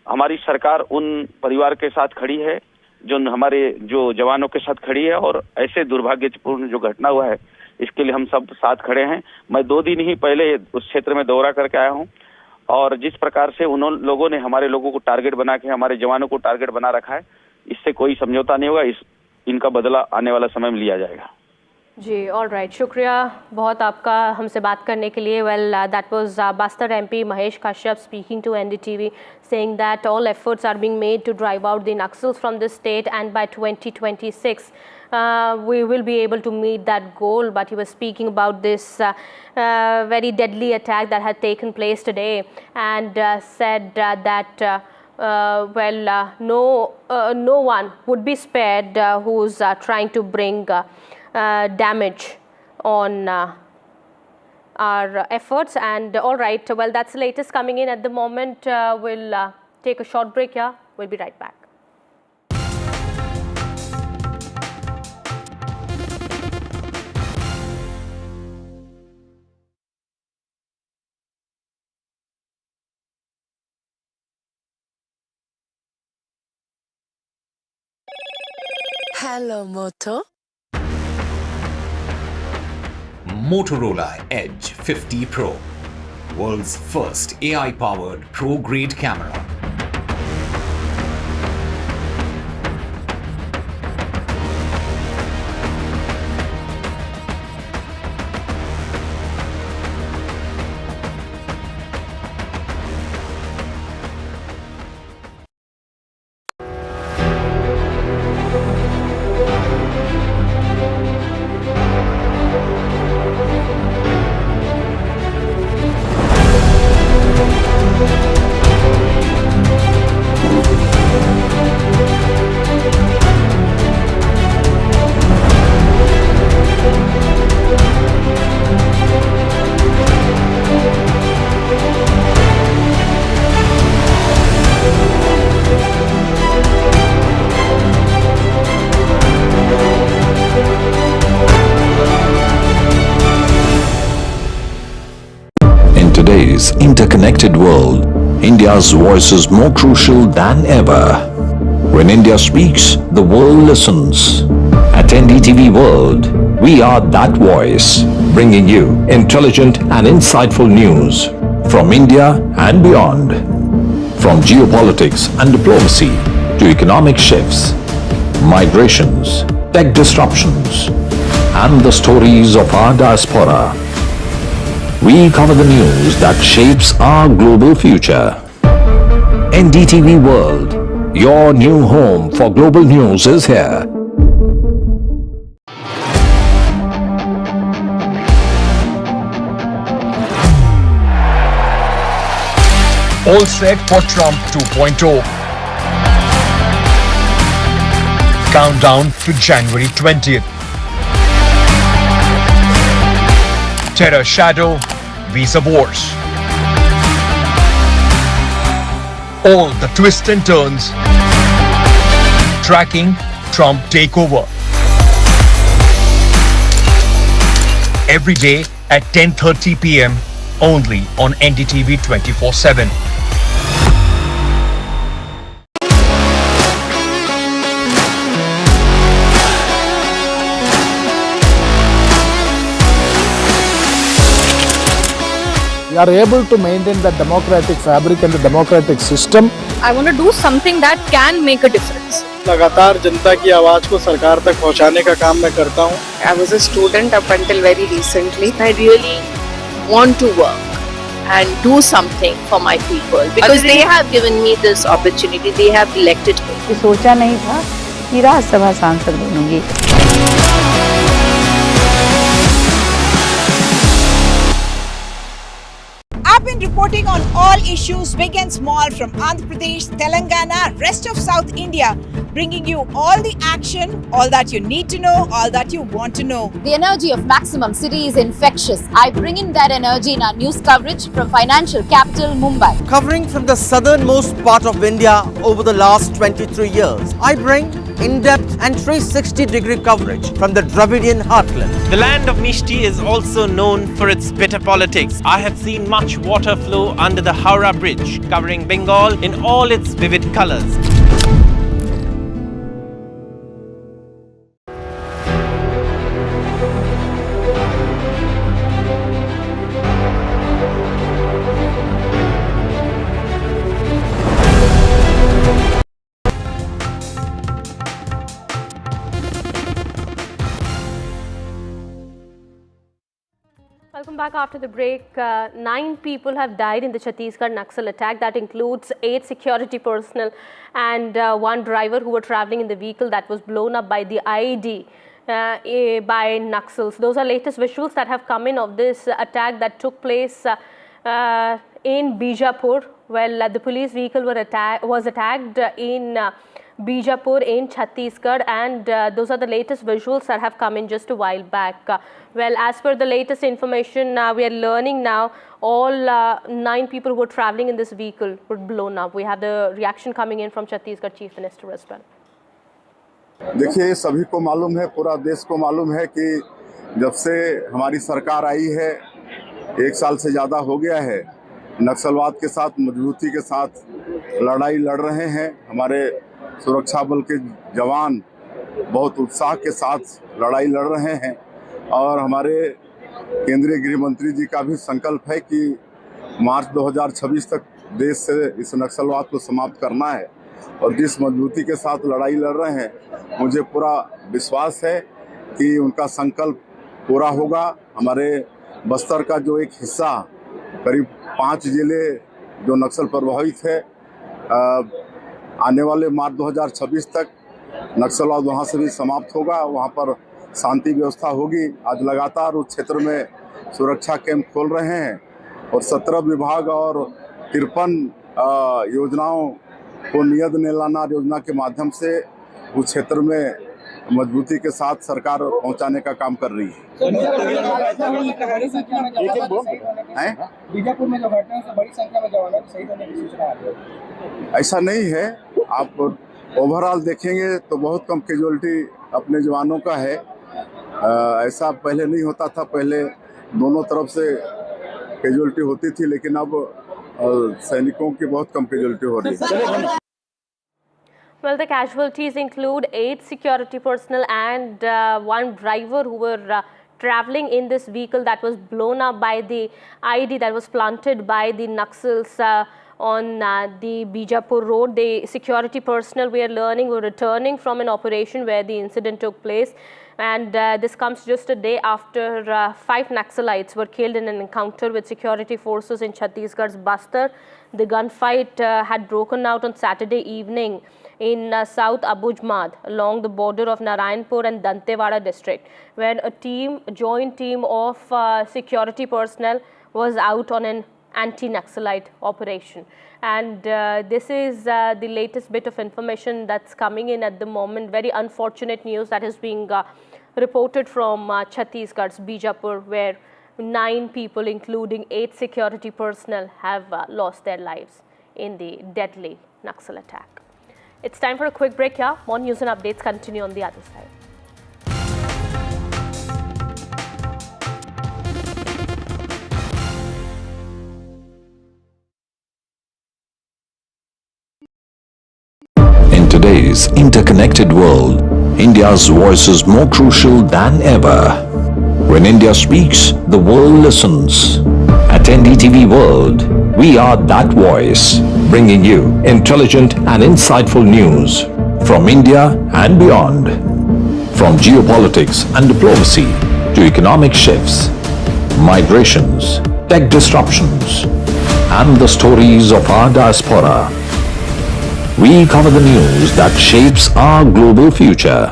हमारी सरकार उन परिवार के साथ खड़ी है जो हमारे जो जवानों के साथ खड़ी है, और ऐसे दुर्भाग्यपूर्ण जो घटना हुआ है इसके लिए हम सब साथ खड़े हैं। मैं 2 दिन ही पहले उस क्षेत्र में दौरा करके आया हूं, और जिस प्रकार से उन लोगों ने हमारे लोगों को टारगेट बना के हमारे जवानों को टारगेट बना रखा है, इससे कोई समझौता नहीं होगा। इनका बदला आने वाला समय में लिया जाएगा। जी, ऑल राइट, शुक्रिया बहुत आपका हमसे बात करने के लिए। Well, that was Bastar MP Mahesh Kashyap speaking to NDTV, saying that all efforts are being made to drive out the naxals from the state, and by 2026 we will be able to meet that goal. But he was speaking about this very deadly attack that had taken place today, and said that no one would be spared who's trying to bring damage on our efforts. And all right, well, that's the latest coming in at the moment. We'll take a short break here. We'll be right back. Hello, Moto. Motorola Edge 50 Pro, world's first AI-powered pro-grade camera. today's interconnected world, India's voice is more crucial than ever. When India speaks, the world listens. At NDTV World, we are that voice, bringing you intelligent and insightful news from India and beyond. From geopolitics and diplomacy to economic shifts, migrations, tech disruptions, and the stories of our diaspora. We cover the news that shapes our global future. NDTV World, your new home for global news, is here. All set for Trump 2.0. Countdown to January 20th. Terror shadow, visa wars. All the twists and turns. Tracking Trump takeover. Every day at 10:30 p.m. only on NDTV 24/7. We are able to maintain the democratic fabric and the democratic system. I want to do something that can make a difference. लगातार जनता की आवाज को सरकार तक पहुंचाने का काम मैं करता हूं. I was a student up until very recently. I really want to work and do something for my people because they have given me this opportunity. They have elected me. सोचा नहीं था कि राज्यसभा सांसद बनूंगी. I've been reporting on all issues, big and small, from Andhra Pradesh, Telangana, rest of South India, bringing you all the action, all that you need to know, all that you want to know. The energy of Maximum City is infectious. I bring in that energy in our news coverage from financial capital Mumbai. Covering from the southernmost part of India over the last 23 years, I bring in-depth and 360-degree coverage from the Dravidian heartland. The land of Mishti is also known for its bitter politics. I have seen much water flow under the Howrah Bridge, covering Bengal in all its vivid colors. Welcome back after the break. 9 people have died in the Chhattisgarh naxal attack. That includes 8 security personnel and 1 driver who were traveling in the vehicle that was blown up by the IED by naxals. Those are latest visuals that have come in of this attack that took place in Bijapur. Well, the police vehicle was attacked in Bijapur in Chhattisgarh, and those are the latest visuals that have come in just a while back. Well, as per the latest information, we are learning now all 9 people who were traveling in this vehicle were blown up. We have the reaction coming in from Chhattisgarh Chief Minister as well. देखिए, सभी को मालूम है, पूरा देश को मालूम है कि जब से हमारी सरकार आई है 1 साल से ज़्यादा हो गया है, नक्सलवाद के साथ मजबूती के साथ लड़ाई लड़ रहे हैं। हमारे सुरक्षा बल के जवान बहुत उत्साह के साथ लड़ाई लड़ रहे हैं और हमारे केंद्रीय गृह मंत्री जी का भी संकल्प है कि मार्च 2026 तक देश से इस नक्सलवाद को समाप्त करना है और जिस मजबूती के साथ लड़ाई लड़ रहे हैं, मुझे पूरा विश्वास है कि उनका संकल्प पूरा होगा। हमारे बस्तर का जो एक हिस्सा, करीब 5 जिले जो नक्सल प्रभावित है, आने वाले मार्च 2026 तक नक्सलवाद वहाँ से भी समाप्त होगा, वहाँ पर शांति व्यवस्था होगी। आज लगातार उस क्षेत्र में सुरक्षा कैंप खोल रहे हैं और 17 विभाग और 53 योजनाओं को नियत निलाना योजना के माध्यम से उस क्षेत्र में मजबूती के साथ सरकार पहुंचाने का काम कर रही है। बीजापुर में जो घटना है, बड़ी संख्या में जवानों की शहीद होने की सूचना आ रही है। ऐसा नहीं है, आप ओवरऑल देखेंगे तो बहुत कम कैजुअलिटी अपने जवानों का है। ऐसा पहले नहीं होता था, पहले दोनों तरफ से कैजुअलिटी होती थी, लेकिन अब सैनिकों की बहुत कम कैजुअलिटी हो रही है। Well, the casualties include 8 security personnel and 1 driver who were traveling in this vehicle that was blown up by the IED that was planted by the naxals on the Bijapur road. The security personnel, we are learning, were returning from an operation where the incident took place, and this comes just a day after 5 Naxalites were killed in an encounter with security forces in Chhattisgarh's Bastar. The gunfight had broken out on Saturday evening in South Abujhmad along the border of Narayanpur and Dantewada district, where a joint team of security personnel was out on an anti-Naxalite operation. And this is the latest bit of information that's coming in at the moment. Very unfortunate news that is being reported from Chhattisgarh's Bijapur, where 9 people, including 8 security personnel, have lost their lives in the deadly Naxal attack. It's time for a quick break here. More news and updates continue on the other side. In today's interconnected world, India's voice is more crucial than ever. When India speaks, the world listens. At NDTV World, we are that voice, bringing you intelligent and insightful news from India and beyond. From geopolitics and diplomacy to economic shifts, migrations, tech disruptions, and the stories of our diaspora. We cover the news that shapes our global future.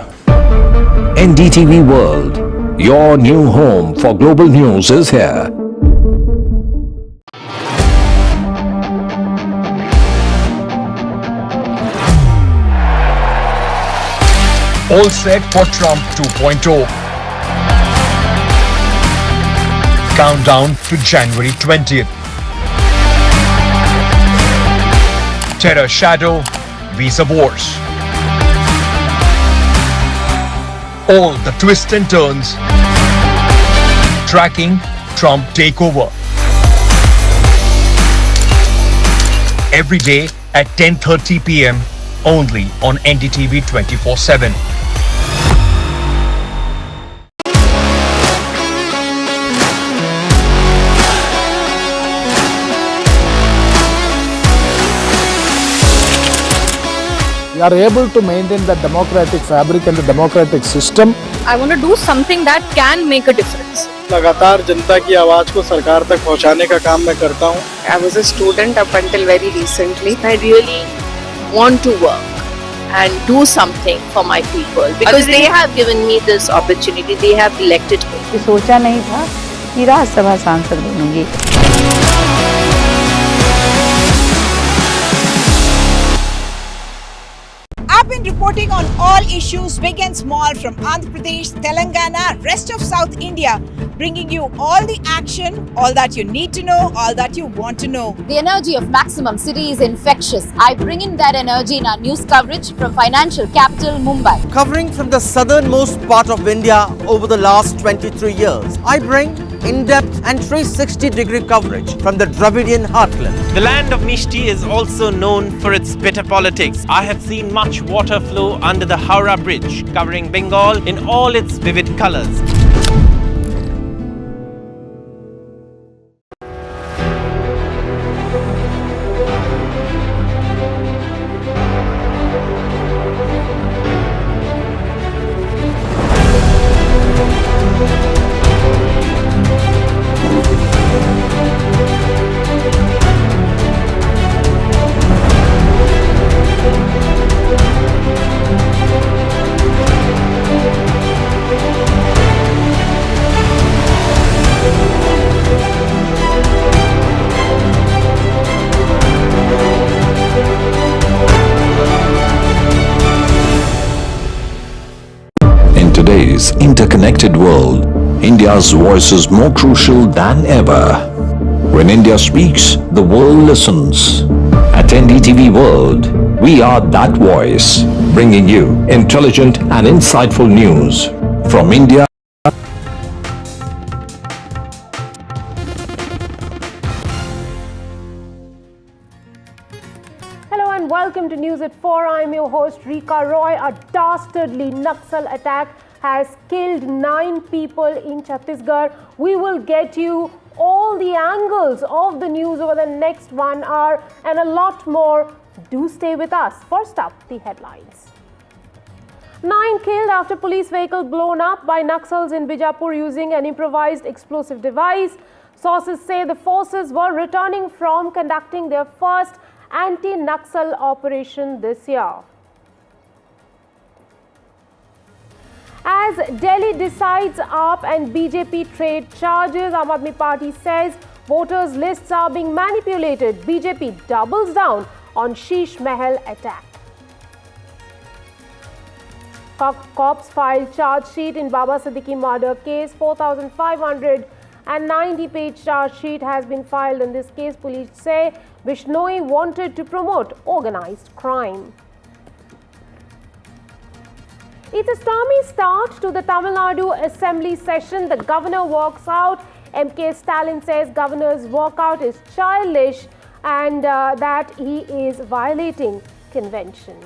NDTV World, your new home for global news, is here. All set for Trump 2.0. Countdown to January 20th. Terror shadow, visa wars. All the twists and turns. Tracking Trump takeover. Every day at 10:30 p.m. only on NDTV 24/7. We are able to maintain the democratic fabric and the democratic system. I want to do something that can make a difference. लगातार जनता की आवाज को सरकार तक पहुंचाने का काम मैं करता हूं। I was a student up until very recently. I really want to work and do something for my people because they have given me this opportunity. They have elected me. सोचा नहीं था कि राज्यसभा सांसद बनूंगी। I've been reporting on all issues big and small from Andhra Pradesh, Telangana, rest of South India, bringing you all the action, all that you need to know, all that you want to know. The energy of maximum city is infectious. I bring in that energy in our news coverage from financial capital Mumbai. Covering from the southernmost part of India over the last 23 years, I bring in-depth and 360-degree coverage from the Dravidian heartland. The land of Mishti is also known for its bitter politics. I have seen much water flow under the Howrah Bridge, covering Bengal in all its vivid colors. Today's interconnected world, India's voice is more crucial than ever. When India speaks, the world listens. At NDTV World, we are that voice, bringing you intelligent and insightful news from India. Hello and welcome to News at 4. I'm your host Rika Roy. A dastardly naxal attack has killed 9 people in Chhattisgarh. We will get you all the angles of the news over the next 1 hour and a lot more. Do stay with us. First up, the headlines. 9 killed after police vehicle blown up by naxals in Bijapur using an improvised explosive device. Sources say the forces were returning from conducting their first anti-naxal operation this year. As Delhi decides AAP and BJP trade charges, Aam Aadmi Party says voters' lists are being manipulated. BJP doubles down on Sheesh Mahal attack. Cops filed charge sheet in Baba Siddiqui murder case. 4,590-page charge sheet has been filed in this case. Police say Bishnoi wanted to promote organized crime. It's a stormy start to the Tamil Nadu Assembly session. The governor walks out. MK Stalin says governor's walkout is childish and that he is violating convention.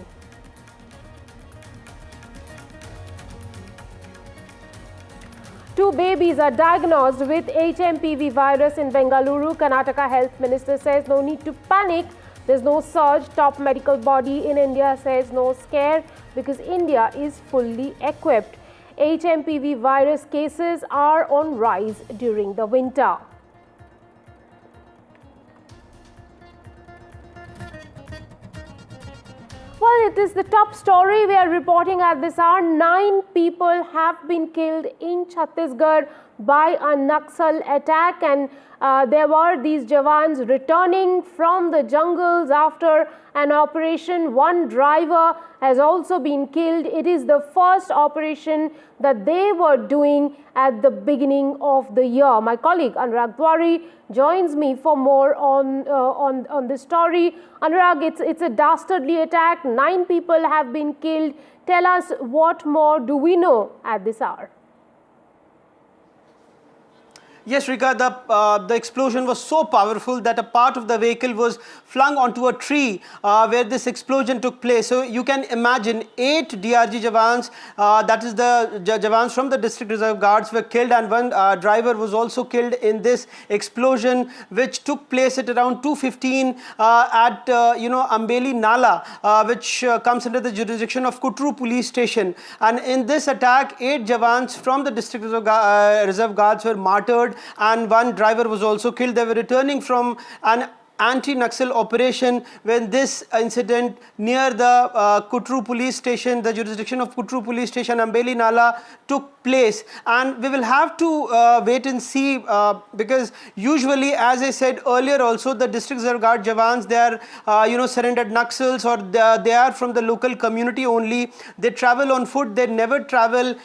Two babies are diagnosed with HMPV virus in Bengaluru. Karnataka Health Minister says no need to panic. There's no surge. Top medical body in India says no scare because India is fully equipped. HMPV virus cases are on rise during the winter. Well, it is the top story we are reporting at this hour. 9 people have been killed in Chhattisgarh by a Naxal attack, and there were these jawans returning from the jungles after an operation. One driver has also been killed. It is the first operation that they were doing at the beginning of the year. My colleague Anurag Dwari joins me for more on this story. Anurag, it's a dastardly attack. 9 people have been killed. Tell us, what more do we know at this hour? Yes, Rika, the explosion was so powerful that a part of the vehicle was flung onto a tree where this explosion took place. So you can imagine 8 DRG jawans, that is the jawans from the district reserve guards, were killed, and one driver was also killed in this explosion, which took place at around 2:15 at Ambeli Nala, which comes under the jurisdiction of Kutru police station. And in this attack, 8 jawans from the district reserve guards were martyred, and one driver was also killed. They were returning from an anti-Naxal operation when this incident near the Kutru police station, the jurisdiction of Kutru police station, Ambeli Nala, took place. And we will have to wait and see, because usually, as I said earlier also, the district reserve guard jawans, they are surrendered Naxals, or they are from the local community only. They travel on foot. They never travel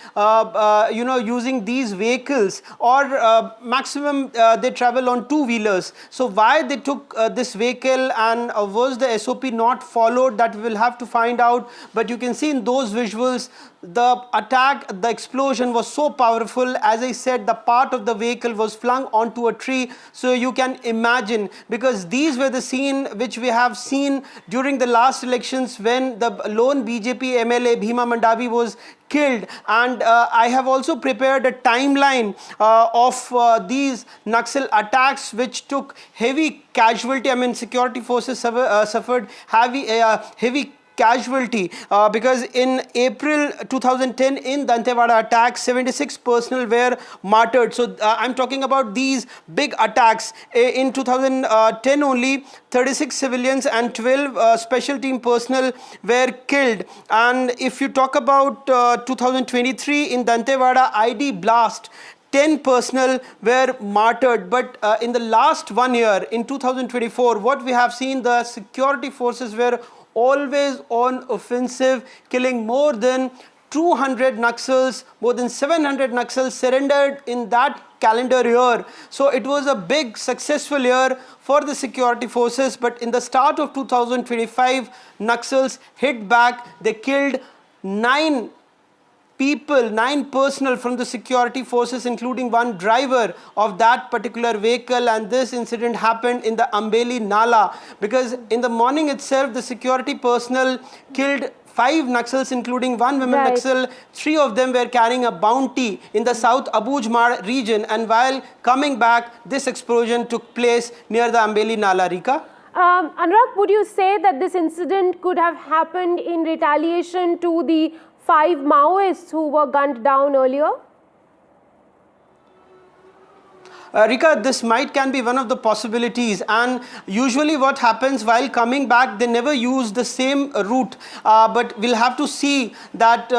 using these vehicles, or maximum they travel on 2-wheelers. So why they took this vehicle, and was the SOP not followed, that we will have to find out. But you can see in those visuals, the attack, the explosion was so powerful. As I said, the part of the vehicle was flung onto a tree. So you can imagine, because these were the scene which we have seen during the last elections when the lone BJP MLA Bhima Mandavi was killed. And I have also prepared a timeline of these Naxal attacks which took heavy casualty. I mean, security forces suffered heavy casualty because in April 2010 in Dantewada attack, 76 personnel were martyred. So I'm talking about these big attacks. In 2010 only, 36 civilians and 12 special team personnel were killed. And if you talk about 2023 in Dantewada ID blast, 10 personnel were martyred. But in the last 1 year, in 2024, what we have seen, the security forces were always on offensive, killing more than 200 Naxals, more than 700 Naxals surrendered in that calendar year. So it was a big successful year for the security forces. But in the start of 2025, Naxals hit back. They killed 9 people, 9 personnel from the security forces, including one driver of that particular vehicle. And this incident happened in the Ambeli Nala, because in the morning itself, the security personnel killed 5 Naxals, including one woman Naxal. 3 of them were carrying a bounty in the South Abujhmad region. And while coming back, this explosion took place near the Ambeli Nala. Rika? Anurag, would you say that this incident could have happened in retaliation to the 5 Maoists who were gunned down earlier? Rika, this can be one of the possibilities, and usually what happens while coming back, they never use the same route, but we'll have to see that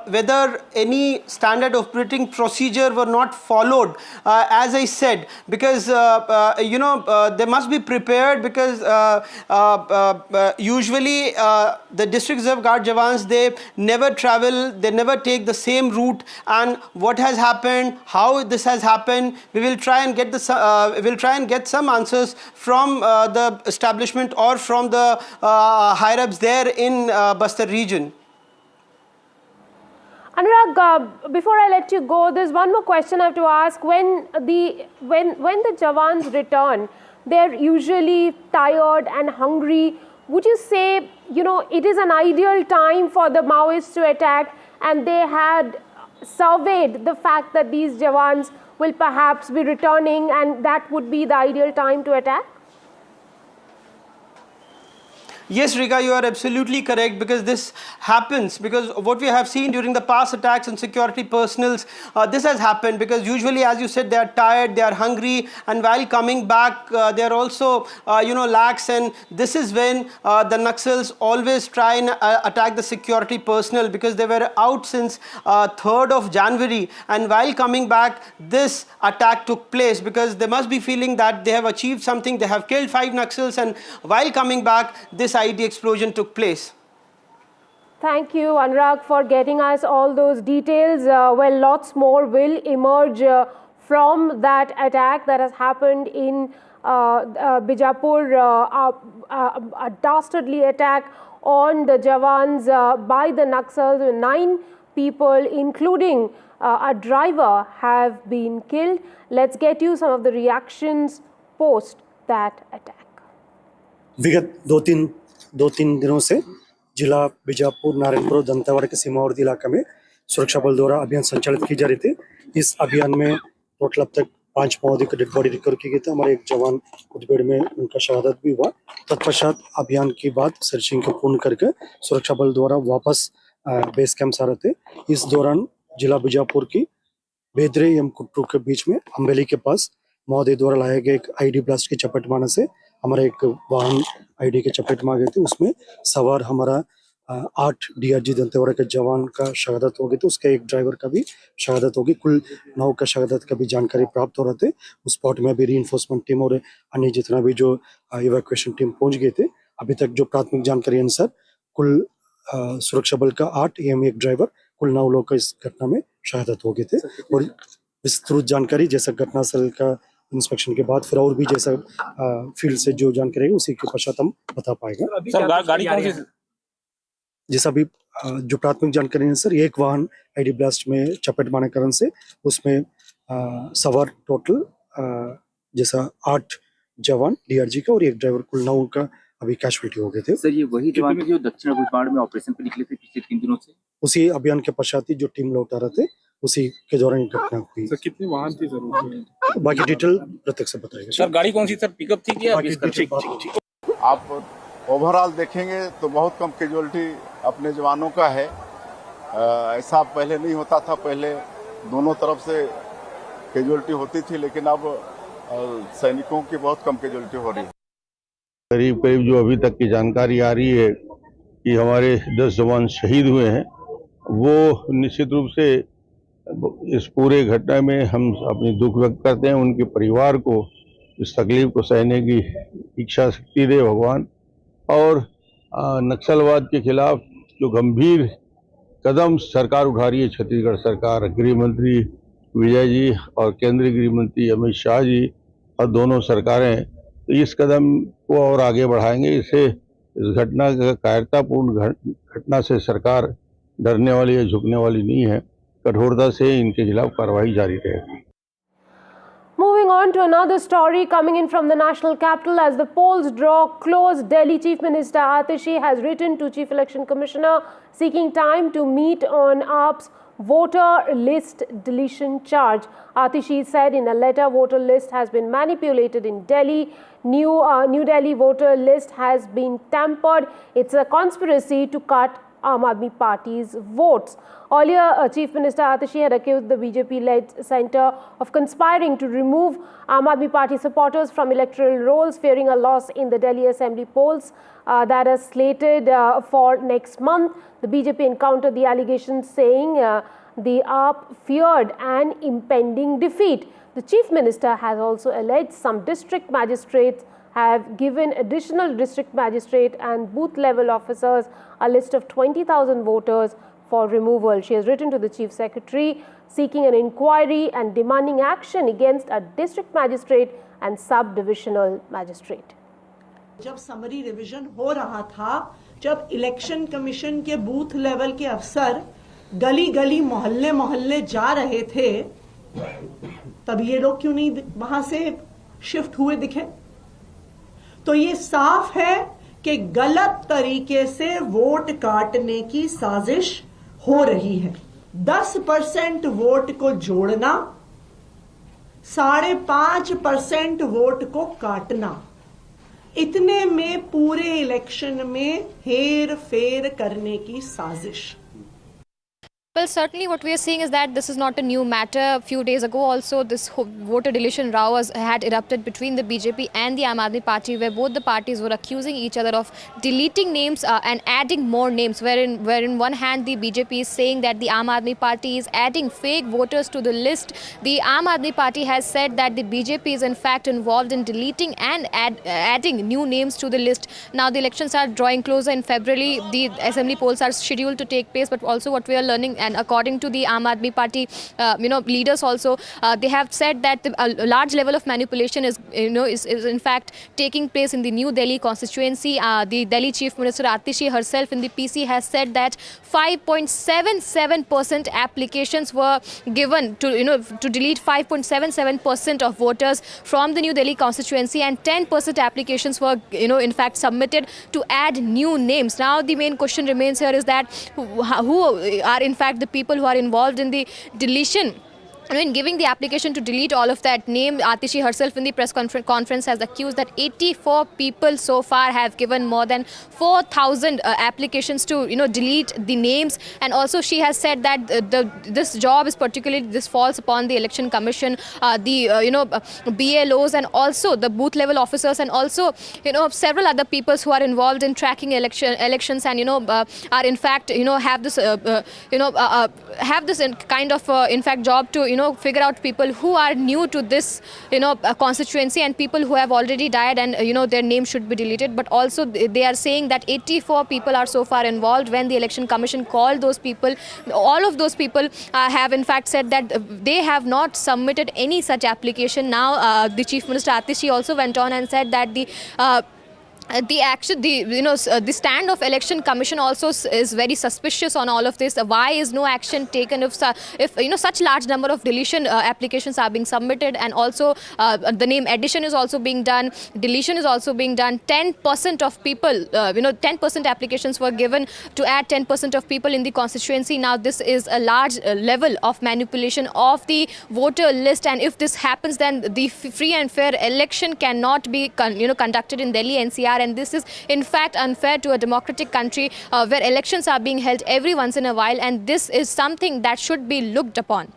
whether any standard operating procedure were not followed, as I said, because they must be prepared, because usually the district reserve guard jawans, they never travel, they never take the same route. And what has happened, how this has happened, we will try and get some answers from the establishment or from the higher ups there in Bastar region. Anurag, before I let you go, there's one more question I have to ask. When the jawans return, they're usually tired and hungry. Would you say, it is an ideal time for the Maoists to attack, and they had surveyed the fact that these jawans will perhaps be returning, and that would be the ideal time to attack? Yes, Rika, you are absolutely correct, because this happens because what we have seen during the past attacks on security personals, this has happened because usually, as you said, they are tired, they are hungry, and while coming back, they are also, lax, and this is when the Naxals always try and attack the security personnel, because they were out since 3rd of January, and while coming back, this attack took place because they must be feeling that they have achieved something, they have killed 5 Naxals, and while coming back, this ID explosion took place. Thank you, Anurag, for getting us all those details. Well, lots more will emerge from that attack that has happened in Bijapur, a dastardly attack on the jawans by the Naxals. 9 people, including a driver, have been killed. Let's get you some of the reactions post that attack. विगत दो तीन दिनों से जिला बीजापुर, नारायणपुर, दंतेवाड़ा के सीमावर्ती इलाका में सुरक्षा बल द्वारा अभियान संचालित की जा रही थी। इस अभियान में टोटल अब तक 5 माओवादी की डेड बॉडी रिकवर की गई थी। हमारे एक जवान मुठभेड़ में उनका शहादत भी हुआ। तत्पश्चात अभियान के बाद सर्चिंग को पूर्ण करके सुरक्षा बल द्वारा वापस बेस कैंप आ रहे थे। इस दौरान जिला बीजापुर की बेदरे एवं कुट्रू के बीच में अम्बेली के पास माओवादी द्वारा लाया गया एक आईडी ब्लास्ट की चपेट मारने से हमारा एक वाहन आईडी के चपेट में आ गए थे। उसमें सवार हमारा 8 डीआरजी दंतेवाड़ा के जवान का शहादत हो गई थी। उसके एक ड्राइवर का भी शहादत हो गई। कुल 9 का शहादत का भी जानकारी प्राप्त हो रहे थे। उस स्पॉट में अभी रीइंफोर्समेंट टीम और अन्य जितना भी जो इवैक्यूएशन टीम पहुंच गए थे। अभी तक जो प्राथमिक जानकारी अनुसार कुल सुरक्षा बल का 8 एवं एक ड्राइवर, कुल 9 लोग का इस घटना में शहादत हो गए थे। और विस्तृत जानकारी जैसा घटनास्थल का इंस्पेक्शन के बाद फिर और भी जैसा फील्ड से जो जानकारी है उसी के पश्चात हम बता पाएगा। सर, गाड़ी कौन सी? जैसा भी जो प्राथमिक जानकारी है सर, एक वाहन आईडी ब्लास्ट में चपेट मारने कारण से उसमें सवार टोटल जैसा 8 जवान डीआरजी का और एक ड्राइवर, कुल 9 का अभी कैजुअल्टी हो गए थे। सर, ये वही जवान जो दक्षिण अबुझमाड़ में ऑपरेशन पे निकले थे पिछले 3 दिनों से? उसी अभियान के पश्चात ही जो टीम लौटा रहे थे उसी के दौरान ये घटना हुई। सर, कितने वाहन थी सर? बाकी डिटेल प्रत्यक्ष से बताएगा। सर, गाड़ी कौन सी सर? पिकअप थी क्या? आप ओवरऑल देखेंगे तो बहुत कम कैजुअलिटी अपने जवानों का है। ऐसा पहले नहीं होता था। पहले दोनों तरफ से कैजुअलिटी होती थी, लेकिन अब सैनिकों की बहुत कम कैजुअलिटी हो रही है। करीब करीब जो अभी तक की जानकारी आ रही है कि हमारे 10 जवान शहीद हुए हैं, वो निश्चित रूप से इस पूरे घटना में हम अपनी दुख व्यक्त करते हैं। उनके परिवार को इस तकलीफ को सहने की इच्छा शक्ति दे भगवान। और नक्सलवाद के खिलाफ जो गंभीर कदम सरकार उठा रही है, छत्तीसगढ़ सरकार, गृह मंत्री विजय जी और केंद्रीय गृह मंत्री अमित शाह जी और दोनों सरकारें, तो इस कदम को और आगे बढ़ाएंगे। इससे इस घटना कायरतापूर्ण घटना से सरकार डरने वाली या झुकने वाली नहीं है। कठोरता से इनके खिलाफ कार्रवाई जारी रहेगी। Moving on to another story coming in from the national capital as the polls draw close. Delhi Chief Minister Atishi has written to Chief Election Commissioner seeking time to meet on AAP's voter list deletion charge. Atishi said in a letter voter list has been manipulated in Delhi. New Delhi voter list has been tampered. It's a conspiracy to cut Aam Aadmi Party's votes. Earlier, Chief Minister Atishi had accused the BJP-led centre of conspiring to remove Aam Aadmi Party supporters from electoral rolls, fearing a loss in the Delhi Assembly polls that are slated for next month. The BJP encountered the allegations, saying the AAP feared an impending defeat. The Chief Minister has also alleged some district magistrates have given additional district magistrate and booth level officers a list of 20,000 voters for removal. She has written to the Chief Secretary seeking an inquiry and demanding action against a district magistrate and sub-divisional magistrate. जब summary revision हो रहा था, जब election commission के booth level के अफसर गली गली मोहल्ले मोहल्ले जा रहे थे, तब ये लोग क्यों नहीं वहां से शिफ्ट हुए दिखे? तो ये साफ है कि गलत तरीके से वोट काटने की साजिश हो रही है। 10% वोट को जोड़ना, 5.5% वोट को काटना, इतने में पूरे इलेक्शन में हेर फेर करने की साजिश। Well, certainly what we are seeing is that this is not a new matter. A few days ago also this voter deletion row had erupted between the BJP and the Aam Aadmi Party, where both the parties were accusing each other of deleting names and adding more names, wherein one hand the BJP is saying that the Aam Aadmi Party is adding fake voters to the list. The Aam Aadmi Party has said that the BJP is in fact involved in deleting and adding new names to the list. Now the elections are drawing closer. In February the assembly polls are scheduled to take place, but also what we are learning, and according to the Aam Aadmi Party, leaders also, they have said that a large level of manipulation is in fact taking place in the New Delhi constituency. The Delhi Chief Minister Atishi herself in the PC has said that 5.77% applications were given to delete 5.77% of voters from the New Delhi constituency, and 10% applications were in fact submitted to add new names. Now the main question remains here is that who are in fact the people who are involved in the deletion. In giving the application to delete all of that name, Atishi herself in the press conference has accused that 84 people so far have given more than 4,000 applications to delete the names, and also she has said that this job is this falls upon the election commission, the BLOs, and also the booth level officers, and also several other people who are involved in tracking elections, and are in fact have this kind of in fact job to figure out people who are new to this constituency and people who have already died, and their name should be deleted. But also they are saying that 84 people are so far involved. When the election commission called those people, all of those people have in fact said that they have not submitted any such application. Now the Chief Minister Atishi also went on and said that the stand of election commission also is very suspicious on all of this. Why is no action taken if such large number of deletion applications are being submitted, and also the name addition is also being done, deletion is also being done. 10% of people 10% applications were given to add 10% of people in the constituency. Now this is a large level of manipulation of the voter list, and if this happens, then the free and fair election cannot be conducted in Delhi NCR. And this is in fact unfair to a democratic country where elections are being held every once in a while, and this is something that should be looked upon.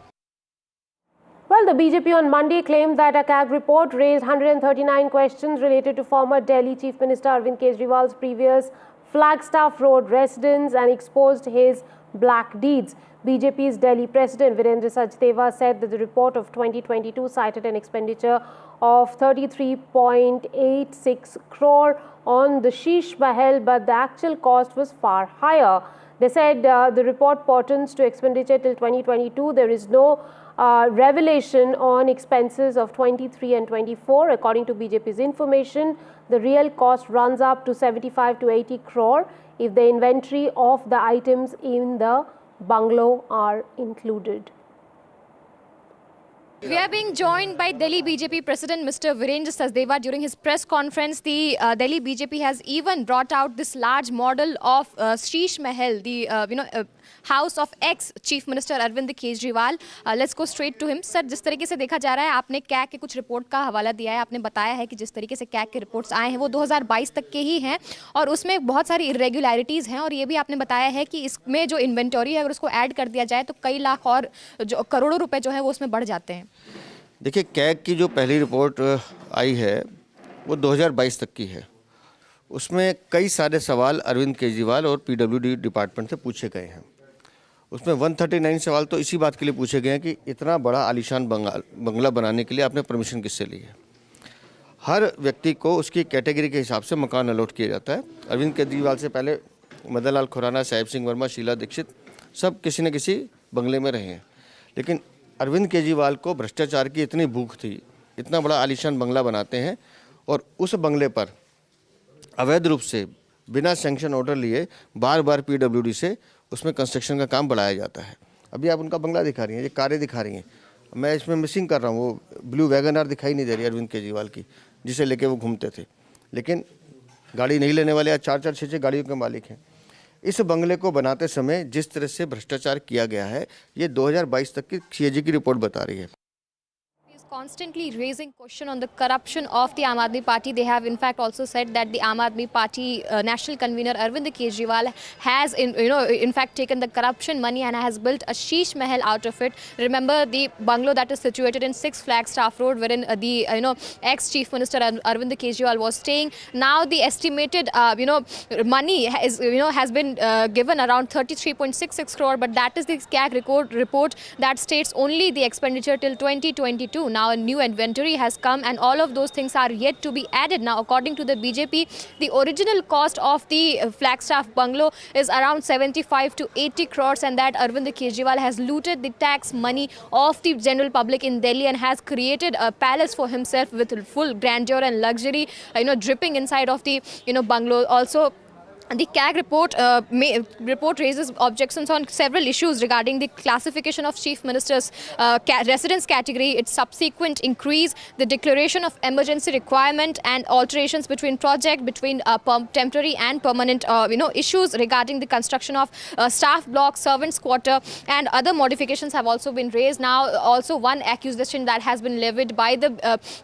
Well, the BJP on Monday claimed that a CAG report raised 139 questions related to former Delhi Chief Minister Arvind Kejriwal's previous Flagstaff Road residence and exposed his black deeds. BJP's Delhi President Virendra Sachdeva said that the report of 2022 cited an expenditure of 33.86 crore on the Sheesh Mahal, but the actual cost was far higher. They said the report pertains to expenditure till 2022. There is no revelation on expenses of 23 and 24. According to BJP's information, the real cost runs up to 75 to 80 crore if the inventory of the items in the bungalow are included. We are being joined by Delhi BJP President Mr. Virendra Sachdeva. During his press conference, the Delhi BJP has even brought out this large model of Sheesh Mahal, the house of ex-Chief Minister Arvind Kejriwal. Let's go straight to him. Sir, जिस तरीके से देखा जा रहा है, आपने CAG के कुछ रिपोर्ट का हवाला दिया है, आपने बताया है कि जिस तरीके से कैग के रिपोर्ट्स आए हैं वो 2022 तक के ही हैं और उसमें बहुत सारी इरेगुलरिटीज़ हैं, और ये भी आपने बताया है कि इसमें जो इन्वेंटरी है अगर उसको ऐड कर दिया जाए तो कई लाख और जो करोड़ों रुपए जो है वो उसमें बढ़ जाते हैं. देखिए, कैग की जो पहली रिपोर्ट आई है वो 2022 तक की है. उसमें कई सारे सवाल अरविंद केजरीवाल और पीडब्ल्यूडी डिपार्टमेंट से पूछे गए हैं. उसमें 139 सवाल तो इसी बात के लिए पूछे गए हैं कि इतना बड़ा आलीशान बंगला बनाने के लिए आपने परमिशन किससे ली है. हर व्यक्ति को उसकी कैटेगरी के हिसाब से मकान अलॉट किया जाता है. अरविंद केजरीवाल से पहले मदन लाल खुराना, साहिब सिंह वर्मा, शीला दीक्षित सब किसी न किसी बंगले में रहे हैं. लेकिन अरविंद केजरीवाल को भ्रष्टाचार की इतनी भूख थी, इतना बड़ा आलीशान बंगला बनाते हैं और उस बंगले पर अवैध रूप से बिना सैंक्शन ऑर्डर लिए बार बार पीडब्ल्यूडी से उसमें कंस्ट्रक्शन का काम बढ़ाया जाता है. अभी आप उनका बंगला दिखा रही हैं, ये कारें दिखा रही हैं. मैं इसमें मिसिंग कर रहा हूँ, वो ब्लू वैगनआर दिखाई नहीं दे रही अरविंद केजरीवाल की, जिसे लेके वो घूमते थे. लेकिन गाड़ी नहीं लेने वाले आज 4-4, 6-6 गाड़ियों के मालिक हैं. इस बंगले को बनाते समय जिस तरह से भ्रष्टाचार किया गया है, ये 2022 तक की सीएजी की रिपोर्ट बता रही है. constantly raising question on the corruption of the Aam Aadmi Party. They have in fact also said that the Aam Aadmi Party national convener Arvind Kejriwal has in fact taken the corruption money and has built a sheesh mahal out of it. Remember the bungalow that is situated in Six Flags Staff Road, wherein the ex Chief Minister Arvind Kejriwal was staying. Now the estimated money has been given around 33.66 crore, but that is the CAG report that states only the expenditure till 2022. Now a new inventory has come and all of those things are yet to be added. Now according to the BJP, the original cost of the Flagstaff bungalow is around 75 to 80 crores, and that Arvind Kejriwal has looted the tax money of the general public in Delhi and has created a palace for himself with full grandeur and luxury, dripping inside of the bungalow. Also, the CAG report raises objections on several issues regarding the classification of Chief Minister's residence category, its subsequent increase, the declaration of emergency requirement and alterations between temporary and permanent issues regarding the construction of staff block, servants quarter and other modifications have also been raised. Now also one accusation that has been levied by the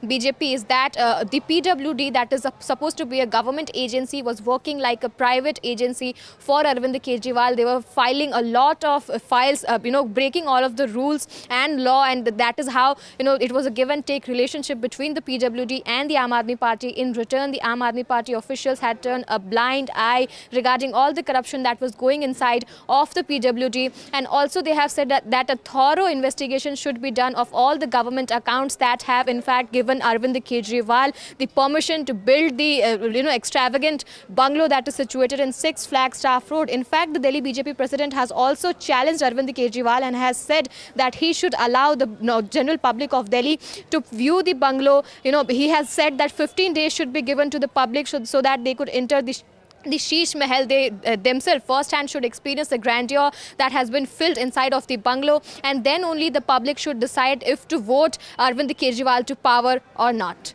BJP is that the PWD, that is supposed to be a government agency, was working like a private agency for Arvind Kejriwal. They were filing a lot of files, breaking all of the rules and law, and that is how it was a give and take relationship between the PWD and the Aam Aadmi Party. In return, the Aam Aadmi Party officials had turned a blind eye regarding all the corruption that was going inside of the PWD, and also they have said that a thorough investigation should be done of all the government accounts that have in fact given Arvind Kejriwal the permission to build the extravagant bungalow that is situated in Six Flags Staff Road. In fact, the Delhi BJP president has also challenged Arvind Kejriwal and has said that he should allow the general public of Delhi to view the bungalow. He has said that 15 days should be given to the public so that they could enter the sheesh mahal. They themselves firsthand should experience the grandeur that has been filled inside of the bungalow, and then only the public should decide if to vote Arvind Kejriwal to power or not.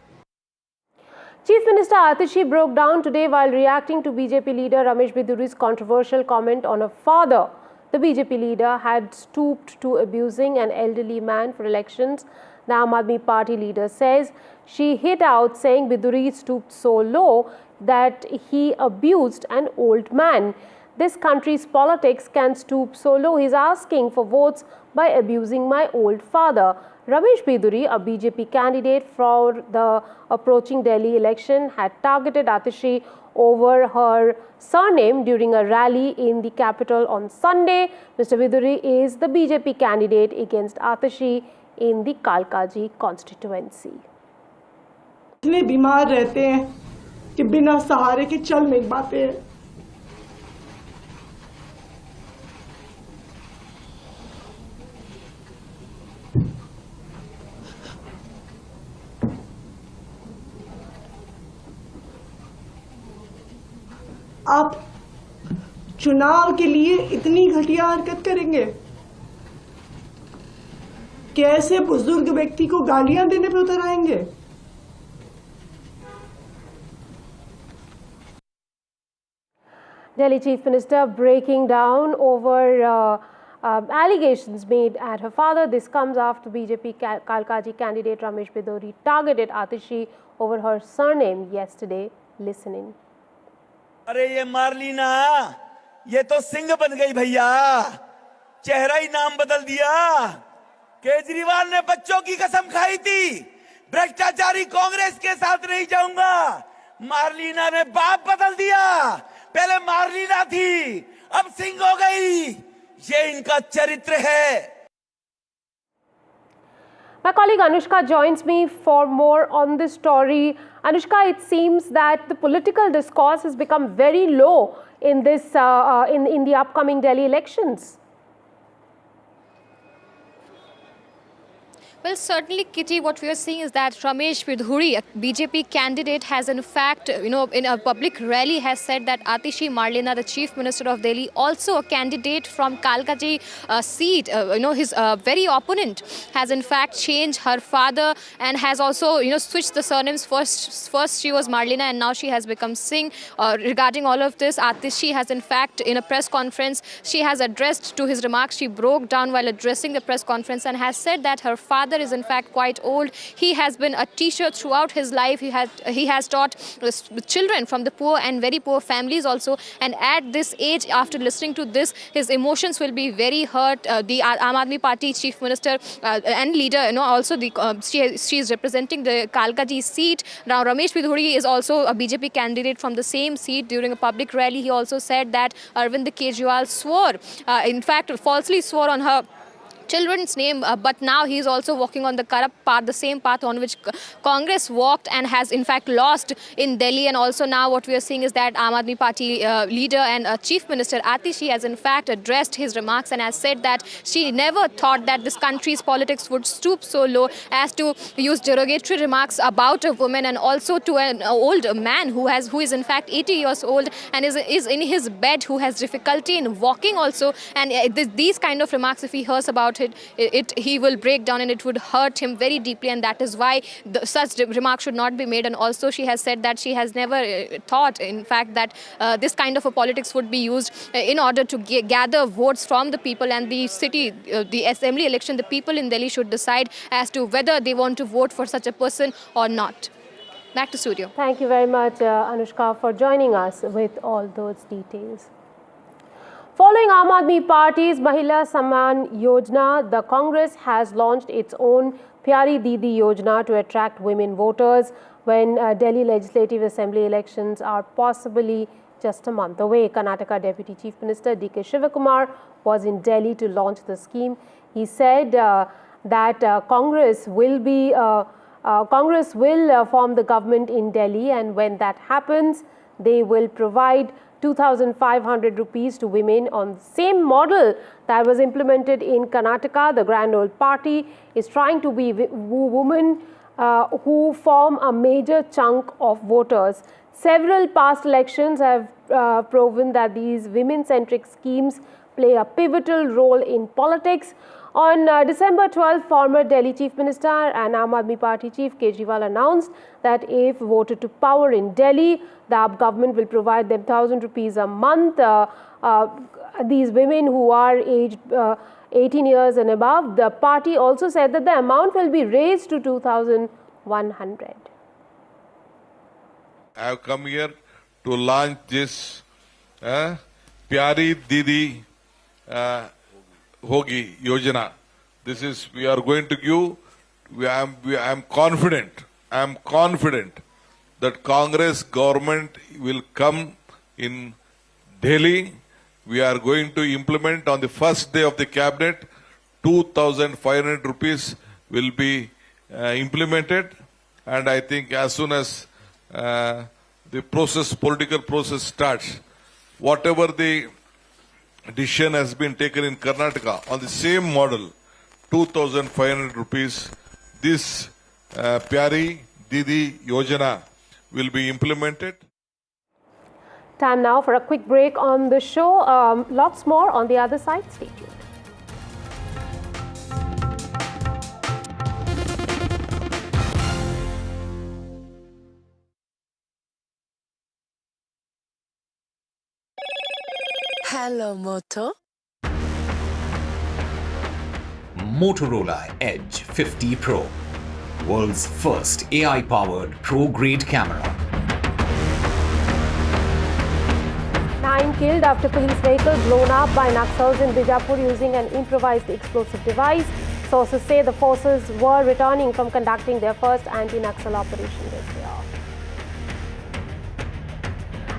Chief Minister Atishi broke down today while reacting to BJP leader Ramesh Biduri's controversial comment on her father. The BJP leader had stooped to abusing an elderly man for elections. The Aam Aadmi Party leader says she hit out, saying Biduri stooped so low that he abused an old man. This country's politics can stoop so low. He's asking for votes by abusing my old father. Ramesh Biduri, a BJP candidate for the approaching Delhi election, had targeted Atishi over her surname during a rally in the capital on Sunday. Mr. Biduri is the BJP candidate against Atishi in the Kalkaji constituency. इतने बीमार रहते हैं कि बिना सहारे के चल नहीं पाते हैं। आप चुनाव के लिए इतनी घटिया हरकत करेंगे? कैसे बुजुर्ग व्यक्ति को गालियां देने पे उतर आएंगे? Delhi Chief Minister breaking down over allegations made at her father. This comes after BJP Kalkaji candidate Ramesh Biduri targeted Atishi over her surname yesterday. Listening. अरे ये मार ली ना, ये तो सिंह बन गई भैया, चेहरा ही नाम बदल दिया। केजरीवाल ने बच्चों की कसम खाई थी, भ्रष्टाचारी कांग्रेस के साथ नहीं जाऊंगा। मारलीना ने बाप बदल दिया, पहले मारलीना थी, अब सिंह हो गई। ये इनका चरित्र है। My colleague Anushka joins me for more on this story. Anushka, it seems that the political discourse has become very low in this in the upcoming Delhi elections. Well, certainly, Kitty, what we are seeing is that Ramesh Biduri, a BJP candidate, has in fact, in a public rally has said that Atishi Marlena, the Chief Minister of Delhi, also a candidate from Kalkaji seat, his very opponent, has in fact changed her father and has also, switched the surnames. First she was Marlena and now she has become Singh. Regarding all of this, Atishi has in fact, in a press conference, she has addressed to his remarks. She broke down while addressing the press conference and has said that her father father is in fact quite old. He has been a teacher throughout his life. He has taught children from the poor and very poor families also. And at this age, after listening to this, his emotions will be very hurt. The Aam Aadmi Party Chief Minister and leader, also she is representing the Kalkaji seat. Now Ramesh Bidhuri is also a BJP candidate from the same seat. During a public rally, he also said that Arvind Kejriwal swore, in fact falsely swore on her children's name, but now he is also walking on the corrupt path, the same path on which Congress walked and has in fact lost in Delhi. And also now what we are seeing is that Aam Aadmi Party leader and Chief Minister Atishi has in fact addressed his remarks and has said that she never thought that this country's politics would stoop so low as to use derogatory remarks about a woman and also to an old man who is in fact 80 years old and is in his bed, who has difficulty in walking also. And these kind of remarks, if he hears about he will break down and it would hurt him very deeply, and that is why such remarks should not be made. And also she has said that she has never thought in fact that this kind of a politics would be used in order to gather votes from the people, and the city, the assembly election, the people in Delhi should decide as to whether they want to vote for such a person or not. Back to studio. Thank you very much, Anushka, for joining us with all those details. Following Aam Aadmi Party's Mahila Samman Yojana, the Congress has launched its own Pyari Didi Yojana to attract women voters when Delhi Legislative Assembly elections are possibly just a month away. Karnataka Deputy Chief Minister D.K. Shivakumar was in Delhi to launch the scheme. He said that Congress will form the government in Delhi, and when that happens, they will provide 2,500 rupees to women on the same model that was implemented in Karnataka. The Grand Old Party is trying to woo women who form a major chunk of voters. Several past elections have proven that these women-centric schemes play a pivotal role in politics. On December 12th, former Delhi Chief Minister and Aam Aadmi Party Chief Kejriwal announced that if voted to power in Delhi, the government will provide them 1,000 rupees a month. These women who are aged 18 years and above. The party also said that the amount will be raised to 2,100. I have come here to launch this Pyari Didi Hogi Yojana. This is, we are going to give, I am confident that Congress government will come in Delhi. We are going to implement on the first day of the cabinet, 2,500 rupees will be implemented. And I think as soon as the political process starts, whatever the decision has been taken in Karnataka on the same model, 2,500 rupees, this Pyari Didi Yojana will be implemented. Time now for a quick break on the show. Lots more on the other side. Stay tuned. Hello, Moto. Motorola Edge 50 Pro, world's first AI-powered pro-grade camera. 9 killed after police vehicle blown up by naxals in Bijapur using an improvised explosive device. Sources say the forces were returning from conducting their first anti-naxal operation this year.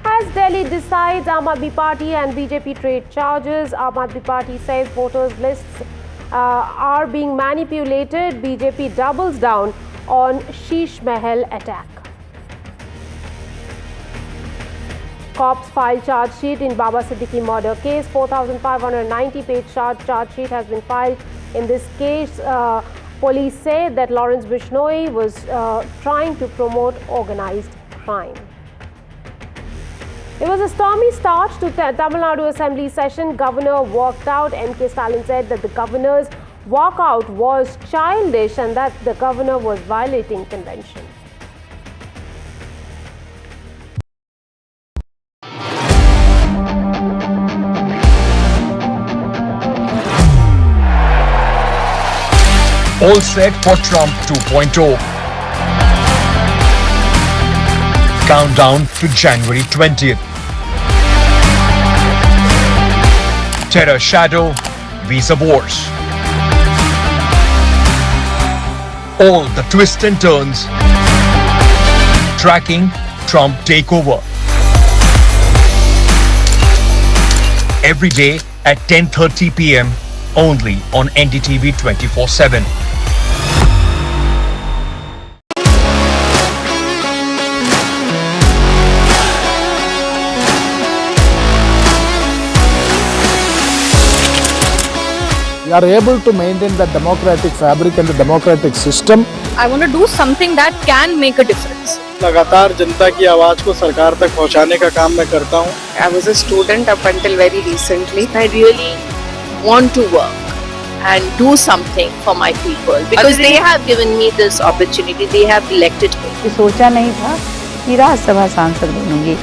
As Delhi decides Aam Aadmi Party and BJP trade charges, Aam Aadmi Party says voters' lists are being manipulated. BJP doubles down on Sheesh Mahal attack. Cops filed charge sheet in Baba Siddiqui murder case. 4,590-page charge sheet has been filed in this case. Police say that Lawrence Bishnoi was trying to promote organized crime. It was a stormy start to Tamil Nadu Assembly session. Governor walked out. M.K. Stalin said that the governor's walkout was childish and that the governor was violating convention. All set for Trump 2.0. Countdown to January 20th. Terror shadow, visa wars. All the twists and turns. Tracking Trump takeover. Every day at 10:30 p.m. only on NDTV 24/7. We are able to maintain the democratic fabric and the democratic system. I want to do something that can make a difference. लगातार जनता की आवाज को सरकार तक पहुंचाने का काम मैं करता हूं। I was a student up until very recently. I really want to work and do something for my people because they have given me this opportunity. They have elected me. सोचा नहीं था कि राज्यसभा सांसद बनूंगी।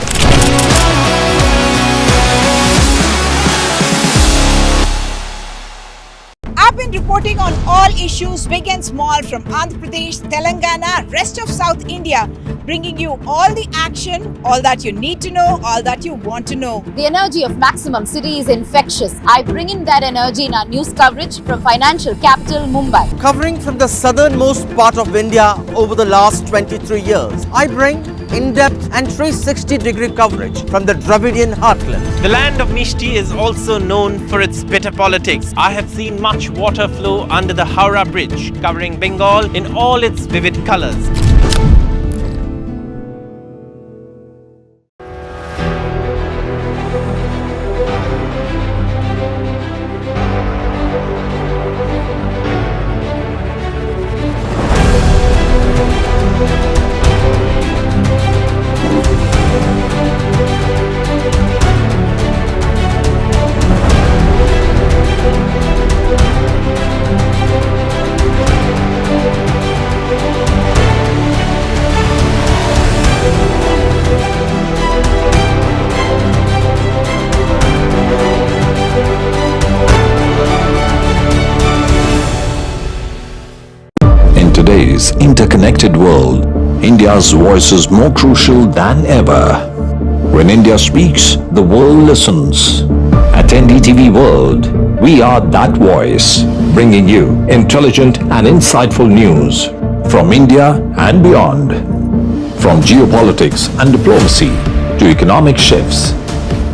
I've been reporting on all issues, big and small, from Andhra Pradesh, Telangana, rest of South India, bringing you all the action, all that you need to know, all that you want to know. The energy of maximum city is infectious. I bring in that energy in our news coverage from financial capital Mumbai. Covering from the southernmost part of India over the last 23 years, I bring in-depth and 360-degree coverage from the Dravidian heartland. The land of Mishti is also known for its bitter politics. I have seen much water flow under the Howrah Bridge, covering Bengal in all its vivid colors. In today's interconnected world, India's voice is more crucial than ever. When India speaks, the world listens. At NDTV World, we are that voice, bringing you intelligent and insightful news from India and beyond. From geopolitics and diplomacy to economic shifts,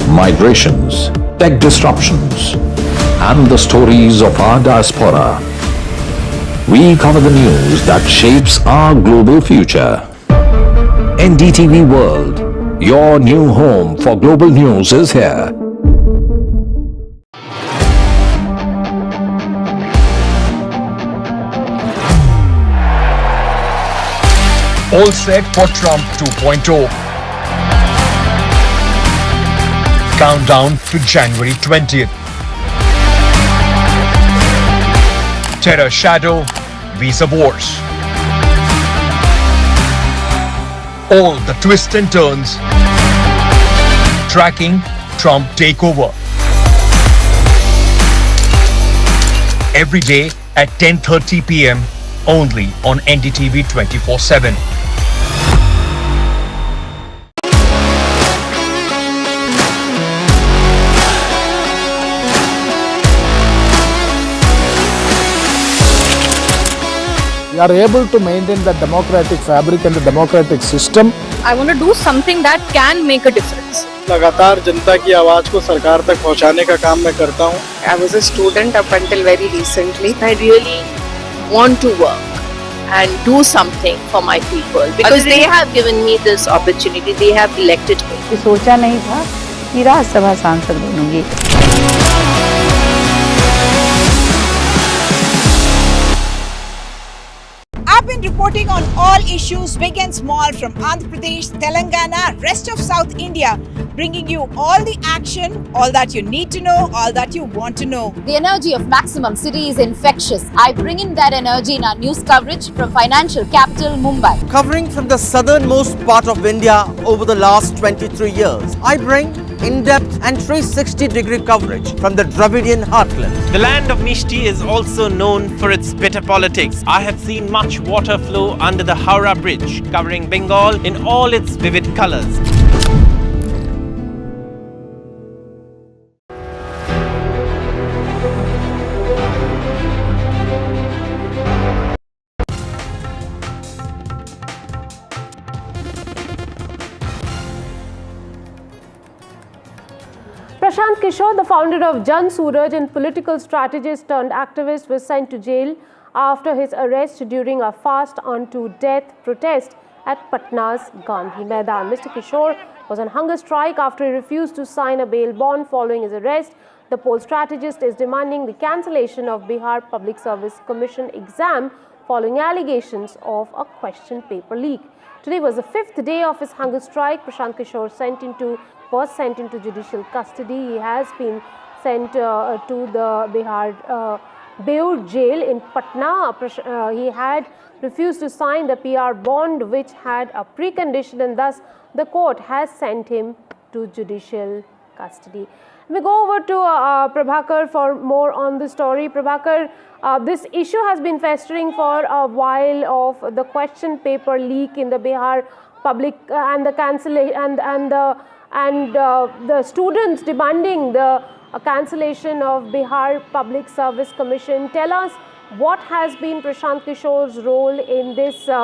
migrations, tech disruptions, and the stories of our diaspora. We cover the news that shapes our global future. NDTV World, your new home for global news is here. All set for Trump 2.0. Countdown to January 20th. Terror shadow, visa wars. All the twists and turns. Tracking Trump takeover. Every day at 10:30 p.m. only on NDTV 24/7. We are able to maintain the democratic fabric and the democratic system. I want to do something that can make a difference. लगातार जनता की आवाज को सरकार तक पहुंचाने का काम मैं करता हूं। I was a student up until very recently. I really want to work and do something for my people because they have given me this opportunity. They have elected me. सोचा नहीं था कि राज्यसभा सांसद बनूंगी। I've been reporting on all issues, big and small, from Andhra Pradesh, Telangana, rest of South India, bringing you all the action, all that you need to know, all that you want to know. The energy of maximum city is infectious. I bring in that energy in our news coverage from financial capital Mumbai. Covering from the southernmost part of India over the last 23 years, I bring in-depth and 360-degree coverage from the Dravidian heartland. The land of Mishti is also known for its bitter politics. I have seen much water flow under the Howrah Bridge, covering Bengal in all its vivid colors. Prashant Kishor, the founder of Jan Suraj and political strategist turned activist, was sent to jail after his arrest during a fast unto death protest at Patna's Gandhi Maidan. Mr. Kishor was on hunger strike after he refused to sign a bail bond following his arrest. The poll strategist is demanding the cancellation of Bihar Public Service Commission exam following allegations of a question paper leak. Today was the 5th day of his hunger strike. Prashant Kishor was sent into judicial custody. He has been sent to the Bihar Beur jail in Patna. He had refused to sign the PR bond, which had a precondition, and thus the court has sent him to judicial custody. We go over to Prabhakar for more on the story. Prabhakar, this issue has been festering for a while of the question paper leak in the Bihar public and the cancellation and the students demanding the cancellation of Bihar Public Service Commission. Tell us, what has been Prashant Kishor's role in this, in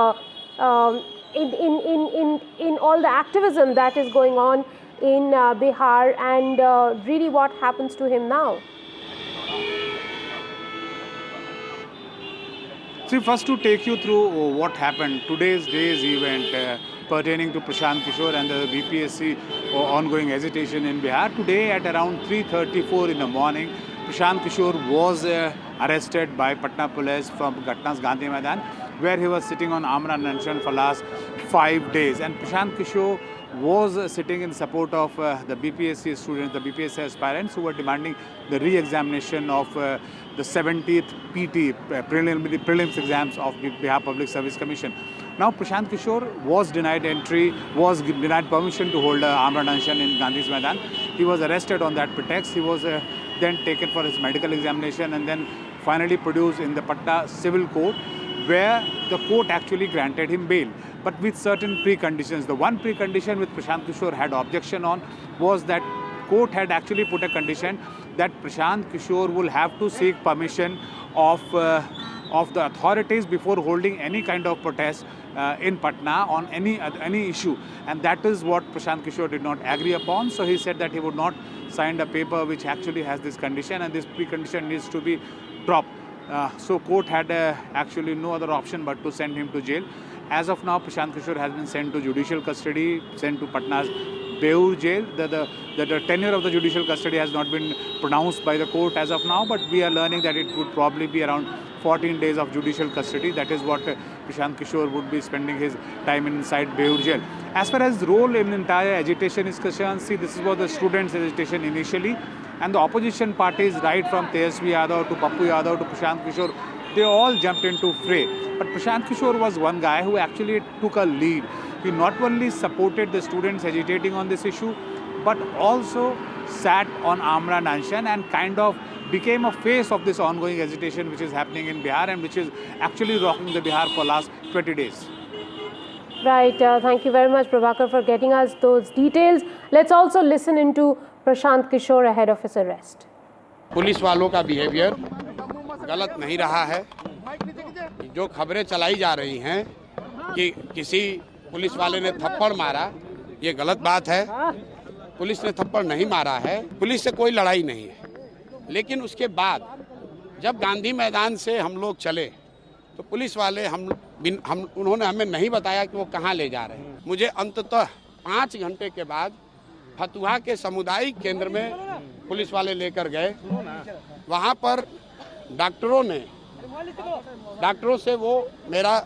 all the activism that is going on in Bihar, and really what happens to him now? See, first to take you through what happened, today's day's event pertaining to Prashant Kishor and the BPSC ongoing agitation in Bihar. Today at around 3:34 in the morning, Prashant Kishor was arrested by Patna police from Patna's Gandhi Maidan, where he was sitting on Amran Unction for last 5 days. And Prashant Kishor was sitting in support of the BPSC students, the BPSC aspirants who were demanding the re-examination of the 70th PT prelims exams of Bihar Public Service Commission. Now Prashant Kishor was denied entry, was denied permission to hold Amran Unction in Gandhi's Maidan. He was arrested on that pretext. He was then taken for his medical examination and then finally produced in the Patna Civil Court, where the court actually granted him bail, but with certain preconditions. The one precondition which Prashant Kishor had objection on was that court had actually put a condition that Prashant Kishor will have to seek permission of the authorities before holding any kind of protest in Patna on any issue, and that is what Prashant Kishor did not agree upon. So he said that he would not sign a paper which actually has this condition, and this precondition needs to be dropped. So court had actually no other option but to send him to jail. As of now, Prashant Kishor has been sent to judicial custody, sent to Patna's Beur jail. The tenure of the judicial custody has not been pronounced by the court as of now, but we are learning that it would probably be around 14 days of judicial custody. That is what Prashant Kishor would be spending his time inside Beur jail. As far as role in entire agitation is concerned, see, this is what the students' agitation initially, and the opposition parties, right from Tejasvi Yadav to Pappu Yadav to Prashant Kishor, they all jumped into fray. But Prashant Kishor was one guy who actually took a lead. He not only supported the students agitating on this issue, but also sat on Amran Unction and kind of became a face of this ongoing agitation which is happening in Bihar and which is actually rocking the Bihar for last 20 days. Right. Thank you very much, Prabhakar, for getting us those details. Let's also listen into Prashant Kishor ahead of his arrest. Police वालों का behaviour गलत नहीं रहा है। जो खबरें चलाई जा रही हैं कि किसी पुलिस वाले ने थप्पड़ मारा, ये गलत बात है। पुलिस ने थप्पड़ नहीं मारा है, पुलिस से कोई लड़ाई नहीं है। लेकिन उसके बाद जब गांधी मैदान से हम लोग चले तो पुलिस वाले उन्होंने हमें नहीं बताया कि वो कहाँ ले जा रहे हैं। मुझे अंततः 5 घंटे के बाद फतुहा के सामुदायिक केंद्र में पुलिस वाले लेकर गए। वहाँ पर डॉक्टरों से वो मेरा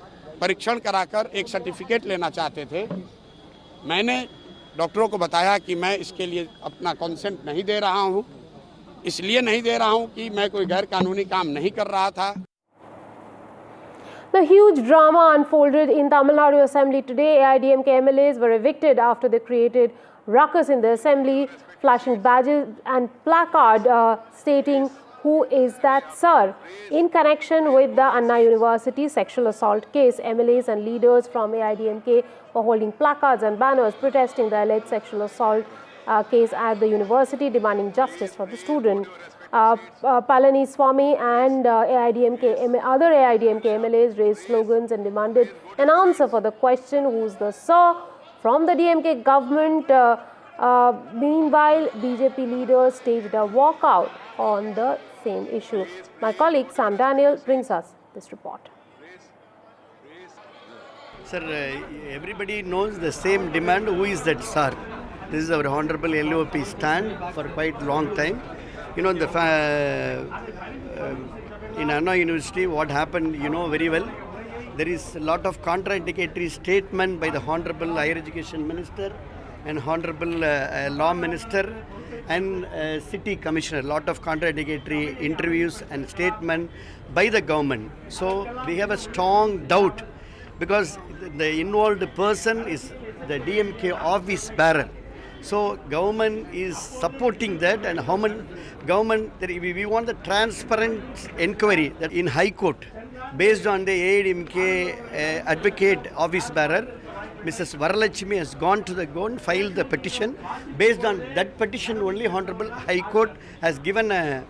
परीक्षण कराकर एक सर्टिफिकेट लेना चाहते थे। मैंने डॉक्टरों को बताया कि मैं इसके लिए अपना कंसेंट नहीं दे रहा हूँ, इसलिए नहीं दे रहा हूँ कि मैं कोई गैर कानूनी काम नहीं कर रहा था। The huge drama unfolded in Tamil Nadu Assembly today. AIDMK MLAs were evicted after they created ruckus in the Assembly. flashing badges and placard stating, "Who is that sir?" In connection with the Anna University sexual assault case, MLAs and leaders from AIDMK were holding placards and banners protesting the alleged sexual assault case at the university, demanding justice for the student. Palani Swamy and other AIDMK MLAs raised slogans and demanded an answer for the question, "Who's the sir?" from the DMK government. Meanwhile, BJP leaders staged a walkout on the same issue. My colleague Sam Daniel brings us this report. Sir, everybody knows the same demand. Who is that sir? This is our Honorable LOP stand for quite a long time. You know, in Anna University, what happened, you know very well. There is a lot of contradictory statement by the Honorable Higher Education Minister and Honorable Law Minister and City Commissioner. A lot of contradictory interviews and statement by the government. So we have a strong doubt because the involved person is the DMK office bearer. So government is supporting that, and government we want the transparent inquiry that in High Court based on the AIDMK advocate office bearer. Mrs. Varalakshmi has gone to the government, filed the petition. Based on that petition, only Honorable High Court has given a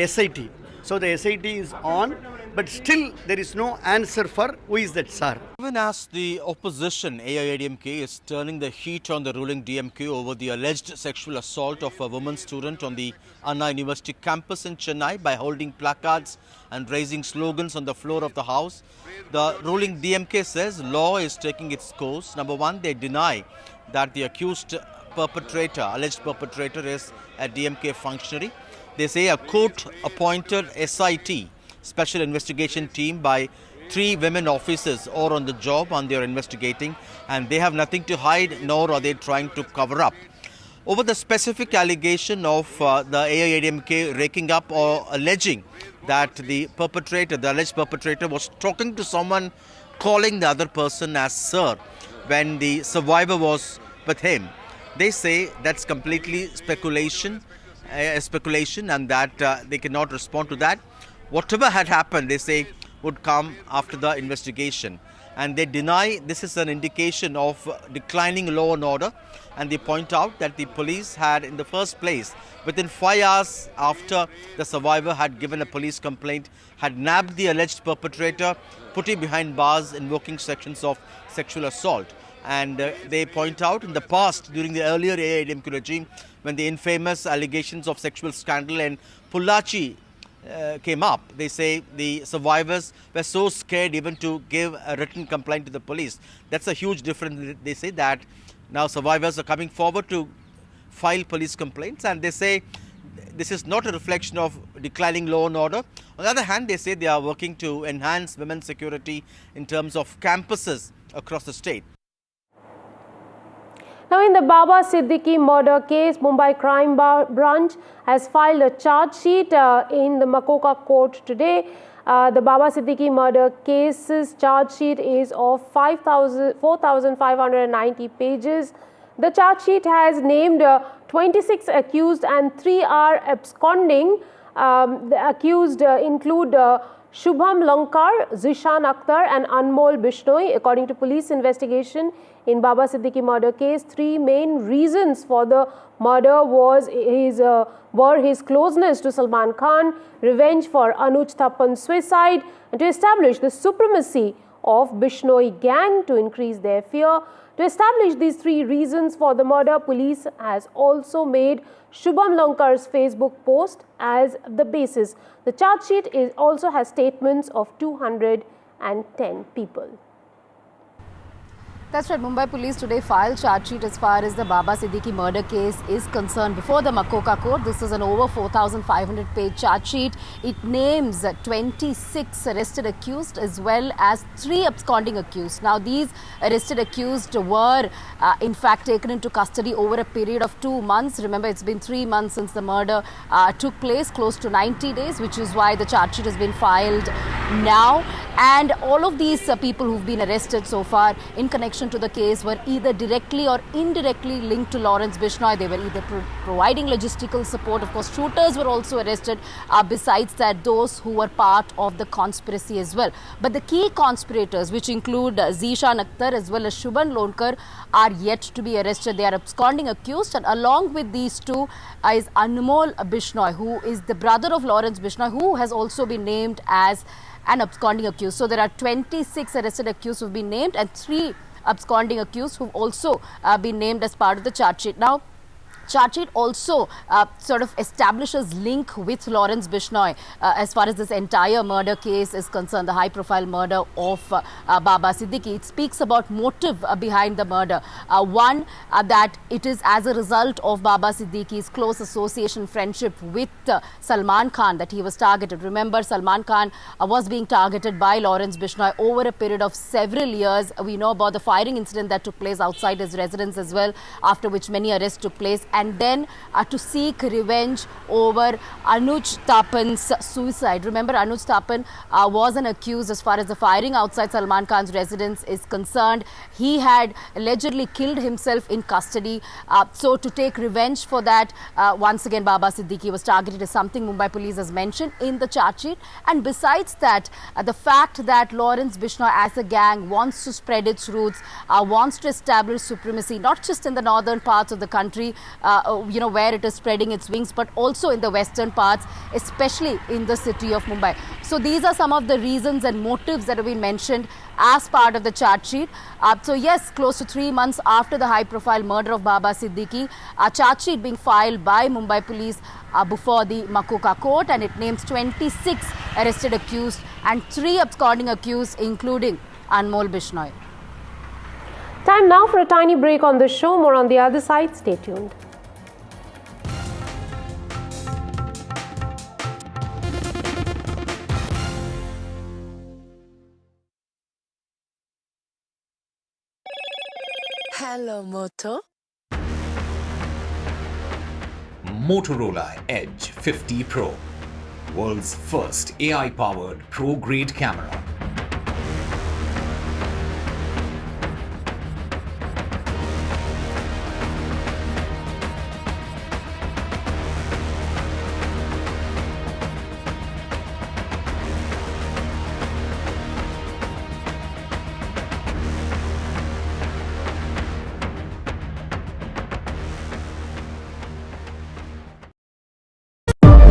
SIT. So the SIT is on, but still there is no answer for who is that sir. Even as the opposition, AIADMK, is turning the heat on the ruling DMK over the alleged sexual assault of a woman student on the Anna University campus in Chennai by holding placards and raising slogans on the floor of the house, the ruling DMK says law is taking its course. Number one, they deny that the accused perpetrator, alleged perpetrator, is a DMK functionary. They say a court-appointed SIT, Special Investigation Team, by 3 women officers are on the job and they are investigating, and they have nothing to hide, nor are they trying to cover up. Over the specific allegation of the AIADMK raking up or alleging that the perpetrator, the alleged perpetrator, was talking to someone, calling the other person as sir when the survivor was with him. They say that's completely speculation, and that they cannot respond to that. Whatever had happened, they say, would come after the investigation. And they deny this is an indication of declining law and order. And they point out that the police had, in the first place, within 5 hours after the survivor had given a police complaint, had nabbed the alleged perpetrator, put him behind bars, invoking sections of sexual assault. And they point out in the past, during the earlier AIADMK regime, when the infamous allegations of sexual scandal in Pollachi came up, they say the survivors were so scared even to give a written complaint to the police. That's a huge difference. They say that now survivors are coming forward to file police complaints, and they say this is not a reflection of declining law and order. On the other hand, they say they are working to enhance women's security in terms of campuses across the state. Now, in the Baba Siddiqui murder case, Mumbai Crime Branch has filed a charge sheet in the Makoka court today. The Baba Siddiqui murder case's charge sheet is of 4,590 pages. The charge sheet has named 26 accused and 3 are absconding. The accused include Shubham Lankar, Zishan Akhtar and Anmol Bishnoi. According to police investigation in Baba Siddiqui murder case, 3 main reasons for the murder were his closeness to Salman Khan, revenge for Anuj Thappan's suicide, and to establish the supremacy of Bishnoi gang to increase their fear. To establish these 3 reasons for the murder, police has also made Shubham Lankar's Facebook post as the basis. The charge sheet also has statements of 210 people. That's right. Mumbai police today filed charge sheet as far as the Baba Siddiqui murder case is concerned before the Makoka court. This is an over 4,500 page charge sheet. It names 26 arrested accused as well as 3 absconding accused. Now, these arrested accused were in fact taken into custody over a period of 2 months. Remember, it's been 3 months since the murder took place, close to 90 days, which is why the charge sheet has been filed now. And all of these people who've been arrested so far in connection connection to the case were either directly or indirectly linked to Lawrence Bishnoi. They were either providing logistical support. Of course, shooters were also arrested. Besides that, those who were part of the conspiracy as well. But the key conspirators, which include Zishan Akhtar as well as Shubhan Lonkar, are yet to be arrested. They are absconding accused, and along with these two is Anmol Bishnoi, who is the brother of Lawrence Bishnoi, who has also been named as an absconding accused. So there are 26 arrested accused who have been named and 3 absconding accused who have also been named as part of the charge sheet. Now, charge sheet also sort of establishes link with Lawrence Bishnoi as far as this entire murder case is concerned, the high-profile murder of Baba Siddiqui. It speaks about motive behind the murder. One, that it is as a result of Baba Siddiqui's close association, friendship with Salman Khan that he was targeted. Remember, Salman Khan was being targeted by Lawrence Bishnoi over a period of several years. We know about the firing incident that took place outside his residence as well, after which many arrests took place. And then to seek revenge over Anuj Thapan's suicide. Remember, Anuj Thapan was an accused as far as the firing outside Salman Khan's residence is concerned. He had allegedly killed himself in custody. So to take revenge for that, once again, Baba Siddiqui was targeted as something Mumbai police has mentioned in the charge sheet. And besides that, the fact that Lawrence Bishnoi as a gang wants to spread its roots, wants to establish supremacy, not just in the northern parts of the country, where it is spreading its wings, but also in the western parts, especially in the city of Mumbai. So these are some of the reasons and motives that have been mentioned as part of the charge sheet. So yes, close to 3 months after the high-profile murder of Baba Siddiqui, a charge sheet being filed by Mumbai police before the Makoka court, and it names 26 arrested accused and 3 absconding accused, including Anmol Bishnoi. Time now for a tiny break on the show. More on the other side. Stay tuned. Hello, Moto. Motorola Edge 50 Pro, world's first AI-powered pro-grade camera.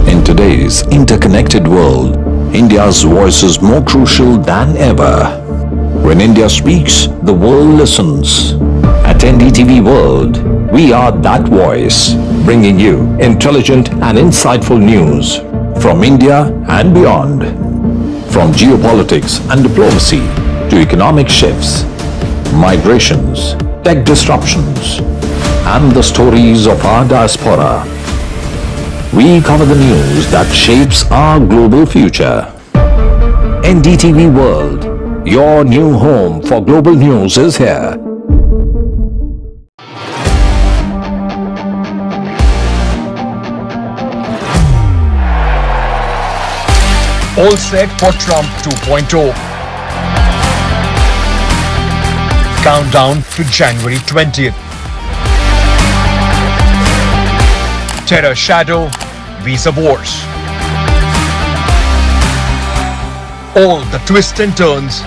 In today's interconnected world, India's voice is more crucial than ever. When India speaks, the world listens. At NDTV World, we are that voice, bringing you intelligent and insightful news from India and beyond. From geopolitics and diplomacy to economic shifts, migrations, tech disruptions, and the stories of our diaspora. We cover the news that shapes our global future. NDTV World, your new home for global news is here. All set for Trump 2.0. Countdown to January 20th. Terror shadow, visa wars. All the twists and turns.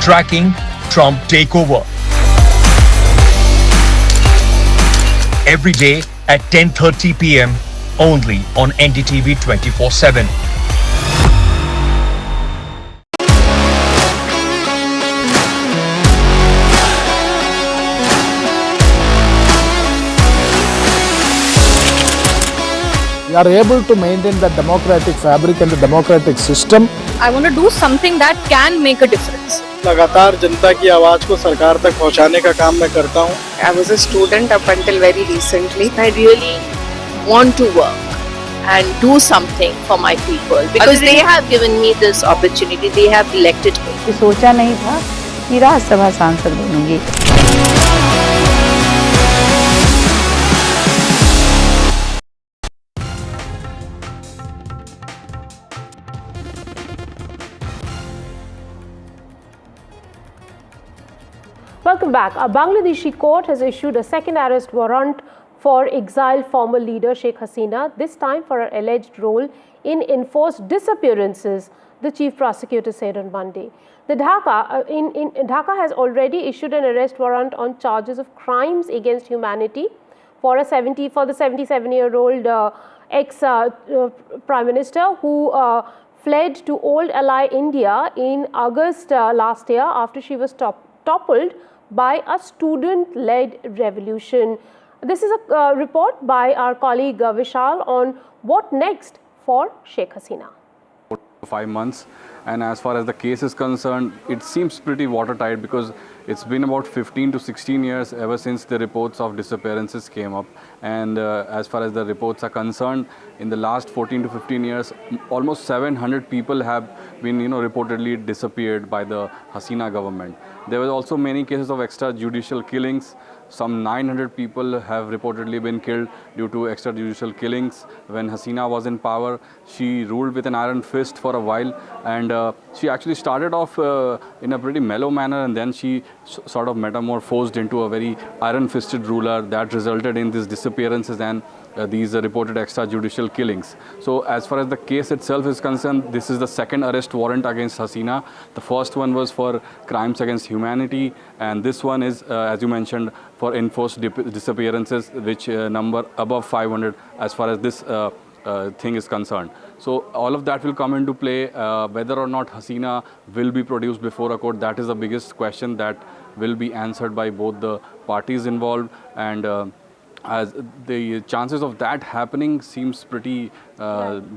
Tracking Trump takeover. Every day at 10:30 p.m. only on NDTV 24/7. We are able to maintain the democratic fabric and the democratic system. I want to do something that can make a difference. लगातार जनता की आवाज को सरकार तक पहुंचाने का काम मैं करता हूं. I was a student up until very recently. I really want to work and do something for my people because they have given me this opportunity. They have elected me. सोचा नहीं था कि राज्यसभा सांसद बनूंगी. Welcome back. A Bangladeshi court has issued a second arrest warrant for exiled former leader Sheikh Hasina, this time for her alleged role in enforced disappearances, the chief prosecutor said on Monday. The Dhaka has already issued an arrest warrant on charges of crimes against humanity for the 77-year-old ex-prime minister who fled to old ally India in August last year after she was toppled by a student-led revolution. This is a report by our colleague Vishal on what next for Sheikh Hasina. 5 months, and as far as the case is concerned, it seems pretty watertight because it's been about 15 to 16 years ever since the reports of disappearances came up, and as far as the reports are concerned, in the last 14 to 15 years, almost 700 people have been reportedly disappeared by the Hasina government. There were also many cases of extrajudicial killings. Some 900 people have reportedly been killed due to extrajudicial killings. When Hasina was in power, she ruled with an iron fist for a while, and she actually started off in a pretty mellow manner, and then she sort of metamorphosed into a very iron-fisted ruler that resulted in these disappearances and these reported extrajudicial killings. So as far as the case itself is concerned, this is the second arrest warrant against Hasina. The first one was for crimes against humanity, and this one is, as you mentioned, for enforced disappearances, which number above 500 as far as this thing is concerned. So all of that will come into play. Whether or not Hasina will be produced before a court, that is the biggest question that will be answered by both the parties involved, and as the chances of that happening seems pretty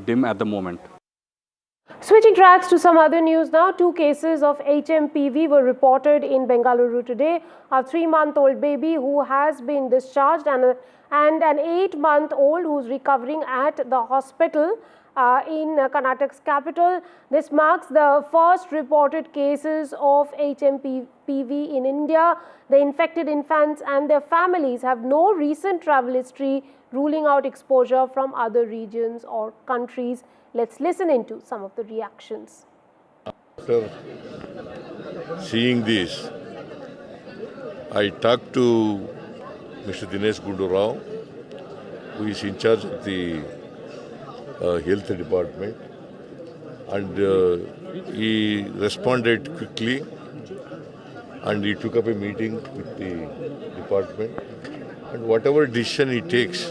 dim at the moment. Switching tracks to some other news now, 2 cases of HMPV were reported in Bengaluru today. A 3-month-old baby who has been discharged and an 8-month-old who's recovering at the hospital in Karnataka's capital. This marks the first reported cases of HMPV in India. The infected infants and their families have no recent travel history, ruling out exposure from other regions or countries. Let's listen into some of the reactions. After seeing this, I talked to Mr. Dinesh Gundu Rao, who is in charge of the health department, and he responded quickly, and he took up a meeting with the department, and whatever decision he takes,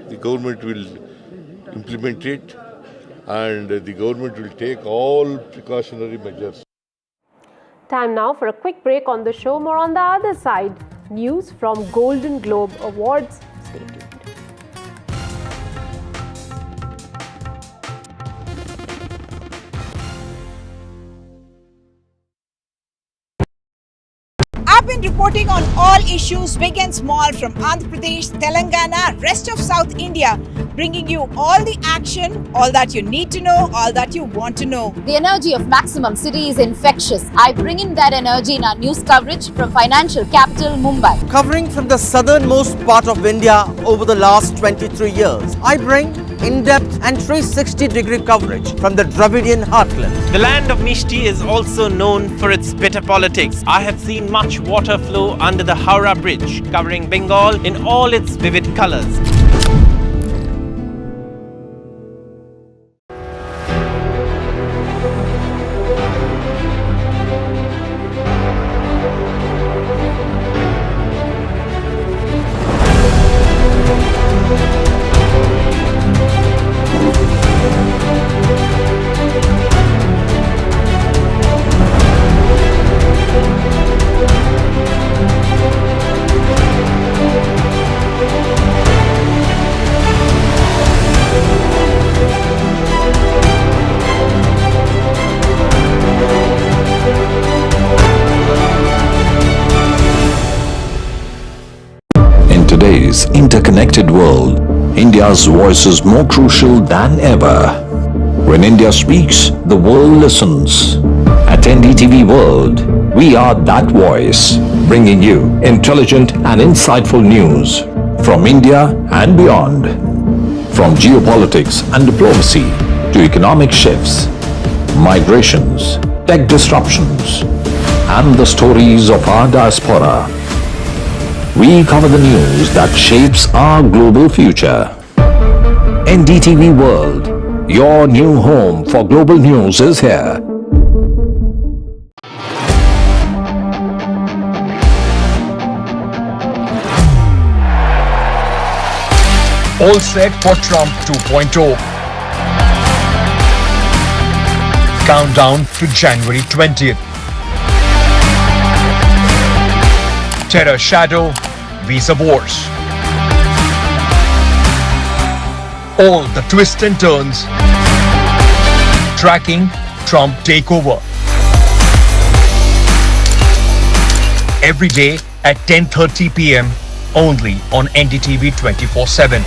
the government will implement it, and the government will take all precautionary measures. Time now for a quick break on the show. More on the other side. News from Golden Globe Awards. Stay tuned. I've been reporting on all issues big and small from Andhra Pradesh, Telangana, rest of South India, bringing you all the action, all that you need to know, all that you want to know. The energy of Maximum City is infectious. I bring in that energy in our news coverage from financial capital Mumbai. Covering from the southernmost part of India over the last 23 years, I bring in-depth and 360-degree coverage from the Dravidian heartland. The land of Mishti is also known for its bitter politics. I have seen much water flow under the Howrah Bridge, covering Bengal in all its vivid colors. today's interconnected world, India's voice is more crucial than ever. When India speaks, the world listens. At NDTV World, we are that voice, bringing you intelligent and insightful news from India and beyond. From geopolitics and diplomacy to economic shifts, migrations, tech disruptions, and the stories of our diaspora. We cover the news that shapes our global future. NDTV World, your new home for global news is here. All set for Trump 2.0. Countdown to January 20th. Terror shadow, visa wars. All the twists and turns. Tracking Trump takeover. Every day at 10:30 p.m. only on NDTV 24/7.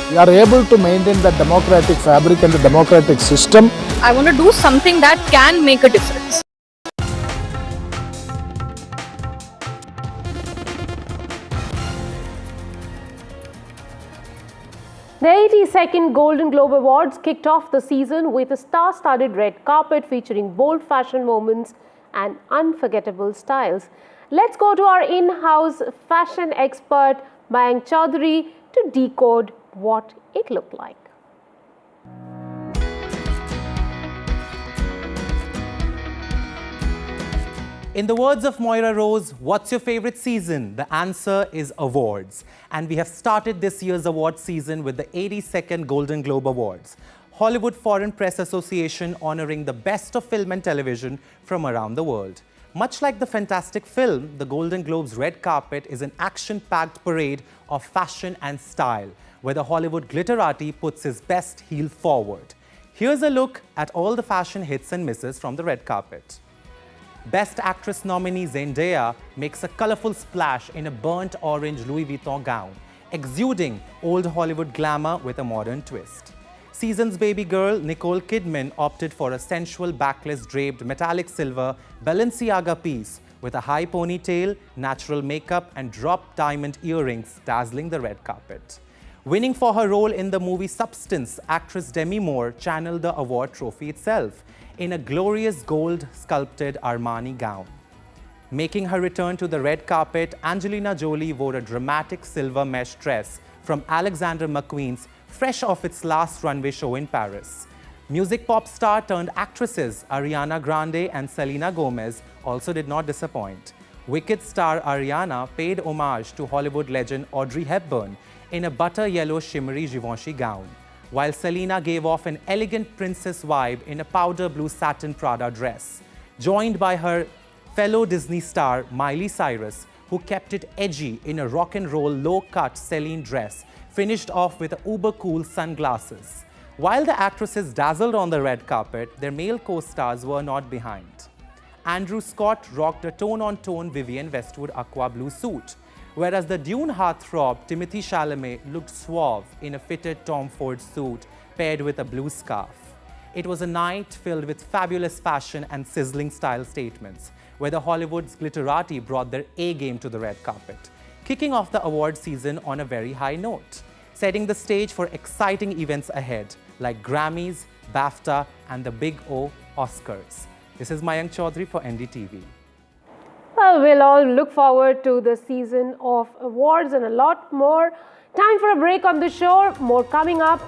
We are able to maintain the democratic fabric and the democratic system. I want to do something that can make a difference. The 82nd Golden Globe Awards kicked off the season with a star-studded red carpet featuring bold fashion moments and unforgettable styles. Let's go to our in-house fashion expert Mayank Chaudhary to decode what it looked like. In the words of Moira Rose, what's your favorite season? The answer is awards. And we have started this year's award season with the 82nd Golden Globe Awards, Hollywood Foreign Press Association honoring the best of film and television from around the world. Much like the fantastic film, the Golden Globe's red carpet is an action-packed parade of fashion and style, where the Hollywood glitterati puts his best heel forward. Here's a look at all the fashion hits and misses from the red carpet. Best Actress nominee Zendaya makes a colorful splash in a burnt orange Louis Vuitton gown, exuding old Hollywood glamour with a modern twist. Season's baby girl Nicole Kidman opted for a sensual backless draped metallic silver Balenciaga piece with a high ponytail, natural makeup and drop diamond earrings dazzling the red carpet. Winning for her role in the movie Substance, actress Demi Moore channeled the award trophy itself in a glorious gold sculpted Armani gown. Making her return to the red carpet, Angelina Jolie wore a dramatic silver mesh dress from Alexander McQueen's fresh off its last runway show in Paris. Music pop star turned actresses Ariana Grande and Selena Gomez also did not disappoint. Wicked star Ariana paid homage to Hollywood legend Audrey Hepburn in a butter yellow shimmery Givenchy gown, while Selena gave off an elegant princess vibe in a powder blue satin Prada dress, joined by her fellow Disney star Miley Cyrus, who kept it edgy in a rock and roll low-cut Celine dress, finished off with uber-cool sunglasses. While the actresses dazzled on the red carpet, their male co-stars were not behind. Andrew Scott rocked a tone-on-tone Vivienne Westwood aqua blue suit, whereas the Dune heartthrob Timothée Chalamet looked suave in a fitted Tom Ford suit paired with a blue scarf. It was a night filled with fabulous fashion and sizzling style statements, where the Hollywood's glitterati brought their A-game to the red carpet, kicking off the award season on a very high note, setting the stage for exciting events ahead, like Grammys, BAFTA, and the Big O Oscars. This is Mayank Chaudhary for NDTV. Well, we'll all look forward to the season of awards and a lot more. Time for a break on the show. More coming up.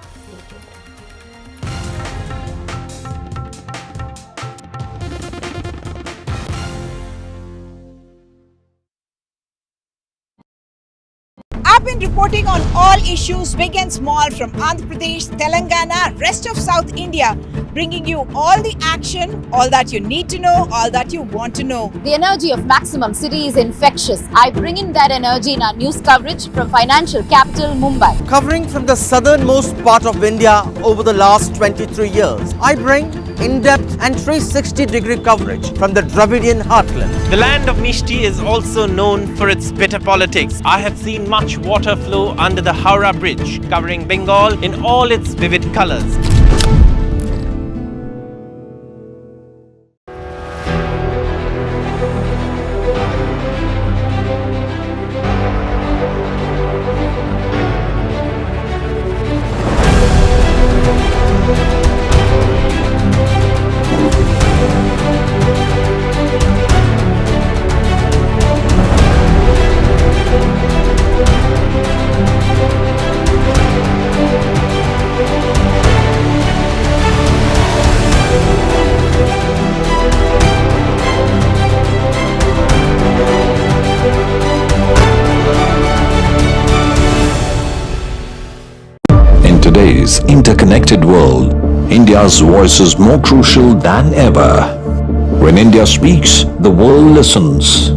I've been reporting on all issues big and small from Andhra Pradesh, Telangana, rest of South India, bringing you all the action, all that you need to know, all that you want to know. The energy of Maximum City is infectious. I bring in that energy in our news coverage from financial capital Mumbai. Covering from the southernmost part of India over the last 23 years, I bring in-depth and 360-degree coverage from the Dravidian heartland. The land of Mishti is also known for its bitter politics. I have seen much water flow under the Howrah Bridge, covering Bengal in all its vivid colors. world, India's voice is more crucial than ever. When India speaks, the world listens.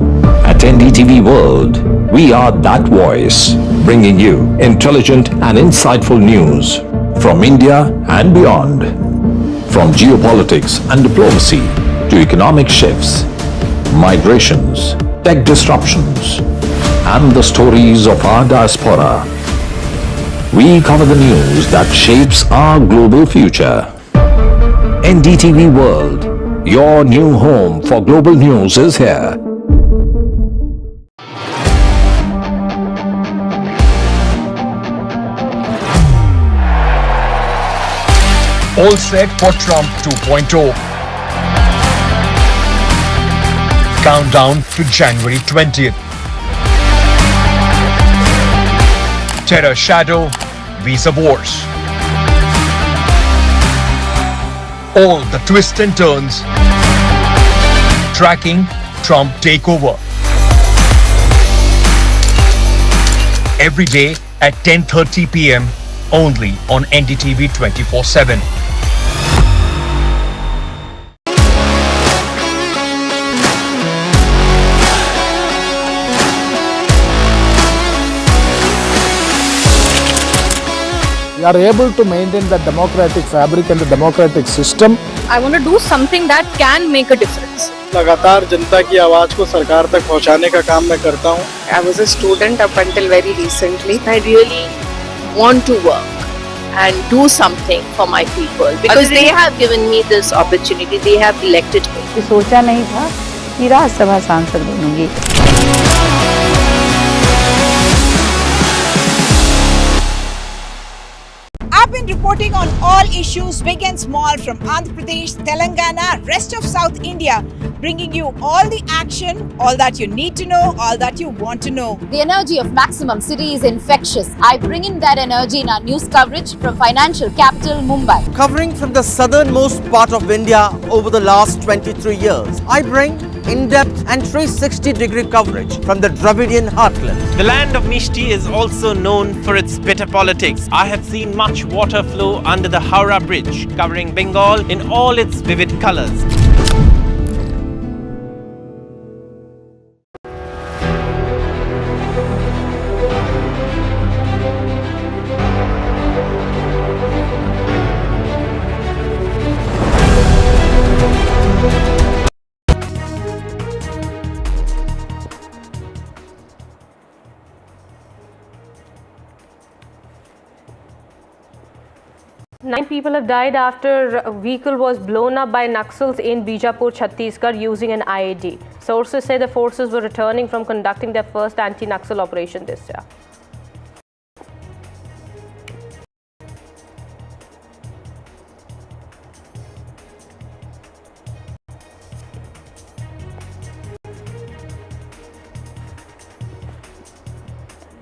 At NDTV World, we are that voice, bringing you intelligent and insightful news from India and beyond. From geopolitics and diplomacy to economic shifts, migrations, tech disruptions, and the stories of our diaspora, we cover the news that shapes our global future. NDTV World, your new home for global news is here. All set for Trump 2.0. Countdown to January 20th. Terror shadow, visa wars. All the twists and turns. Tracking Trump takeover. Every day at 10:30 p.m. only on NDTV 24/7. We are able to maintain the democratic fabric and the democratic system. I want to do something that can make a difference. लगातार जनता की आवाज को सरकार तक पहुंचाने का काम मैं करता हूं. I was a student up until very recently. I really want to work and do something for my people because they have given me this opportunity. They have elected me. सोचा नहीं था कि राज्यसभा सांसद बनूंगी. I've been reporting on all issues big and small from Andhra Pradesh, Telangana, rest of South India, bringing you all the action, all that you need to know, all that you want to know. The energy of Maximum City is infectious. I bring in that energy in our news coverage from financial capital Mumbai. Covering from the southernmost part of India over the last 23 years, I bring in-depth and 360-degree coverage from the Dravidian heartland. The land of Mishti is also known for its bitter politics. I have seen much water flow under the Howrah Bridge, covering Bengal in all its vivid colors. Nine people have died after a vehicle was blown up by naxals in Bijapur, Chhattisgarh using an IED. Sources say the forces were returning from conducting their first anti-naxal operation this year.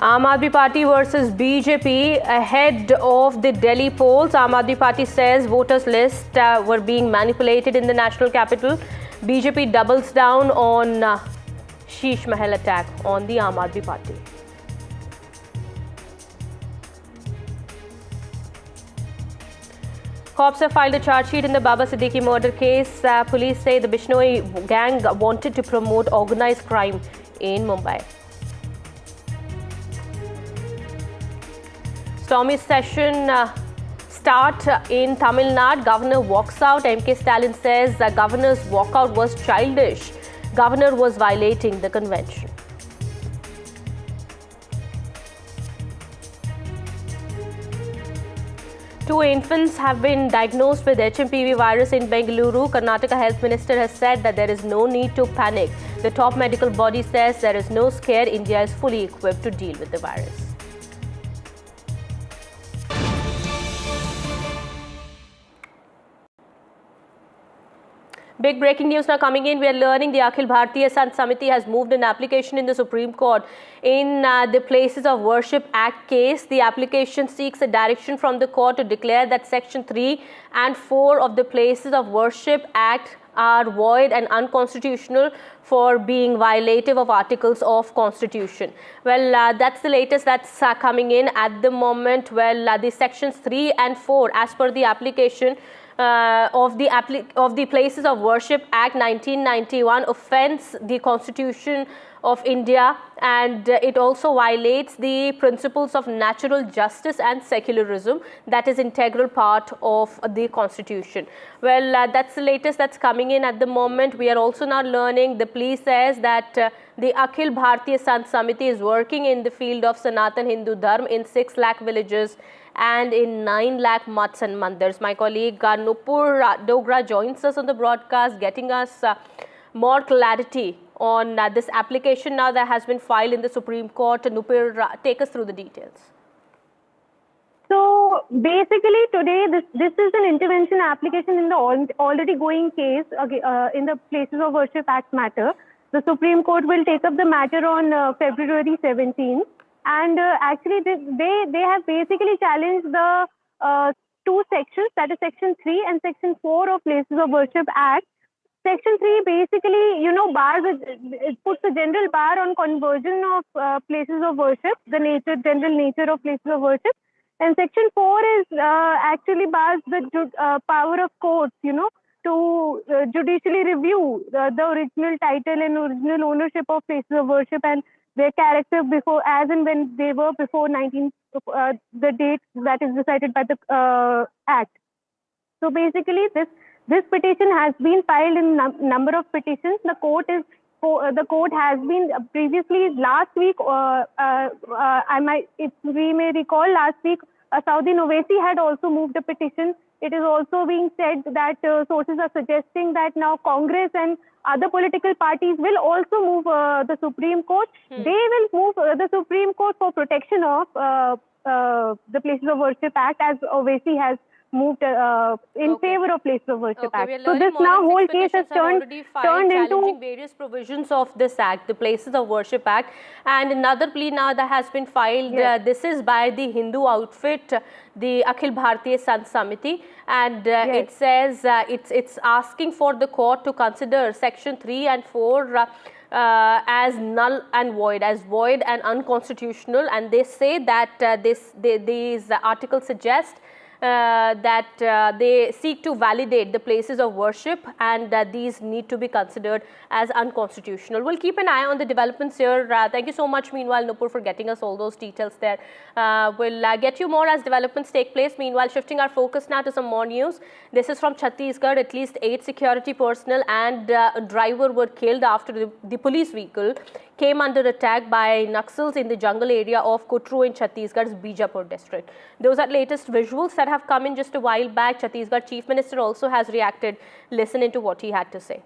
Aam Aadmi Party versus BJP ahead of the Delhi polls. Aam Aadmi Party says voters' lists were being manipulated in the national capital. BJP doubles down on Sheesh Mahal attack on the Aam Aadmi Party. Cops have filed a charge sheet in the Baba Siddiqui murder case. Police say the Bishnoi gang wanted to promote organized crime in Mumbai. Stormy session start in Tamil Nadu. Governor walks out. MK Stalin says the governor's walkout was childish. Governor was violating the convention. Two infants have been diagnosed with HMPV virus in Bengaluru. Karnataka Health Minister has said that there is no need to panic. The top medical body says there is no scare. India is fully equipped to deal with the virus. Big breaking news now coming in. We are learning the Akhil Bharatiya Sant Samiti has moved an application in the Supreme Court in the Places of Worship Act case. The application seeks a direction from the court to declare that Section 3 and 4 of the Places of Worship Act are void and unconstitutional for being violative of articles of Constitution. Well, that's the latest that's coming in at the moment. Well, the sections 3 and 4 as per the application of the Places of Worship Act 1991 offends the Constitution of India, and it also violates the principles of natural justice and secularism that is integral part of the Constitution. Well, that's the latest that's coming in at the moment. We are also now learning the police says that the Akhil Bharatiya Sant Samiti is working in the field of Sanatan Hindu Dharma in 6 lakh villages and in 9 lakh mats and mandars. My colleague Nupur Dogra joins us on the broadcast, getting us more clarity on this application now that has been filed in the Supreme Court. Nupur, take us through the details. So basically today this is an intervention application in the already going case in the Places of Worship Act matter. The Supreme Court will take up the matter on February 17th. And actually, they have basically challenged the 2 sections, that is Section 3 and Section 4 of Places of Worship Act. Section 3 basically, bars it puts a general bar on conversion of places of worship, the general nature of places of worship. And Section 4 is actually bars the power of courts, to judicially review the original title and original ownership of places of worship and their character before, as and when they were before the date that is decided by the Act. So basically, this petition has been filed in number of petitions. The court has been previously last week. If we may recall, last week Saudin Owaisi had also moved a petition. It is also being said that sources are suggesting that now Congress and other political parties will also move the Supreme Court. They will move the Supreme Court for protection of the Places of Worship Act, as Owaisi has moved in favor of Places of Worship Act. So this now whole case has turned into various provisions of this act, the Places of Worship Act, and another plea now that has been filed. Yes. This is by the Hindu outfit, the Akhil Bharatiya Sant Samiti, and it says it's asking for the court to consider Section 3 and 4 as null and void, and unconstitutional, and they say that these articles suggest that they seek to validate the places of worship, and that these need to be considered as unconstitutional. We'll keep an eye on the developments here. Thank you so much, meanwhile, Nupur, for getting us all those details there. We'll get you more as developments take place. Meanwhile, shifting our focus now to some more news. This is from Chhattisgarh. At least 8 security personnel and a driver were killed after the police vehicle came under attack by naxals in the jungle area of Kutru in Chhattisgarh's Bijapur district. Those are latest visuals that have come in just a while back. Chhattisgarh Chief Minister also has reacted. Listen into what he had to say.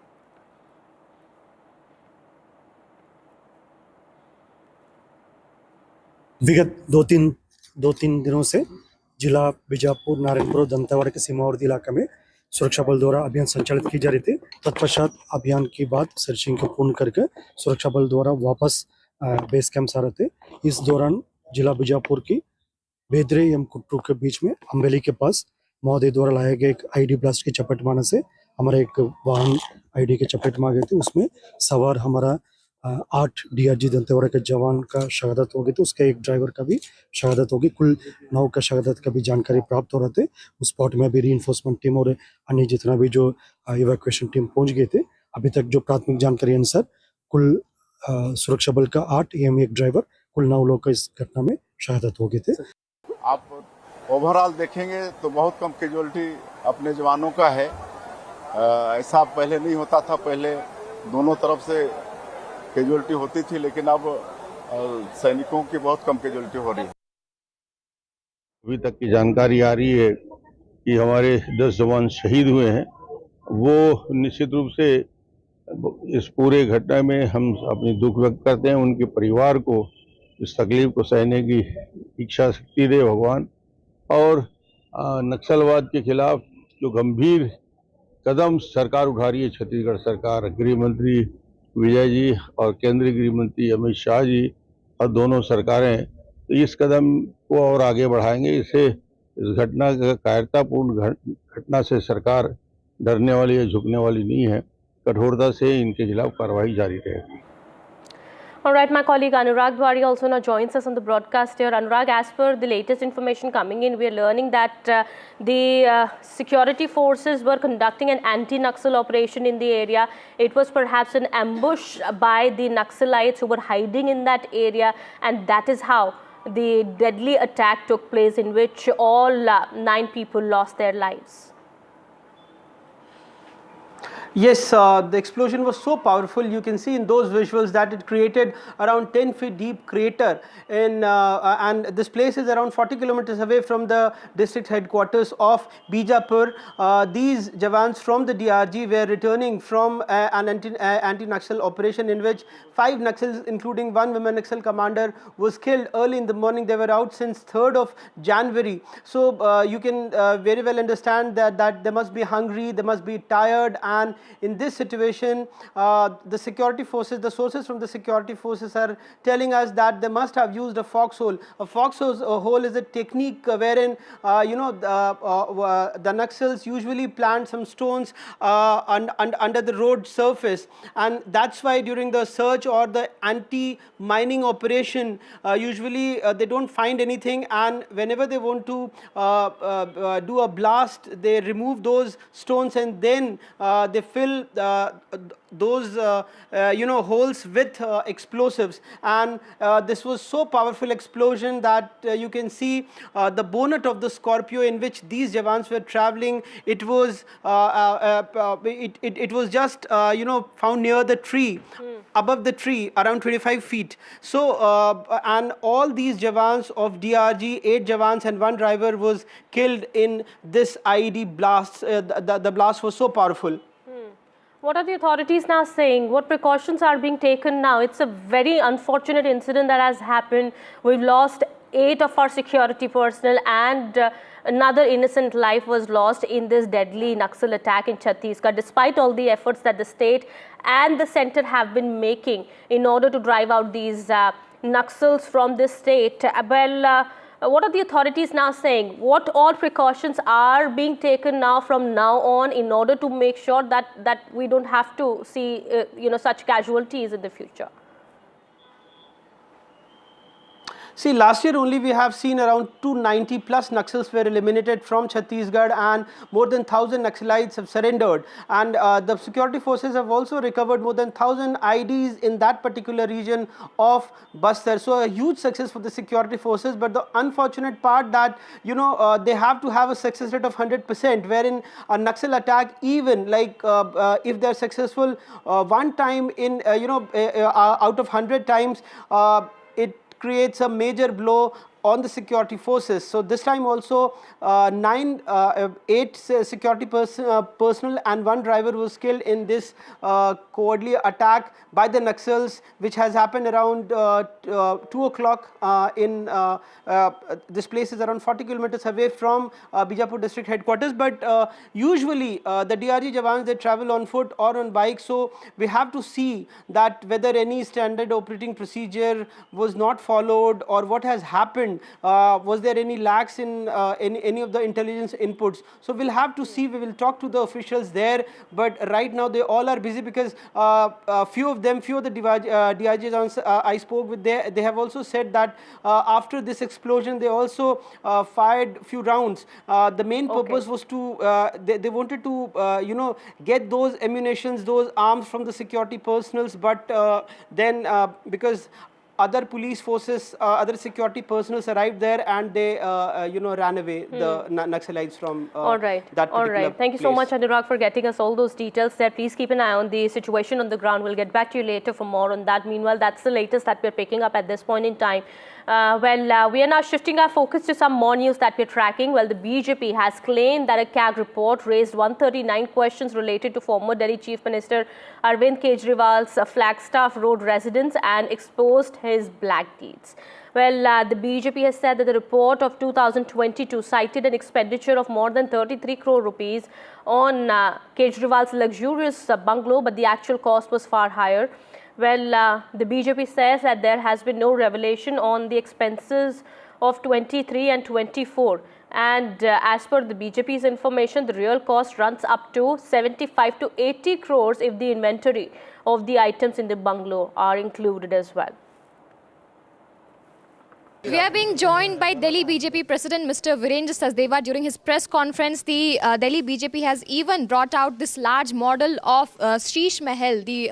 विगत दो तीन दिनों से जिला बीजापुर, नारायणपुर, दंतेवाड़ा के सीमावर्ती इलाके में सुरक्षा बल द्वारा अभियान संचालित की जा रही थी। तत्पश्चात अभियान के बाद सर्चिंग को पूर्ण करके सुरक्षा बल द्वारा वापस बेस कैंप आ रहे थे। इस दौरान जिला बीजापुर की बेदरे एवं कुट्रू के बीच में अम्बेली के पास महोदय द्वारा लाया गया एक आईडी ब्लास्ट की चपेट में आने से हमारा एक वाहन आईडी के चपेट में आ गए थे। उसमें सवार हमारा 8 डीआरजी दंतेवाड़ा के जवान का शहादत हो गई थी, उसके एक ड्राइवर का भी शहादत होगी। कुल 9 का शहादत का भी जानकारी प्राप्त हो रहे थे। उस स्पॉट में भी रीइंफोर्समेंट टीम और अन्य जितना भी जो इवैक्यूएशन टीम पहुंच गए थे। अभी तक जो प्राथमिक जानकारी अनुसार कुल सुरक्षा बल का 8 एवं एक ड्राइवर, कुल 9 लोग का इस घटना में शहादत हो गए थे। आप ओवरऑल देखेंगे तो बहुत कम कैजुअलिटी अपने जवानों का है। ऐसा पहले नहीं होता था, पहले दोनों तरफ से कैजुअलिटी होती थी, लेकिन अब सैनिकों की बहुत कम कैजुअलिटी हो रही है। अभी तक की जानकारी आ रही है कि हमारे 10 जवान शहीद हुए हैं। वो निश्चित रूप से इस पूरे घटना में हम अपनी दुख व्यक्त करते हैं। उनके परिवार को इस तकलीफ को सहने की इच्छा शक्ति दे भगवान। और नक्सलवाद के खिलाफ जो गंभीर कदम सरकार उठा रही है, छत्तीसगढ़ सरकार, गृह मंत्री विजय जी और केंद्रीय गृह मंत्री अमित शाह जी और दोनों सरकारें, तो इस कदम को और आगे बढ़ाएंगे। इससे इस घटना का कायरतापूर्ण घटना से सरकार डरने वाली या झुकने वाली नहीं है। कठोरता से इनके खिलाफ कार्रवाई जारी रहेगी। All right, my colleague Anurag Dwari also now joins us on the broadcast here. Anurag, as per the latest information coming in, we are learning that the security forces were conducting an anti-Naxal operation in the area. It was perhaps an ambush by the Naxalites who were hiding in that area, and that is how the deadly attack took place, in which all 9 people lost their lives. Yes, the explosion was so powerful. You can see in those visuals that it created around 10 feet deep crater and this place is around 40 kilometers away from the district headquarters of Bijapur. These jawans from the DRG were returning from an anti-Naxal operation in which 5 Naxals, including 1 women Naxal commander, was killed early in the morning. They were out since 3rd of January. So you can very well understand that they must be hungry, they must be tired, and in this situation, the security forces, the sources from the security forces are telling us that they must have used a foxhole. A foxhole is a technique wherein the Naxals usually plant some stones under the road surface, and that's why during the search or the anti-mining operation, usually they don't find anything, and whenever they want to do a blast, they remove those stones and then they fill those holes with explosives. And this was so powerful explosion that you can see the bonnet of the Scorpio in which these jawans were traveling. It was it was just found near the tree, above the tree, around 25 feet. So and all these jawans of DRG, 8 jawans and 1 driver was killed in this IED blast. The blast was so powerful. What are the authorities now saying? What precautions are being taken now? It's a very unfortunate incident that has happened. We've lost 8 of our security personnel, and another innocent life was lost in this deadly Naxal attack in Chhattisgarh, despite all the efforts that the state and the center have been making in order to drive out these Naxals from this state. What are the authorities now saying? What all precautions are being taken now from now on in order to make sure that we don't have to see such casualties in the future? See, last year only we have seen around 290 plus Naxals were eliminated from Chhattisgarh, and more than 1,000 Naxalites have surrendered. And the security forces have also recovered more than 1,000 IDs in that particular region of Bastar. So a huge success for the security forces. But the unfortunate part that they have to have a success rate of 100%, wherein a Naxal attack, even like if they are successful one time in out of 100 times, it creates a major blow on the security forces. So this time also 8 security personnel and 1 driver was killed in this cowardly attack by the Naxals, which has happened around 2 o'clock in this place is around 40 kilometers away from Bijapur district headquarters. But usually the DRG jawans, they travel on foot or on bike, so we have to see that whether any standard operating procedure was not followed or what has happened. Was there any lacks in any of the intelligence inputs? So we'll have to see. We will talk to the officials there, but right now they all are busy because few of the DRGs I spoke with, they have also said that after this explosion they also fired few rounds. The main purpose was to they wanted to get those ammunitions, those arms from the security personnels, but then because other police forces, other security personnel arrived there, and they ran away, the Naxalites from that particular Thank you so much, Anurag, for getting us all those details there. Please keep an eye on the situation on the ground. We'll get back to you later for more on that. Meanwhile, that's the latest that we're picking up at this point in time. We are now shifting our focus to some more news that we're tracking. Well, the BJP has claimed that a CAG report raised 139 questions related to former Delhi Chief Minister Arvind Kejriwal's Flagstaff Road residence and exposed his black deeds. Well, the BJP has said that the report of 2022 cited an expenditure of more than 33 crore rupees on Kejriwal's luxurious bungalow, but the actual cost was far higher. Well, the BJP says that there has been no revelation on the expenses of 23 and 24, And as per the BJP's information, the real cost runs up to 75 to 80 crores if the inventory of the items in the bungalow are included as well. We are being joined by Delhi BJP President Mr. Virendra Sachdeva. During his press conference, the Delhi BJP has even brought out this large model of Sheesh Mahal, the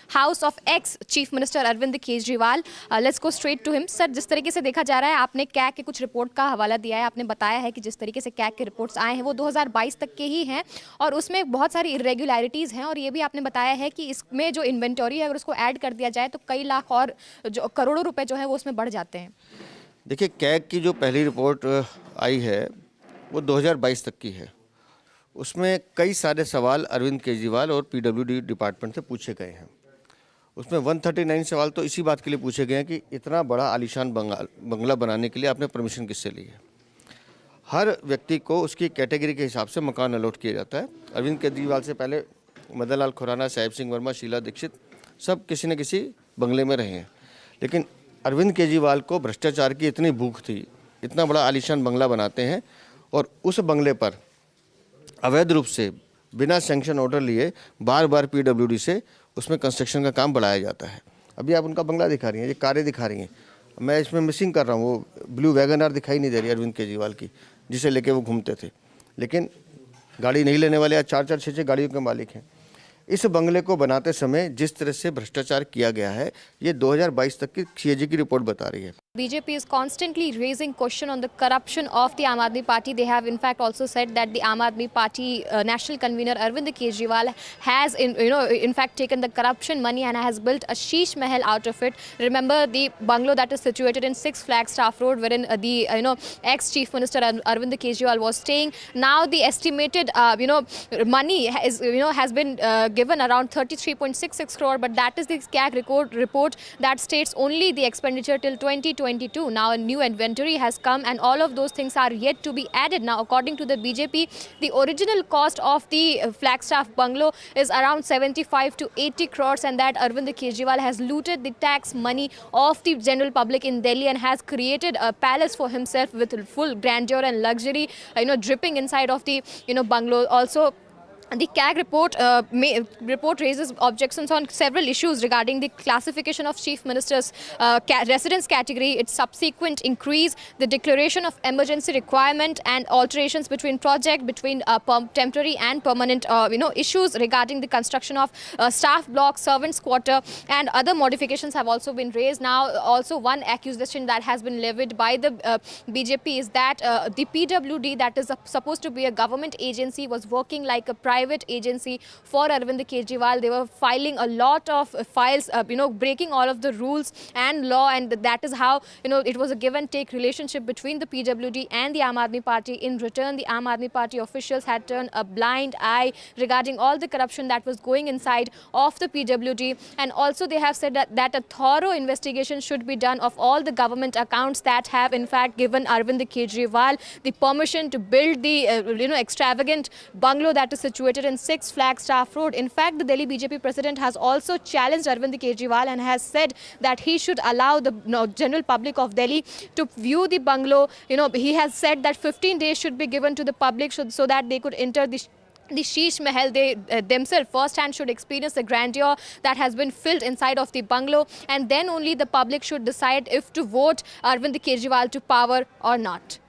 house of ex-Chief Minister Arvind Kejriwal. Let's go straight to him. Sir, जिस तरीके से देखा जा रहा है, आपने CAG के कुछ रिपोर्ट का हवाला दिया है. आपने बताया है कि जिस तरीके से कैग के रिपोर्ट्स आए हैं वो 2022 तक के ही हैं और उसमें बहुत सारी इरेगुलरिटीज़ हैं. और ये भी आपने बताया है कि इसमें जो इन्वेंटरी है अगर उसको ऐड कर दिया जाए तो कई लाख और जो करोड़ों रुपए जो है वो उसमें बढ़ जाते हैं. देखिए, कैग की जो पहली रिपोर्ट आई है वो 2022 तक की है. उसमें कई सारे सवाल अरविंद केजरीवाल और पीडब्ल्यूडी डिपार्टमेंट से पूछे गए हैं. उसमें 139 सवाल तो इसी बात के लिए पूछे गए हैं कि इतना बड़ा आलीशान बंगला बनाने के लिए आपने परमिशन किससे ली है. हर व्यक्ति को उसकी कैटेगरी के हिसाब से मकान अलॉट किया जाता है. अरविंद केजरीवाल से पहले मदन लाल खुराना, साहिब सिंह वर्मा, शीला दीक्षित सब किसी न किसी बंगले में रहे हैं. लेकिन अरविंद केजरीवाल को भ्रष्टाचार की इतनी भूख थी, इतना बड़ा आलीशान बंगला बनाते हैं और उस बंगले पर अवैध रूप से बिना सैंक्शन ऑर्डर लिए बार बार पीडब्ल्यूडी से उसमें कंस्ट्रक्शन का काम बढ़ाया जाता है. अभी आप उनका बंगला दिखा रही हैं, ये कारें दिखा रही हैं. मैं इसमें मिसिंग कर रहा हूँ, वो ब्लू वैगन आर दिखाई नहीं दे रही अरविंद केजरीवाल की, जिसे लेके वो घूमते थे. लेकिन गाड़ी नहीं लेने वाले आज 4-4, 6-6 गाड़ियों के मालिक हैं. इस बंगले को बनाते समय जिस तरह से भ्रष्टाचार किया गया है, ये 2022 तक की सीएजी की रिपोर्ट बता रही है. BJP is constantly raising question on the corruption of the Aam Aadmi Party. They have in fact also said that the Aam Aadmi Party national convener Arvind Kejriwal has in fact taken the corruption money and has built a Sheesh Mahal out of it. Remember the bungalow that is situated in 6 Flagstaff Road, wherein the ex-Chief Minister Arvind Kejriwal was staying. Now the estimated money has been given around 33.66 crore, but that is the CAG report that states only the expenditure till 2022. Now a new inventory has come and all of those things are yet to be added. Now according to the BJP, the original cost of the Flagstaff bungalow is around 75 to 80 crores and that Arvind Kejriwal has looted the tax money of the general public in Delhi and has created a palace for himself with full grandeur and luxury dripping inside of the bungalow. Also, the CAG report raises objections on several issues regarding the classification of Chief Minister's residence category, its subsequent increase, the declaration of emergency requirement and alterations between temporary and permanent issues regarding the construction of staff block, servants quarter and other modifications have also been raised. Now also one accusation that has been levied by the BJP is that the PWD, that is supposed to be a government agency, was working like a private agency for Arvind Kejriwal. They were filing a lot of files, breaking all of the rules and law, and that is how it was a give and take relationship between the PWD and the Aam Aadmi Party. In return, the Aam Aadmi Party officials had turned a blind eye regarding all the corruption that was going inside of the PWD, and also they have said that a thorough investigation should be done of all the government accounts that have in fact given Arvind Kejriwal the permission to build the extravagant bungalow that is situated in 6 Flagstaff Road. In fact, the Delhi BJP president has also challenged Arvind Kejriwal and has said that he should allow the general public of Delhi to view the bungalow. He has said that 15 days should be given to the public so that they could enter the Sheesh Mahal. They themselves firsthand should experience the grandeur that has been filled inside of the bungalow, and then only the public should decide if to vote Arvind Kejriwal to power or not.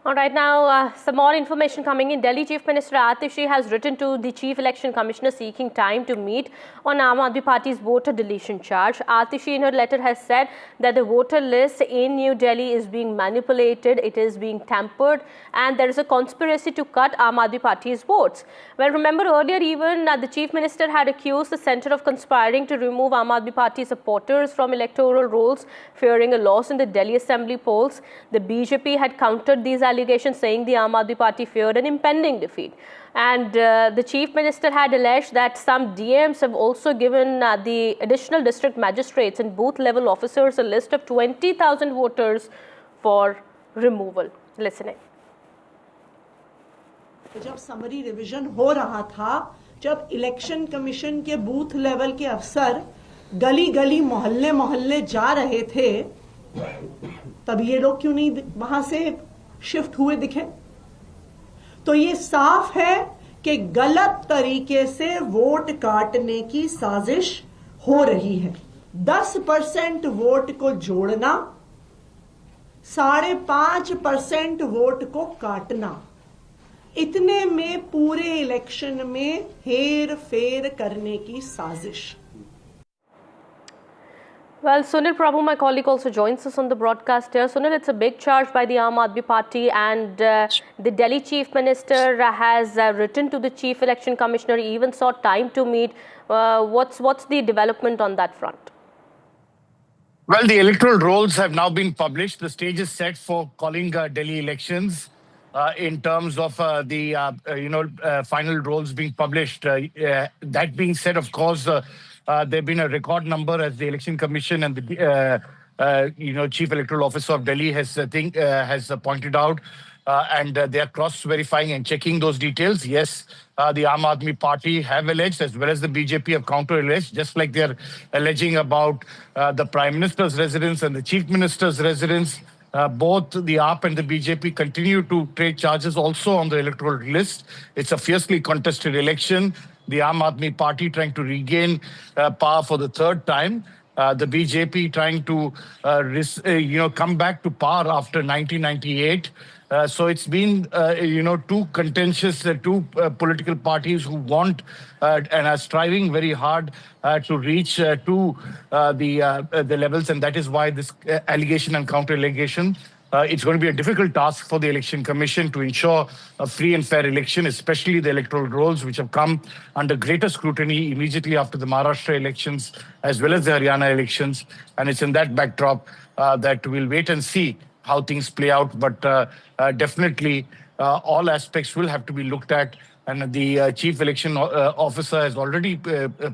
All right, now some more information coming in. Delhi Chief Minister Atishi has written to the Chief Election Commissioner seeking time to meet on Aam Aadmi Party's voter deletion charge. Atishi in her letter has said that the voter list in New Delhi is being manipulated, it is being tampered, and there is a conspiracy to cut Aam Aadmi Party's votes. Well, remember earlier even the Chief Minister had accused the centre of conspiring to remove Aam Aadmi Party supporters from electoral rolls, fearing a loss in the Delhi Assembly polls. The BJP had countered these allegations, saying the Aam Aadmi Party feared an impending defeat. And the Chief Minister had alleged that some DMs have also given the additional district magistrates and booth level officers a list of 20,000 voters for removal. Listening. जब summary revision हो रहा था, जब election commission के booth level के अफसर गली गली मोहल्ले मोहल्ले जा रहे थे, तब ये लोग क्यों नहीं वहां से शिफ्ट हुए दिखे? तो ये साफ है कि गलत तरीके से वोट काटने की साजिश हो रही है। 10% वोट को जोड़ना, 5.5% वोट को काटना, इतने में पूरे इलेक्शन में हेर फेर करने की साजिश। Well, Sunil Prabhu, my colleague, also joins us on the broadcast here. Sunil, it's a big charge by the Aam Aadmi Party, and the Delhi Chief Minister has written to the Chief Election Commissioner. He even sought time to meet. What's the development on that front? Well, the electoral rolls have now been published. The stage is set for calling Delhi elections. In terms of the final rolls being published. That being said, of course, there have been a record number, as the Election Commission and the Chief Electoral Officer of Delhi has pointed out, and they are cross-verifying and checking those details. Yes, the Aam Aadmi Party have alleged, as well as the BJP have counter-alleged, just like they're alleging about the Prime Minister's residence and the Chief Minister's residence. Both the AAP and the BJP continue to trade charges also on the electoral list. It's a fiercely contested election. The Aam Aadmi Party trying to regain power for the third time. The BJP trying to come back to power after 1998. So it's been two contentious, political parties who want and are striving very hard to reach to the levels, and that is why this allegation and counter allegation. It's going to be a difficult task for the Election Commission to ensure a free and fair election, especially the electoral rolls, which have come under greater scrutiny immediately after the Maharashtra elections, as well as the Haryana elections. And it's in that backdrop that we'll wait and see how things play out. But definitely, all aspects will have to be looked at. And the Chief Election Officer has already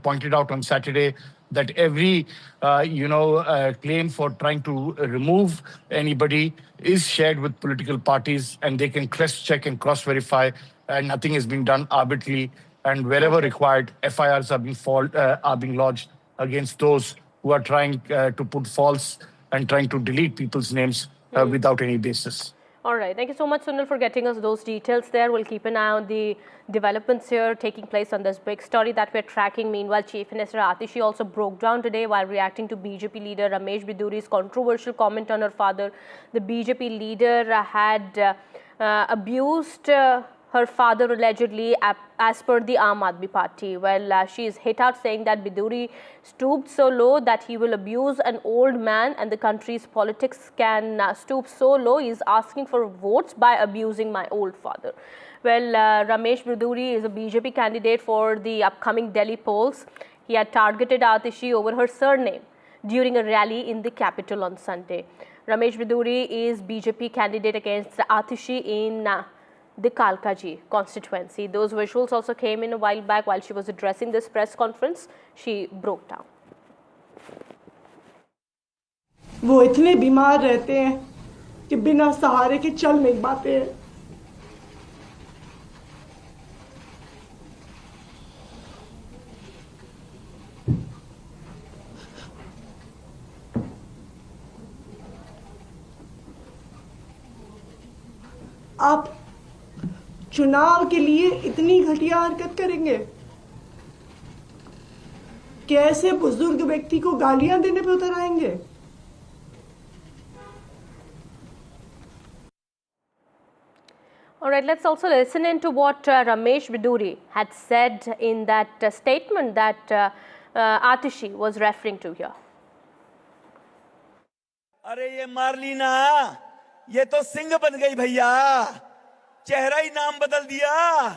pointed out on Saturday that every claim for trying to remove anybody is shared with political parties, and they can cross-check and cross-verify, and nothing is being done arbitrarily. And wherever required, FIRs are being lodged against those who are trying to put false and trying to delete people's names without any basis. All right. Thank you so much, Sunil, for getting us those details there. We'll keep an eye on the developments here taking place on this big story that we're tracking. Meanwhile, Chief Minister Atishi also broke down today while reacting to BJP leader Ramesh Biduri's controversial comment on her father. The BJP leader had abused her father allegedly, as per the Aam Aadmi Party. Well, she is hit out saying that Biduri stooped so low that he will abuse an old man, and the country's politics can stoop so low. He is asking for votes by abusing my old father. Well, Ramesh Biduri is a BJP candidate for the upcoming Delhi polls. He had targeted Atishi over her surname during a rally in the capital on Sunday. Ramesh Biduri is BJP candidate against Atishi in the Kalkaji constituency. Those visuals also came in a while back while she was addressing this press conference. She broke down. वो इतने बीमार रहते हैं कि बिना सहारे के चल नहीं पाते हैं। आप चुनाव के लिए इतनी घटिया हरकत करेंगे? कैसे बुजुर्ग व्यक्ति को गालियां देने पे उतर आएंगे? All right, let's also listen into what Ramesh Biduri had said in that statement that Atishi was referring to here. अरे ये मार्लिना, ये तो सिंह बन गई भैया, चेहरा ही नाम बदल दिया।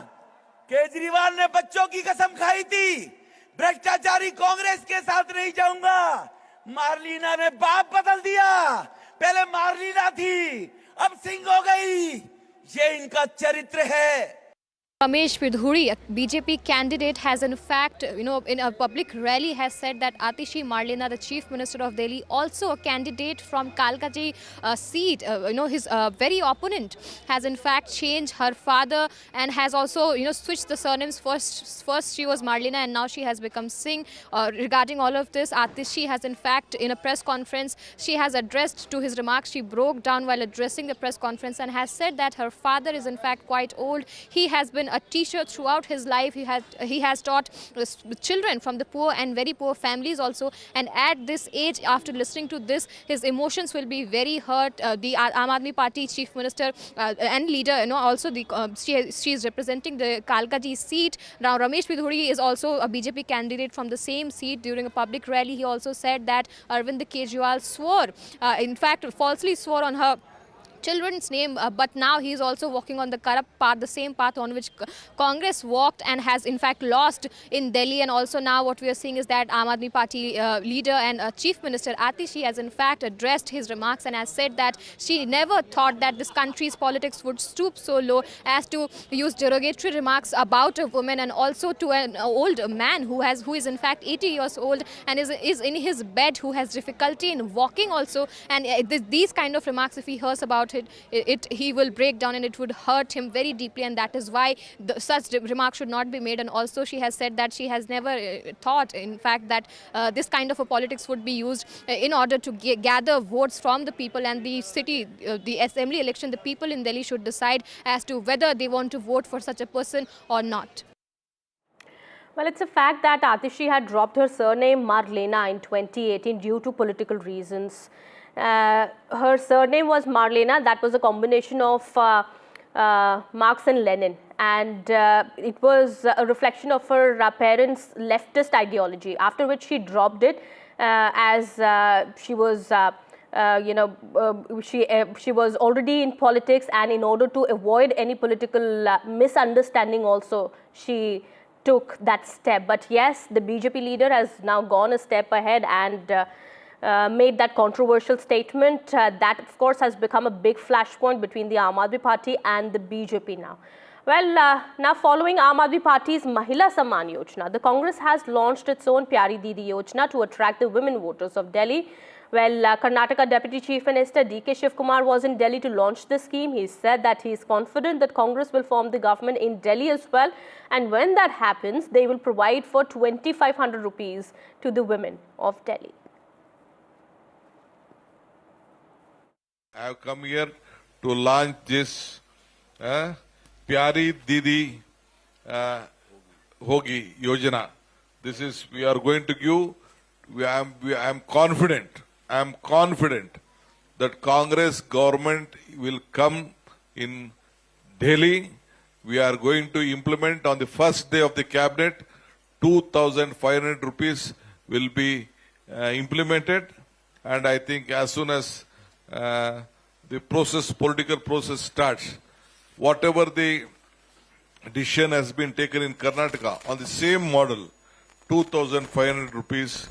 केजरीवाल ने बच्चों की कसम खाई थी, भ्रष्टाचारी कांग्रेस के साथ नहीं जाऊंगा। मार्लिना ने बाप बदल दिया, पहले मार्लिना थी, अब सिंह हो गई। ये इनका चरित्र है। Ramesh Pidhuri, a BJP candidate, has in fact, in a public rally has said that Atishi Marlena, the Chief Minister of Delhi, also a candidate from Kalkaji seat, his very opponent, has in fact changed her father and has also, switched the surnames. First she was Marlena and now she has become Singh. Regarding all of this, Atishi has in fact, in a press conference, she has addressed to his remarks. She broke down while addressing the press conference and has said that her father is in fact quite old. He has been a teacher throughout his life. He has taught children from the poor and very poor families also. And at this age, after listening to this, his emotions will be very hurt. The Aam Aadmi Party Chief Minister and leader, also she is representing the Kalkaji seat. Now Ramesh Pidhuri is also a BJP candidate from the same seat. During a public rally, he also said that Arvind Kejriwal swore, in fact falsely swore on her children's name, but now he is also walking on the corrupt path, the same path on which Congress walked and has in fact lost in Delhi. And also now what we are seeing is that Aam Aadmi Party leader and Chief Minister Atishi has in fact addressed his remarks and has said that she never thought that this country's politics would stoop so low as to use derogatory remarks about a woman and also to an old man who is in fact 80 years old and is in his bed, who has difficulty in walking also. And these kind of remarks, if he hears about he will break down and it would hurt him very deeply, and that is why such remarks should not be made. And also she has said that she has never thought in fact that this kind of a politics would be used in order to gather votes from the people, and the city, the assembly election, the people in Delhi should decide as to whether they want to vote for such a person or not. Well, it's a fact that Atishi had dropped her surname Marlena in 2018 due to political reasons. Her surname was Marlena. That was a combination of Marx and Lenin, and it was a reflection of her parents' leftist ideology, after which she dropped it as she was she was already in politics, and in order to avoid any political misunderstanding also she took that step. But yes, the BJP leader has now gone a step ahead and made that controversial statement. That of course has become a big flashpoint between the Aam Aadmi Party and the BJP now. Well, now following Aam Aadmi Party's Mahila Samman Yojana, the Congress has launched its own Pyari Didi Yojana to attract the women voters of Delhi. Well, Karnataka Deputy Chief Minister D.K. Shivkumar was in Delhi to launch this scheme. He said that he is confident that Congress will form the government in Delhi as well. And when that happens, they will provide for 2,500 rupees to the women of Delhi. I have come here to launch this Pyari Didi Hogi Yojana. This is, we are going to give, I am confident that Congress government will come in Delhi. We are going to implement on the first day of the cabinet, 2,500 rupees will be implemented. And I think as soon as the political process starts, whatever the decision has been taken in Karnataka on the same model, 2,500 rupees,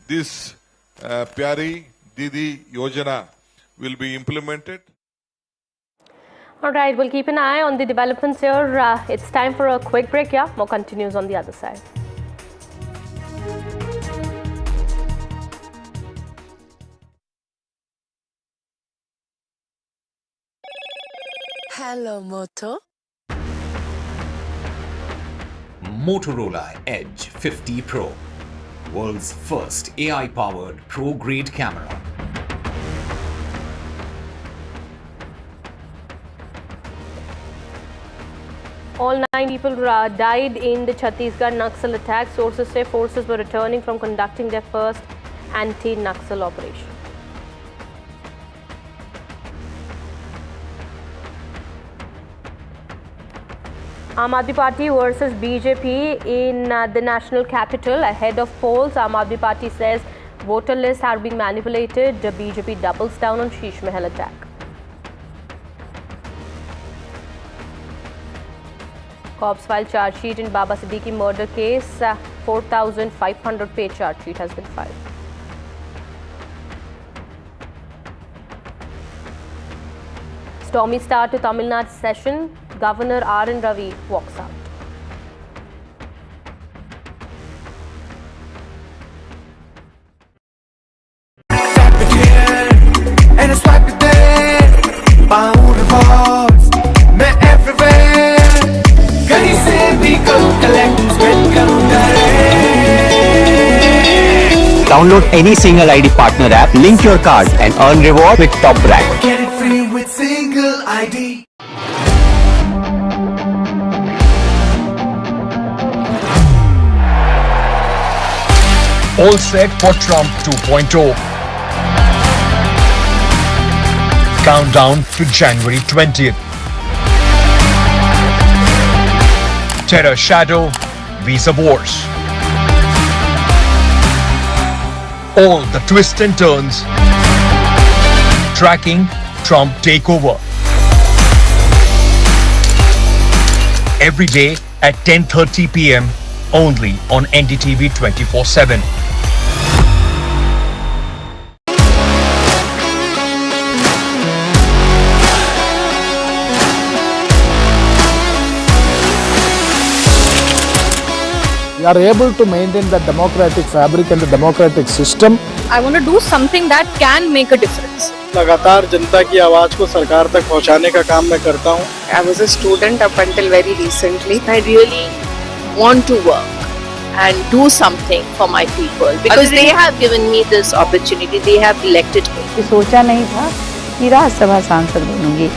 this Pyari Didi Yojana will be implemented. All right, we'll keep an eye on the developments here. It's time for a quick break. Yeah, more continues on the other side. Hello, Moto. Motorola Edge 50 Pro, world's first AI-powered pro-grade camera. All 9 people died in the Chhattisgarh naxal attack. Sources say forces were returning from conducting their first anti-naxal operation. Aam Aadmi Party versus BJP in the national capital ahead of polls. Aam Aadmi Party says voter lists are being manipulated. The BJP doubles down on Sheesh Mahal attack. Cops filed charge sheet in Baba Siddiqui murder case. 4,500 page charge sheet has been filed. Stormy start to Tamil Nadu session. Governor R.N. Ravi walks out. पाऊं rewards मैं everywhere कहीं से भी करूं collect spend करूं direct Download any single ID partner app, link your card and earn reward with top brand. get it free with single ID. All set for Trump 2.0. Countdown to January 20th. Terror shadow, visa wars. All the twists and turns. Tracking Trump takeover. Every day at 10:30 p.m. only on NDTV 24/7. We are able to maintain the democratic fabric and the democratic system. I want to do something that can make a difference. लगातार जनता की आवाज को सरकार तक पहुंचाने का काम मैं करता हूं। I was a student up until very recently. I really want to work and do something for my people because they have given me this opportunity. They have elected me. सोचा नहीं था कि राज्यसभा सांसद बनूंगी।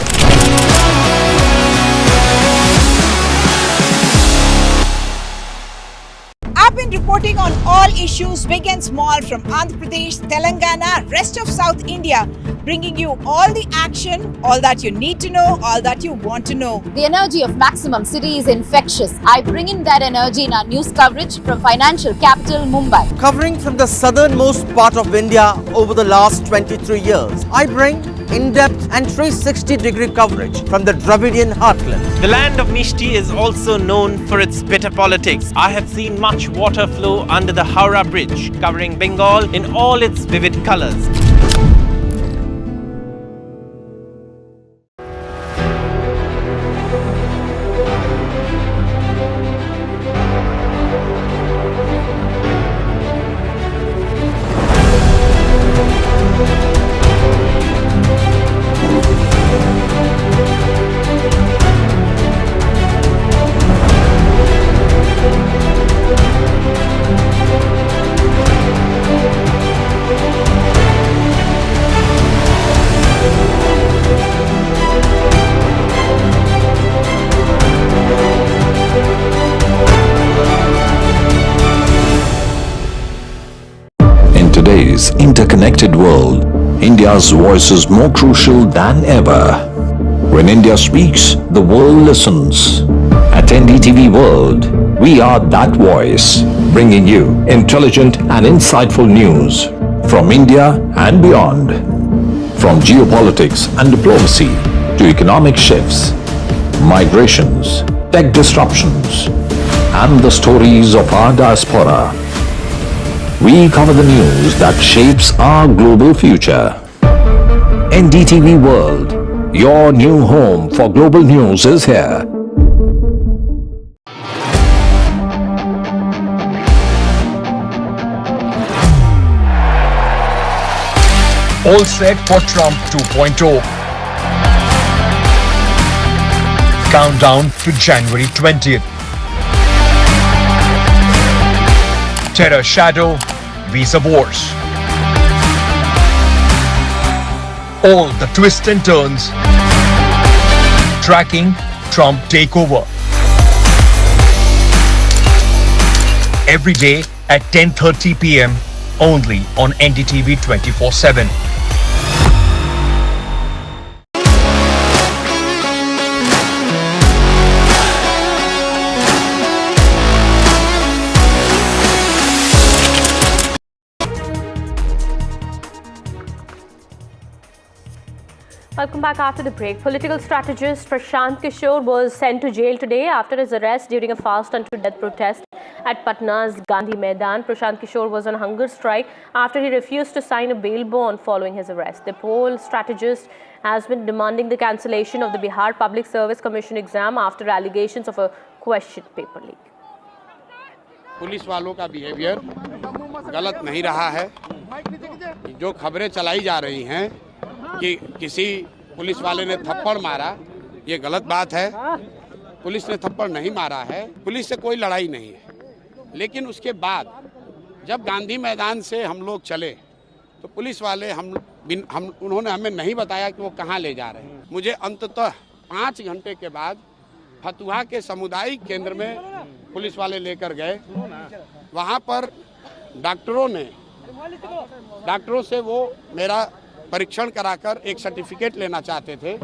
I've been reporting on all issues big and small from Andhra Pradesh, Telangana, rest of South India, bringing you all the action, all that you need to know, all that you want to know. The energy of Maximum City is infectious. I bring in that energy in our news coverage from financial capital Mumbai. Covering from the southernmost part of India over the last 23 years, I bring in-depth and 360-degree coverage from the Dravidian heartland. The land of Mishti is also known for its bitter politics. I have seen much water flow under the Howrah Bridge, covering Bengal in all its vivid colors. today's interconnected world, India's voice is more crucial than ever. When India speaks, the world listens. At NDTV World, we are that voice, bringing you intelligent and insightful news from India and beyond. From geopolitics and diplomacy to economic shifts, migrations, tech disruptions, and the stories of our diaspora. We cover the news that shapes our global future. NDTV World, your new home for global news is here. All set for Trump 2.0. Countdown to January 20th. Terror shadow, visa wars. All the twists and turns. Tracking Trump takeover. Every day at 10:30 p.m. only on NDTV 24/7. Welcome back after the break. Political strategist Prashant Kishor was sent to jail today after his arrest during a fast unto death protest at Patna's Gandhi Maidan. Prashant Kishor was on hunger strike after he refused to sign a bail bond following his arrest. The poll strategist has been demanding the cancellation of the Bihar Public Service Commission exam after allegations of a question paper leak. Police वालों का behaviour गलत नहीं रहा है। जो खबरें चलाई जा रही हैं कि किसी पुलिस वाले ने थप्पड़ मारा, ये गलत बात है। पुलिस ने थप्पड़ नहीं मारा है, पुलिस से कोई लड़ाई नहीं है। लेकिन उसके बाद जब गांधी मैदान से हम लोग चले तो पुलिस वाले उन्होंने हमें नहीं बताया कि वो कहाँ ले जा रहे हैं। मुझे अंततः 5 घंटे के बाद फतुहा के सामुदायिक केंद्र में पुलिस वाले लेकर गए। वहाँ पर डॉक्टरों से वो मेरा परीक्षण कराकर एक सर्टिफिकेट लेना चाहते थे।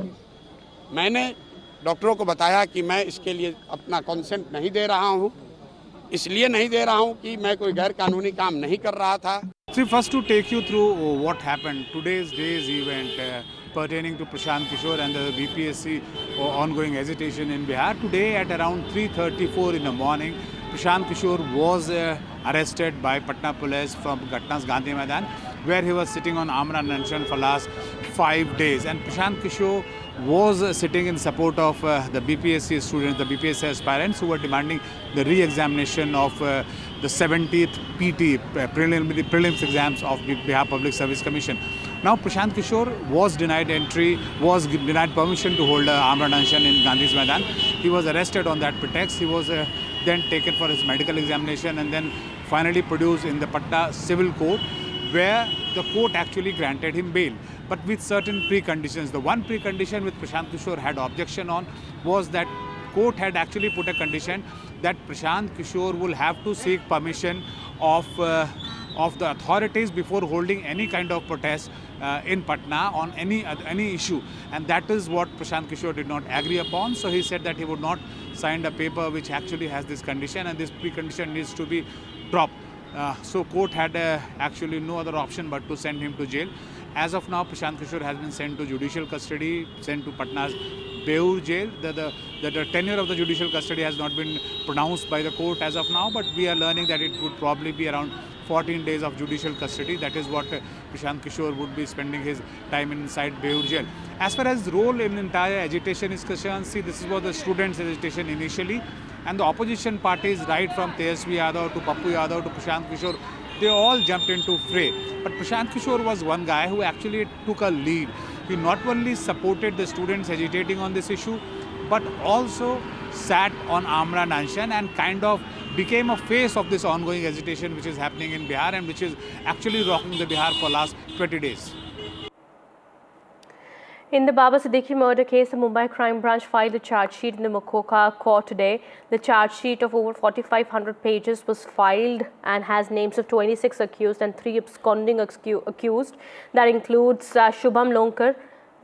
मैंने डॉक्टरों को बताया कि मैं इसके लिए अपना कंसेंट नहीं दे रहा हूँ, इसलिए नहीं दे रहा हूँ कि मैं कोई गैर कानूनी काम नहीं कर रहा था। So first to take you through what happened today's event pertaining to Prashant Kishor and the BPSC ongoing agitation in Bihar. Today at around 3:34 in the morning, Prashant Kishor was arrested by Patna police from Ghatna's Gandhi Maidan, where he was sitting on Amra Nanshan for last 5 days. And Prashant Kishor was sitting in support of the BPSC students, the BPSC aspirants who were demanding the re-examination of the 70th PT prelims exams of Bihar Public Service Commission. Now Prashant Kishor was denied entry, was denied permission to hold Amra Nanshan in Gandhi's Maidan. He was arrested on that pretext. He was then taken for his medical examination and then finally produced in the Patna Civil Court, where the court actually granted him bail, but with certain preconditions. The one precondition which Prashant Kishor had objection on was that court had actually put a condition that Prashant Kishor will have to seek permission of the authorities before holding any kind of protest in Patna on any issue, and that is what Prashant Kishor did not agree upon. So he said that he would not sign a paper which actually has this condition, and this precondition needs to be dropped. So court had actually no other option but to send him to jail. As of now, Prashant Kishor has been sent to judicial custody, sent to Patna's Beur jail. The tenure of the judicial custody has not been pronounced by the court as of now, but we are learning that it would probably be around 14 days of judicial custody. That is what Prashant Kishor would be spending his time inside Beur jail. As far as role in entire agitation is concerned, see, this was the students' agitation initially, and the opposition parties, right from Tejasvi Yadav to Pappu Yadav to Prashant Kishor, they all jumped into fray. But Prashant Kishor was one guy who actually took a lead. He not only supported the students agitating on this issue, but also sat on Amra Nanshan and kind of became a face of this ongoing agitation which is happening in Bihar and which is actually rocking the Bihar for last 20 days. In the Baba Siddiqui murder case, the Mumbai Crime Branch filed a charge sheet in the Makoka court today. The charge sheet of over 4,500 pages was filed and has names of 26 accused and 3 absconding accused. That includes Shubham Lonkar,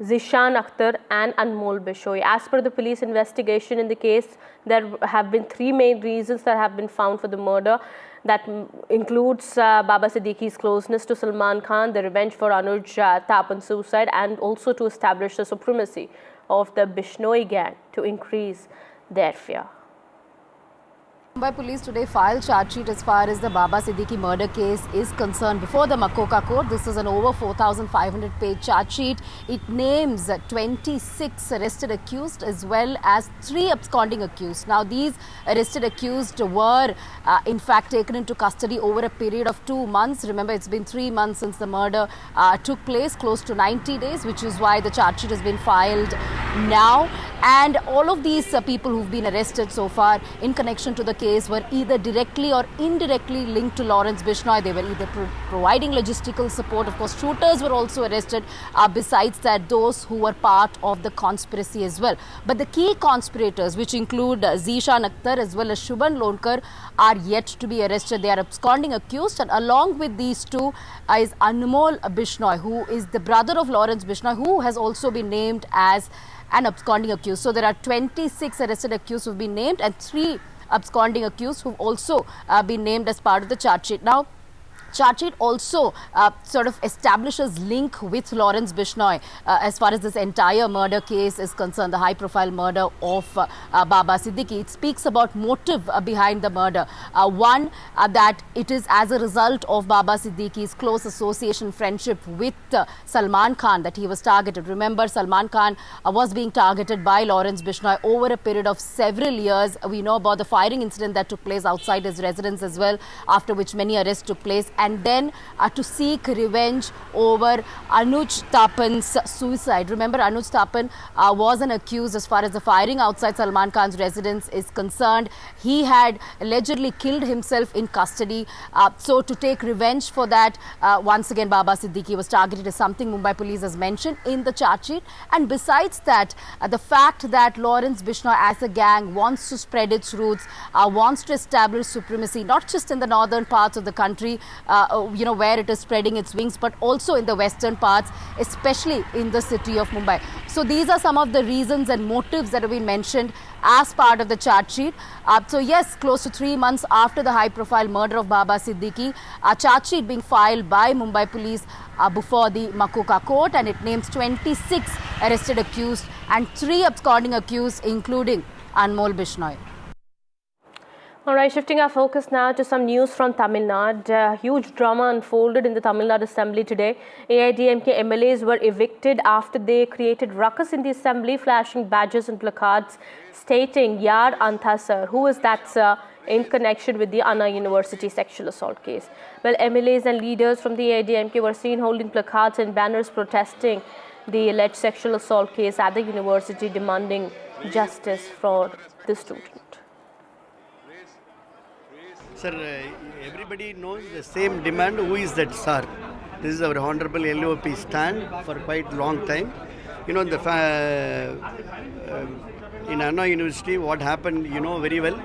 Zishan Akhtar and Anmol Bishoy. As per the police investigation in the case, there have been 3 main reasons that have been found for the murder. That includes Baba Siddiqui's closeness to Salman Khan, the revenge for Anuj Thapan's suicide, and also to establish the supremacy of the Bishnoi gang to increase their fear. Mumbai police today filed charge sheet as far as the Baba Siddiqui murder case is concerned before the Makoka court. This is an over 4,500 page charge sheet. It names 26 arrested accused as well as 3 absconding accused. Now these arrested accused were in fact taken into custody over a period of 2 months. Remember, it's been 3 months since the murder took place, close to 90 days, which is why the charge sheet has been filed now. And all of these people who've been arrested so far in connection to the case were either directly or indirectly linked to Lawrence Bishnoi. They were either providing logistical support. Of course, shooters were also arrested. Besides that, those who were part of the conspiracy as well. But the key conspirators, which include Zishan Akhtar as well as Shubham Lonkar, are yet to be arrested. They are absconding accused, and along with these 2 is Anmol Bishnoi, who is the brother of Lawrence Bishnoi, who has also been named as an absconding accused. So there are 26 arrested accused who have been named and 3 absconding accused who have also been named as part of the charge sheet. Now, charge sheet also sort of establishes link with Lawrence Bishnoi as far as this entire murder case is concerned, the high-profile murder of Baba Siddiqui. It speaks about motive behind the murder. One, that it is as a result of Baba Siddiqui's close association, friendship with Salman Khan that he was targeted. Remember, Salman Khan was being targeted by Lawrence Bishnoi over a period of several years. We know about the firing incident that took place outside his residence as well, after which many arrests took place. and then to seek revenge over Anuj Thapan's suicide. Remember, Anuj Thapan was an accused as far as the firing outside Salman Khan's residence is concerned. He had allegedly killed himself in custody. So to take revenge for that, once again Baba Siddiqui was targeted as something Mumbai police has mentioned in the charge sheet. And besides that, the fact that Lawrence Bishnoi as a gang wants to spread its roots, wants to establish supremacy, not just in the northern parts of the country, where it is spreading its wings, but also in the western parts, especially in the city of Mumbai. So these are some of the reasons and motives that have been mentioned as part of the charge sheet. So yes, close to 3 months after the high-profile murder of Baba Siddiqui, a charge sheet being filed by Mumbai police before the Makoka court, and it names 26 arrested accused and 3 absconding accused, including Anmol Bishnoi. All right, shifting our focus now to some news from Tamil Nadu. Huge drama unfolded in the Tamil Nadu Assembly today. AIDMK MLAs were evicted after they created ruckus in the Assembly, flashing badges and placards stating "Yar Antha Sir." Who is that, sir? In connection with the Anna University sexual assault case. Well, MLAs and leaders from the AIDMK were seen holding placards and banners protesting the alleged sexual assault case at the university, demanding justice for the student. Sir, everybody knows the same demand. Who is that sir? This is our Honorable LOP stand for quite a long time. You know, in Anna University, what happened, you know very well.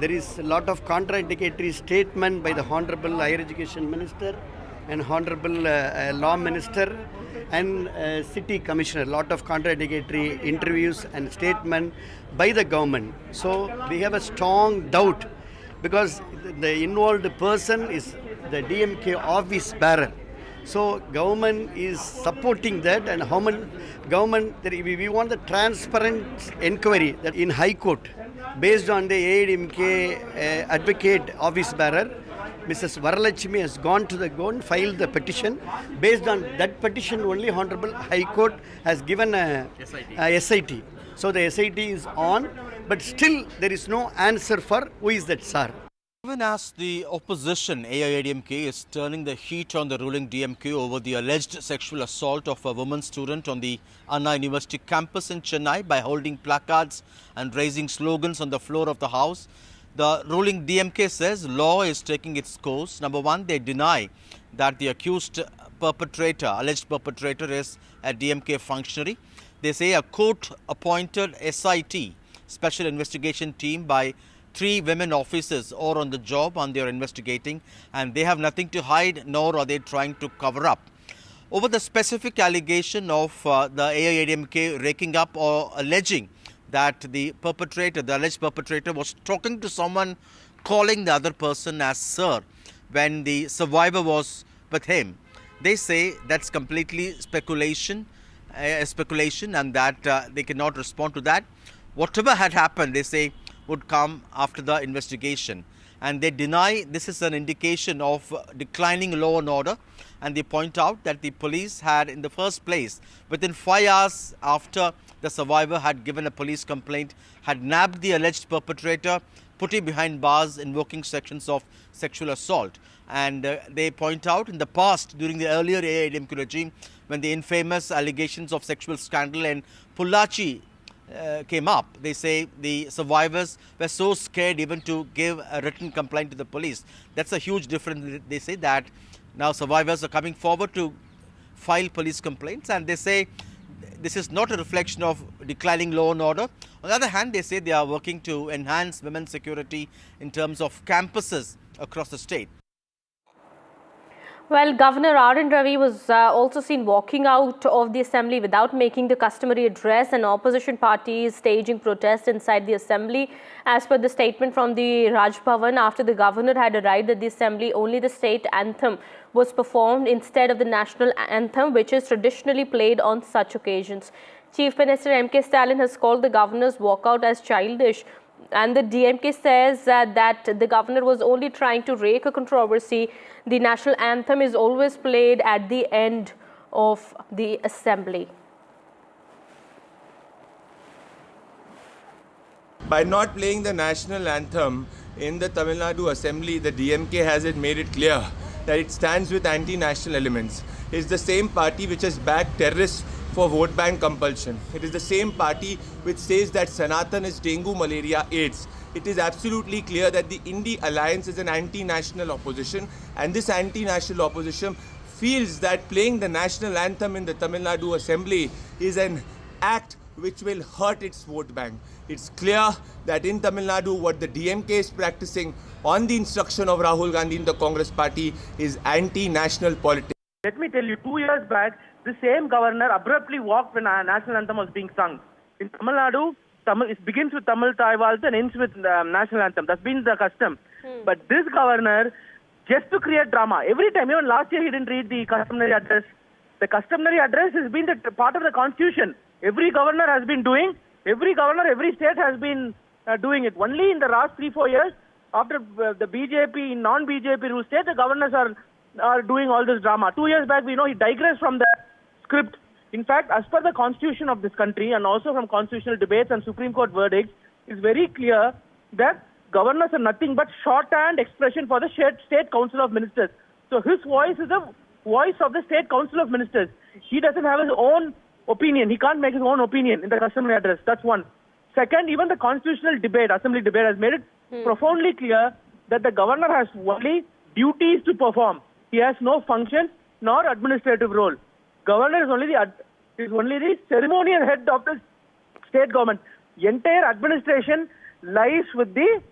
There is a lot of contradictory statement by the Honorable Higher Education Minister and Honorable Law Minister and City Commissioner. A lot of contradictory interviews and statement by the government. So we have a strong doubt, because the involved person is the DMK office bearer. So government is supporting that, and government, we want the transparent inquiry that in High Court, based on the AIDMK advocate office bearer, Mrs. Varalakshmi has gone to the government, filed the petition. Based on that petition, only Honorable High Court has given a SIT. So the SIT is on, but still there is no answer for who is that sir. Even as the opposition, AIADMK, is turning the heat on the ruling DMK over the alleged sexual assault of a woman student on the Anna University campus in Chennai by holding placards and raising slogans on the floor of the house, the ruling DMK says law is taking its course. Number one, they deny that the accused perpetrator, alleged perpetrator, is a DMK functionary. They say a court-appointed SIT, Special Investigation Team, by 3 women officers are on the job and they are investigating, and they have nothing to hide, nor are they trying to cover up. Over the specific allegation of the AIADMK raking up or alleging that the perpetrator, the alleged perpetrator, was talking to someone, calling the other person as sir when the survivor was with him. They say that's completely speculation, and that they cannot respond to that. Whatever had happened, they say, would come after the investigation. And they deny this is an indication of declining law and order. And they point out that the police had, in the first place, within 5 hours after the survivor had given a police complaint, had nabbed the alleged perpetrator, put him behind bars, invoking sections of sexual assault. And they point out in the past, during the earlier AIADMK regime, when the infamous allegations of sexual scandal in Pollachi came up, they say the survivors were so scared even to give a written complaint to the police. That's a huge difference. They say that now survivors are coming forward to file police complaints, and they say this is not a reflection of declining law and order. On the other hand, they say they are working to enhance women's security in terms of campuses across the state. Well, Governor R.N. Ravi was also seen walking out of the assembly without making the customary address, and opposition parties staging protests inside the assembly. As per the statement from the Raj Bhavan, after the governor had arrived at the assembly, only the state anthem was performed instead of the national anthem, which is traditionally played on such occasions. Chief Minister M.K. Stalin has called the governor's walkout as childish. And the DMK says that the governor was only trying to rake a controversy. The national anthem is always played at the end of the assembly. By not playing the national anthem in the Tamil Nadu assembly, the DMK has made it clear that it stands with anti-national elements. It is the same party which has backed terrorists for vote bank compulsion. It is the same party which says that Sanatan is dengue, malaria, AIDS. It is absolutely clear that the Indi alliance is an anti-national opposition, and this anti-national opposition feels that playing the national anthem in the Tamil Nadu Assembly is an act which will hurt its vote bank. It's clear that in Tamil Nadu, what the DMK is practicing on the instruction of Rahul Gandhi in the Congress party is anti-national politics. Let me tell you, 2 years back, the same governor abruptly walked when a national anthem was being sung. In Tamil Nadu, it begins with Tamil Taivalthu and ends with national anthem. That's been the custom. But this governor, just to create drama, every time, even last year he didn't read the customary address. The customary address has been the part of the constitution. Every governor has been doing, every state has been doing it. Only in the last 3-4 years, after the BJP, non-BJP rule state, the governors are doing all this drama. 2 years back, we know he digressed from the script. In fact, as per the constitution of this country and also from constitutional debates and Supreme Court verdicts, it's very clear that governors are nothing but shorthand expression for the State Council of Ministers. So his voice is the voice of the State Council of Ministers. He doesn't have his own opinion. He can't make his own opinion in the customary address. That's one. Second, even the constitutional debate, assembly debate, has made it profoundly clear that the governor has only duties to perform. He has no function nor administrative role. Governor is only the ceremonial head of the state government. The entire administration lies with the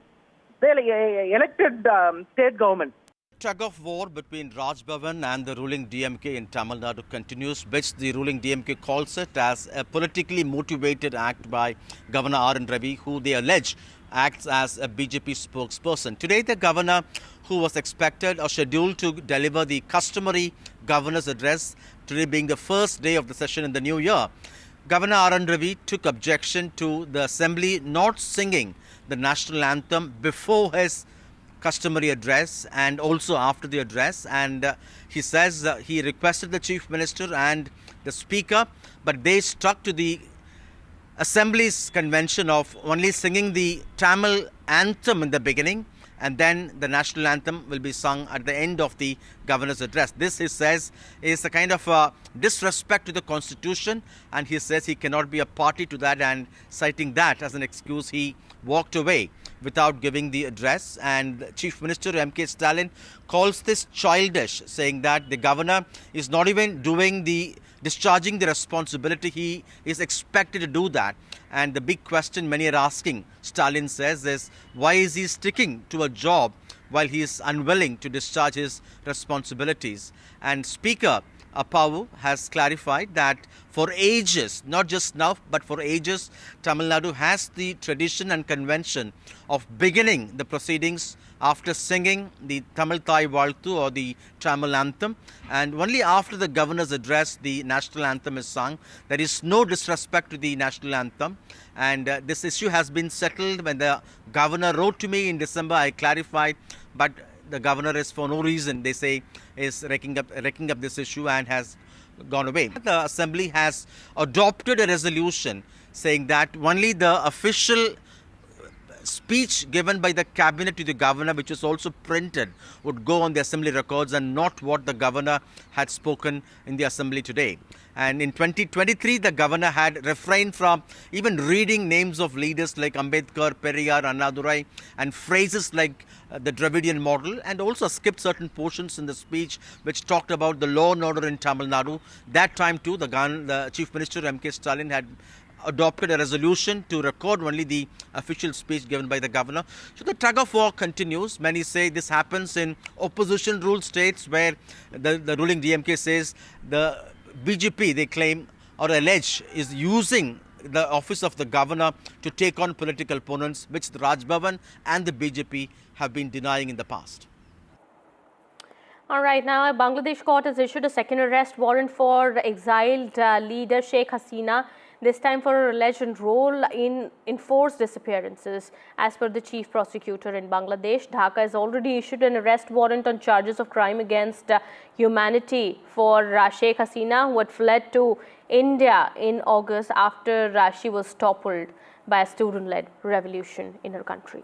elected state government. Tug of war between Raj Bhavan and the ruling DMK in Tamil Nadu continues, which the ruling DMK calls it as a politically motivated act by Governor R.N. Ravi, who they allege acts as a BJP spokesperson. Today, the governor, who was expected or scheduled to deliver the customary governor's address, today being the first day of the session in the new year, Governor R.N. Ravi took objection to the assembly not singing the national anthem before his customary address and also after the address, and he says he requested the chief minister and the speaker, but they stuck to the assembly's convention of only singing the Tamil anthem in the beginning, and then the national anthem will be sung at the end of the governor's address. This, he says, is a kind of disrespect to the constitution, and he says he cannot be a party to that, and citing that as an excuse, he walked away without giving the address. And Chief Minister M.K. Stalin calls this childish, saying that the governor is not even discharging the responsibility. He is expected to do that. And the big question many are asking, Stalin says, is why is he sticking to a job while he is unwilling to discharge his responsibilities? And Speaker Appavu has clarified that for ages, not just now, but for ages, Tamil Nadu has the tradition and convention of beginning the proceedings after singing the Tamil Thai Valthu or the Tamil anthem, and only after the governor's address the national anthem is sung. There is no disrespect to the national anthem, and this issue has been settled. When the governor wrote to me in December, I clarified, but the governor is for no reason, they say, is raking up this issue and has gone away. The assembly has adopted a resolution saying that only the official speech given by the cabinet to the governor, which is also printed, would go on the assembly records and not what the governor had spoken in the assembly today. And in 2023, the governor had refrained from even reading names of leaders like Ambedkar, Periyar, Annadurai, and phrases like the Dravidian model, and also skipped certain portions in the speech which talked about the law and order in Tamil Nadu. That time too, the Chief Minister M.K. Stalin had adopted a resolution to record only the official speech given by the governor. So the tug of war continues. Many say this happens in opposition ruled states where the ruling DMK says the BJP, they claim or allege, is using the office of the governor to take on political opponents, which the Raj Bhavan and the BJP have been denying in the past. All right, now a Bangladesh court has issued a second arrest warrant for exiled leader Sheikh Hasina, this time for her alleged role in enforced disappearances. As per the chief prosecutor in Bangladesh, Dhaka has already issued an arrest warrant on charges of crime against humanity for Sheikh Hasina, who had fled to India in August after she was toppled by a student-led revolution in her country.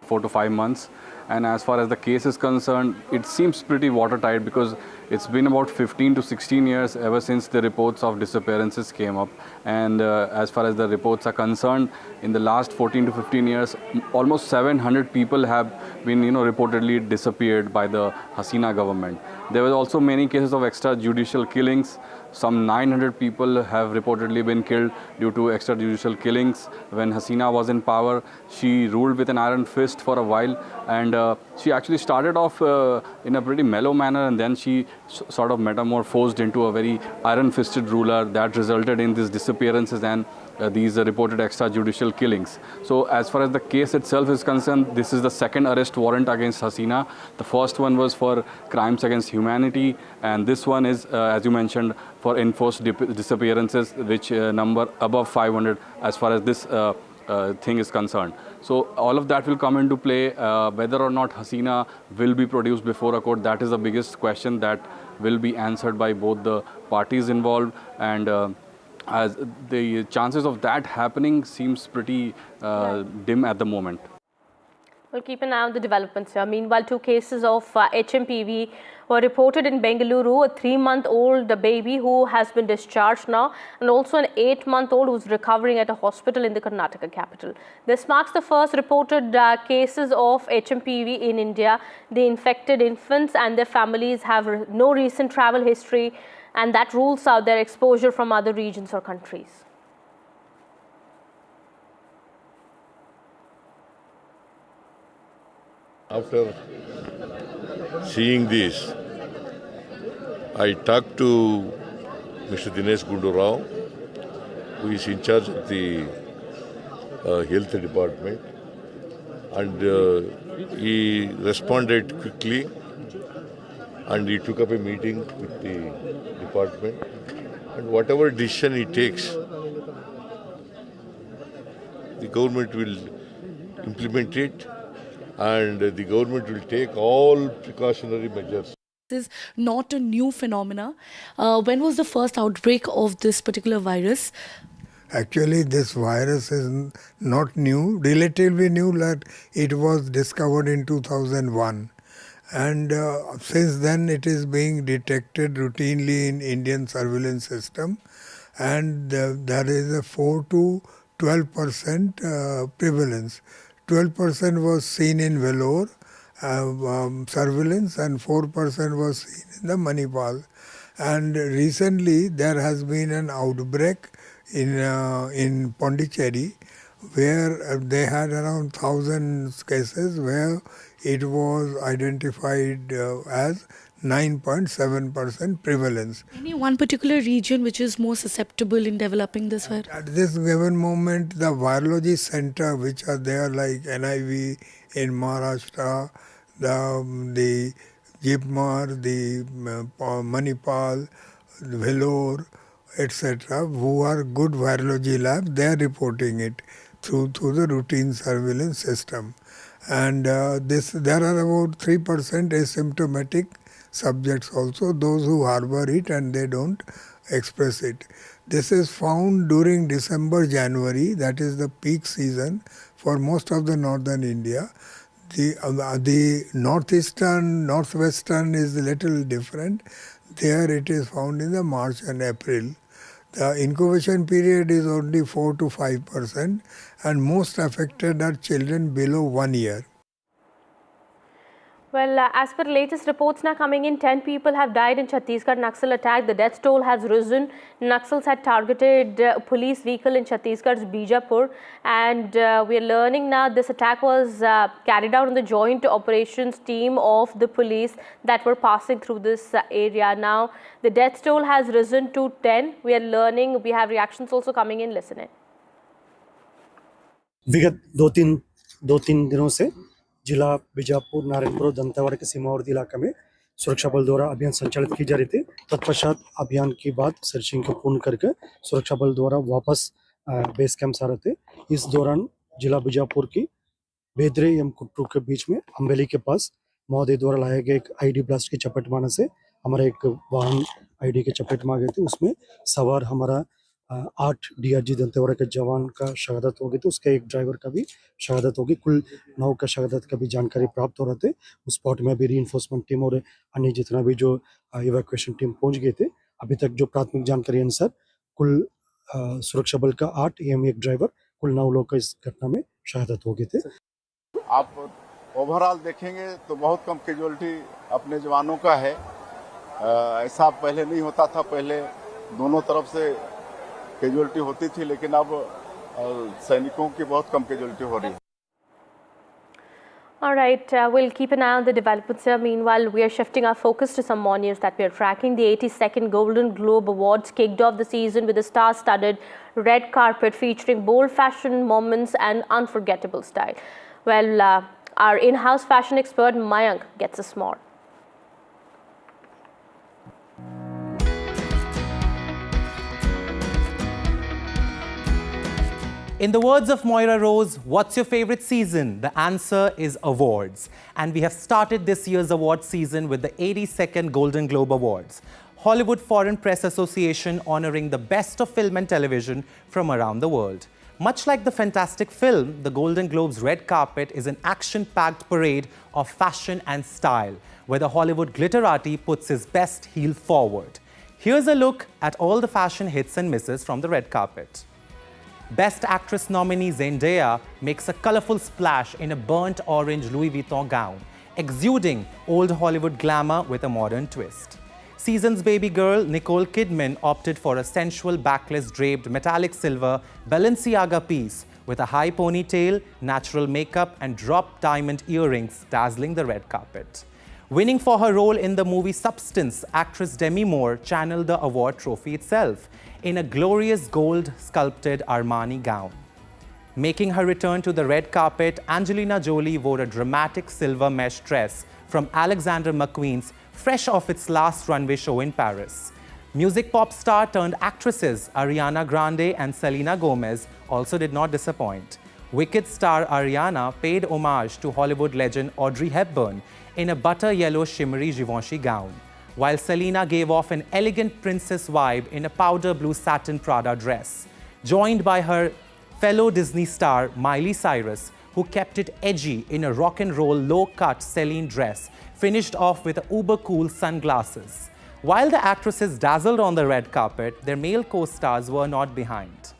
4 to 5 months. And as far as the case is concerned, it seems pretty watertight because it's been about 15 to 16 years ever since the reports of disappearances came up. And as far as the reports are concerned, in the last 14 to 15 years, almost 700 people have been, reportedly disappeared by the Hasina government. There were also many cases of extrajudicial killings. Some 900 people have reportedly been killed due to extrajudicial killings. When Hasina was in power, she ruled with an iron fist for a while, and she actually started off in a pretty mellow manner, and then she sort of metamorphosed into a very iron-fisted ruler that resulted in these disappearances and these reported extrajudicial killings. So as far as the case itself is concerned, this is the second arrest warrant against Hasina. The first one was for crimes against humanity, and this one is, as you mentioned, for enforced disappearances, which number above 500 as far as this thing is concerned. So all of that will come into play. Whether or not Hasina will be produced before a court, that is the biggest question that will be answered by both the parties involved, and as the chances of that happening seems pretty dim at the moment. We'll keep an eye on the developments here. Meanwhile, 2 cases of HMPV were reported in Bengaluru, a 3-month-old baby who has been discharged now, and also an 8-month-old who's recovering at a hospital in the Karnataka capital. This marks the first reported cases of HMPV in India. The infected infants and their families have no recent travel history, and that rules out their exposure from other regions or countries. After seeing this, I talked to Mr. Dinesh Gundu Rao, who is in charge of the health department, and he responded quickly, and he took up a meeting with the department, and whatever decision he takes, the government will implement it, and the government will take all precautionary measures. This is not a new phenomena. When was the first outbreak of this particular virus? Actually, this virus is not new, relatively new, that it was discovered in 2001. And since then it is being detected routinely in Indian surveillance system, and there is a 4 to 12% prevalence. 12% was seen in Vellore surveillance, and 4% was seen in the Manipal. And recently there has been an outbreak in Pondicherry, where they had around 1,000 cases, where it was identified as 9.7% prevalence. Any one particular region which is more susceptible in developing this virus? At this given moment, the virology center which are there, like NIV in Maharashtra, the Jipmar, the Manipal, Vellore, etc., who are good virology labs, they are reporting it through the routine surveillance system. And there are about 3% asymptomatic subjects also, those who harbor it and they don't express it. This is found during December, January, that is the peak season for most of the northern India. The northeastern, northwestern is a little different. There it is found in the March and April. The incubation period is only 4 to 5%, and most affected are children below 1 year. Well, as per latest reports now coming in, 10 people have died in Chhattisgarh Naxal attack. The death toll has risen. Naxals had targeted a police vehicle in Chhattisgarh's Bijapur, and we are learning now this attack was carried out on the joint operations team of the police that were passing through this area. Now, the death toll has risen to 10. We are learning. We have reactions also coming in. Listen in. विगत दो तीन दिनों से जिला बीजापुर, नारायणपुर, दंतेवाड़ा के सीमावर्ती इलाका में सुरक्षा बल द्वारा अभियान संचालित की जा रही थी। तत्पश्चात अभियान के बाद सर्चिंग को पूर्ण करके सुरक्षा बल द्वारा वापस बेस कैंप आ रहे थे। इस दौरान जिला बीजापुर की बेदरे एवं कुट्रू के बीच में अम्बेली के पास महोदय द्वारा लाया गया एक आईडी ब्लास्ट की चपेट मारने से हमारा एक वाहन आईडी के चपेट में आ गए थे। उसमें सवार हमारा 8 DRG दंतेवाड़ा के जवान का शहादत होगी, तो उसके एक ड्राइवर का भी शहादत होगी। कुल 9 का शहादत का भी जानकारी प्राप्त हो रहे थे। उस स्पॉट में अभी रीइंफोर्समेंट टीम और अन्य जितना भी जो इवैक्यूएशन टीम पहुंच गए थे। अभी तक जो प्राथमिक जानकारी अनुसार कुल सुरक्षा बल का 8 एएमई एक ड्राइवर, कुल 9 लोग का इस घटना में शहादत हो गए थे। आप ओवरऑल देखेंगे तो बहुत कम कैजुअलिटी अपने जवानों का है। ऐसा पहले नहीं होता था, पहले दोनों तरफ से कैजुअलिटी होती थी, लेकिन अब सैनिकों की बहुत कम कैजुअलिटी हो रही है। All right, we'll keep an eye on the developments here. Meanwhile, we are shifting our focus to some more news that we are tracking. The 82nd Golden Globe Awards kicked off the season with a star-studded red carpet featuring bold fashion moments and unforgettable style. Well, our in-house fashion expert Mayank gets us more. In the words of Moira Rose, what's your favorite season? The answer is awards. And we have started this year's award season with the 82nd Golden Globe Awards, Hollywood Foreign Press Association honoring the best of film and television from around the world. Much like the fantastic film, the Golden Globe's red carpet is an action-packed parade of fashion and style, where the Hollywood glitterati puts his best heel forward. Here's a look at all the fashion hits and misses from the red carpet. Best Actress nominee Zendaya makes a colorful splash in a burnt orange Louis Vuitton gown, exuding old Hollywood glamour with a modern twist. Season's baby girl Nicole Kidman opted for a sensual backless draped metallic silver Balenciaga piece with a high ponytail, natural makeup and drop diamond earrings dazzling the red carpet. Winning for her role in the movie Substance, actress Demi Moore channeled the award trophy itself in a glorious gold sculpted Armani gown. Making her return to the red carpet, Angelina Jolie wore a dramatic silver mesh dress from Alexander McQueen's fresh off its last runway show in Paris. Music pop star turned actresses Ariana Grande and Selena Gomez also did not disappoint. Wicked star Ariana paid homage to Hollywood legend Audrey Hepburn in a butter yellow shimmery Givenchy gown, while Selena gave off an elegant princess vibe in a powder blue satin Prada dress, joined by her fellow Disney star Miley Cyrus, who kept it edgy in a rock and roll low-cut Celine dress, finished off with uber-cool sunglasses. While the actresses dazzled on the red carpet, their male co-stars were not behind.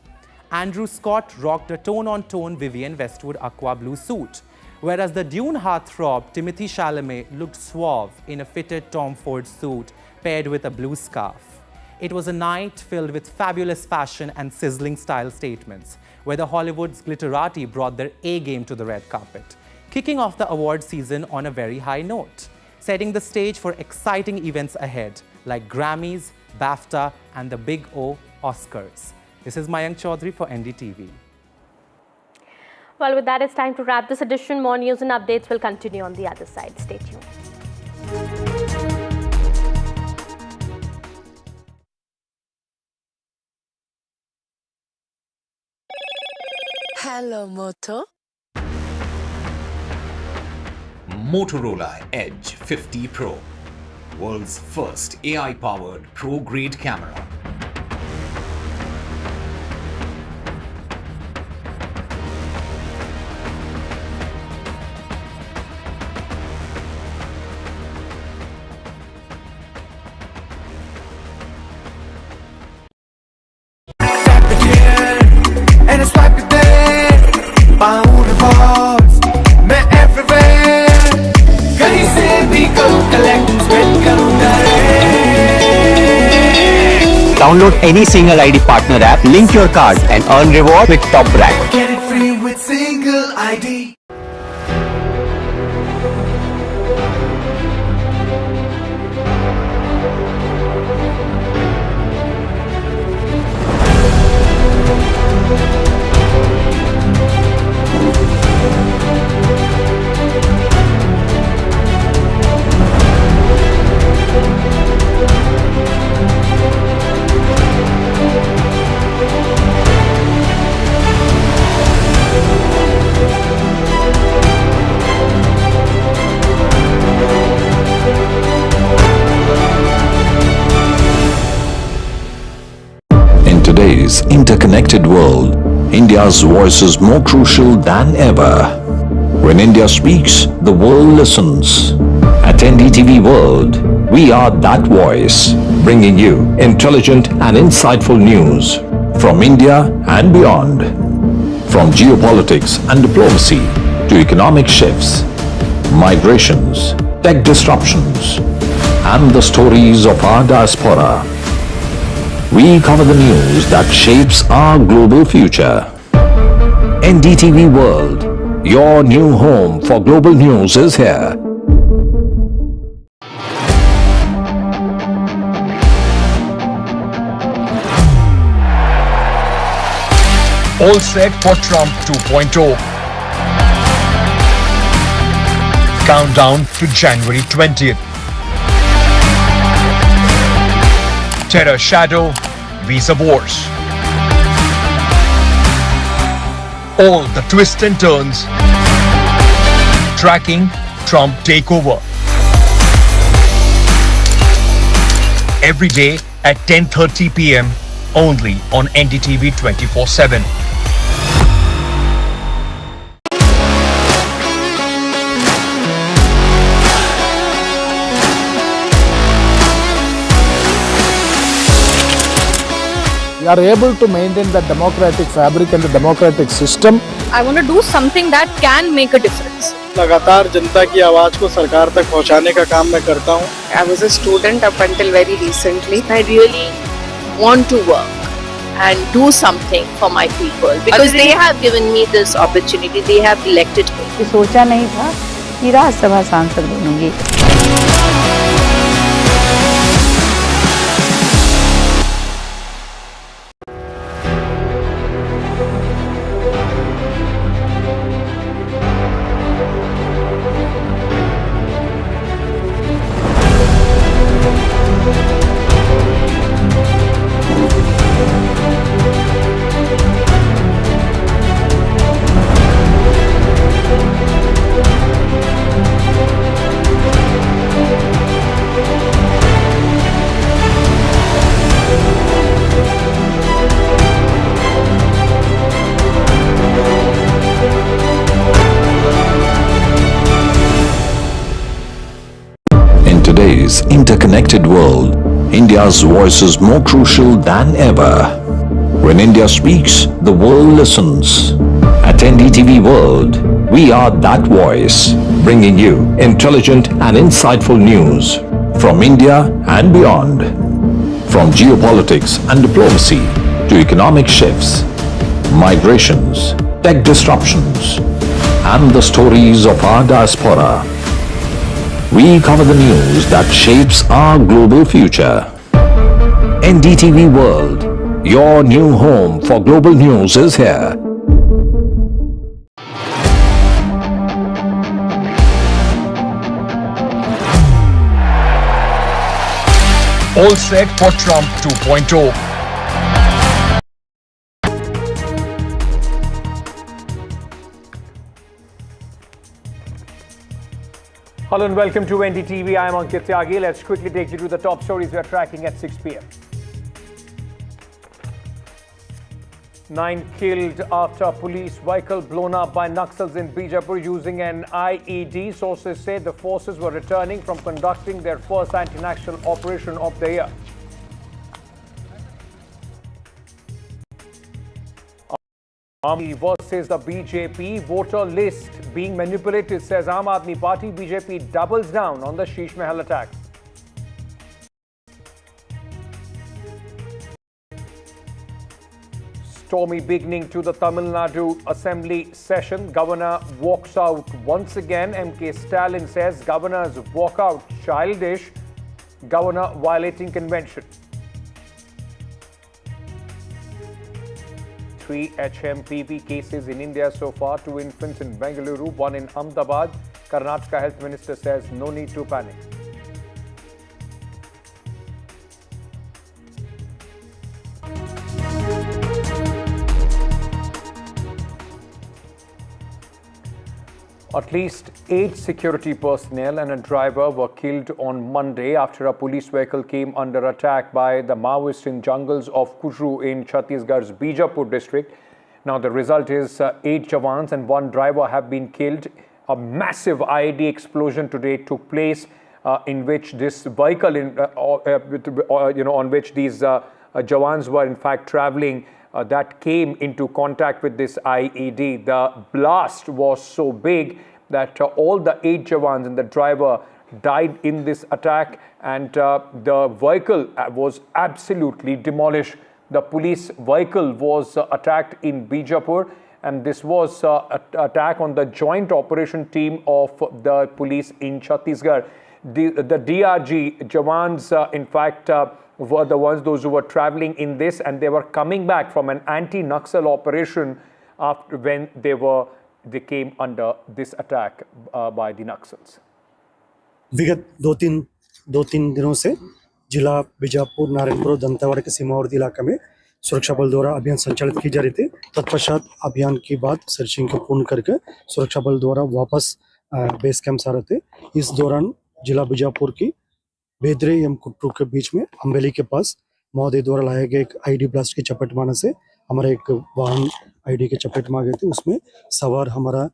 Andrew Scott rocked a tone-on-tone Vivienne Westwood aqua blue suit, whereas the Dune heartthrob Timothée Chalamet looked suave in a fitted Tom Ford suit paired with a blue scarf. It was a night filled with fabulous fashion and sizzling style statements, where the Hollywood's glitterati brought their A-game to the red carpet, kicking off the award season on a very high note, setting the stage for exciting events ahead, like Grammys, BAFTA, and the Big O Oscars. This is Mayank Chaudhary for NDTV. Well, with that, it's time to wrap this edition. More news and updates will continue on the other side. Stay tuned. Hello, Moto. Motorola Edge 50 Pro, world's first AI-powered pro-grade camera. And I swipe it there, पाऊँ rewards, मैं everywhere, कहीं से भी करूँ collect, spend करूँ direct. Download any single ID partner app, link your card and earn reward with top rank. Get it free with single ID. interconnected world, India's voice is more crucial than ever. When India speaks, the world listens. At NDTV World, we are that voice, bringing you intelligent and insightful news from India and beyond. From geopolitics and diplomacy to economic shifts, migrations, tech disruptions, and the stories of our diaspora. We cover the news that shapes our global future. NDTV World, your new home for global news is here. All set for Trump 2.0. Countdown to January 20th. Terror shadow, visa wars. All the twists and turns. Tracking Trump takeover. Every day at 10:30 p.m. only on NDTV 24/7. We are able to maintain the democratic fabric and the democratic system. I want to do something that can make a difference. लगातार जनता की आवाज को सरकार तक पहुंचाने का काम मैं करता हूं. I was a student up until very recently. I really want to work and do something for my people because they have given me this opportunity. They have elected me. सोचा नहीं था कि राज्यसभा सांसद बनूंगी. In today's interconnected world, India's voice is more crucial than ever. When India speaks, the world listens. At NDTV World, we are that voice, bringing you intelligent and insightful news from India and beyond. From geopolitics and diplomacy to economic shifts, migrations, tech disruptions, and the stories of our diaspora. We cover the news that shapes our global future. NDTV World, your new home for global news is here. All set for Trump 2.0. Hello and welcome to NDTV. I am Ankit Tyagi. Let's quickly take you to the top stories we are tracking at 6 p.m. 9 killed after police vehicle blown up by naxals in Bijapur using an IED. Sources say the forces were returning from conducting their first anti-naxal operation of the year. Army versus the BJP, voter list being manipulated, says Aam Aadmi Party. BJP doubles down on the Sheesh Mahal attack. Stormy beginning to the Tamil Nadu Assembly session. Governor walks out once again. MK Stalin says governors walk out childish. Governor violating convention. 3 HMPV cases in India so far. 2 infants in Bengaluru, 1 in Ahmedabad. Karnataka Health Minister says no need to panic. At least 8 security personnel and a driver were killed on Monday after a police vehicle came under attack by the Maoists in jungles of Kutru in Chhattisgarh's Bijapur district. Now the result is 8 jawans and 1 driver have been killed. A massive IED explosion today took place in which this vehicle, on which these jawans were in fact traveling, that came into contact with this IED. The blast was so big that all the 8 jawans and the driver died in this attack, and the vehicle was absolutely demolished. The police vehicle was attacked in Bijapur, and this was an attack on the joint operation team of the police in Chhattisgarh. The DRG jawans, in fact, were the ones, those who were traveling in this, and they were coming back from an anti-naxal operation after when they came under this attack by the Naxals. विगत दो तीन दिनों से जिला बीजापुर नारायणपुर दंतेवाड़ा के सीमावर्ती इलाका में सुरक्षा बल द्वारा अभियान संचालित की जा रही थी। तत्पश्चात अभियान के बाद सर्चिंग को पूर्ण करके सुरक्षा बल द्वारा वापस बेस कैंप आ रहे थे। इस दौरान जिला बीजापुर की बेदरे एवं कुट्रू के बीच में अम्बेली के पास महोदय द्वारा लाए गए एक आईडी ब्लास्ट की चपेट में आने से हमारा एक वाहन आईडी के चपेट में आ गए थे। उसमें सवार हमारा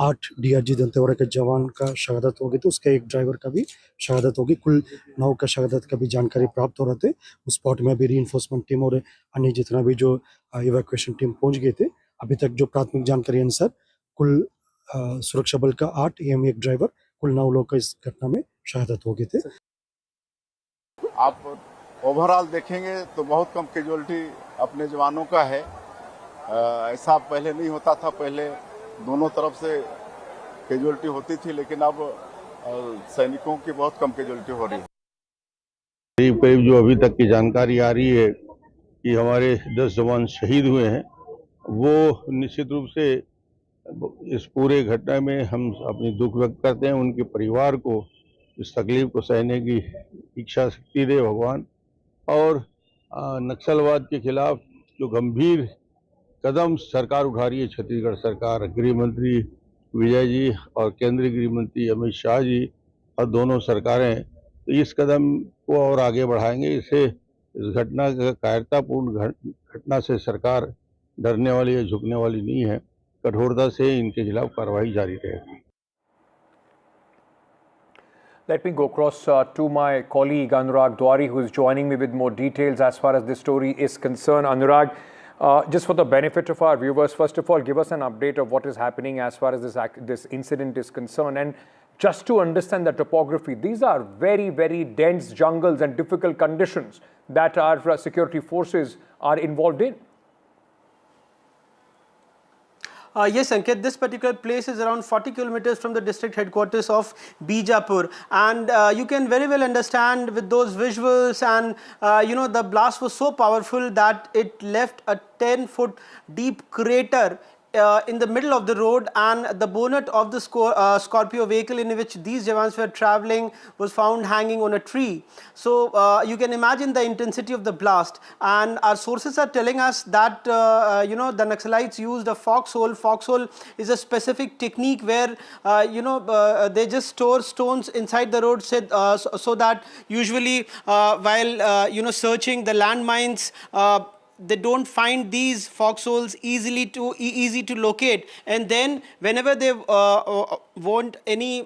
8 डीआरजी दंतेवाड़ा के जवान का शहादत हो गई थी, उसके एक ड्राइवर का भी शहादत होगी। कुल 9 का शहादत का भी जानकारी प्राप्त हो रहे थे। उस स्पॉट में अभी रीइंफोर्समेंट टीम और अन्य जितना भी जो इवैक्यूएशन टीम पहुंच गए थे। अभी तक जो प्राथमिक जानकारी अनुसार कुल सुरक्षा बल का 8 एवं एक ड्राइवर, कुल 9 लोग का इस घटना में शहादत हो गए थे। आप ओवरऑल देखेंगे तो बहुत कम कैजुअलिटी अपने जवानों का है। ऐसा पहले नहीं होता था, पहले दोनों तरफ से कैजुअलिटी होती थी, लेकिन अब सैनिकों की बहुत कम कैजुअलिटी हो रही है। करीब करीब जो अभी तक की जानकारी आ रही है कि हमारे 10 जवान शहीद हुए हैं, वो निश्चित रूप से इस पूरे घटना में हम अपनी दुख व्यक्त करते हैं। उनके परिवार को इस तकलीफ को सहने की इच्छा शक्ति दे भगवान। और नक्सलवाद के खिलाफ जो गंभीर कदम सरकार उठा रही है, छत्तीसगढ़ सरकार, गृह मंत्री विजय जी और केंद्रीय गृह मंत्री अमित शाह जी और दोनों सरकारें, तो इस कदम को और आगे बढ़ाएंगे। इससे इस घटना कायरतापूर्ण घटना से सरकार डरने वाली या झुकने वाली नहीं है। कठोरता से इनके खिलाफ कार्रवाई जारी रहेगी। Let me go across to my colleague Anurag Dwari, who is joining me with more details as far as this story is concerned. Anurag, just for the benefit of our viewers, first of all, give us an update of what is happening as far as this incident is concerned. And just to understand the topography, these are very, very dense jungles and difficult conditions that our security forces are involved in. Yes, Ankit, this particular place is around 40 kilometers from the district headquarters of Bijapur, and you can very well understand with those visuals, and the blast was so powerful that it left a 10-foot deep crater in the middle of the road, and the bonnet of the Scorpio vehicle in which these jawans were traveling was found hanging on a tree. So you can imagine the intensity of the blast, and our sources are telling us that the Naxalites used a foxhole. Foxhole is a specific technique where they just store stones inside the road so that usually while searching the landmines, they don't find these foxholes easy to locate, and then whenever they want any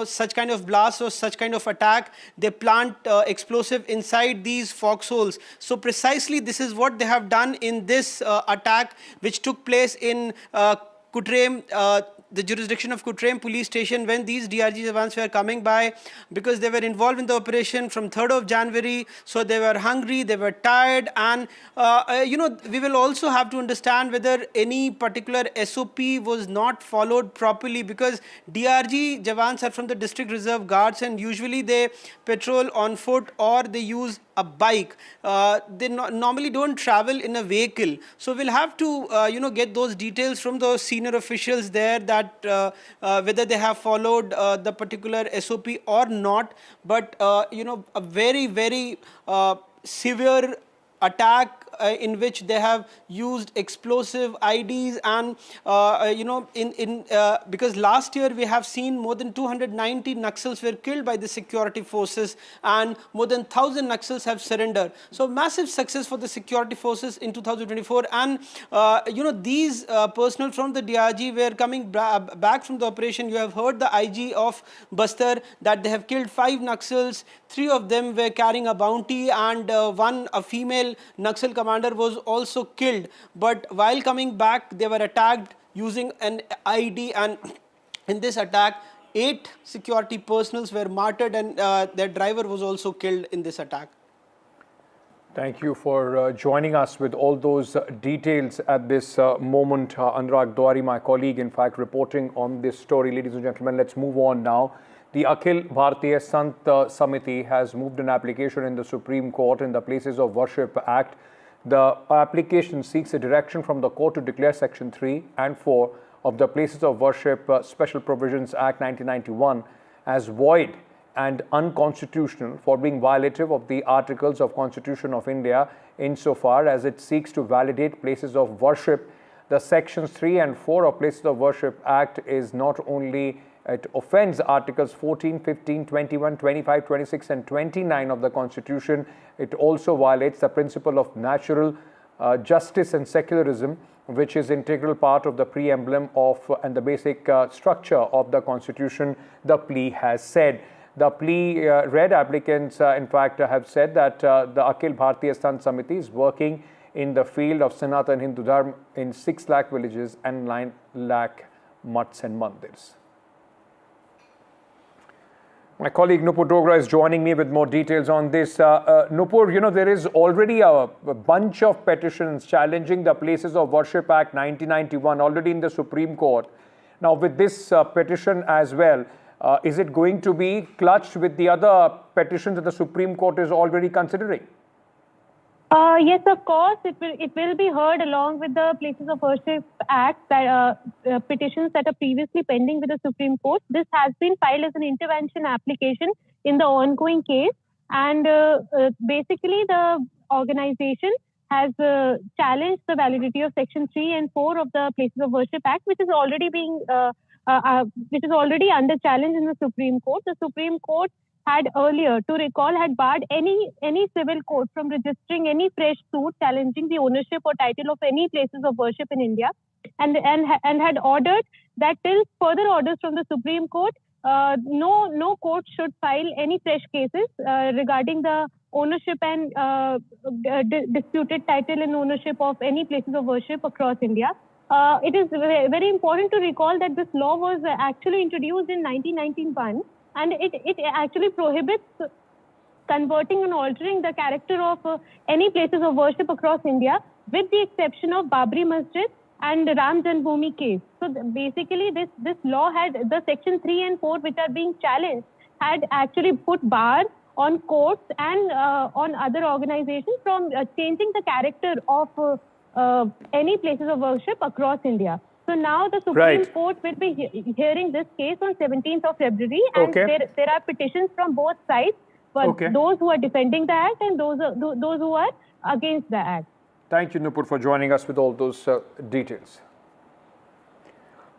such kind of blast or such kind of attack, they plant explosive inside these foxholes. So precisely this is what they have done in this attack, which took place in Kutrem, the jurisdiction of Kutrem police station, when these DRG jawans were coming by, because they were involved in the operation from 3rd of January. So they were hungry, they were tired, and we will also have to understand whether any particular SOP was not followed properly, because DRG jawans are from the district reserve guards, and usually they patrol on foot or they use a bike. They normally don't travel in a vehicle. So we'll have to get those details from those senior officials there, that whether they have followed the particular SOP or not. But a very, very severe attack in which they have used explosive IDs and because last year we have seen more than 290 Naxals were killed by the security forces and more than 1,000 Naxals have surrendered. So massive success for the security forces in 2024, and these personnel from the DRG were coming back from the operation. You have heard the IG of Bastar that they have killed 5 Naxals, 3 of them were carrying a bounty, and a female Naxal commander was also killed. But while coming back, they were attacked using an ID, and in this attack, 8 security personnel were martyred, and their driver was also killed in this attack. Thank you for joining us with all those details at this moment. Anurag Dwari, my colleague, in fact, reporting on this story. Ladies and gentlemen, let's move on now. The Akhil Bharatiya Sant Samiti has moved an application in the Supreme Court in the Places of Worship Act. The application seeks a direction from the court to declare Section 3 and 4 of the Places of Worship Special Provisions Act 1991 as void and unconstitutional for being violative of the Articles of Constitution of India insofar as it seeks to validate places of worship. The Sections 3 and 4 of Places of Worship Act is not only it offends Articles 14, 15, 21, 25, 26 and 29 of the Constitution. It also violates the principle of natural justice and secularism, which is integral part of the preamble of and the basic structure of the Constitution, the plea has said. The plea read applicants, in fact, have said that the Akhil Bharatiya Sant Samiti is working in the field of Sanatan Hindu Dharma in 6 lakh villages and 9 lakh mutts and mandirs. My colleague Nupur Dogra is joining me with more details on this. Nupur, there is already a bunch of petitions challenging the Places of Worship Act 1991 already in the Supreme Court. Now, with this petition as well, is it going to be clutched with the other petitions that the Supreme Court is already considering? Yes, of course. It will be heard along with the Places of Worship Act petitions that are previously pending with the Supreme Court. This has been filed as an intervention application in the ongoing case, and basically the organization has challenged the validity of Section 3 and 4 of the Places of Worship Act, which is already under challenge in the Supreme Court. The Supreme Court had earlier, to recall, had barred any civil court from registering any fresh suit challenging the ownership or title of any places of worship in India, and had ordered that till further orders from the Supreme Court, no court should file any fresh cases regarding the ownership and disputed title and ownership of any places of worship across India. It is very important to recall that this law was actually introduced in 1991. And it actually prohibits converting and altering the character of any places of worship across India, with the exception of Babri Masjid and Ram Janmabhoomi case. So basically, this law had the Section 3 and 4, which are being challenged, had actually put bar on courts and on other organizations from changing the character of any places of worship across India. So now the Supreme Court will be hearing this case on 17th of February, and there are petitions from both sides, but those who are defending the act and those who are against the act. Thank you, Nupur, for joining us with all those details.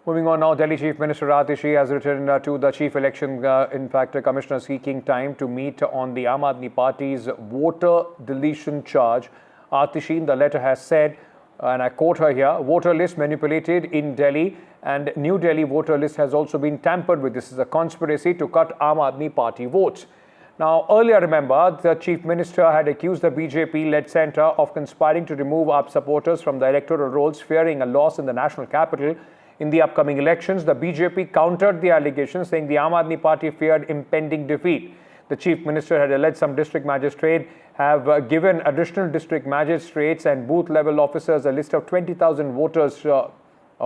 Moving on now, Delhi Chief Minister Atishi has written to the Chief Election Commissioner seeking time to meet on the Aam Aadmi Party's voter deletion charge. Atishi in the letter has said, and I quote her here, voter list manipulated in Delhi, and New Delhi voter list has also been tampered with. This is a conspiracy to cut Aam Aadmi Party votes. Now, earlier, remember, the Chief Minister had accused the BJP-led centre of conspiring to remove AAP supporters from the electoral rolls, fearing a loss in the national capital in the upcoming elections. The BJP countered the allegations, saying the Aam Aadmi Party feared impending defeat. The Chief Minister had alleged some district magistrates have given additional district magistrates and booth-level officers a list of 20,000 voters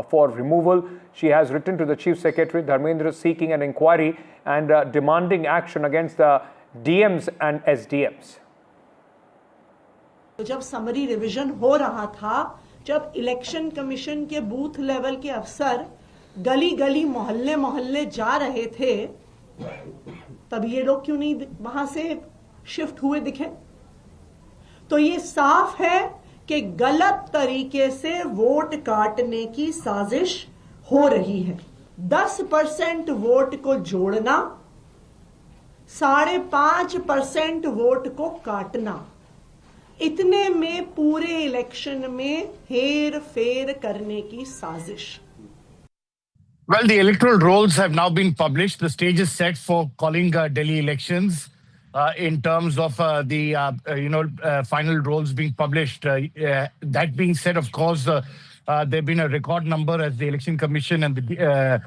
for removal. She has written to the Chief Secretary, Dharmendra, seeking an inquiry and demanding action against the DMs and SDMs. जब summary revision हो रहा था, जब election commission के booth level के अफसर गली-गली मोहल्ले जा रहे थे, तब ये लोग क्यों नहीं वहां से शिफ्ट हुए दिखे? तो ये साफ है कि गलत तरीके से वोट काटने की साजिश हो रही है। 10% वोट को जोड़ना, 5.5% वोट को काटना, इतने में पूरे इलेक्शन में हेर फेर करने की साजिश। Well, the electoral rolls have now been published. The stage is set for calling Delhi elections. In terms of the final rolls being published. That being said, of course, there have been a record number as the Election Commission and the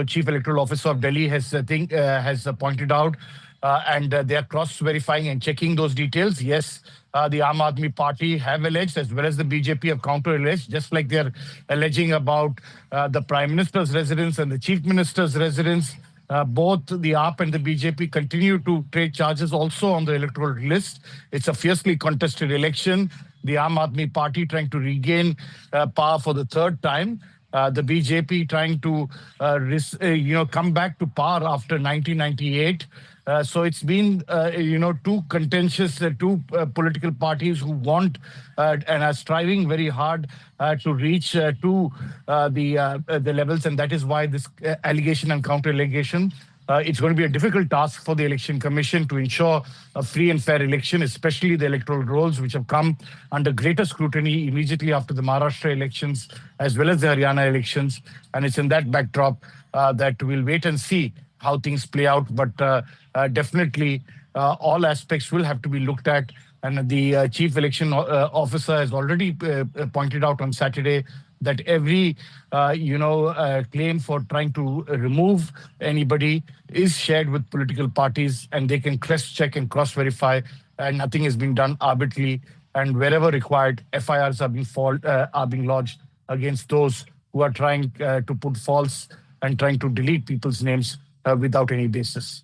Chief Electoral Officer of Delhi has pointed out, and they are cross-verifying and checking those details. Yes, the Aam Aadmi Party have alleged, as well as the BJP have counter-alleged, just like they are alleging about the Prime Minister's residence and the Chief Minister's residence. Both the AAP and the BJP continue to trade charges also on the electoral list. It's a fiercely contested election. The Aam Aadmi Party trying to regain power for the third time. The BJP trying to come back to power after 1998. So it's been two contentious, two political parties who want and are striving very hard to reach to the levels, and that is why this allegation and counter allegation. It's going to be a difficult task for the Election Commission to ensure a free and fair election, especially the electoral rolls, which have come under greater scrutiny immediately after the Maharashtra elections, as well as the Haryana elections. And it's in that backdrop that we'll wait and see how things play out. But definitely, all aspects will have to be looked at. And the Chief Election Officer has already pointed out on Saturday that every claim for trying to remove anybody is shared with political parties, and they can cross-check and cross-verify, and nothing is being done arbitrarily. And wherever required, FIRs are being lodged against those who are trying to put false and trying to delete people's names without any basis.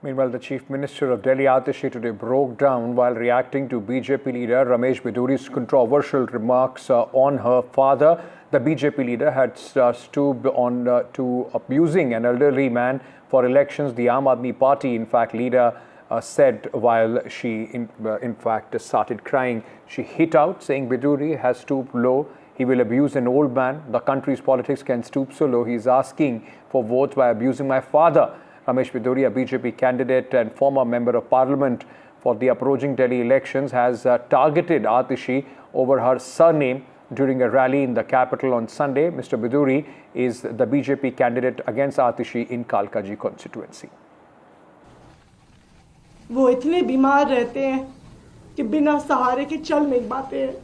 Meanwhile, the Chief Minister of Delhi, Atishi, today broke down while reacting to BJP leader Ramesh Biduri's controversial remarks on her father. The BJP leader had stooped on to abusing an elderly man for elections. The Aam Aadmi Party, in fact, leader said while she, in fact, started crying, she hit out, saying Biduri has stooped low. He will abuse an old man. The country's politics can stoop so low. He is asking for votes by abusing my father. Ramesh Biduri, a BJP candidate and former member of parliament for the approaching Delhi elections, has targeted Atishi over her surname during a rally in the capital on Sunday. Mr. Biduri is the BJP candidate against Atishi in Kalkaji constituency. वो इतने बीमार रहते हैं कि बिना सहारे के चल नहीं पाते हैं।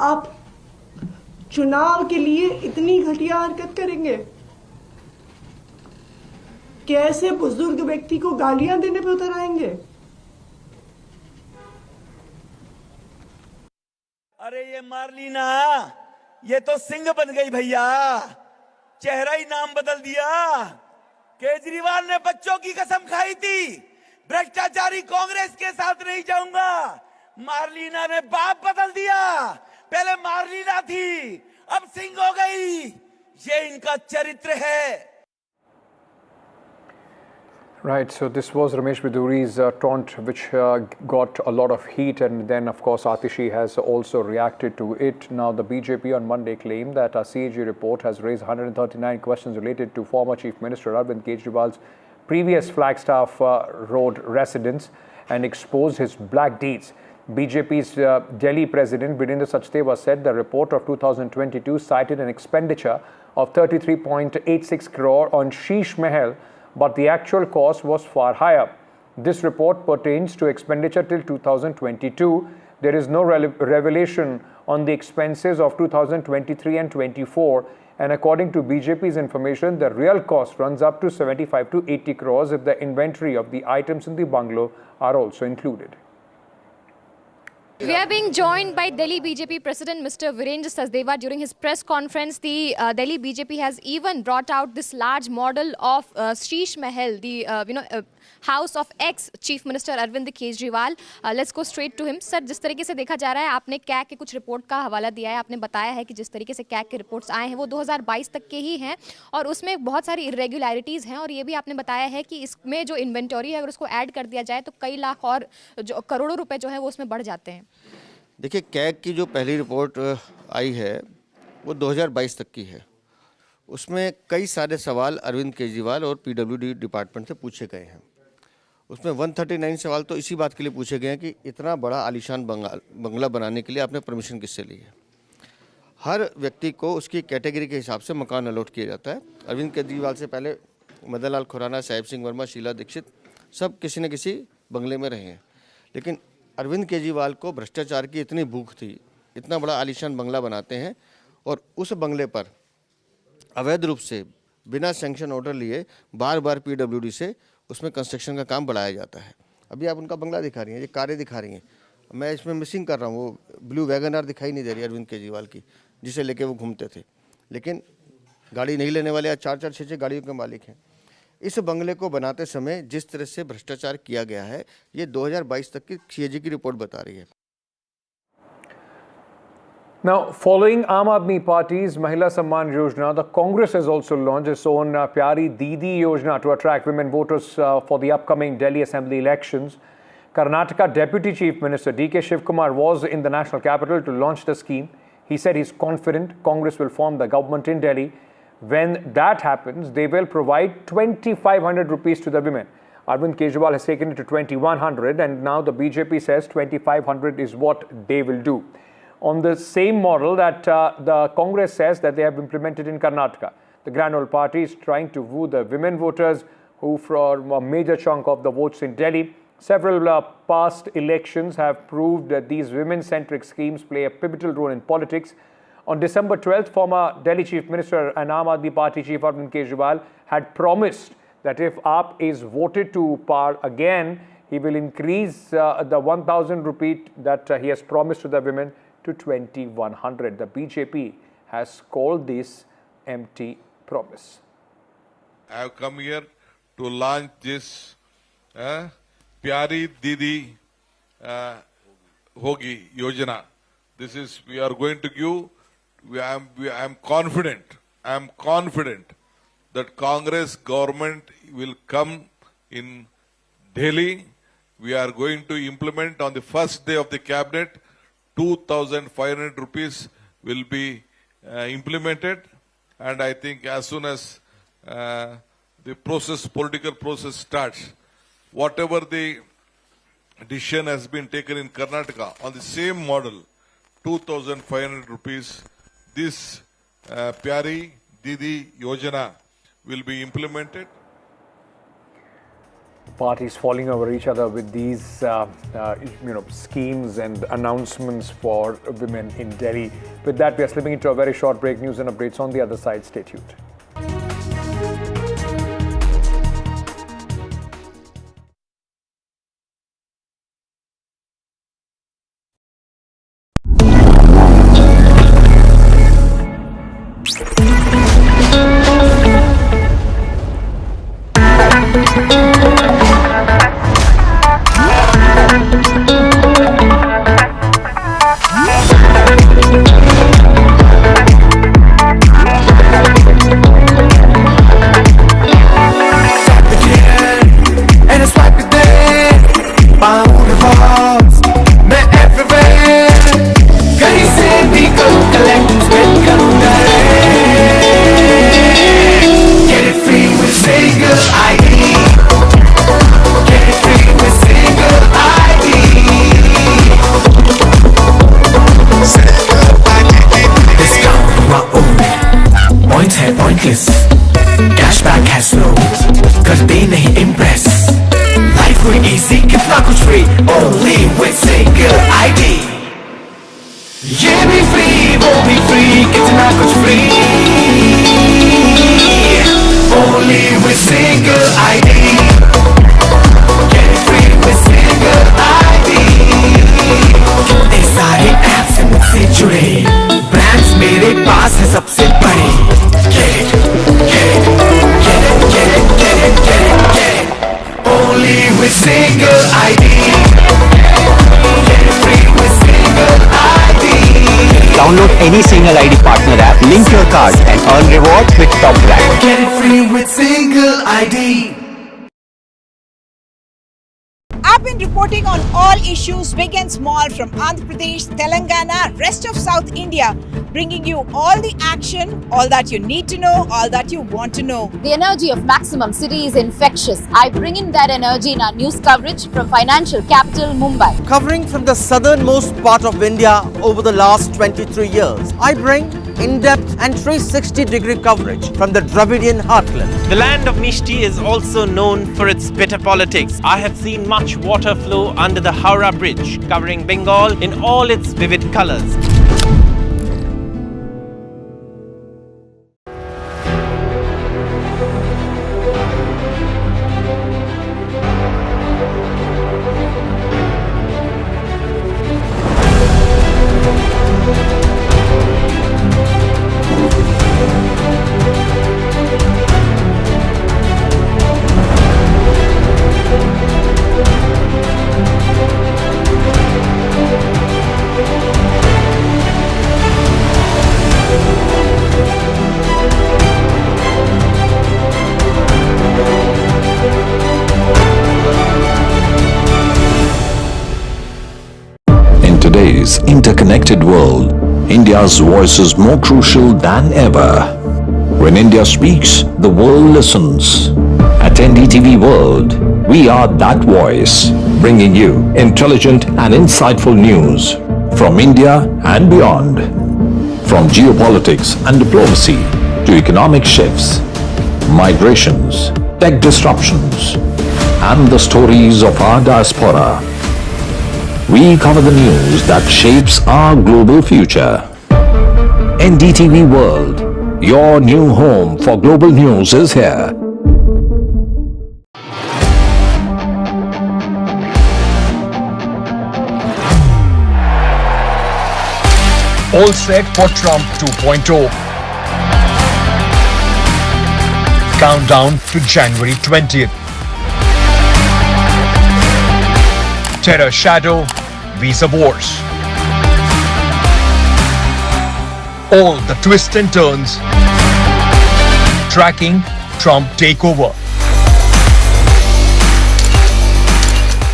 आप चुनाव के लिए इतनी घटिया हरकत करेंगे? कैसे बुजुर्ग व्यक्ति को गालियां देने पे उतर आएंगे? अरे ये मारली ना, ये तो सिंह बन गई भैया, चेहरा ही नाम बदल दिया। केजरीवाल ने बच्चों की कसम खाई थी, भ्रष्टाचारी कांग्रेस के साथ नहीं जाऊंगा। मारलीना ने बाप बदल दिया, पहले मारलीना थी, अब सिंह हो गई। ये इनका चरित्र है। Right, so this was Ramesh Biduri's taunt, which got a lot of heat, and then of course Atishi has also reacted to it. Now the BJP on Monday claimed that a CAG report has raised 139 questions related to former Chief Minister Arvind Kejriwal's previous Flagstaff Road residence and exposed his black deeds. BJP's Delhi President Virendra Sachdeva said the report of 2022 cited an expenditure of 33.86 crore on Sheesh Mahal, but the actual cost was far higher. This report pertains to expenditure till 2022. There is no revelation on the expenses of 2023 and 24, and according to BJP's information, the real cost runs up to 75 to 80 crores if the inventory of the items in the bungalow are also included. We are being joined by Delhi BJP President Mr. Virendra Sachdeva. During his press conference, the Delhi BJP has even brought out this large model of Sheesh Mahal, the house of ex-Chief Minister Arvind Kejriwal. Let's go straight to him. Sir, जिस तरीके से देखा जा रहा है, आपने CAG के कुछ रिपोर्ट का हवाला दिया है, आपने बताया है कि जिस तरीके से कैग के रिपोर्ट्स आए हैं वो 2022 तक के ही हैं और उसमें बहुत सारी इरेगुलरिटीज़ हैं और ये भी आपने बताया है कि इसमें जो इन्वेंटरी है अगर उसको ऐड कर दिया जाए तो कई लाख और जो करोड़ों रुपए जो है वो उसमें बढ़ जाते हैं। देखिए, कैग की जो पहली रिपोर्ट आई है वो 2022 तक की है। उसमें कई सारे सवाल अरविंद केजरीवाल और पीडब्ल्यूडी डिपार्टमेंट से पूछे गए हैं। उसमें 139 सवाल तो इसी बात के लिए पूछे गए हैं कि इतना बड़ा आलीशान बंगला बनाने के लिए आपने परमिशन किससे ली है। हर व्यक्ति को उसकी कैटेगरी के हिसाब से मकान अलॉट किया जाता है। अरविंद केजरीवाल से पहले मदन लाल खुराना, साहिब सिंह वर्मा, शीला दीक्षित सब किसी न किसी बंगले में रहे हैं, लेकिन अरविंद केजरीवाल को भ्रष्टाचार की इतनी भूख थी, इतना बड़ा आलीशान बंगला बनाते हैं और उस बंगले पर अवैध रूप से बिना सैंक्शन ऑर्डर लिए बार बार पीडब्ल्यूडी से उसमें कंस्ट्रक्शन का काम बढ़ाया जाता है। अभी आप उनका बंगला दिखा रही हैं, ये कारें दिखा रही हैं, मैं इसमें मिसिंग कर रहा हूँ, वो ब्लू वैगन आर दिखाई नहीं दे रही अरविंद केजरीवाल की, जिसे लेके वो घूमते थे, लेकिन गाड़ी नहीं लेने वाले आज 4-4, 6-6 गाड़ियों के मालिक हैं। इस बंगले को बनाते समय जिस तरह से भ्रष्टाचार किया गया है ये 2022 तक की सीएजी की रिपोर्ट बता रही है। Now, following Aam Aadmi Party's Mahila Samman Yojana, the Congress has also launched its own Pyari Didi Yojana to attract women voters for the upcoming Delhi Assembly elections. Karnataka Deputy Chief Minister D.K. Shivkumar was in the national capital to launch the scheme. He said he's confident Congress will form the government in Delhi. When that happens, they will provide 2,500 rupees to the women. Arvind Kejriwal has taken it to 2,100 and now the BJP says 2,500 is what they will do. On the same model that the Congress says that they have implemented in Karnataka. The Grand Old Party is trying to woo the women voters who form a major chunk of the votes in Delhi. Several past elections have proved that these women-centric schemes play a pivotal role in politics. On December 12th, former Delhi Chief Minister and Aam Aadmi Party Chief Arvind Kejriwal had promised that if AAP is voted to power again, he will increase the 1,000 rupee that he has promised to the women to 2,100. The BJP has called this empty promise. I have come here to launch this Pyari Didi Hogi Yojana. This is, we are going to give, I am confident that Congress government will come in Delhi. We are going to implement on the first day of the cabinet, 2,500 rupees will be implemented, and I think as soon as the political process starts, whatever the decision has been taken in Karnataka on the same model, 2,500 rupees, this Pyari Didi Yojana will be implemented. Parties falling over each other with these schemes and announcements for women in Delhi. With that, we are slipping into a very short break. News and updates on the other side. Stay tuned. Cashback has no करते नहीं impress. Life हुई easy कितना कुछ free only with single ID. ये भी free वो भी free कितना कुछ free only with single ID. Get it free with single ID. with single ID. Get it free with single ID. Download any single ID partner app, link your card and earn rewards with top brand. Get it free with single ID. I've been reporting on all issues big and small from Andhra Pradesh, Telangana, rest of South India, bringing you all the action, all that you need to know, all that you want to know. The energy of maximum city is infectious. I bring in that energy in our news coverage from financial capital Mumbai. Covering from the southernmost part of India over the last 23 years, I bring in-depth and 360-degree coverage from the Dravidian heartland. The land of Mishti is also known for its bitter politics. I have seen much water flow under the Howrah Bridge, covering Bengal in all its vivid colors. In today's interconnected world, India's voice is more crucial than ever. When India speaks, the world listens. At NDTV World, we are that voice, bringing you intelligent and insightful news from India and beyond. From geopolitics and diplomacy to economic shifts, migrations, tech disruptions, and the stories of our diaspora. We cover the news that shapes our global future. NDTV World, your new home for global news is here. All set for Trump 2.0. Countdown to January 20th. Terror shadow, visa wars. All the twists and turns. Tracking Trump takeover.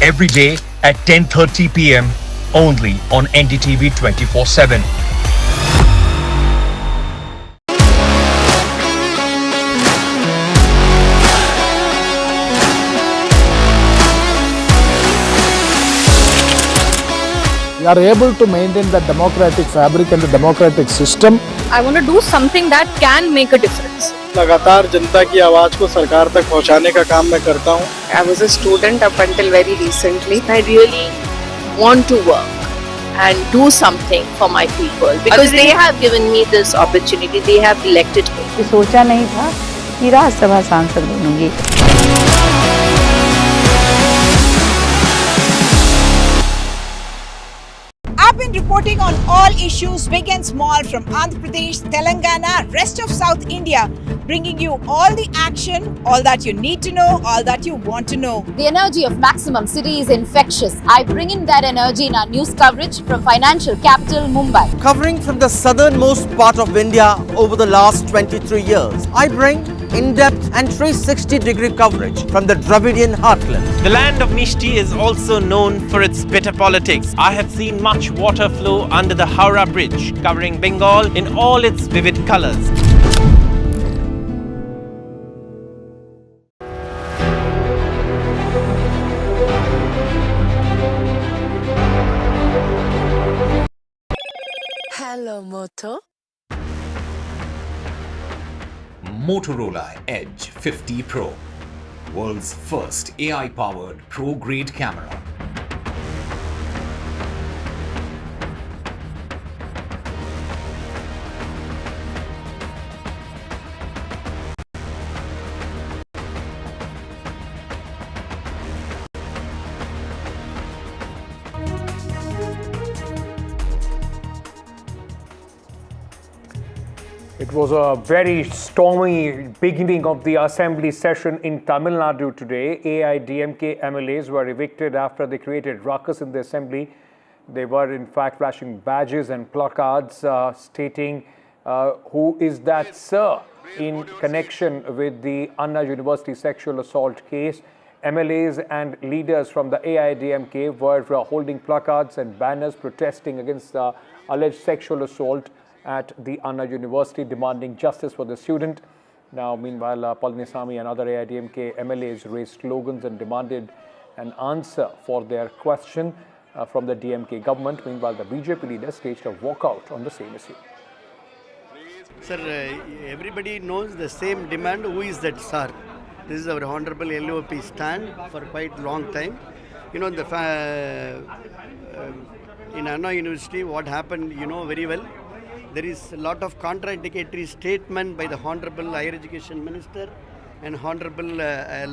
Every day at 10:30 p.m. only on NDTV 24/7. We are able to maintain the democratic fabric and the democratic system. I want to do something that can make a difference. लगातार जनता की आवाज को सरकार तक पहुंचाने का काम मैं करता हूं. I was a student up until very recently. I really want to work and do something for my people because they have given me this opportunity. They have elected me. सोचा नहीं था कि राज्यसभा सांसद बनूंगी. I've been reporting on all issues big and small from Andhra Pradesh, Telangana, rest of South India, bringing you all the action, all that you need to know, all that you want to know. The energy of maximum city is infectious. I bring in that energy in our news coverage from financial capital Mumbai. Covering from the southernmost part of India over the last 23 years, I bring in-depth and 360-degree coverage from the Dravidian heartland. The land of Mishti is also known for its bitter politics. I have seen much water flow under the Howrah Bridge, covering Bengal in all its vivid colors. Hello, Moto. Motorola Edge 50 Pro, world's first AI-powered pro-grade camera. It was a very stormy beginning of the assembly session in Tamil Nadu today. AIDMK MLAs were evicted after they created ruckus in the assembly. They were in fact flashing badges and placards stating who is that sir in connection with the Anna University sexual assault case. MLAs and leaders from the AIDMK were holding placards and banners protesting against the alleged sexual assault at the Anna University, demanding justice for the student. Now, meanwhile, Palnisamy and other AIDMK MLAs raised slogans and demanded an answer for their question from the DMK government. Meanwhile, the BJP leader staged a walkout on the same issue. Sir, everybody knows the same demand. Who is that sir? This is our Honorable LOP stand for quite a long time. You know, in Anna University, what happened, you know very well. There is a lot of contradictory statement by the Honorable Higher Education Minister and Honorable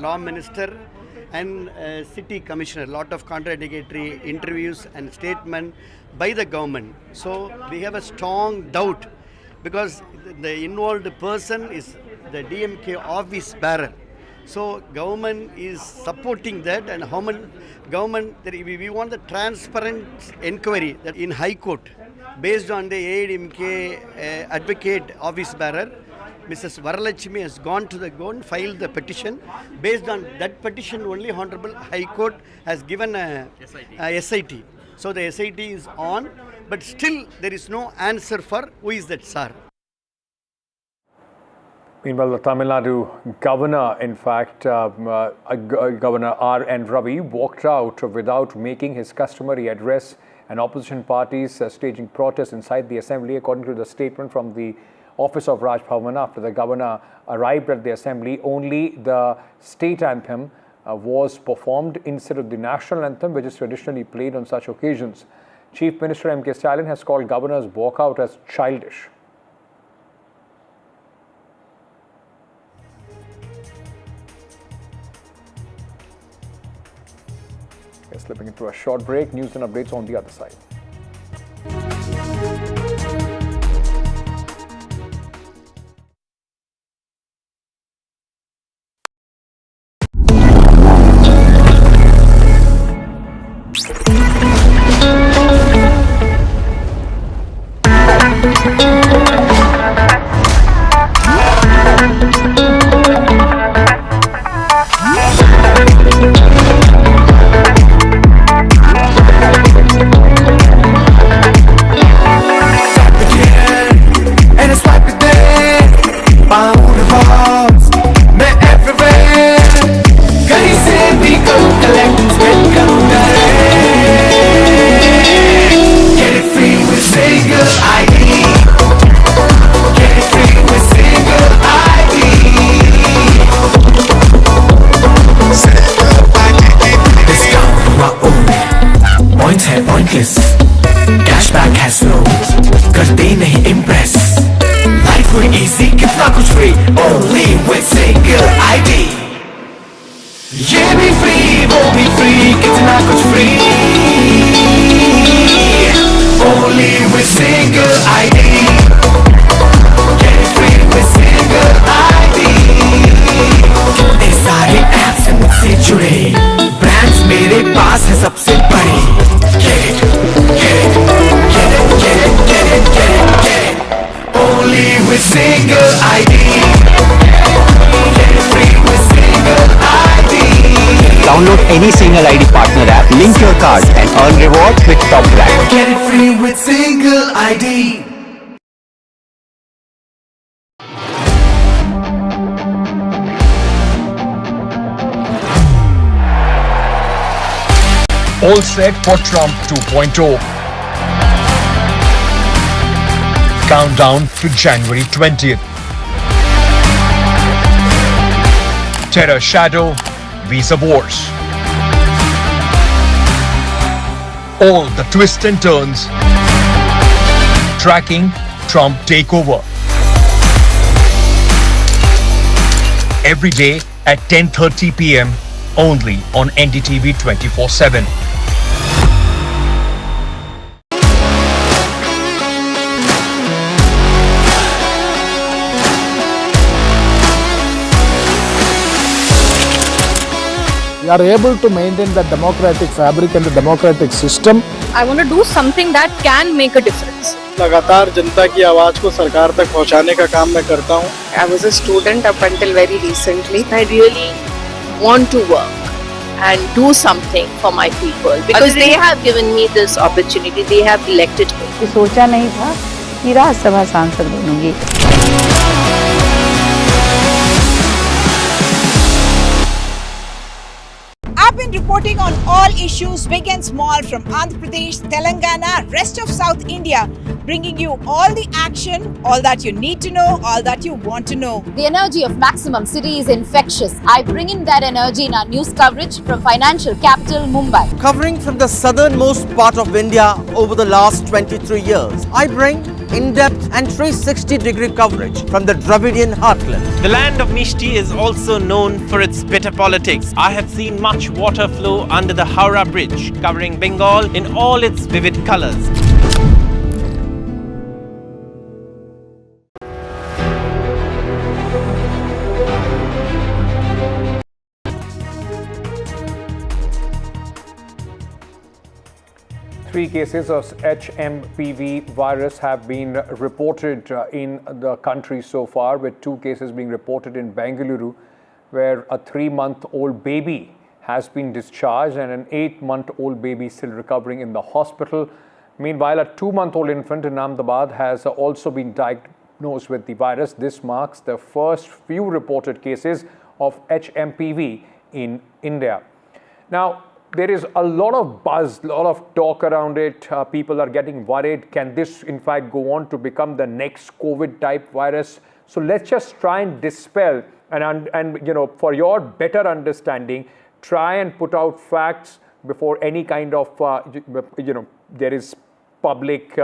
Law Minister and City Commissioner. A lot of contradictory interviews and statement by the government. So we have a strong doubt because the involved person is the DMK office bearer. So government is supporting that, and government we want the transparent inquiry that in High Court based on the AIDMK advocate office bearer, Mrs. Varalakshmi has gone to the government, filed the petition. Based on that petition only, Honorable High Court has given a SIT. So the SIT is on, but still there is no answer for who is that sir. Meanwhile, the Tamil Nadu governor, in fact, Governor R.N. Ravi, walked out without making his customary address, and opposition parties staging protests inside the assembly, according to the statement from the office of Raj Bhavan. After the governor arrived at the assembly, only the state anthem was performed instead of the national anthem, which is traditionally played on such occasions. Chief Minister M.K. Stalin has called governor's walkout as childish. Slipping into a short break, news and updates on the other side. Cashback has no करते नहीं impress. Life will easy कितना कुछ free only with single ID. ये भी free वो भी free कितना कुछ free only with single ID. Get it free with single ID. कितने सारे apps हैं मुझसे जुड़े, brands मेरे पास है सबसे बड़ी. Get it, get it, get it, get it, get it, get it, get it. Only with single ID. Get it free with single ID. Download any single ID partner app, link your card and earn rewards with top brand. Get it free with single ID. All set for Trump 2.0. Countdown to January 20th. Terror shadow, visa wars. All the twists and turns. Tracking Trump takeover. Every day at 10:30 p.m. only on NDTV 24/7. we are able to maintain the democratic fabric and the democratic system. I want to do something that can make a difference. लगातार जनता की आवाज को सरकार तक पहुंचाने का काम मैं करता हूं. I was a student up until very recently. I really want to work and do something for my people because they have given me this opportunity. They have elected me. सोचा नहीं था कि राज्यसभा सांसद बनूंगी. I've been reporting on all issues big and small from Andhra Pradesh, Telangana, rest of South India, bringing you all the action, all that you need to know, all that you want to know. The energy of maximum city is infectious. I bring in that energy in our news coverage from financial capital Mumbai. Covering from the southernmost part of India over the last 23 years, I bring in-depth and 360-degree coverage from the Dravidian heartland. The land of Mishti is also known for its bitter politics. I have seen much water flow under the Howrah Bridge, covering Bengal in all its vivid colors. Three cases of HMPV virus have been reported in the country so far, with 2 cases being reported in Bengaluru, where a 3-month-old baby has been discharged and an 8-month-old baby still recovering in the hospital. Meanwhile, a 2-month-old infant in Ahmedabad has also been diagnosed with the virus. This marks the first few reported cases of HMPV in India. Now, there is a lot of buzz, a lot of talk around it. People are getting worried. Can this, in fact, go on to become the next COVID-type virus? So let's just try and dispel and you know, for your better understanding, try and put out facts before any kind of you know, there is public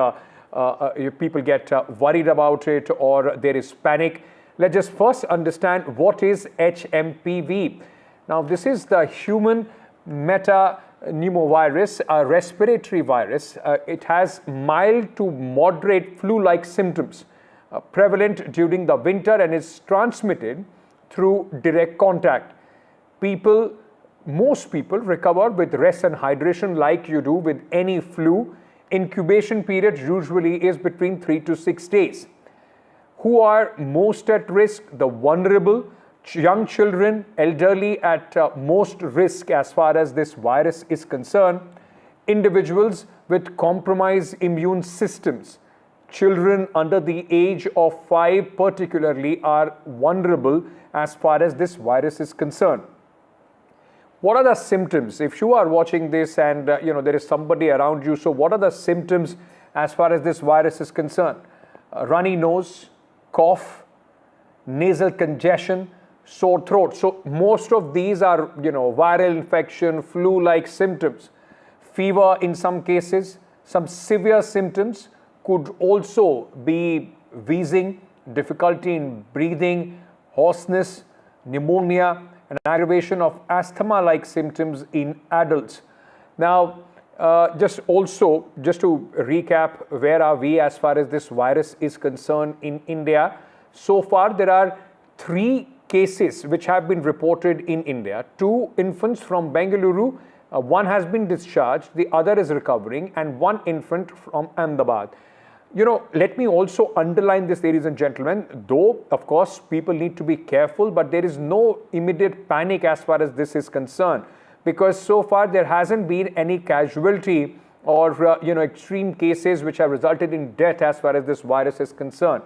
people get worried about it or there is panic. Let's just first understand what is HMPV. Now, this is the human metapneumovirus, a respiratory virus. It has mild to moderate flu-like symptoms prevalent during the winter and is transmitted through direct contact. Most people recover with rest and hydration like you do with any flu. Incubation period usually is between 3 to 6 days. Who are most at risk? The vulnerable, young children, elderly at most risk as far as this virus is concerned, individuals with compromised immune systems. Children under the age of 5 particularly are vulnerable as far as this virus is concerned. What are the symptoms? If you are watching this and you know, there is somebody around you, so what are the symptoms as far as this virus is concerned? Runny nose, cough, nasal congestion, sore throat. So most of these are, you know, viral infection, flu-like symptoms. Fever in some cases. Some severe symptoms could also be wheezing, difficulty in breathing, hoarseness, pneumonia, and aggravation of asthma-like symptoms in adults. Now, just to recap, where are we as far as this virus is concerned in India? So far, there are 3 cases which have been reported in India. 2 infants from Bengaluru, one has been discharged, the other is recovering, and 1 infant from Ahmedabad. You know, let me also underline this, ladies and gentlemen, though, of course, people need to be careful, but there is no immediate panic as far as this is concerned, because so far there hasn't been any casualty or, you know, extreme cases which have resulted in death as far as this virus is concerned.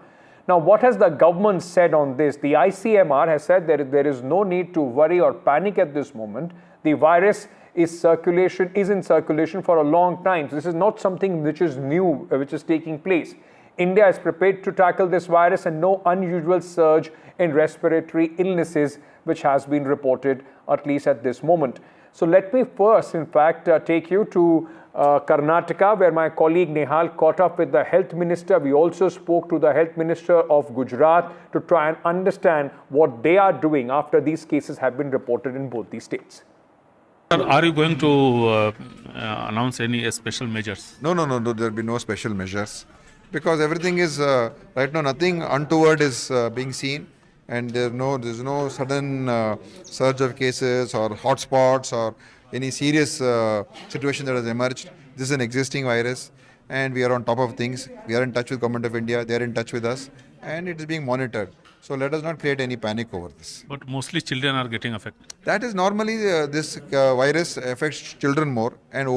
Now, what has the government said on this? The ICMR has said that there is no need to worry or panic at this moment. The virus is in circulation for a long time. So this is not something which is new, which is taking place. India is prepared to tackle this virus and no unusual surge in respiratory illnesses which has been reported, at least at this moment. So let me first, in fact, take you to Karnataka, where my colleague Nehal caught up with the health minister. We also spoke to the health minister of Gujarat to try and understand what they are doing after these cases have been reported in both these states. Are you going to announce any special measures? No, there will be no special measures because everything is, right now, nothing untoward is being seen. and there's no sudden surge of cases or hotspots or any serious situation that has emerged. This is an existing virus, and we are on top of things. We are in touch with Government of India. They are in touch with us, and it is being monitored. So let us not create any panic over this. But mostly children are getting affected. That is normally this virus affects children more and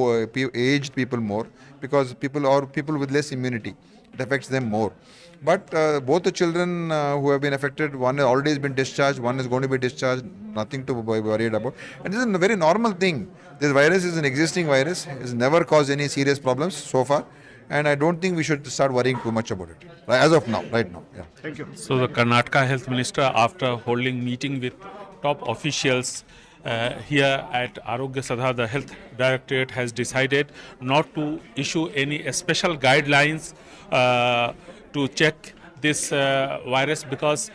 aged people more, because people with less immunity, it affects them more. But both the children who have been affected, one has already been discharged, one is going to be discharged, nothing to be worried about. And this is a very normal thing. This virus is an existing virus, it has never caused any serious problems so far. And I don't think we should start worrying too much about it as of now, right now. Yeah. Thank you. So the Karnataka Health Minister, after holding meeting with top officials here at Arogya Sadha, the Health Directorate has decided not to issue any special guidelines to check this virus, because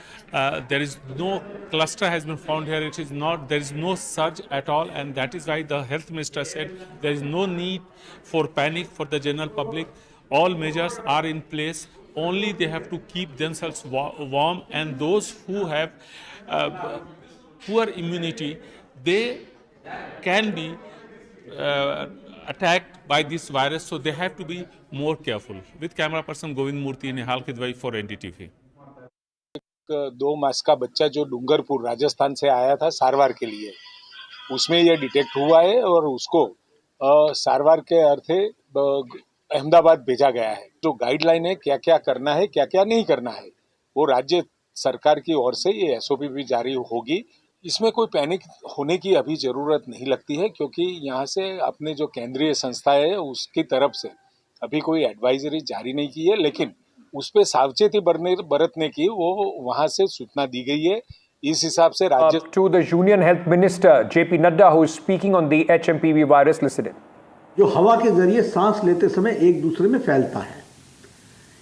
there is no cluster has been found here. It is not, there is no surge at all, and that is why the Health Minister said there is no need for panic for the general public. All measures are in place. Only they have to keep themselves warm, and those who have poor immunity, they can be attacked by this virus, so they have to be more careful. With camera person Govind Murthy, Nihal Khidwai for NDTV. 2 मास का बच्चा जो डूंगरपुर राजस्थान से आया था सारवार के लिए, उसमें ये डिटेक्ट हुआ है और उसको सारवार के अर्थे अहमदाबाद भेजा गया है. जो गाइडलाइन है क्या क्या करना है क्या क्या नहीं करना है, वो राज्य सरकार की ओर से ये SOP भी जारी होगी. इसमें कोई पैनिक होने की अभी जरूरत नहीं लगती है, क्योंकि यहाँ से अपने जो केंद्रीय संस्था है उसकी तरफ से अभी कोई एडवाइजरी जारी नहीं की है, लेकिन उस पे सावचेती बरतने की वो वहाँ से सूचना दी गई है. इस हिसाब से राज्य To the Union Health Minister JP Nadda, who is speaking on the HMPV virus, listen in. जो हवा के जरिए सांस लेते समय एक दूसरे में फैलता है,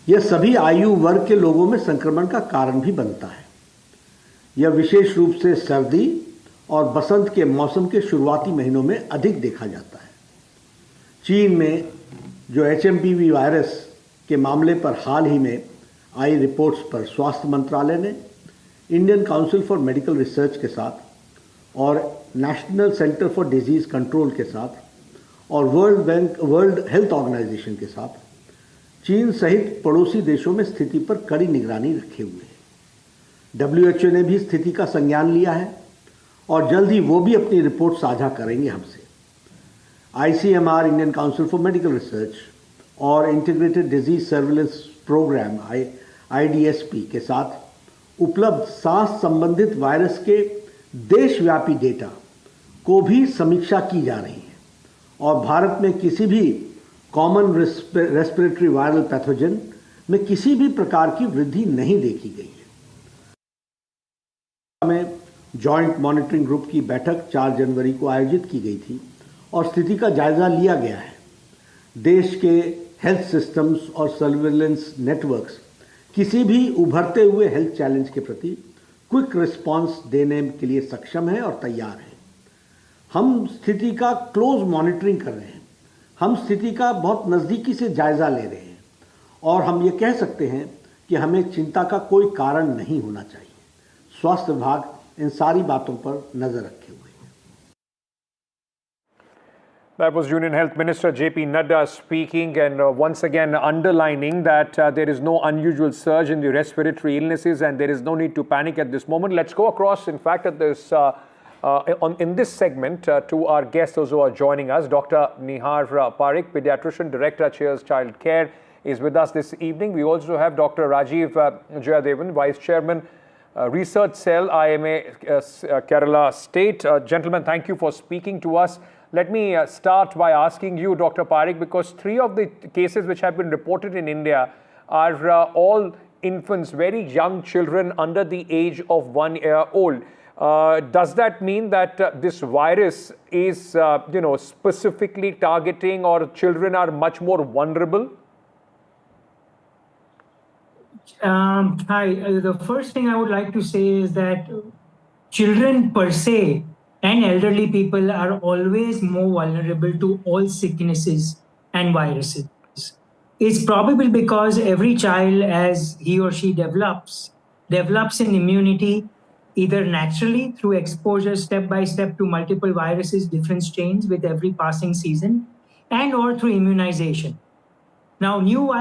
यह सभी आयु वर्ग के लोगों में संक्रमण का कारण भी बनता है. यह विशेष रूप से सर्दी और बसंत के मौसम के शुरुआती महीनों में अधिक देखा जाता है. चीन में जो HMPV वायरस के मामले पर हाल ही में आई रिपोर्ट्स पर स्वास्थ्य मंत्रालय ने Indian council for medical research के साथ और national centre for disease control के साथ और वर्ल्ड हेल्थ ऑर्गेनाइजेशन के साथ चीन सहित पड़ोसी देशों में स्थिति पर कड़ी निगरानी रखे हुए हैं. WHO ने भी स्थिति का संज्ञान लिया है और जल्द ही वो भी अपनी रिपोर्ट साझा करेंगे हमसे. ICMR, Indian council for medical research और integrated disease surveillance programme IDSP के साथ उपलब्ध सांस संबंधित वायरस के देशव्यापी डेटा को भी समीक्षा की जा रही है और भारत में किसी भी कॉमन रेस्पिरेटरी वायरल पैथोजन में किसी भी प्रकार की वृद्धि नहीं देखी गई है. में जॉइंट मॉनिटरिंग ग्रुप की बैठक 4 जनवरी को आयोजित की गई थी और स्थिति का जायजा लिया गया है. देश के हेल्थ सिस्टम्स और सर्विलेंस नेटवर्क्स किसी भी उभरते हुए हेल्थ चैलेंज के प्रति क्विक रिस्पांस देने के लिए सक्षम है और तैयार है. हम स्थिति का क्लोज मॉनिटरिंग कर रहे हैं, हम स्थिति का बहुत नज़दीकी से जायजा ले रहे हैं और हम ये कह सकते हैं कि हमें चिंता का कोई कारण नहीं होना चाहिए. स्वास्थ्य विभाग इन सारी बातों पर नजर रखे हुए हैं. That was Union Health Minister JP Nadda speaking, and once again underlining that there is no unusual surge in the respiratory illnesses and there is no need to panic at this moment. Let's go across, in fact, at this in this segment to our guests who are joining us. Dr. Nihar Parikh, pediatrician, director, Chairs Child Care, is with us this evening. We also have Dr. Rajiv Jayadevan, Vice Chairman, Research Cell, IMA Kerala State. Gentlemen, thank you for speaking to us. Let me start by asking you, Dr. Parikh, because 3 of the cases which have been reported in India are all infants, very young children under the age of 1 year old. Does that mean that this virus is, specifically targeting, or children are much more vulnerable? Hi. The first thing I would like to say is that children per se and elderly people are always more vulnerable to all sicknesses and viruses. It's probably because every child, as he or she develops, develops an immunity either naturally through exposure step by step to multiple viruses, different strains with every passing season, and or through immunization. Now,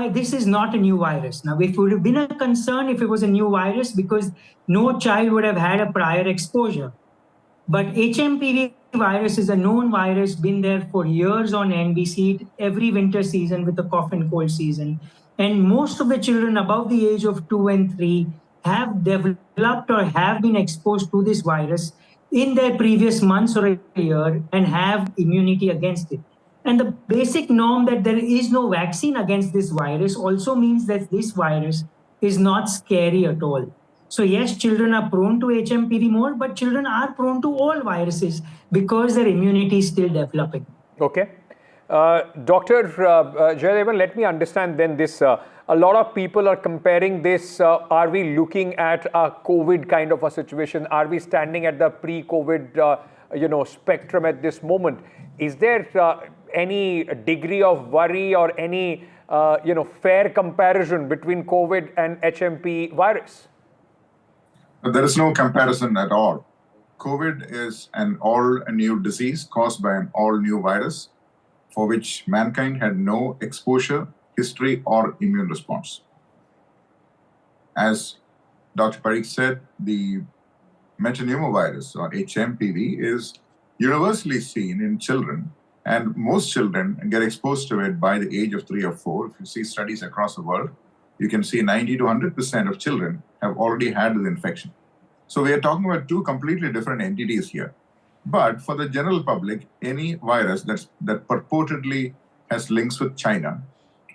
this is not a new virus. Now, if it would have been a concern if it was a new virus, because no child would have had a prior exposure. But HMPV virus is a known virus, been there for years on end. We see it every winter season with the cough and cold season. And most of the children above the age of 2 and 3 have developed or have been exposed to this virus in their previous months or a year and have immunity against it. And the basic norm that there is no vaccine against this virus also means that this virus is not scary at all. So yes, children are prone to HMPV more, but children are prone to all viruses because their immunity is still developing. Okay. Dr. Jayadevan, let me understand then this. A lot of people are comparing this. Are we looking at a COVID kind of a situation? Are we standing at the pre-COVID spectrum at this moment? Is there any degree of worry or any fair comparison between COVID and HMP virus? There is no comparison at all. COVID is an all-new disease caused by an all-new virus for which mankind had no exposure, history, or immune response. As Dr. Parikh said, the metapneumovirus, or HMPV, is universally seen in children, and most children get exposed to it by the age of 3 or 4. If you see studies across the world, you can see 90 to 100% of children have already had the infection. So we are talking about two completely different entities here. But for the general public, any virus that purportedly has links with China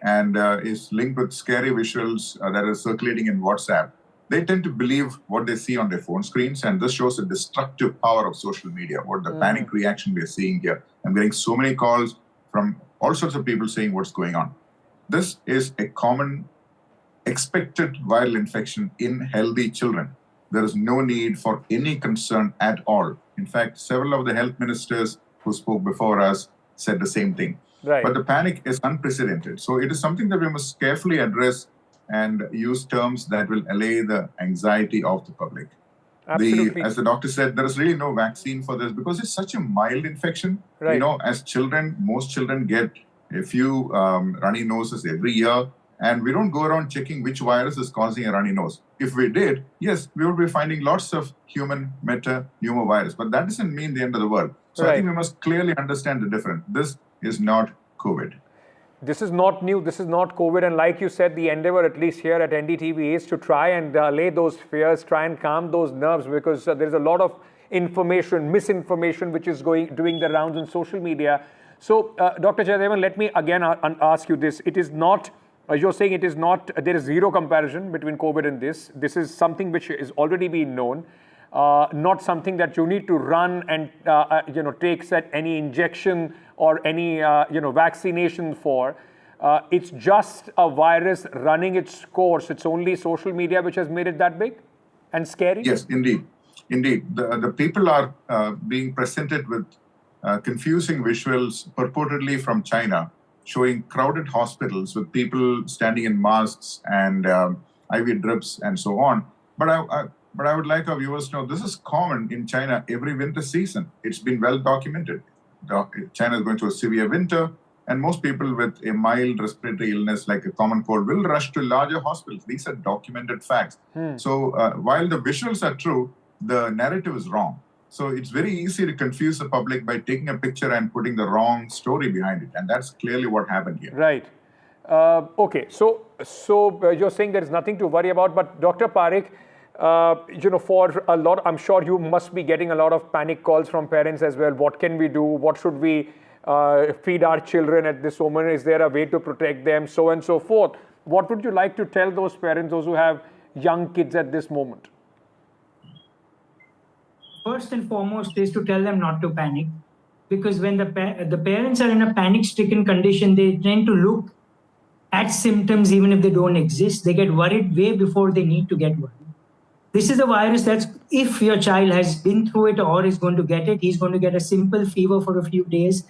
and is linked with scary visuals that are circulating in WhatsApp, they tend to believe what they see on their phone screens, and this shows the destructive power of social media, what the panic reaction we're seeing here. I'm getting so many calls from all sorts of people saying what's going on. This is a common expected viral infection in healthy children. There is no need for any concern at all. In fact, several of the health ministers who spoke before us said the same thing. Right. But the panic is unprecedented. So it is something that we must carefully address and use terms that will allay the anxiety of the public. Absolutely. As the doctor said, there is really no vaccine for this because it's such a mild infection. Right. You know, as children, most children get a few runny noses every year, and we don't go around checking which virus is causing a runny nose. If we did, yes, we would be finding lots of human metapneumovirus, but that doesn't mean the end of the world. So I think we must clearly understand the difference. This is not COVID. This is not new, this is not COVID, and like you said, the endeavor, at least here at NDTV, is to try and allay those fears, try and calm those nerves, because there's a lot of information, misinformation, which is doing the rounds on social media. So, Dr. Jayadevan, let me again ask you this. It is not, you're saying it is not, there is zero comparison between COVID and this. This is something which is already been known, not something that you need to run and, take any injection or any, vaccination for. It's just a virus running its course. It's only social media which has made it that big and scary? Yes, indeed. Indeed. The people are being presented with confusing visuals purportedly from China, showing crowded hospitals with people standing in masks and IV drips and so on. But I would like our viewers to know this is common in China every winter season. It's been well documented. China is going through a severe winter, and most people with a mild respiratory illness like a common cold will rush to larger hospitals. These are documented facts. So while the visuals are true, the narrative is wrong. So it's very easy to confuse the public by taking a picture and putting the wrong story behind it. And that's clearly what happened here. Right. Okay. So you're saying there is nothing to worry about. But Dr. Parikh, for a lot, I'm sure you must be getting a lot of panic calls from parents as well. What can we do? What should we feed our children at this moment? Is there a way to protect them? So and so forth. What would you like to tell those parents, those who have young kids at this moment? First and foremost is to tell them not to panic, because when the parents are in a panic-stricken condition, they tend to look at symptoms even if they don't exist. They get worried way before they need to get worried. This is a virus that's, if your child has been through it or is going to get it, he's going to get a simple fever for a few days,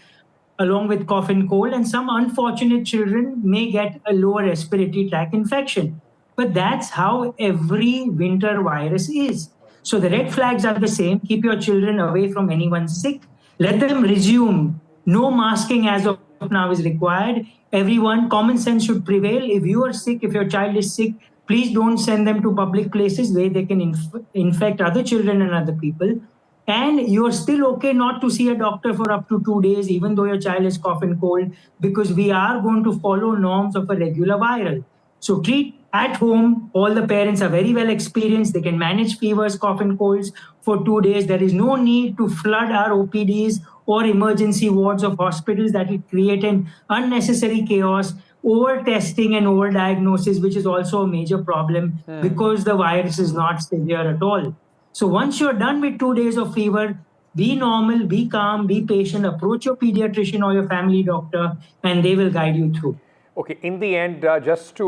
along with cough and cold, and some unfortunate children may get a lower respiratory tract infection. But that's how every winter virus is. So the red flags are the same. Keep your children away from anyone sick. Let them resume. No masking as of now is required. Everyone, common sense should prevail. If you are sick, if your child is sick, please don't send them to public places where they can infect other children and other people. And you're still okay not to see a doctor for up to 2 days, even though your child is cough and cold, because we are going to follow norms of a regular viral. So treat at home. All the parents are very well experienced. They can manage fevers, cough and colds for 2 days. There is no need to flood our OPDs or emergency wards of hospitals. That will create an unnecessary chaos, over testing and over diagnosis, which is also a major problem because the virus is not severe at all. So once you're done with 2 days of fever, be normal, be calm, be patient, approach your pediatrician or your family doctor, and they will guide you through. Okay, in the end, just to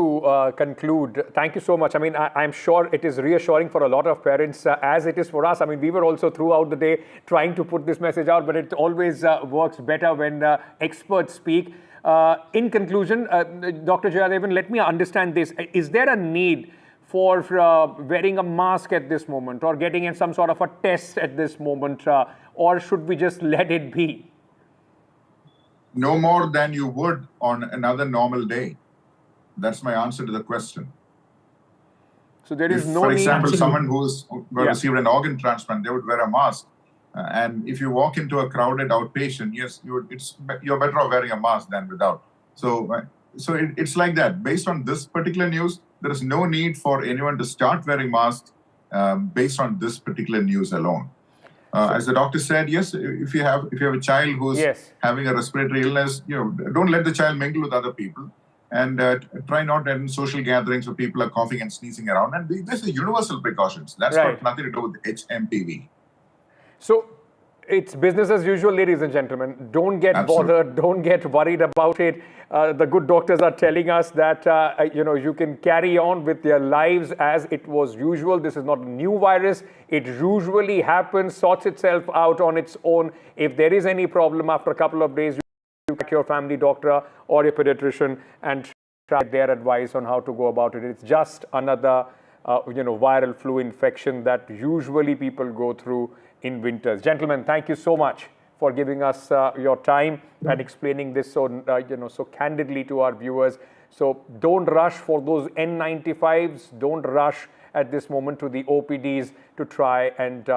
conclude, thank you so much. I mean, I'm sure it is reassuring for a lot of parents, as it is for us. I mean, we were also throughout the day trying to put this message out, but it always works better when experts speak. In conclusion, Dr. Jayadevan, let me understand this. Is there a need for wearing a mask at this moment, or getting in some sort of a test at this moment, or should we just let it be? No more than you would on another normal day. That's my answer to the question. So there is no for need. example, someone who's received an organ transplant, they would wear a mask. And if you walk into a crowded outpatient, yes, you're better off wearing a mask than without. So it's like that. Based on this particular news, there is no need for anyone to start wearing masks based on this particular news alone. As the doctor said, yes, if you have a child who's having a respiratory illness, don't let the child mingle with other people, and try not in social gatherings where people are coughing and sneezing around. And these are universal precautions. That's got nothing to do with HMPV. So it's business as usual, ladies and gentlemen. Don't get bothered. Don't get worried about it. The good doctors are telling us that you can carry on with your lives as it was usual. This is not a new virus. It usually happens, sorts itself out on its own. If there is any problem after a couple of days, you check your family doctor or your pediatrician and try their advice on how to go about it. It's just another viral flu infection that usually people go through in winters. Gentlemen, thank you so much for giving us your time and explaining this so candidly to our viewers. So don't rush for those N95s. Don't rush at this moment to the OPDs to try and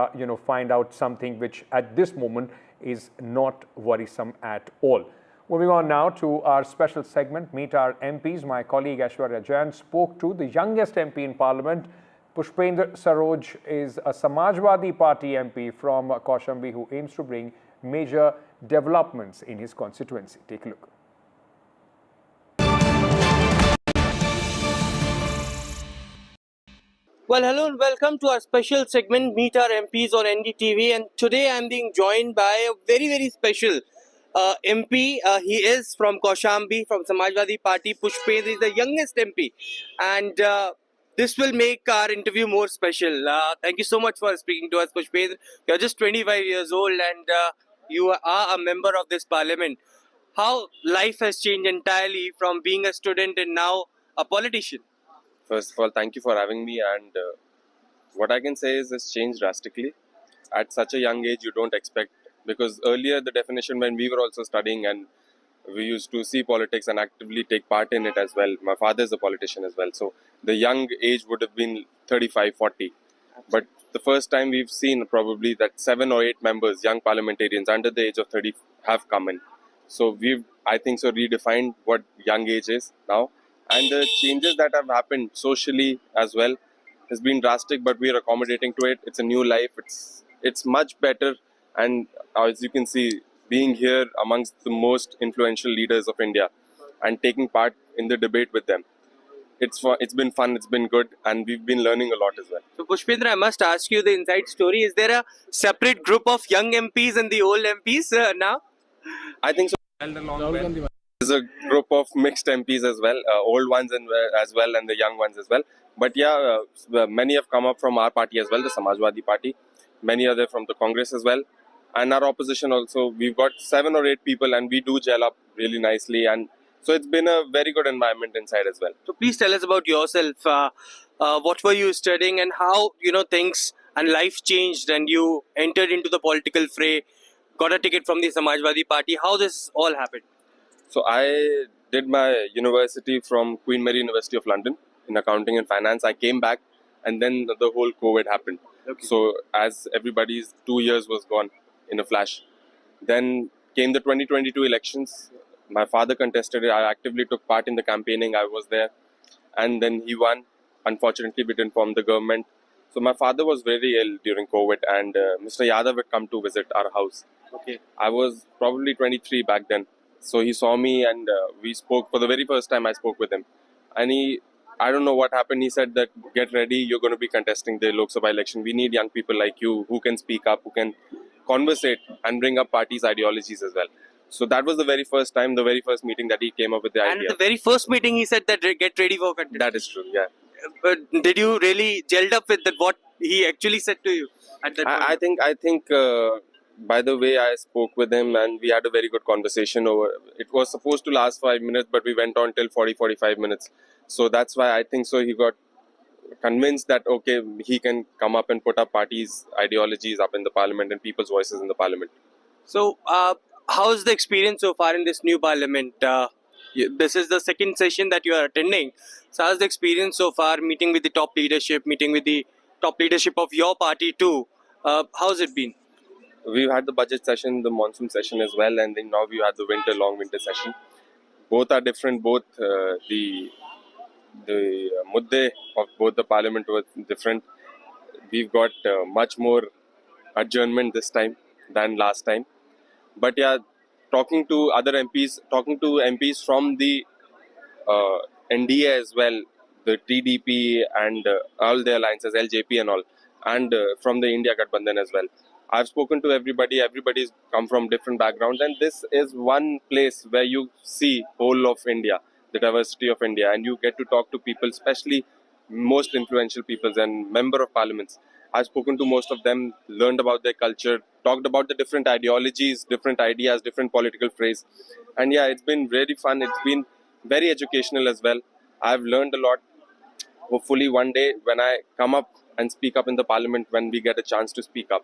find out something which at this moment is not worrisome at all. Moving on now to our special segment, Meet Our MPs. My colleague Aishwarya Jain spoke to the youngest MP in Parliament. Pushpendra Saroj is a Samajwadi Party MP from Kaushambi who aims to bring major developments in his constituency. Take a look. Well, hello and welcome to our special segment, Meet Our MPs on NDTV. And today I'm being joined by a very, very special MP. He is from Kaushambi, from Samajwadi Party. Pushpendra is the youngest MP. And this will make our interview more special. Thank you so much for speaking to us, Pushpendra. You're just 25 years old and you are a member of this parliament. How life has changed entirely from being a student and now a politician? First of all, thank you for having me, and what I can say is it's changed drastically. At such a young age, you don't expect, because earlier the definition when we were also studying and we used to see politics and actively take part in it as well. My father is a politician as well, so the young age would have been 35, 40. But the first time we've seen probably that 7 or 8 members, young parliamentarians under the age of 30 have come in. So we've, I think so, redefined what young age is now. And the changes that have happened socially as well has been drastic, but we are accommodating to it. It's a new life. It's much better. And as you can see, being here amongst the most influential leaders of India and taking part in the debate with them. It's been fun, it's been good, and we've been learning a lot as well. So Pushpendra, I must ask you the inside story. Is there a separate group of young MPs and the old MPs now? I think so. There's a group of mixed MPs as well, old ones as well and the young ones as well. But yeah, many have come up from our party as well, the Samajwadi Party. Many are there from the Congress as well. And our opposition also, we've got 7 or 8 people and we do gel up really nicely. And So it's been a very good environment inside as well. So please tell us about yourself. What were you studying and how things and life changed and you entered into the political fray, got a ticket from the Samajwadi Party. How this all happened? So I did my university from Queen Mary University of London in accounting and finance. I came back and then the whole COVID happened. Okay. So as everybody's 2 years was gone in a flash. Then came the 2022 elections. My father contested it. I actively took part in the campaigning. I was there. And then he won. Unfortunately, we didn't form the government. So my father was very ill during COVID and Mr. Yadav had come to visit our house. Okay. I was probably 23 back then. So he saw me and we spoke. For the very first time I spoke with him. And I don't know what happened. He said that get ready, you're going to be contesting the Lok Sabha election. We need young people like you who can speak up, who can conversate and bring up parties' ideologies as well. So that was the very first time, the very first meeting that he came up with the And idea. at the very first meeting he said that get ready for contest. That is true, yeah. But did you really gelled up with that, what he actually said to you at that point? I think by the way I spoke with him and we had a very good conversation over. It was supposed to last 5 minutes, but we went on till 40-45 minutes. So that's why I think so he got convinced that okay, he can come up and put up parties' ideologies up in the parliament and people's voices in the parliament. So how's the experience so far in this new parliament? This is the second session that you are attending. So how's the experience so far, meeting with the top leadership, meeting with the top leadership of your party too? How's it been? We've had the budget session, the monsoon session as well, and then now we had the long winter session. Both are different. Both the mudde of both the parliament was different. We've got much more adjournment this time than last time. But yeah, talking to other MPs, talking to MPs from the NDA as well, the TDP and all the alliances, LJP and all, and from the India Gathbandhan as well. I've spoken to everybody. Everybody's come from different backgrounds, and this is one place where you see whole of India, the diversity of India, and you get to talk to people, especially most influential people and member of parliaments. I've spoken to most of them, learned about their culture, talked about the different ideologies, different ideas, different political phrase, and yeah, it's been really fun. It's been very educational as well. I've learned a lot. Hopefully one day when I come up and speak up in the parliament, when we get a chance to speak up,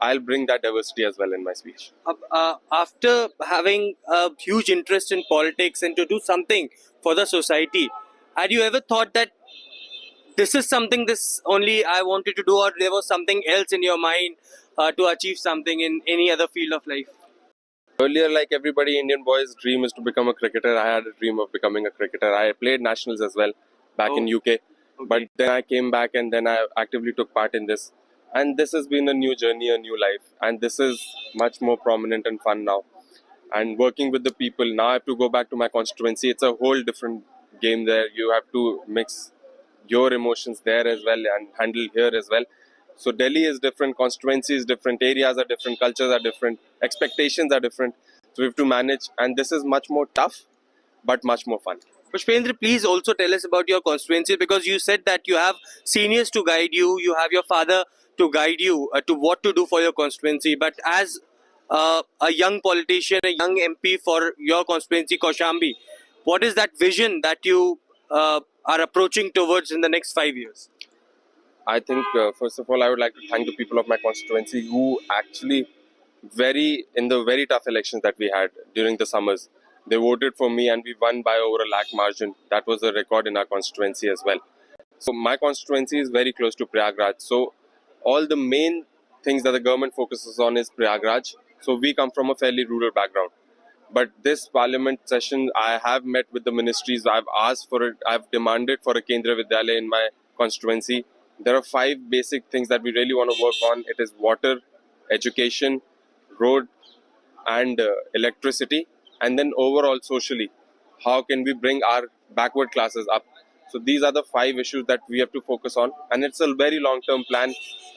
I'll bring that diversity as well in my speech. After having a huge interest in politics and to do something for the society, had you ever thought that this is something this only I wanted to do, or there was something else in your mind to achieve something in any other field of life? Earlier, like everybody, Indian boy's dream is to become a cricketer. I had a dream of becoming a cricketer. I played nationals as well back in UK. Okay. But then I came back and then I actively took part in this. And this has been a new journey, a new life. And this is much more prominent and fun now. And working with the people, now I have to go back to my constituency. It's a whole different game there. You have to mix your emotions there as well and handle here as well. So Delhi is different, constituency is different, areas are different, cultures are different, expectations are different. So we have to manage, and this is much more tough, but much more fun. Pushpendra, please also tell us about your constituency, because you said that you have seniors to guide you, you have your father to guide you to what to do for your constituency. But as a young politician, a young MP for your constituency, Kaushambi, what is that vision that you are approaching towards in the next 5 years? I think, first of all, I would like to thank the people of my constituency who actually in the very tough elections that we had during the summers, they voted for me and we won by over 1 lakh margin. That was a record in our constituency as well. So my constituency is very close to Prayagraj. So all the main things that the government focuses on is Prayagraj. So we come from a fairly rural background. But this parliament session, I have met with the ministries. I've asked for it. I've demanded for a Kendra Vidyalaya in my constituency. There are 5 basic things that we really want to work on. It is water, education, road and electricity. And then overall socially, how can we bring our backward classes up? So these are the 5 issues that we have to focus on. And it's a very long-term plan.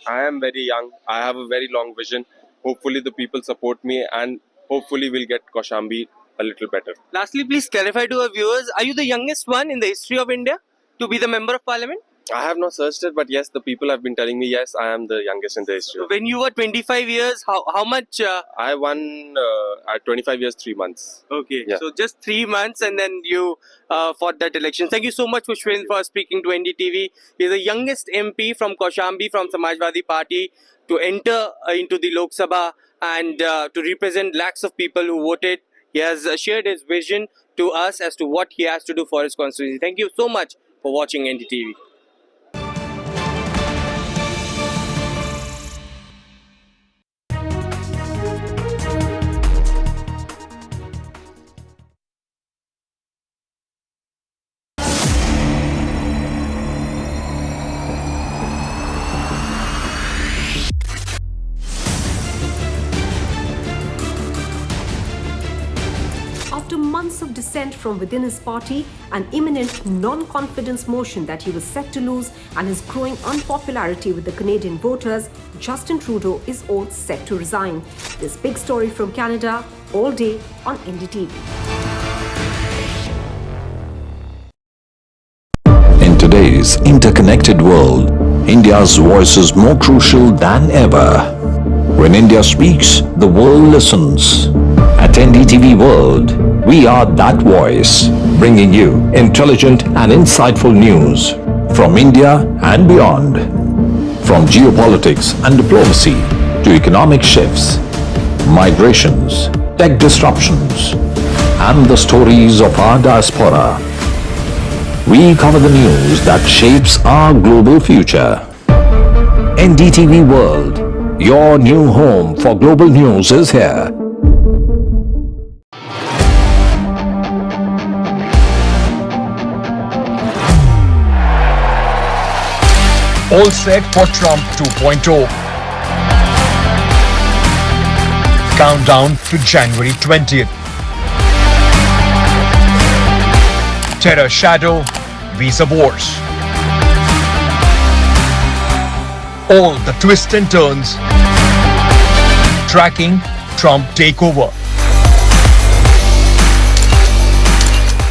I am very young. I have a very long vision. Hopefully the people support me and hopefully we'll get Kaushambi a little better. Lastly, please clarify to our viewers, are you the youngest one in the history of India to be the member of parliament? I have not searched it, but yes, the people have been telling me, yes, I am the youngest in the history. When you were 25 years, how much? I won at 25 years, 3 months. Okay, Yeah. so just 3 months and then you fought that election. Thank you so much, Pushpin, for speaking to NDTV. He is the youngest MP from Kaushambi from Samajwadi Party to enter into the Lok Sabha and to represent lakhs of people who voted. He has shared his vision to us as to what he has to do for his constituency. Thank you so much for watching NDTV. After months of dissent from within his party, an imminent non-confidence motion that he was set to lose, and his growing unpopularity with the Canadian voters, Justin Trudeau is all set to resign. This big story from Canada, all day on NDTV. In today's interconnected world, India's voice is more crucial than ever. When India speaks, the world listens. At NDTV World, we are that voice, bringing you intelligent and insightful news from India and beyond. From geopolitics and diplomacy to economic shifts, migrations, tech disruptions, and the stories of our diaspora. We cover the news that shapes our global future. NDTV World, your new home for global news is here. All set for Trump 2.0. Countdown to January 20th. Terror shadow, visa wars. All the twists and turns. Tracking Trump takeover.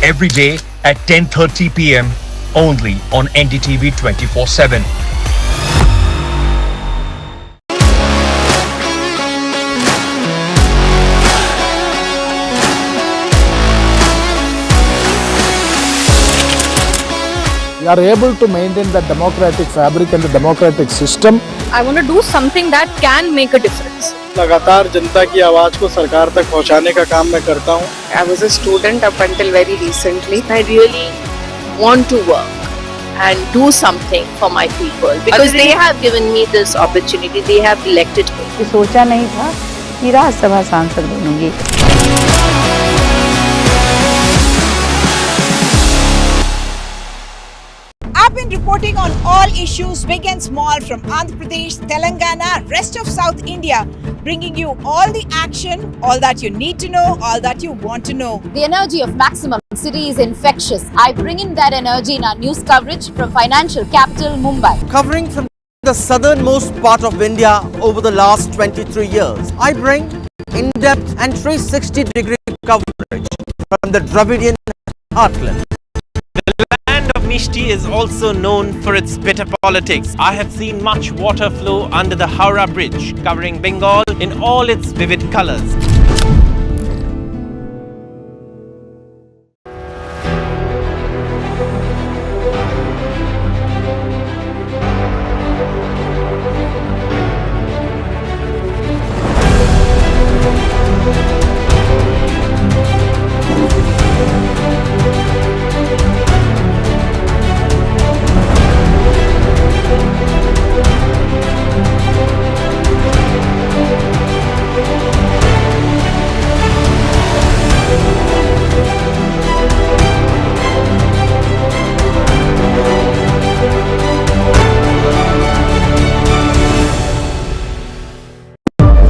Every day at 10:30 p.m. only on NDTV 24/7. We are able to maintain the democratic fabric and the democratic system. I want to do something that can make a difference. लगातार जनता की आवाज को सरकार तक पहुंचाने का काम मैं करता हूं. I was a student up until very recently. I really want to work and do something for my people because they have given me this opportunity. They have elected me. सोचा नहीं था कि राज्यसभा सांसद बनूंगी. I've been reporting on all issues big and small from Andhra Pradesh, Telangana, rest of South India, bringing you all the action, all that you need to know, all that you want to know. The energy of maximum city is infectious. I bring in that energy in our news coverage from financial capital Mumbai. Covering from the southernmost part of India over the last 23 years, I bring in-depth and 360-degree coverage from the Dravidian heartland. Mishti is also known for its bitter politics. I have seen much water flow under the Howrah Bridge, covering Bengal in all its vivid colors.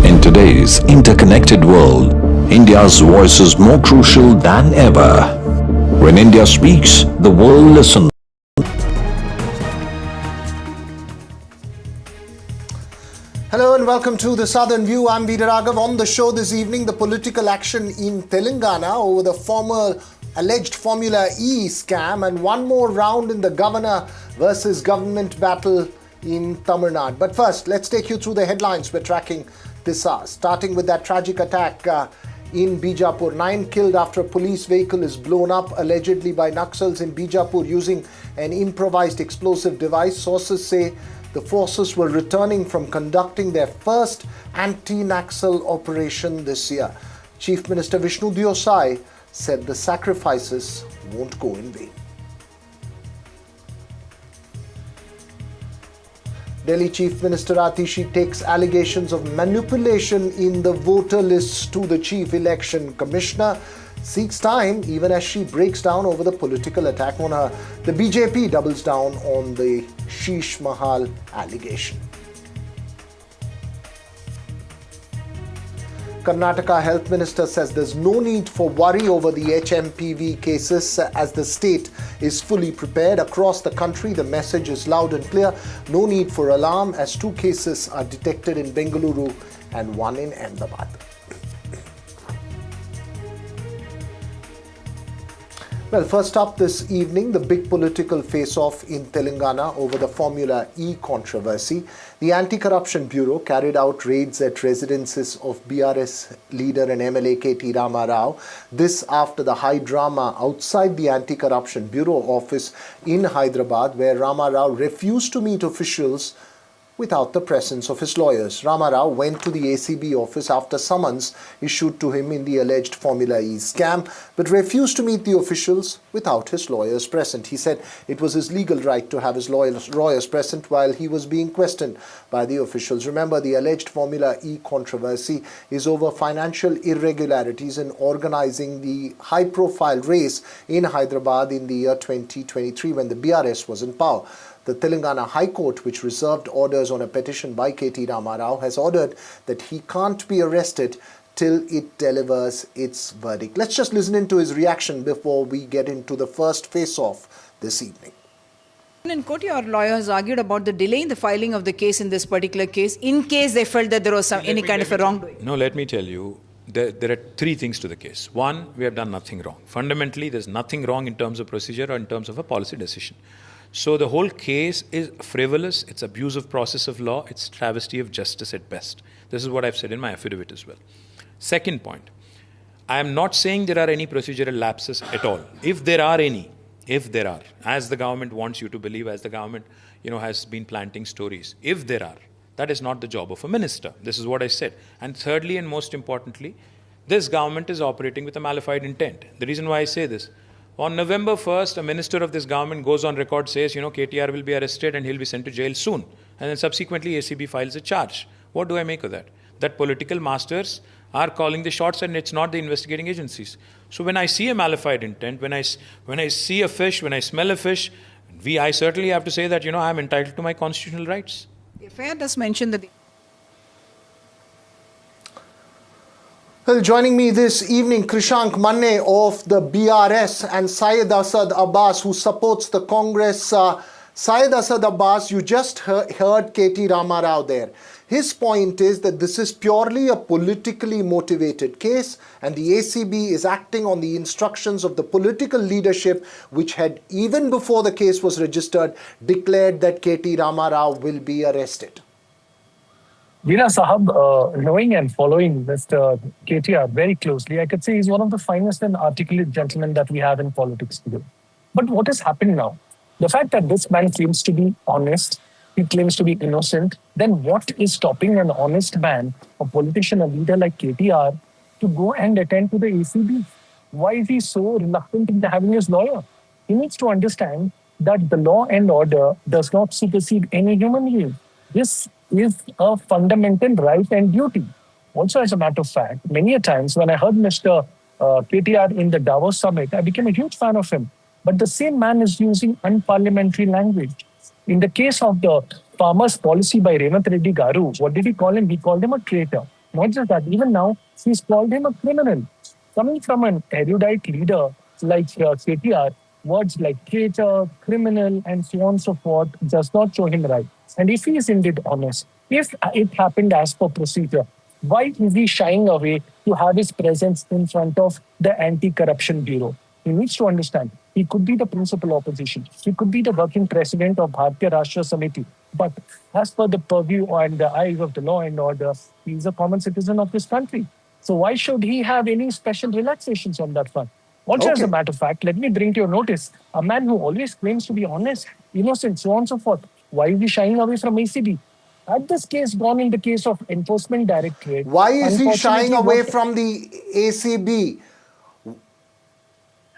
In today's interconnected world, India's voice is more crucial than ever. When India speaks, the world listens. Hello and welcome to the Southern View. I'm Veera Raghav. On the show this evening, the political action in Telangana over the former alleged Formula E scam, and one more round in the governor versus government battle in Tamil Nadu. But first, let's take you through the headlines we're tracking this hour, starting with that tragic attack in Bijapur. 9 killed after a police vehicle is blown up, allegedly by naxals in Bijapur using an improvised explosive device. Sources say the forces were returning from conducting their first anti-naxal operation this year. Chief Minister Vishnu Diosai said the sacrifices won't go in vain. Delhi Chief Minister Atishi takes allegations of manipulation in the voter lists to the Chief Election Commissioner, seeks time even as she breaks down over the political attack on her. The BJP doubles down on the Sheesh Mahal allegation. Karnataka Health Minister says there's no need for worry over the HMPV cases as the state is fully prepared. Across the country, the message is loud and clear. No need for alarm as 2 cases are detected in Bengaluru and 1 in Ahmedabad. Well, first up this evening, the big political face-off in Telangana over the Formula E controversy. The Anti-Corruption Bureau carried out raids at residences of BRS leader and MLA KT Rama Rao. This after the high drama outside the Anti-Corruption Bureau office in Hyderabad, where Rama Rao refused to meet officials without the presence of his lawyers. Rama Rao went to the ACB office after summons issued to him in the alleged Formula E scam, but refused to meet the officials without his lawyers present. He said it was his legal right to have his lawyers present while he was being questioned by the officials. Remember, the alleged Formula E controversy is over financial irregularities in organizing the high-profile race in Hyderabad in the year 2023 when the BRS was in power. The Telangana High Court, which reserved orders on a petition by KT Rama Rao, has ordered that he can't be arrested till it delivers its verdict. Let's just listen into his reaction before we get into the first face-off this evening. In court, your lawyers argued about the delay in the filing of the case in this particular case, in case they felt that there was any kind of a wrongdoing. No, let me tell you, there are 3 things to the case. One, we have done nothing wrong. Fundamentally, there's nothing wrong in terms of procedure or in terms of a policy decision. So the whole case is frivolous, it's abuse of process of law, it's travesty of justice at best. This is what I've said in my affidavit as well. Second point, I am not saying there are any procedural lapses at all. If there are any, as the government wants you to believe, as the government has been planting stories, if there are, that is not the job of a minister. This is what I said. And thirdly and most importantly, this government is operating with a malified intent. The reason why I say this, on November 1st, a minister of this government goes on record, says, KTR will be arrested and he'll be sent to jail soon. And then subsequently, ACB files a charge. What do I make of that? That political masters are calling the shots and it's not the investigating agencies. So when I see a malified intent, when I see a fish, when I smell a fish, I certainly have to say that, I'm entitled to my constitutional rights. The affair does mention that. Well, joining me this evening, Krishank Manne of the BRS and Syed Asad Abbas, who supports the Congress. Syed Asad Abbas, you just heard KT Rama Rao there. His point is that this is purely a politically motivated case and the ACB is acting on the instructions of the political leadership which had, even before the case was registered, declared that KT Rama Rao will be arrested. Veera Sahab, knowing and following Mr. KTR very closely, I could say he's one of the finest and articulate gentlemen that we have in politics today. But what has happened now? The fact that this man claims to be honest, he claims to be innocent, then what is stopping an honest man, a politician, a leader like KTR, to go and attend to the ACB? Why is he so reluctant in having his lawyer? He needs to understand that the law and order does not supersede any human being. This is a fundamental right and duty. Also, as a matter of fact, many a times when I heard Mr. KTR in the Davos summit, I became a huge fan of him. But the same man is using unparliamentary language. In the case of the farmers' policy by Revanth Reddy Garu, what did he call him? He called him a traitor. Not just that, even now, he's called him a criminal. Coming from an erudite leader like KTR, words like traitor, criminal, and so on and so forth does not show him right. And if he is indeed honest, if it happened as per procedure, why is he shying away to have his presence in front of the Anti-Corruption Bureau? He needs to understand he could be the principal opposition. He could be the working president of Bharatiya Rashtra Samiti. But as per the purview and the eyes of the law and order, he is a common citizen of this country. So why should he have any special relaxations on that front? Also, as a matter of fact, let me bring to your notice a man who always claims to be honest, innocent, so on and so forth. Why is he shying away from ACB? Had this case gone in the case of Enforcement Directorate... Why is he shying away from the ACB?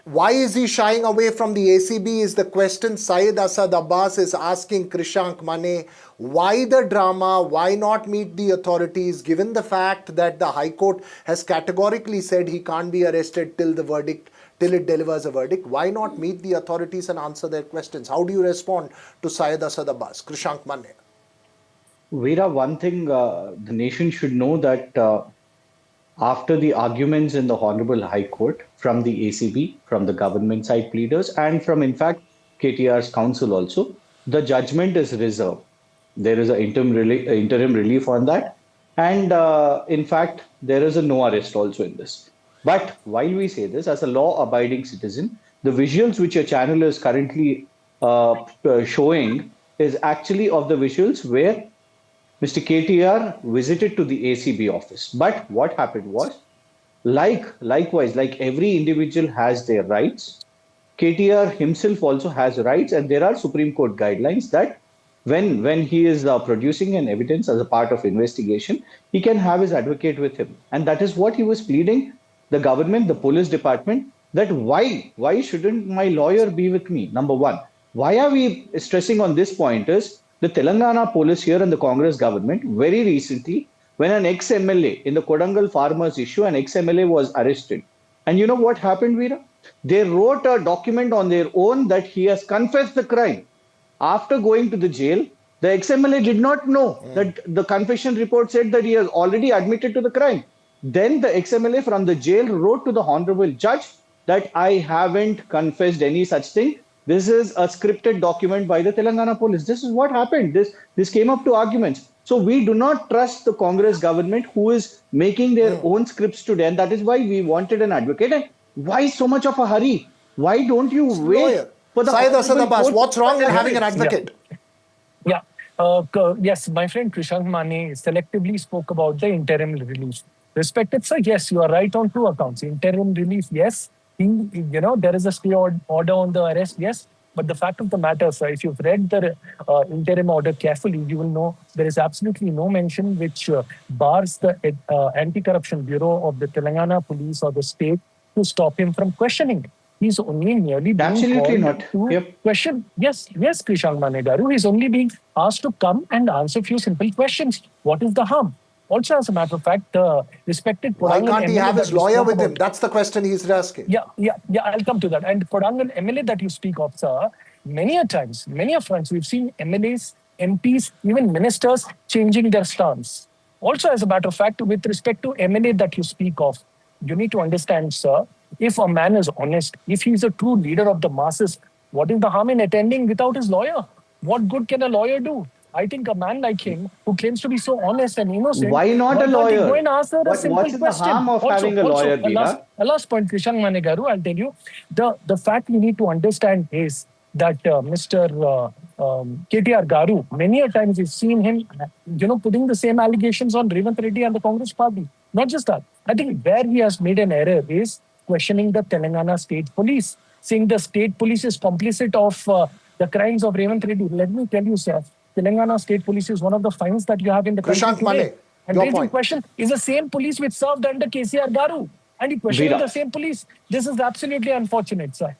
Why is he shying away from the ACB is the question Syed Asad Abbas is asking Krishank Mane. Why the drama? Why not meet the authorities given the fact that the High Court has categorically said he can't be arrested till it delivers a verdict? Why not meet the authorities and answer their questions? How do you respond to Syed Asad Abbas? Krishank Mane. Veera, one thing the nation should know that after the arguments in the Honorable High Court from the ACB, from the government side pleaders, and from, in fact, KTR's counsel also, the judgment is reserved. There is an interim relief on that. And in fact, there is a no arrest also in this. But while we say this, as a law-abiding citizen, the visuals which your channel is currently showing is actually of the visuals where Mr. KTR visited to the ACB office. But what happened was, likewise, like every individual has their rights, KTR himself also has rights, and there are Supreme Court guidelines that when he is producing an evidence as a part of investigation, he can have his advocate with him. And that is what he was pleading the government, the police department, that why shouldn't my lawyer be with me? Number one. Why are we stressing on this point is, the Telangana police here and the Congress government, very recently, when an ex-MLA in the Kodangal farmers issue, an ex-MLA was arrested. And you know what happened, Veera? They wrote a document on their own that he has confessed the crime. After going to the jail, the ex-MLA did not know that the confession report said that he has already admitted to the crime. Then the ex-MLA from the jail wrote to the Honorable Judge that I haven't confessed any such thing. This is a scripted document by the Telangana police. This is what happened. This came up to arguments. So we do not trust the Congress government who is making their own scripts today. And that is why we wanted an advocate. And why so much of a hurry? Why don't you wait for the... Syed Asad Abbas, what's wrong in having an advocate? Yes, my friend Krishank Mane selectively spoke about the interim relief. Respected sir, yes, you are right on two accounts. Interim relief, yes. There is a stay order on the arrest, yes. But the fact of the matter, sir, if you've read the interim order carefully, you will know there is absolutely no mention which bars the Anti-Corruption Bureau of the Telangana police or the state to stop him from questioning. He's only merely being called to question. Yes, Krishank Mane Garu. He's only being asked to come and answer a few simple questions. What is the harm? Also, as a matter of fact, the respected Why can't he have his lawyer with him? That's the question he's asking. Yeah, I'll come to that. And Kodangal MLA that you speak of, sir, many a times, many a fronts, we've seen MLAs, MPs, even ministers changing their stance. Also, as a matter of fact, with respect to MLA that you speak of, you need to understand, sir, if a man is honest, if he's a true leader of the masses, what is the harm in attending without his lawyer? What good can a lawyer do? I think a man like him, who claims to be so honest and innocent, why not a lawyer? Go and answer a simple question. What's the harm of having a lawyer, Veera? A last point, Krishank Mane Garu, I'll tell you. The fact we need to understand is that Mr. KTR Garu, many a times we've seen him, putting the same allegations on Revanth Reddy and the Congress party. Not just that. I think where he has made an error is questioning the Telangana state police, saying the state police is complicit of the crimes of Revanth Reddy. Let me tell you, sir, Telangana State Police is one of the finest that you have in the country today. And raising question is the same police which served under KCR Garu. And he questioned the same police. This is absolutely unfortunate, sir.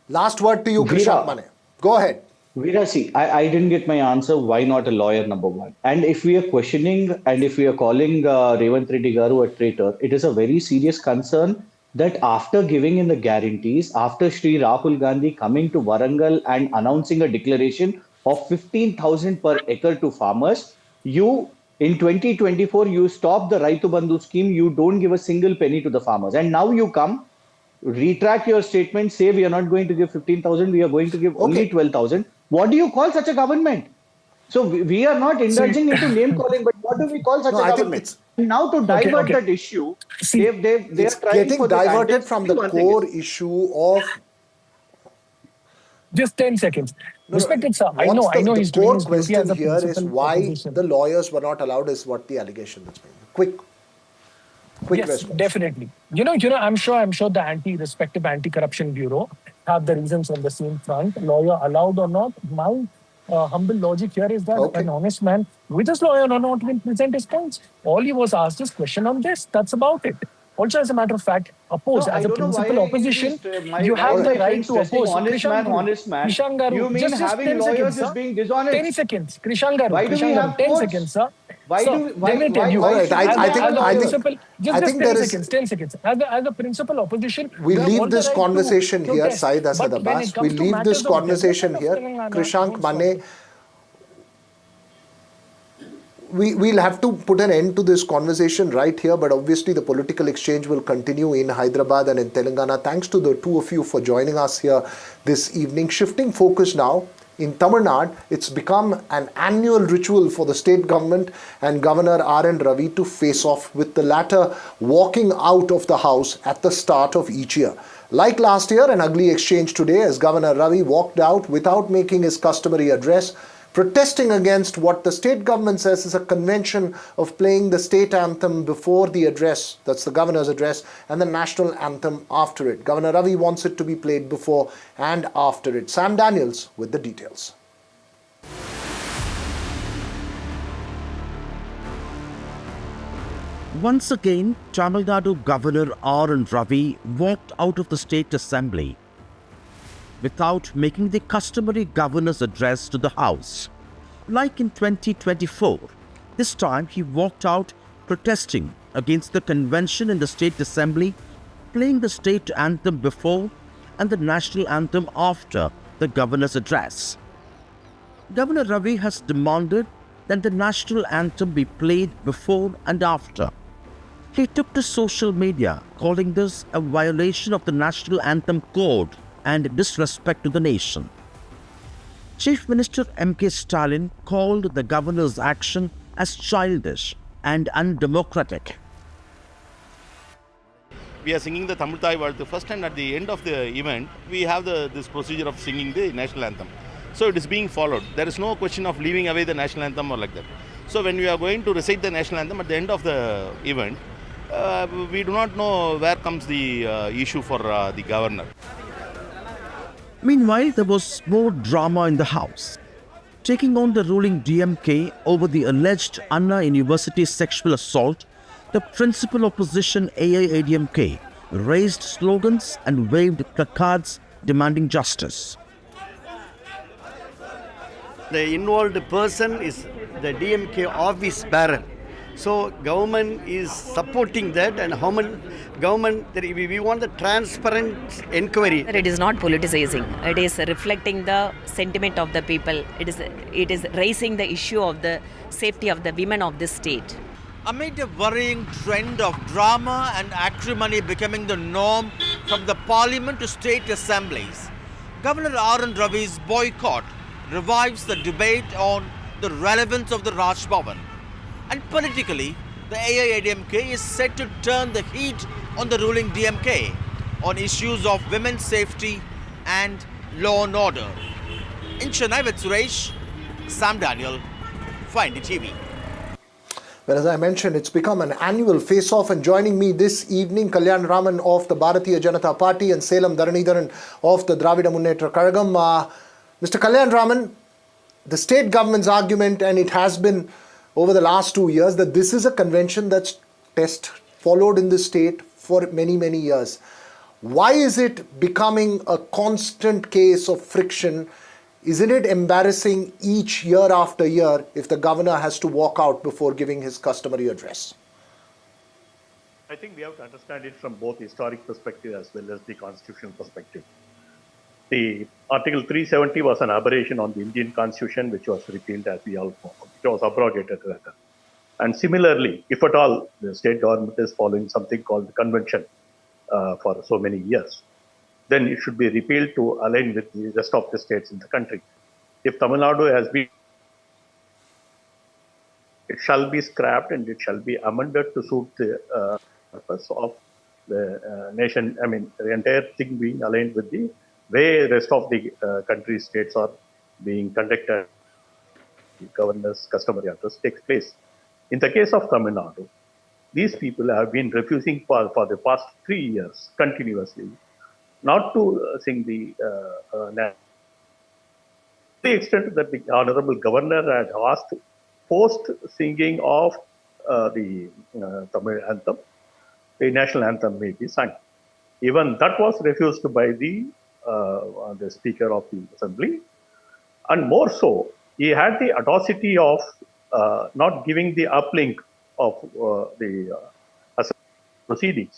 Last word to you, Krishank Mane. Go ahead. Veera, see, I didn't get my answer. Why not a lawyer, number one? And if we are questioning and if we are calling Revanth Reddy Garu a traitor, it is a very serious concern that after giving in the guarantees, after Sri Rahul Gandhi coming to Warangal and announcing a declaration of 15,000 per acre to farmers, you in 2024 you stop the Raitu Bandhu scheme, you don't give a single penny to the farmers, and now you come retract your statement, say we are not going to give 15,000, we are going to give only 12,000. What do you call such a government? So we are not indulging into name calling, but what do we call such No, a I think government? it's Now to divert that issue, they it's are trying getting for this diverted from the one thing core is- issue of. Just 10 seconds. No, Respected sir, I what's know the he's doing core his duty question as a here is principal why opposition. the lawyers were not allowed is what the allegation that's being. Quick Yes, response. definitely. I'm sure the respective anti-corruption bureau have the reasons on the same front. Lawyer allowed or not, my humble logic here is that an honest man with his lawyer or not will present his points. All he was asked is question on this. That's about it. Also, as a matter of fact, oppose No, I as a don't know why principal opposition. You have the right to oppose. honest man. Krishan Garu, You mean just having 10 lawyers seconds, is sir. being dishonest? 10 seconds. Krishan Garu, Why do we have 10 courts? seconds, sir. Why Sir, do let me tell you. why All right, should I we think- have I lawyers? think- Just I think 10 there is- seconds, 10 seconds. As a principal opposition, We you have all leave the this right to conversation here, protest. Saeed Asad But when it Abbas. comes We to leave matters this of conversation development here. of Telangana, Krishank don't stop Mane, it. we'll have to put an end to this conversation right here, but obviously the political exchange will continue in Hyderabad and in Telangana. Thanks to the two of you for joining us here this evening. Shifting focus now, in Tamil Nadu, it's become an annual ritual for the state government and Governor R.N. Ravi to face off, with the latter walking out of the house at the start of each year. Like last year, an ugly exchange today as Governor Ravi walked out without making his customary address, protesting against what the state government says is a convention of playing the state anthem before the address, that's the governor's address, and the national anthem after it. Governor Ravi wants it to be played before and after it. Sam Daniels with the details. Once again, Tamil Nadu Governor R.N. Ravi walked out of the State Assembly without making the customary governor's address to the House. Like in 2024, this time he walked out protesting against the convention in the State Assembly, playing the state anthem before and the national anthem after the governor's address. Governor Ravi has demanded that the national anthem be played before and after. He took to social media, calling this a violation of the national anthem code and disrespect to the nation. Chief Minister M.K. Stalin called the governor's action as childish and undemocratic. We are singing the Tamil Thai word first, and at the end of the event, we have this procedure of singing the national anthem. So it is being followed. There is no question of leaving away the national anthem or like that. So when we are going to recite the national anthem at the end of the event, we do not know where comes the issue for the governor. Meanwhile, there was more drama in the House. Taking on the ruling DMK over the alleged Anna University sexual assault, the principal opposition AIADMK raised slogans and waved placards demanding justice. The involved person is the DMK office bearer. So government is supporting that, and we want the transparent inquiry. It is not politicizing. It is reflecting the sentiment of the people. It is raising the issue of the safety of the women of this state. Amid a worrying trend of drama and acrimony becoming the norm from the parliament to state assemblies, Governor R.N. Ravi's boycott revives the debate on the relevance of the Raj Bhavan. And politically, the AIADMK is set to turn the heat on the ruling DMK on issues of women's safety and law and order. In Chennai with Suresh, Sam Daniel, for NDTV. Well, as I mentioned, it's become an annual face-off, and joining me this evening, Kalyan Raman of the Bharatiya Janata Party and Salem Dharanidharan of the Dravida Munnetra Kazhagam. Mr. Kalyan Raman, the state government's argument, and it has been over the last 2 years, that this is a convention that's followed in the state for many, many years. Why is it becoming a constant case of friction? Isn't it embarrassing each year after year if the governor has to walk out before giving his customary address? I think we have to understand it from both historic perspective as well as the constitutional perspective. The Article 370 was an aberration on the Indian Constitution, which was repealed, as we all know. It was abrogated rather. And similarly, if at all the state government is following something called the convention for so many years, then it should be repealed to align with the rest of the states in the country. If Tamil Nadu has been it shall be scrapped and it shall be amended to suit the purpose of the nation. I mean, the entire thing being aligned with the way rest of the country states are being conducted. Governance customary address takes place. In the case of Tamil Nadu, these people have been refusing for the past 3 years continuously not to sing the to the extent that the Honorable Governor had asked post singing of the Tamil anthem, the national anthem may be sung. Even that was refused by the Speaker of the Assembly. And more so, he had the audacity of not giving the uplink of the proceedings.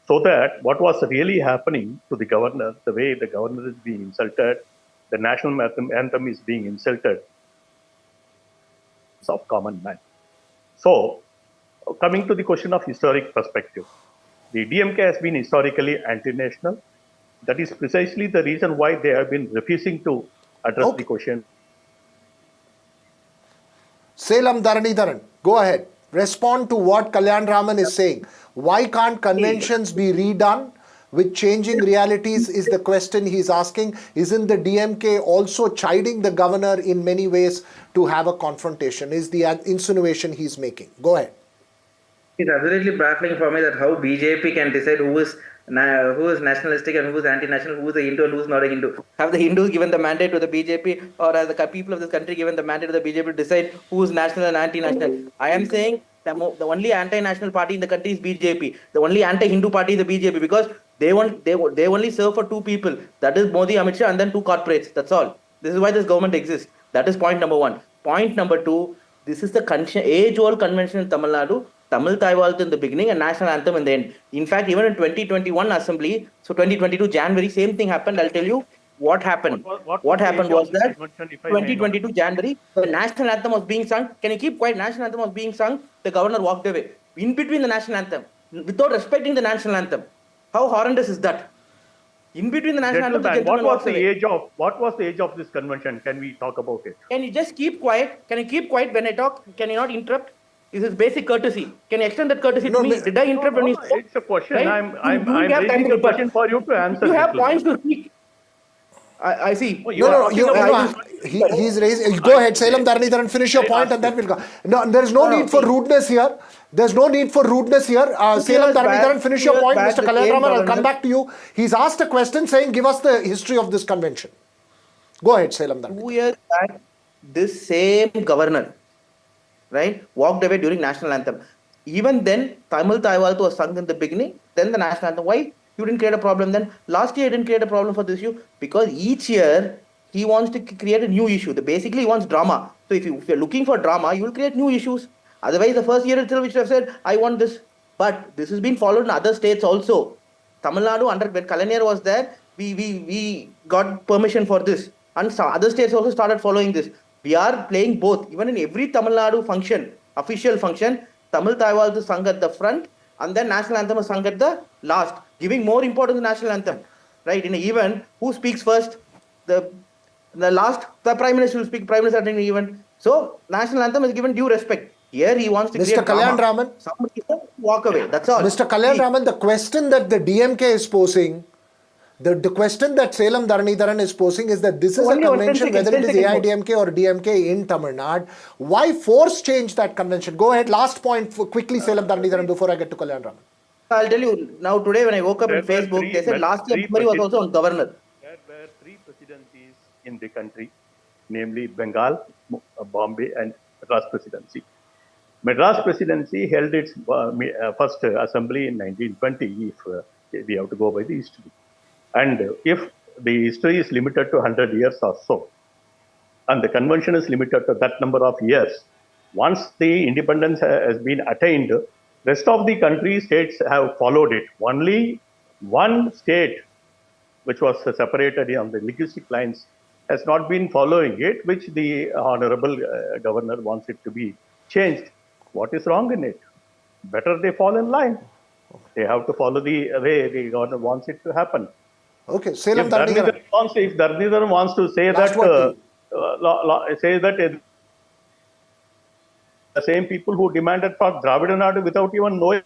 So that what was really happening to the governor, the way the governor is being insulted, the national anthem is being insulted of common man. So, coming to the question of historic perspective, the DMK has been historically anti-national. That is precisely the reason why they have been refusing to address the question. Salem Dharanidharan, go ahead. Respond to what Kalyan Raman is saying. Why can't conventions be redone with changing realities is the question he's asking. Isn't the DMK also chiding the governor in many ways to have a confrontation? Is the insinuation he's making. Go ahead. It's absolutely baffling for me that how BJP can decide who is nationalistic and who is anti-national, who is a Hindu and who is not a Hindu. Have the Hindus given the mandate to the BJP, or has the people of this country given the mandate to the BJP to decide who is national and anti-national? I am saying the only anti-national party in the country is BJP. The only anti-Hindu party is the BJP, because they only serve for two people. That is Modi, Amit Shah, and then two corporates. That's all. This is why this government exists. That is point number one. Point number two, this is the age-old convention in Tamil Nadu. Tamil Taivaltu in the beginning and national anthem in the end. In fact, even in 2021 assembly, so 2022 January, same thing happened. I'll tell you what happened. What happened was that 2022 January, the national anthem was being sung. Can you keep quiet? National anthem was being sung. The governor walked away in between the national anthem without respecting the national anthem. How horrendous is that? In between the national anthem, the gentleman what was the age of this convention? Can we talk about it? Can you just keep quiet? Can you keep quiet when I talk? Can you not interrupt? This is basic courtesy. Can you extend that courtesy to me? Did I interrupt when you spoke? It's a question. Right? I'm raising a question for you to answer. You have points to speak. I see. He's raising. Go ahead, Salem Dharanidharan, finish your point and then we'll go. No, there's no need for rudeness here. There's no need for rudeness here. Salem Dharanidharan, finish your point. Mr. Kalyan Raman, I'll come back to you. He's asked a question saying, give us the history of this convention. Go ahead, Salem Dharanidharan. 2 years back, this same governor, right, walked away during national anthem. Even then, Tamil Taivaltu was sung in the beginning, then the national anthem. Why? You didn't create a problem then. Last year, you didn't create a problem for this issue because each year he wants to create a new issue. Basically, he wants drama. So if you're looking for drama, you will create new issues. Otherwise, the first year itself, which have said, I want this. But this has been followed in other states also. Tamil Nadu, when Kalanyar was there, we got permission for this. And some other states also started following this. We are playing both. Even in every Tamil Nadu function, official function, Tamil Taivaltu is sung at the front and then national anthem is sung at the last, giving more importance to national anthem. Right? In an event, who speaks first? The last, the Prime Minister will speak, Prime Minister at an event. So, national anthem is given due respect. Here he wants to Mr. Kalyan Raman, somebody walk away. That's all. Mr. Kalyan Raman, the question that the DMK is posing, the question that Salem Dharanidharan is posing is that this is a convention, whether it is AIDMK or DMK in Tamil Nadu. Why force change that convention? Go ahead, last point quickly, Salem Dharanidharan, before I get to Kalyan Raman. I'll tell you, now today when I woke up in Facebook, they said last year memory was also on governor. There were 3 presidencies in the country, namely Bengal, Bombay and Madras Presidency. Madras Presidency held its first assembly in 1920, if we have to go by the history. And if the history is limited to 100 years or so, and the convention is limited to that number of years, once the independence has been attained, rest of the country states have followed it. Only one state, which was separated on the linguistic lines, has not been following it, which the Honorable Governor wants it to be changed. What is wrong in it? Better they fall in line. They have to follow the way the Governor wants it to happen. Okay, Salem Dharanidharan. If Dharanidharan wants to say that the same people who demanded for Dravida Nadu without even knowing.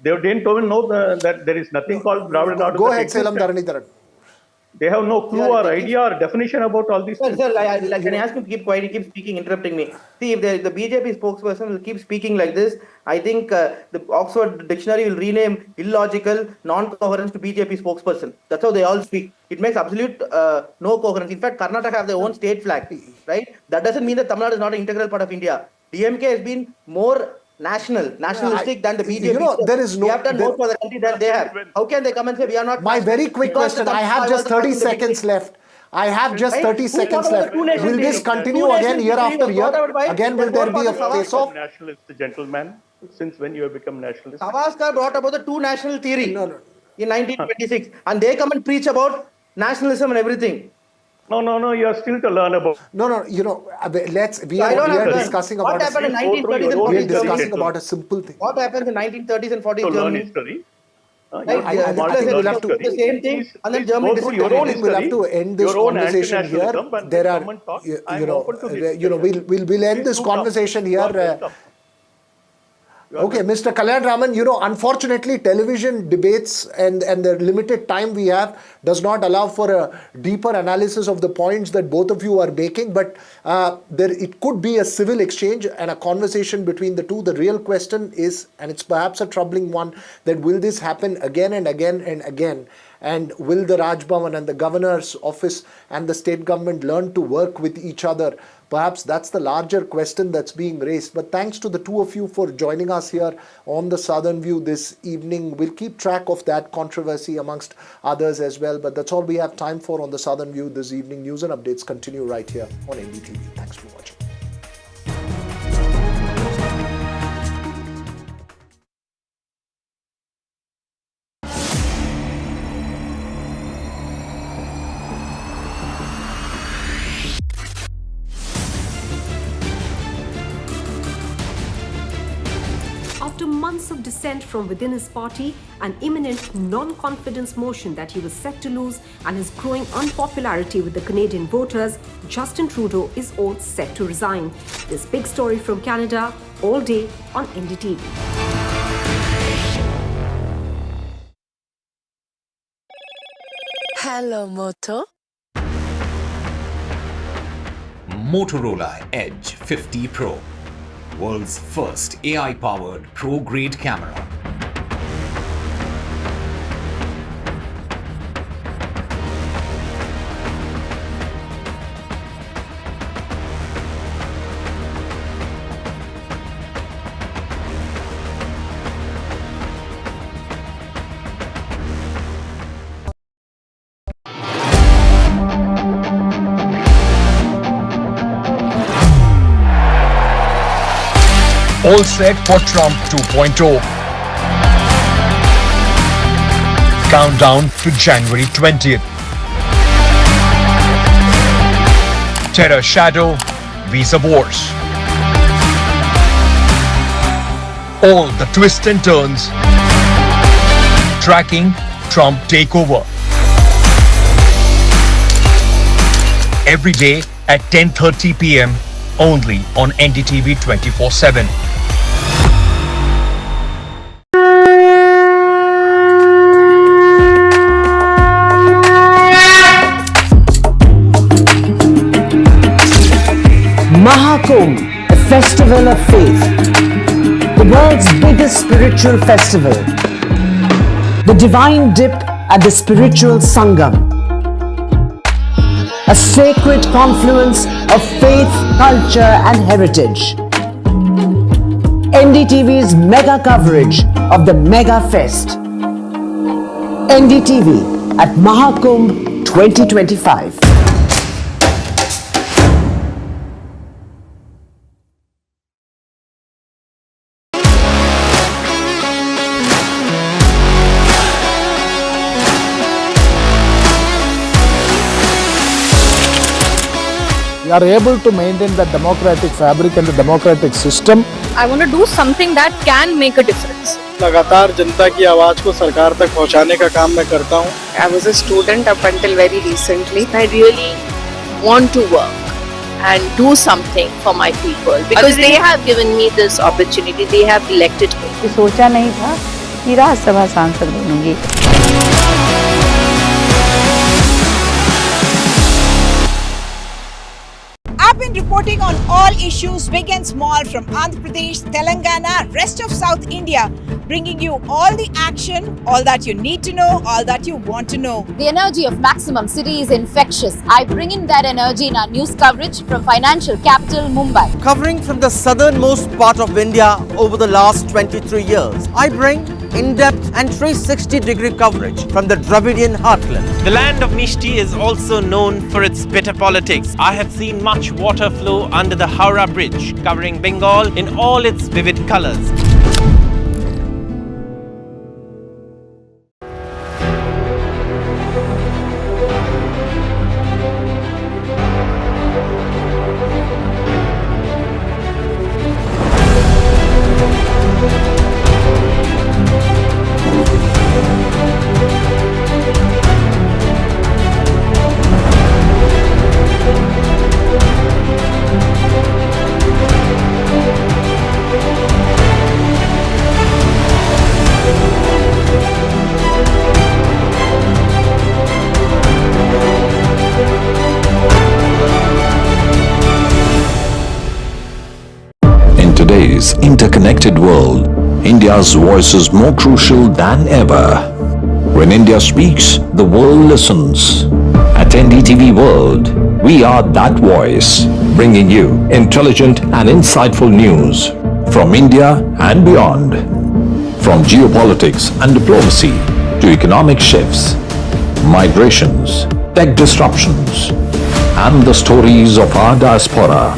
They didn't even know that there is nothing called Dravida Nadu. Go ahead, Selam Dharanidharan. They have no clue or idea or definition about all these things. Sir, can I ask him to keep quiet? He keeps speaking, interrupting me. See, if the BJP spokesperson will keep speaking like this, I think the Oxford Dictionary will rename illogical, non-coherence to BJP spokesperson. That's how they all speak. It makes absolute no coherence. In fact, Karnataka have their own state flag, right? That doesn't mean that Tamil Nadu is not an integral part of India. DMK has been more nationalistic than the BJP. You know, there is no... We have done more for the country than they have. How can they come and say we are not... My very quick question, I have just 30 seconds left. I have just 30 seconds left. Will this continue again year after year? Again, will there be a face-off? Nationalist gentleman, since when you have become nationalist? Savarkar brought about the two national theory in 1926, and they come and preach about nationalism and everything. No, you are still to learn about. No, you know, we are discussing about what happened in 1930s and 40s. We are discussing about a simple thing. What happens in 1930s and 40s Germany? History. I think we'll have to the same thing, and then Germany. We'll have to end this conversation here. There are, we'll end this conversation here. Okay, Mr. Kalyan Raman, you know, unfortunately, television debates and the limited time we have does not allow for a deeper analysis of the points that both of you are making, but it could be a civil exchange and a conversation between the two. The real question is, and it's perhaps a troubling one, that will this happen again and again and again? And will the Raj Bhavan and the governor's office and the state government learn to work with each other? Perhaps that's the larger question that's being raised. But thanks to the two of you for joining us here on the Southern View this evening. We'll keep track of that controversy amongst others as well. But that's all we have time for on the Southern View this evening. News and updates continue right here on NDTV. Thanks for watching. After months of dissent from within his party, an imminent non-confidence motion that he was set to lose, and his growing unpopularity with the Canadian voters, Justin Trudeau is all set to resign. This big story from Canada all day on NDTV. Hello, Moto. Motorola Edge 50 Pro. World's first AI-powered pro-grade camera. All set for Trump 2.0. Countdown to January 20th. Terror shadow, visa wars. All the twists and turns. Tracking Trump takeover. Every day at 10:30 p.m. only on NDTV 24/7. Mahakumbh, a festival of faith, the world's biggest spiritual festival, the divine dip at the spiritual Sangam, a sacred confluence of faith, culture and heritage. NDTV's mega coverage of the Mega Fest. NDTV at Mahakumbh 2025. We are able to maintain the democratic fabric and the democratic system. I want to do something that can make a difference. लगातार जनता की आवाज को सरकार तक पहुंचाने का काम मैं करता हूं. I was a student up until very recently. I really want to work and do something for my people because they have given me this opportunity. They have elected me. सोचा नहीं था कि राज्यसभा सांसद बनूंगी. I've been reporting on all issues big and small from Andhra Pradesh, Telangana, rest of South India, bringing you all the action, all that you need to know, all that you want to know. The energy of Maximum City is infectious. I bring in that energy in our news coverage from financial capital Mumbai. Covering from the southernmost part of India over the last 23 years, I bring in-depth and 360-degree coverage from the Dravidian heartland. The land of Mishti is also known for its bitter politics. I have seen much water flow under the Howrah Bridge, covering Bengal in all its vivid colors. today's interconnected world, India's voice is more crucial than ever. When India speaks, the world listens. At NDTV World, we are that voice, bringing you intelligent and insightful news from India and beyond. From geopolitics and diplomacy to economic shifts, migrations, tech disruptions, and the stories of our diaspora.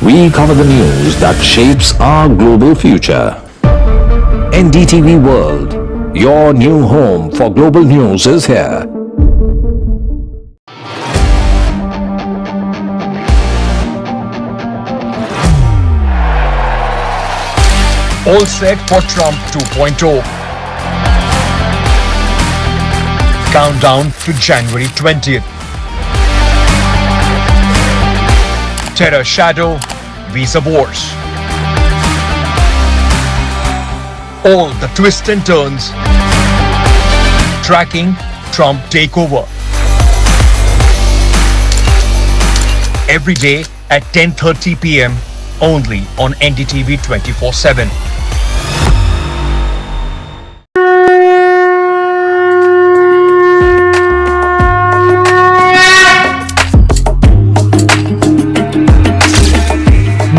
We cover the news that shapes our global future. NDTV World, your new home for global news is here. All set for Trump 2.0. Countdown to January 20th. Terror shadow, visa wars. All the twists and turns. Tracking Trump takeover. Every day at 10:30 p.m. only on NDTV 24/7.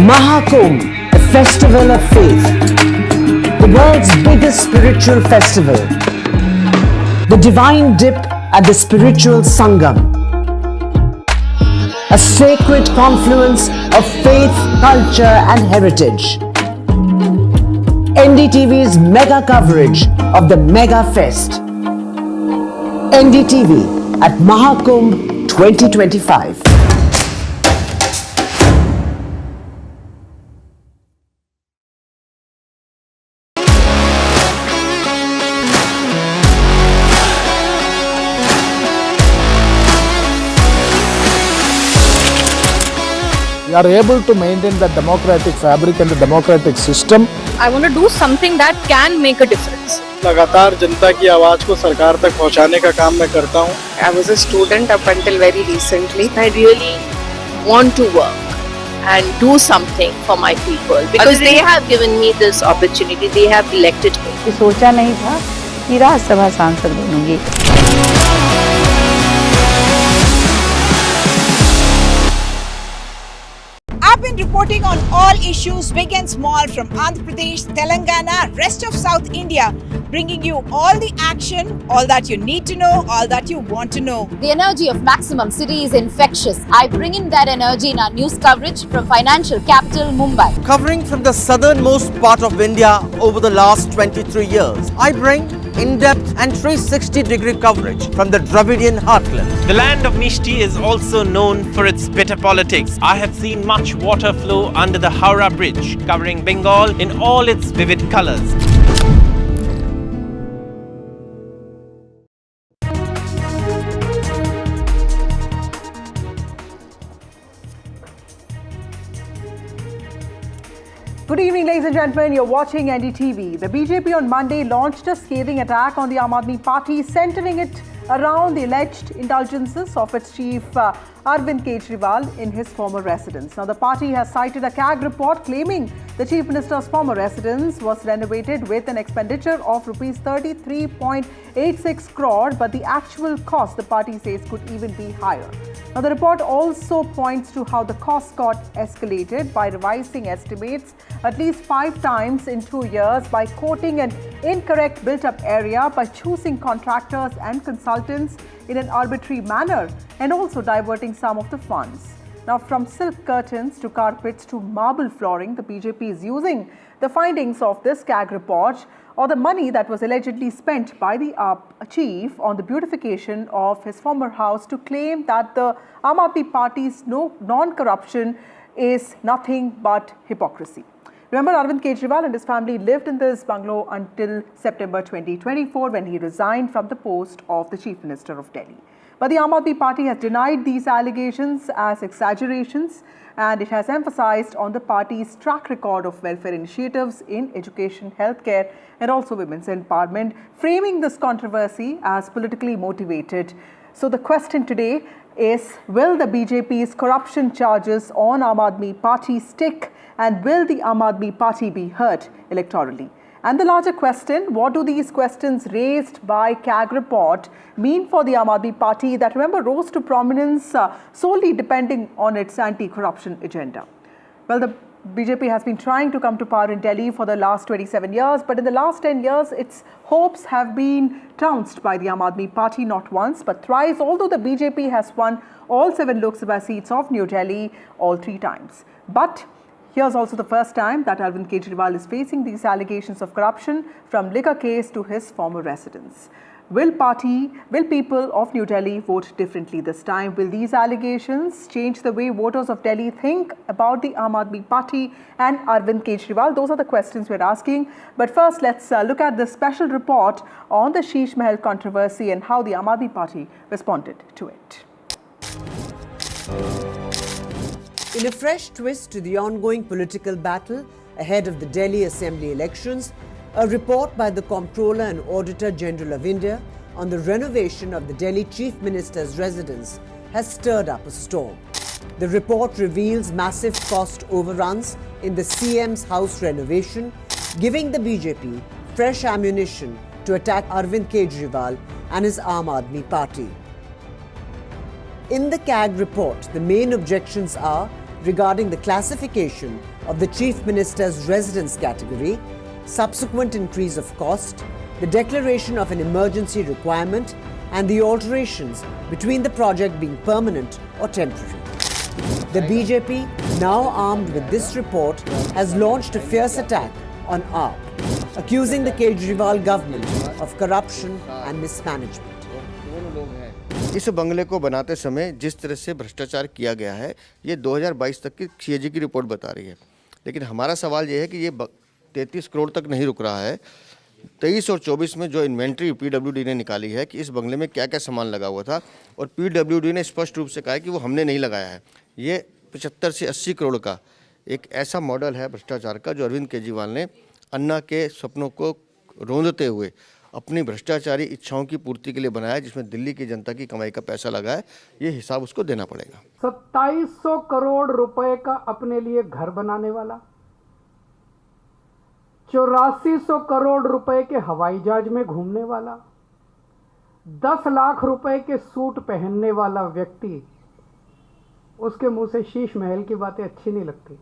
Mahakumbh, a festival of faith, the world's biggest spiritual festival, the divine dip at the spiritual Sangam, a sacred confluence of faith, culture and heritage. NDTV's mega coverage of the Mega Fest. NDTV at Mahakumbh 2025. We are able to maintain the democratic fabric and the democratic system. I want to do something that can make a difference. लगातार जनता की आवाज को सरकार तक पहुंचाने का काम मैं करता हूं. I was a student up until very recently. I really want to work and do something for my people because they have given me this opportunity. They have elected me. सोचा नहीं था कि राज्यसभा सांसद बनूंगी. I've been reporting on all issues big and small from Andhra Pradesh, Telangana, rest of South India, bringing you all the action, all that you need to know, all that you want to know. The energy of Maximum City is infectious. I bring in that energy in our news coverage from financial capital Mumbai. Covering from the southernmost part of India over the last 23 years, I bring in-depth and 360-degree coverage from the Dravidian heartland. The land of Mishti is also known for its bitter politics. I have seen much water flow under the Howrah Bridge, covering Bengal in all its vivid colors. Good evening, ladies and gentlemen. You're watching NDTV. The BJP on Monday launched a scathing attack on the Aam Aadmi Party, centering it around the alleged indulgences of its chief Arvind Kejriwal in his former residence. Now, the party has cited a CAG report claiming the Chief Minister's former residence was renovated with an expenditure of rupees 33.86 crore, but the actual cost, the party says, could even be higher. Now, the report also points to how the cost got escalated by revising estimates at least 5 times in 2 years, by quoting an incorrect built-up area, by choosing contractors and consultants in an arbitrary manner, and also diverting some of the funds. Now, from silk curtains to carpets to marble flooring, the BJP is using the findings of this CAG report, or the money that was allegedly spent by the chief on the beautification of his former house, to claim that the Aam Aadmi Party's non-corruption is nothing but hypocrisy. Remember, Arvind Kejriwal and his family lived in this bungalow until September 2024, when he resigned from the post of the Chief Minister of Delhi. But the Aam Aadmi Party has denied these allegations as exaggerations, and it has emphasized on the party's track record of welfare initiatives in education, healthcare, and also women's empowerment, framing this controversy as politically motivated. So the question today is, will the BJP's corruption charges on Aam Aadmi Party stick, and will the Aam Aadmi Party be heard electorally? And the larger question, what do these questions raised by CAG report mean for the Aam Aadmi Party that, remember, rose to prominence solely depending on its anti-corruption agenda? Well, the BJP has been trying to come to power in Delhi for the last 27 years, but in the last 10 years, its hopes have been trounced by the Aam Aadmi Party not once but thrice, although the BJP has won all 7 Lok Sabha seats of New Delhi all 3 times. But here's also the first time that Arvind Kejriwal is facing these allegations of corruption, from liquor case to his former residence. Will people of New Delhi vote differently this time? Will these allegations change the way voters of Delhi think about the Aam Aadmi Party and Arvind Kejriwal? Those are the questions we're asking. But first, let's look at the special report on the Sheesh Mahal controversy and how the Aam Aadmi Party responded to it. In a fresh twist to the ongoing political battle ahead of the Delhi Assembly elections, a report by the Comptroller and Auditor General of India on the renovation of the Delhi Chief Minister's residence has stirred up a storm. The report reveals massive cost overruns in the CM's house renovation, giving the BJP fresh ammunition to attack Arvind Kejriwal and his Aam Aadmi Party. In the CAG report, the main objections are regarding the classification of the Chief Minister's residence category, subsequent increase of cost, the declaration of an emergency requirement, and the alterations between the project being permanent or temporary. The BJP, now armed with this report, has launched a fierce attack on AAP, accusing the Kejriwal government of corruption and mismanagement. इस बंगले को बनाते समय जिस तरह से भ्रष्टाचार किया गया है, ये 2022 तक की सीएजी की रिपोर्ट बता रही है। लेकिन हमारा सवाल ये है कि ये 33 करोड़ तक नहीं रुक रहा है। 23 और 24 में जो इन्वेंट्री पीडब्ल्यूडी ने निकाली है कि इस बंगले में क्या क्या सामान लगा हुआ था, और पीडब्ल्यूडी ने स्पष्ट रूप से कहा है कि वो हमने नहीं लगाया है। ये 75 से 80 करोड़ का एक ऐसा मॉडल है भ्रष्टाचार का, जो अरविंद केजरीवाल ने अन्ना के सपनों को रोंदते हुए अपनी भ्रष्टाचारी इच्छाओं की पूर्ति के लिए बनाया, जिसमें दिल्ली की जनता की कमाई का पैसा लगा है। ये हिसाब उसको देना पड़ेगा। 2700 करोड़ रुपए का अपने लिए घर बनाने वाला, 8400 करोड़ रुपए के हवाई जहाज में घूमने वाला, 10 लाख रुपए के सूट पहनने वाला व्यक्ति, उसके मुंह से शीश महल की बातें अच्छी नहीं लगती।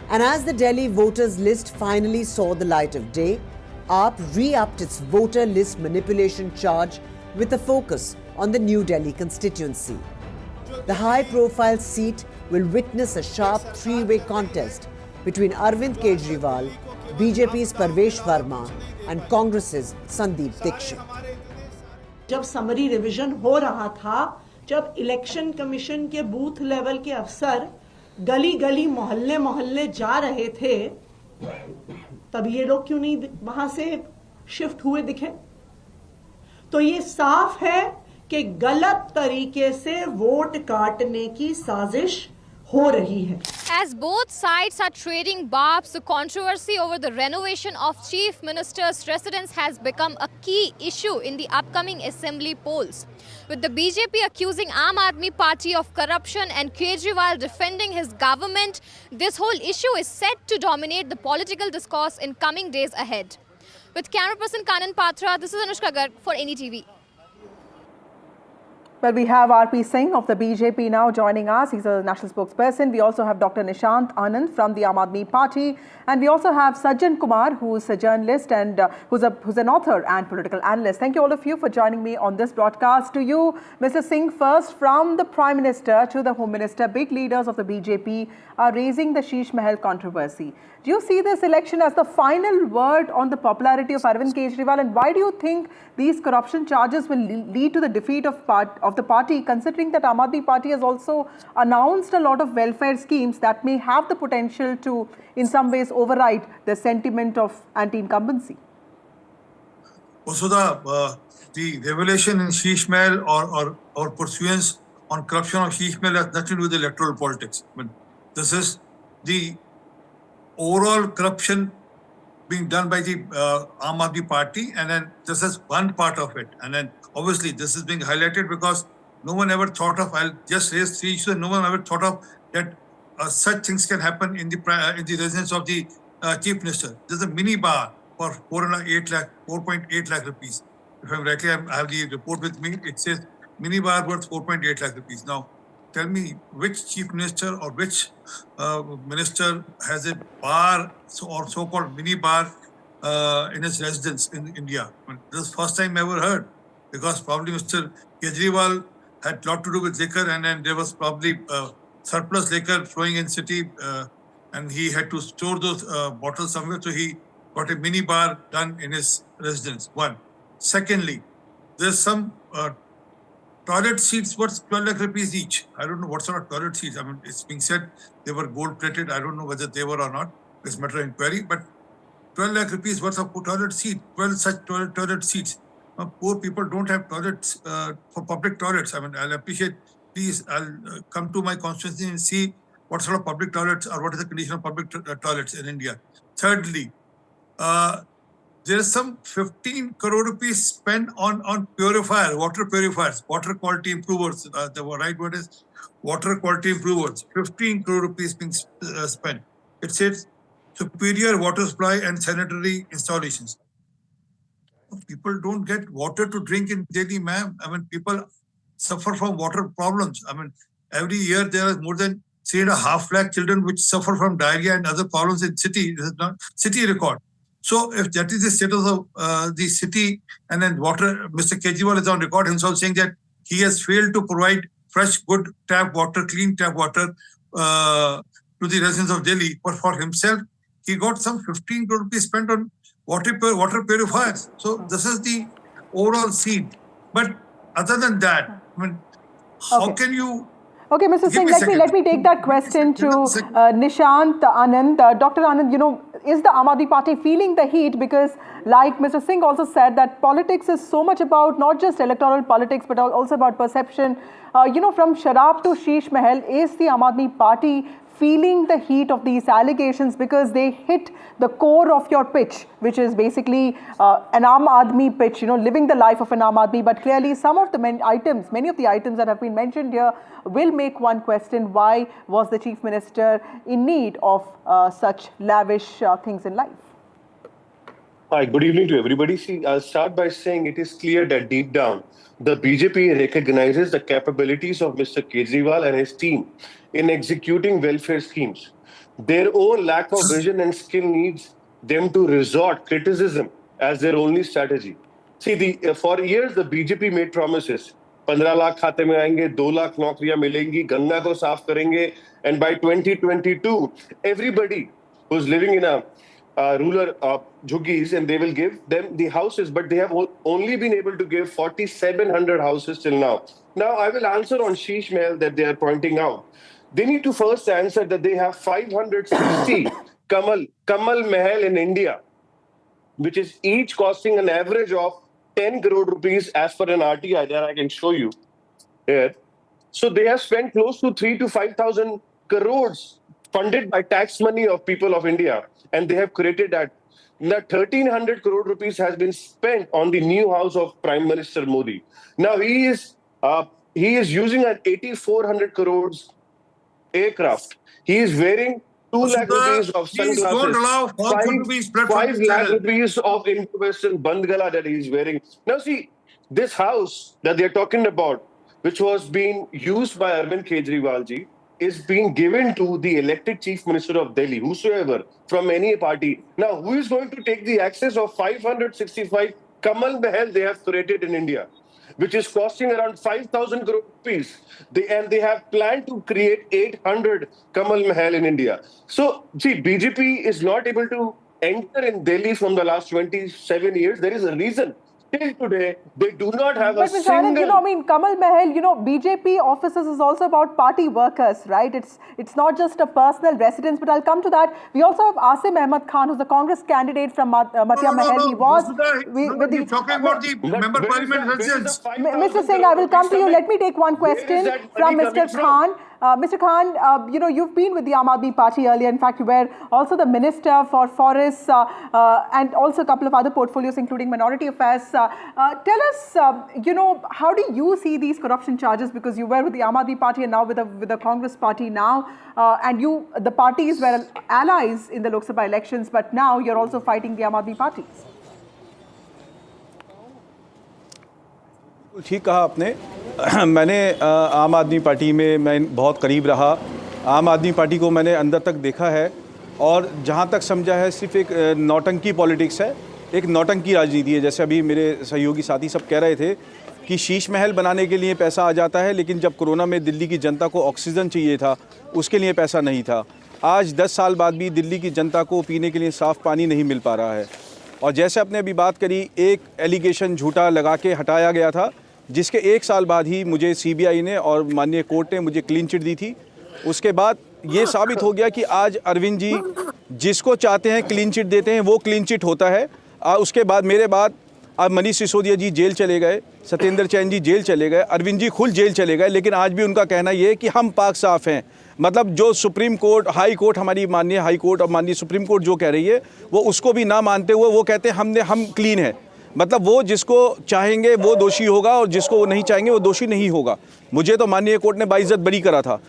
And as the Delhi voters list finally saw the light of day, AAP re-upped its voter list manipulation charge with a focus on the New Delhi constituency. The high-profile seat will witness a sharp three-way contest between Arvind Kejriwal, BJP's Parvesh Verma and Congress's Sandeep Dixit. जब summary revision हो रहा था, जब election commission के booth level के अफसर गली गली मोहल्ले मोहल्ले जा रहे थे, तब ये लोग क्यों नहीं वहां से शिफ्ट हुए दिखे? तो ये साफ है कि गलत तरीके से वोट काटने की साजिश हो रही है। As both sides are trading barbs, the controversy over the renovation of Chief Minister's residence has become a key issue in the upcoming assembly polls. With the BJP accusing Aam Aadmi Party of corruption and Kejriwal defending his government, this whole issue is set to dominate the political discourse in coming days ahead. With camera person Kanan Patra, this is Anushka Garg for NDTV. Well, we have RP Singh of the BJP now joining us. He's a national spokesperson. We also have Dr. Nishant Anand from the Aam Aadmi Party. And we also have Sajjan Kumar, who's a journalist and who's an author and political analyst. Thank you all of you for joining me on this broadcast. To you, Mr. Singh, first, from the Prime Minister to the Home Minister, big leaders of the BJP are raising the Sheesh Mahal controversy. Do you see this election as the final word on the popularity of Arvind Kejriwal? And why do you think these corruption charges will lead to the defeat of the party, considering that Aam Aadmi Party has also announced a lot of welfare schemes that may have the potential to, in some ways, override the sentiment of anti-incumbency? Also, the revelation in Sheesh Mahal or pursuance on corruption of Sheesh Mahal has nothing to do with electoral politics. I mean, this is the overall corruption being done by the Aam Aadmi Party, and then this is one part of it. And then obviously this is being highlighted because no one ever thought of, I'll just raise three issues, no one ever thought of that such things can happen in the residence of the Chief Minister. There's a mini bar for 4.8 lakh rupees. If I'm rightly, I have the report with me. It says mini bar worth 4.8 lakh rupees. Now, tell me which Chief Minister or which minister has a bar or so-called mini bar in his residence in India. I mean, this is the first time I ever heard, because probably Mr. Kejriwal had a lot to do with liquor, and then there was probably surplus liquor flowing in city, and he had to store those bottles somewhere, so he got a mini bar done in his residence. One. Secondly, there's some toilet seats worth 12 lakh rupees each. I don't know what sort of toilet seats. I mean, it's being said they were gold plated. I don't know whether they were or not. It's a matter of inquiry. But 12 lakh rupees worth of toilet seats, 12 such toilet seats. Poor people don't have toilets for public toilets. I mean, I'll appreciate, please, I'll come to my constituency and see what sort of public toilets or what is the condition of public toilets in India. Thirdly, there is some 15 crore rupees spent on purifier, water purifiers, water quality improvers. The right word is water quality improvers. 15 crore rupees being spent. It says superior water supply and sanitary installations. People don't get water to drink in Delhi, ma'am. I mean, people suffer from water problems. I mean, every year there are more than 3.5 lakh children which suffer from diarrhea and other problems in city. This is not city record. So if that is the status of the city, and then water, Mr. Kejriwal is on record himself saying that he has failed to provide fresh, good tap water, clean tap water to the residents of Delhi. But for himself, he got some 15 crore rupees spent on water purifiers. So this is the overall scene. But other than that, I mean, how can you... Okay, Mr. Singh, let me take that question to Nishant Anand. Dr. Anand, you know, is the Aam Aadmi Party feeling the heat? Because like Mr. Singh also said, that politics is so much about not just electoral politics, but also about perception. You know, from Sharab to Sheesh Mahal, is the Aam Aadmi Party feeling the heat of these allegations because they hit the core of your pitch, which is basically an Aam Aadmi pitch, you know, living the life of an Aam Aadmi. But clearly some of the many of the items that have been mentioned here will make one question, why was the Chief Minister in need of such lavish things in life? Hi, good evening to everybody. See, I'll start by saying it is clear that deep down, the BJP recognizes the capabilities of Mr. Kejriwal and his team in executing welfare schemes. Their own lack of vision and skill needs them to resort criticism as their only strategy. See, for years, the BJP made promises. 15 lakh khate mein aayenge, 2 lakh naukriyan milengi, Ganga ko saaf karenge, and by 2022, everybody who's living in a rural jhuggies, and they will give them the houses, but they have only been able to give 4,700 houses till now. Now, I will answer on Sheesh Mahal that they are pointing out. They need to first answer that they have 560 Kamal Mahal in India, which is each costing an average of 10 crore rupees as per an RTI that I can show you here. So they have spent close to 3,000 to 5,000 crores funded by tax money of people of India, and they have created that. Now, 1,300 crore rupees has been spent on the new house of Prime Minister Modi. Now he is using an 8,400 crores aircraft. He is wearing 2 lakh rupees of Please don't sunglasses. allow falsehood to be spread from 5 this lakh channel. rupees of improvised bandgala that he is wearing. Now see, this house that they are talking about, which was being used by Arvind Kejriwal ji, is being given to the elected chief minister of Delhi, whosoever, from any party. Now, who is going to take the access of 565 Kamal Mahal they have created in India, which is costing around 5,000 crore rupees. They have planned to create 800 Kamal Mahal in India. So, see, BJP is not able to enter in Delhi from the last 27 years. There is a reason. Till today, they do not have a Mr. single... Anand, I mean, Kamal Mahal, BJP offices is also about party workers, right? It's not just a personal residence, but I'll come to that. We also have Asim Ahmed Khan, who's the Congress candidate from Matia Mahal. He was... You're talking about the member parliament residence. Mr. Singh, I will come to you. Let me take one question from Mr. Khan. Mr. Khan, you've been with the Aam Aadmi Party earlier. In fact, you were also the Minister for Forests and also a couple of other portfolios, including Minority Affairs. Tell us, how do you see these corruption charges? Because you were with the Aam Aadmi Party and now with the Congress Party now. And the parties were allies in the Lok Sabha elections, but now you're also fighting the Aam Aadmi Party. ठीक कहा आपने मैंने आम आदमी party में मैं बहुत करीब रहा आम आदमी पार्टी को मैंने अंदर तक देखा है और जहाँ तक समझा है सिर्फ एक नौटंकी पॉलिटिक्स है एक नौटंकी राजनीति है जैसे अभी मेरे सहयोगी साथी सब कह रहे थे कि शीश महल बनाने के लिए पैसा आ जाता है लेकिन जब कोरोना में दिल्ली की जनता को ऑक्सीजन चाहिए था उसके लिए पैसा नहीं था आज 10 साल बाद भी दिल्ली की जनता को पीने के लिए साफ़ पानी नहीं मिल पा रहा है और जैसे आपने अभी बात करी एक एलिगेशन झूठा लगा के हटाया गया था जिसके 1 साल बाद ही मुझे सीबीआई ने और माननीय कोर्ट ने मुझे क्लीन चिट दी थी उसके बाद ये साबित हो गया कि आज अरविंद जी जिसको चाहते हैं क्लीन चिट देते हैं वो क्लीन चिट होता है उसके बाद मेरे बाद अब मनीष सिसोदिया जी जेल चले गए सत्येंद्र जैन जी जेल चले गए अरविंद जी खुद जेल चले गए लेकिन आज भी उनका कहना ये है कि हम पाक साफ़ हैं मतलब जो सुप्रीम कोर्ट हाई कोर्ट हमारी माननीय हाई कोर्ट और माननीय सुप्रीम कोर्ट जो कह रही है वो उसको भी ना मानते हुए वो कहते हैं हम क्लीन है मतलब वो जिसको चाहेंगे वो दोषी होगा और जिसको वो नहीं चाहेंगे वो दोषी नहीं होगा मुझे तो माननीय कोर्ट ने बाइज्जत बरी करा था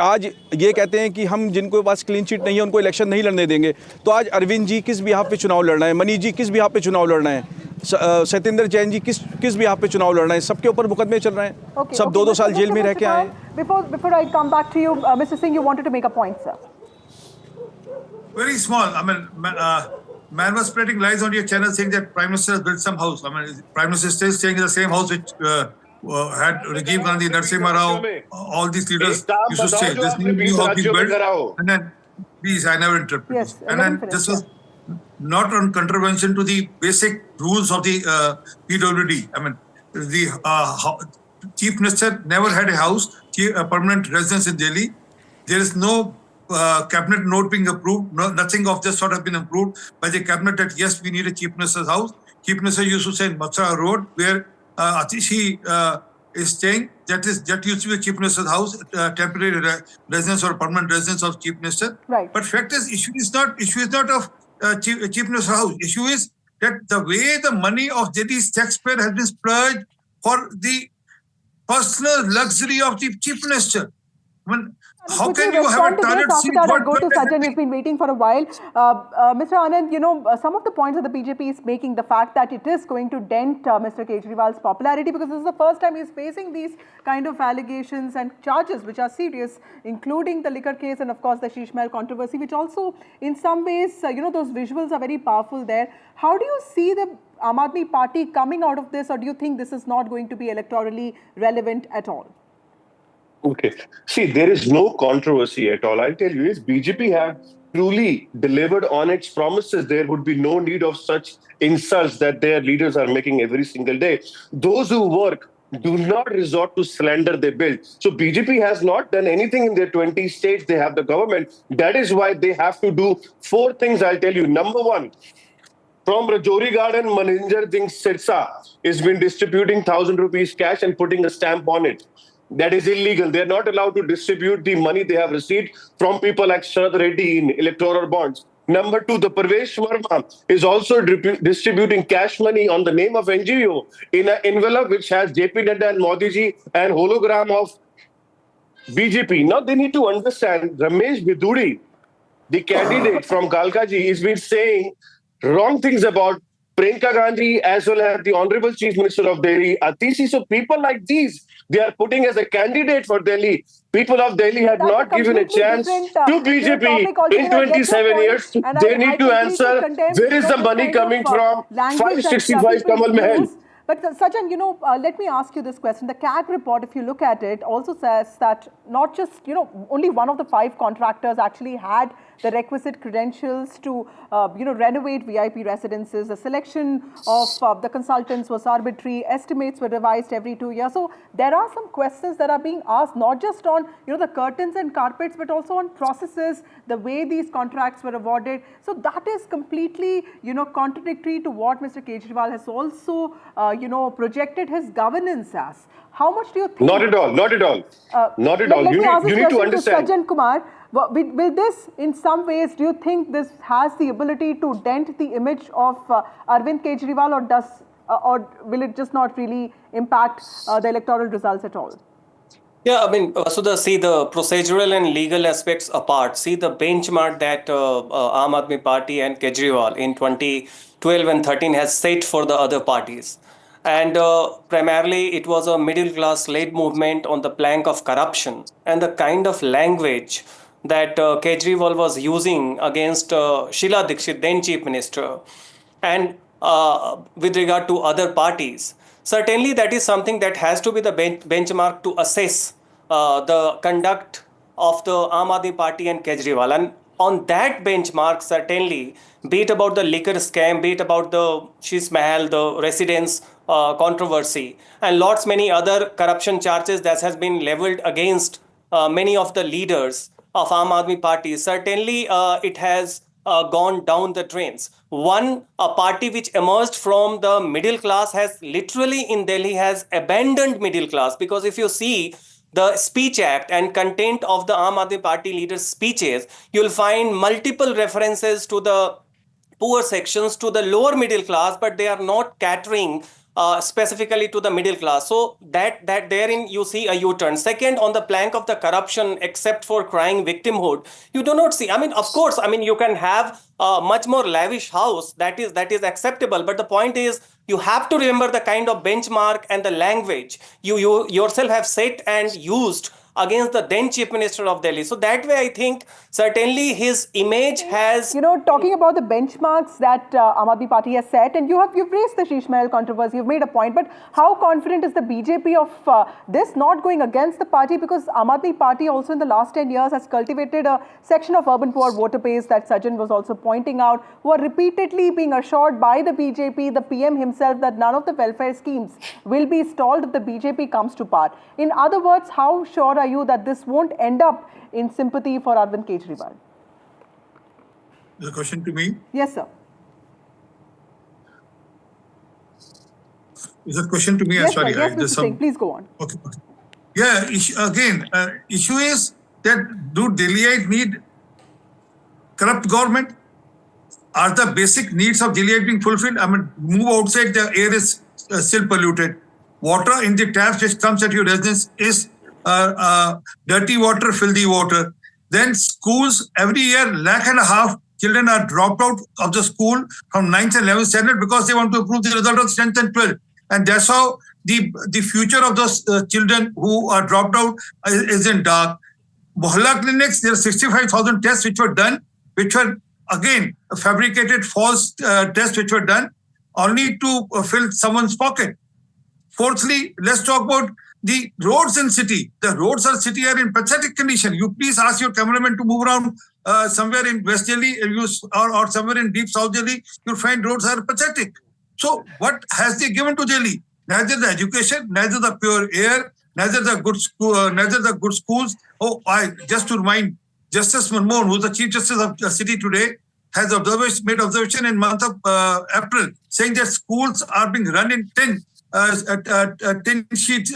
आज ये कहते हैं कि हम जिनको पास क्लीन चिट नहीं है उनको इलेक्शन नहीं लड़ने देंगे तो आज अरविंद जी किस बिहाफ पे चुनाव लड़ना है मनीष जी किस बिहाफ पे चुनाव लड़ना है सत्येंद्र जैन जी किस बिहाफ पे चुनाव लड़ना है सबके ऊपर मुकदमे चल रहे हैं सब 2-2 साल जेल में रह के आए Before I come back to you, Mr. Singh, you wanted to make a point, sir. Very small. I mean, man was spreading lies on your channel saying that Prime Minister has built some house. I mean, Prime Minister is still staying in the same house which had Rajiv Gandhi, Narasimha Rao, all these leaders used to stay. This new house is built. And then, please, I never interpret this. And then this was not on contravention to the basic rules of the PWD. I mean, the Chief Minister never had a house, a permanent residence in Delhi. There is no cabinet note being approved. Nothing of this sort has been approved by the cabinet that yes, we need a Chief Minister's house. Chief Minister used to say in Matsara Road, where Atishi is staying. That used to be a Chief Minister's house, temporary residence or permanent residence of Chief Minister. Right. But fact is, issue is not of Chief Minister's house. Issue is that the way the money of Delhi's taxpayer has been splurged for the personal luxury of the Chief Minister. I mean, how can you have a toilet seat? I'll go to Sajjan. He's been waiting for a while. Mr. Anand, some of the points that the BJP is making, the fact that it is going to dent Mr. Kejriwal's popularity because this is the first time he's facing these kind of allegations and charges which are serious, including the liquor case and, of course, the Sheesh Mahal controversy, which also, in some ways, those visuals are very powerful there. How do you see the Aam Aadmi Party coming out of this, or do you think this is not going to be electorally relevant at all? Okay. See, there is no controversy at all. I'll tell you, if BJP have truly delivered on its promises, there would be no need of such insults that their leaders are making every single day. Those who work do not resort to slander they build. So BJP has not done anything in their 20 states. They have the government. That is why they have to do 4 things, I'll tell you. Number 1, from Rajouri Garden, Maninjar Singh Sirsa has been distributing 1,000 rupees cash and putting a stamp on it. That is illegal. They are not allowed to distribute the money they have received from people like Sharad Reddy in electoral bonds. Number two, the Parvesh Verma is also distributing cash money on the name of NGO in an envelope which has JP Nadda and Modi ji and hologram of BJP. Now they need to understand Ramesh Biduri, the candidate from Galkaji, has been saying wrong things about Priyanka Gandhi as well as the Honorable Chief Minister of Delhi, Atishi. So people like these, they are putting as a candidate for Delhi. People of Delhi have not given a chance to BJP in 27 years. They need to answer where is the money coming from? 565 Kamal Mahal. But Sajjan, let me ask you this question. The CAG report, if you look at it, also says that not just, only one of the 5 contractors actually had the requisite credentials to, renovate VIP residences. The selection of the consultants was arbitrary. Estimates were revised every 2 years. So there are some questions that are being asked, not just on, the curtains and carpets, but also on processes, the way these contracts were awarded. So that is completely, contradictory to what Mr. Kejriwal has also, projected his governance as. How much do you think? Not at all. Not at all. Not at all. You need to understand. Sajjan Kumar, will this, in some ways, do you think this has the ability to dent the image of Arvind Kejriwal, or will it just not really impact the electoral results at all? Yeah, Vasudha, see the procedural and legal aspects apart. See the benchmark that Aam Aadmi Party and Kejriwal in 2012 and 13 has set for the other parties. And primarily it was a middle-class led movement on the plank of corruption. And the kind of language that Kejriwal was using against Sheila Dikshit, then Chief Minister, and with regard to other parties, certainly that is something that has to be the benchmark to assess the conduct of the Aam Aadmi Party and Kejriwal. And on that benchmark, certainly, be it about the liquor scam, be it about the Sheesh Mahal, the residence controversy, and many other corruption charges that has been leveled against many of the leaders of Aam Aadmi Party, certainly it has gone down the drains. A party which emerged from the middle class has literally in Delhi has abandoned middle class, because if you see the speech act and content of the Aam Aadmi Party leaders' speeches, you'll find multiple references to the poor sections, to the lower middle class, but they are not catering specifically to the middle class. So that therein you see a U-turn. Second, on the plank of the corruption, except for crying victimhood, you do not see. Of course, you can have a much more lavish house. That is acceptable. But the point is, you have to remember the kind of benchmark and the language you yourself have set and used against the then Chief Minister of Delhi. So that way, I think certainly his image has... talking about the benchmarks that Aam Aadmi Party has set, and you've raised the Sheesh Mahal controversy, you've made a point, but how confident is the BJP of this not going against the party? Because Aam Aadmi Party also in the last 10 years has cultivated a section of urban poor voter base that Sajjan was also pointing out, who are repeatedly being assured by the BJP, the PM himself, that none of the welfare schemes will be stalled if the BJP comes to power. In other words, how sure are you that this won't end up in sympathy for Arvind Kejriwal? The question to me? Yes, sir. Is that question to me? Yes, sorry. sir. Yes, Mr. Singh, please go on. Okay. Yeah, issue is that do Delhiites need corrupt government? Are the basic needs of Delhiites being fulfilled? Move outside, the air is still polluted. Water in the taps which comes at your residence is dirty water, filthy water. Then schools, every year, 1.5 lakh children are dropped out of the school from 9th and 11th standard because they want to improve the result of 10th and 12th. And that's how the future of those children who are dropped out is in dark. Mohalla clinics, there are 65,000 tests which were done, which were again fabricated false tests which were done only to fill someone's pocket. Fourthly, let's talk about the roads in city. The roads in city are in pathetic condition. You please ask your cameraman to move around somewhere in West Delhi or somewhere in deep South Delhi. You'll find roads are pathetic. So what has they given to Delhi? Neither the education, neither the pure air, neither the good schools. Just to remind, Justice Manmohan, who's the Chief Justice of the city today, has made observation in month of April, saying that schools are being run in tin sheet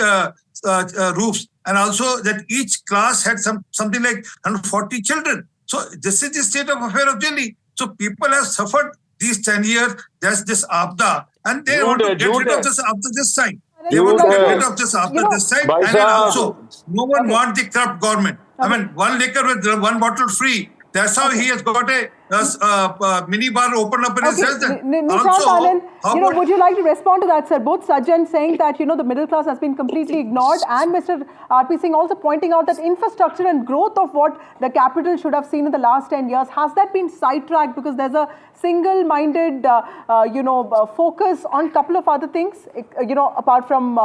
roofs, and also that each class had something like 140 children. So this is the state of affair of Delhi. So people have suffered these 10 years. There's this Abda, and they want to get rid of this Abda this time. They want to get rid of this Abda this time, and then also no one wants the corrupt government. I mean, one liquor with one bottle free. That's how he has got a mini bar open up in his residence. Nishant Anand, would you like to respond to that, sir? Both Sajjan saying that, the middle class has been completely ignored, and Mr. R.P. Singh also pointing out that infrastructure and growth of what the capital should have seen in the last 10 years, has that been sidetracked because there's a single-minded, focus on a couple of other things, apart from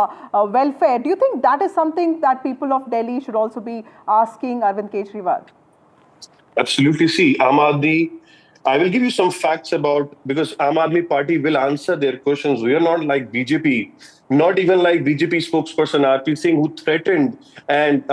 welfare? Do you think that is something that people of Delhi should also be asking Arvind Kejriwal? Absolutely. See, Aam Aadmi, I will give you some facts about, because Aam Aadmi Party will answer their questions. We are not like BJP, not even like BJP spokesperson RP Singh, who threatened and,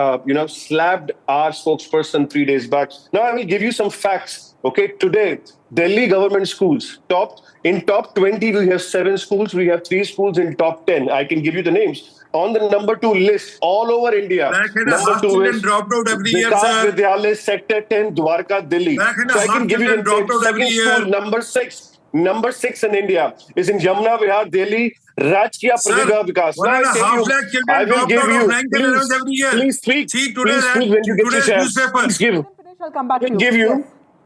slapped our spokesperson 3 days back. Now, I will give you some facts. Okay, today, Delhi government schools, top 20, we have 7 schools. We have 3 schools in top 10. I can give you the names. On the number 2 list all over India. Number 2 is dropped out every year, sir. Vidyalaya Sector 10, Dwarka, Delhi. So I can give you the second school, number 6 in India is in Jamna Vihar, Delhi, Rajkiya Pratibha Vikas. I will give you, please speak. Please speak when you get your chance.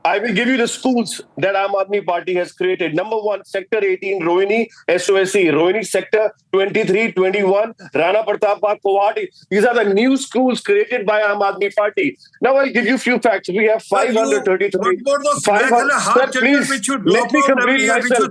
I will give you the schools that Aam Aadmi Party has created. Number 1, Sector 18, Rohini, SOSC. Rohini Sector 23, 21, Rana Pratap Park, Guwahati. These are the new schools created by Aam Aadmi Party. Now I'll give you a few facts. We have 533. Please, let me complete myself.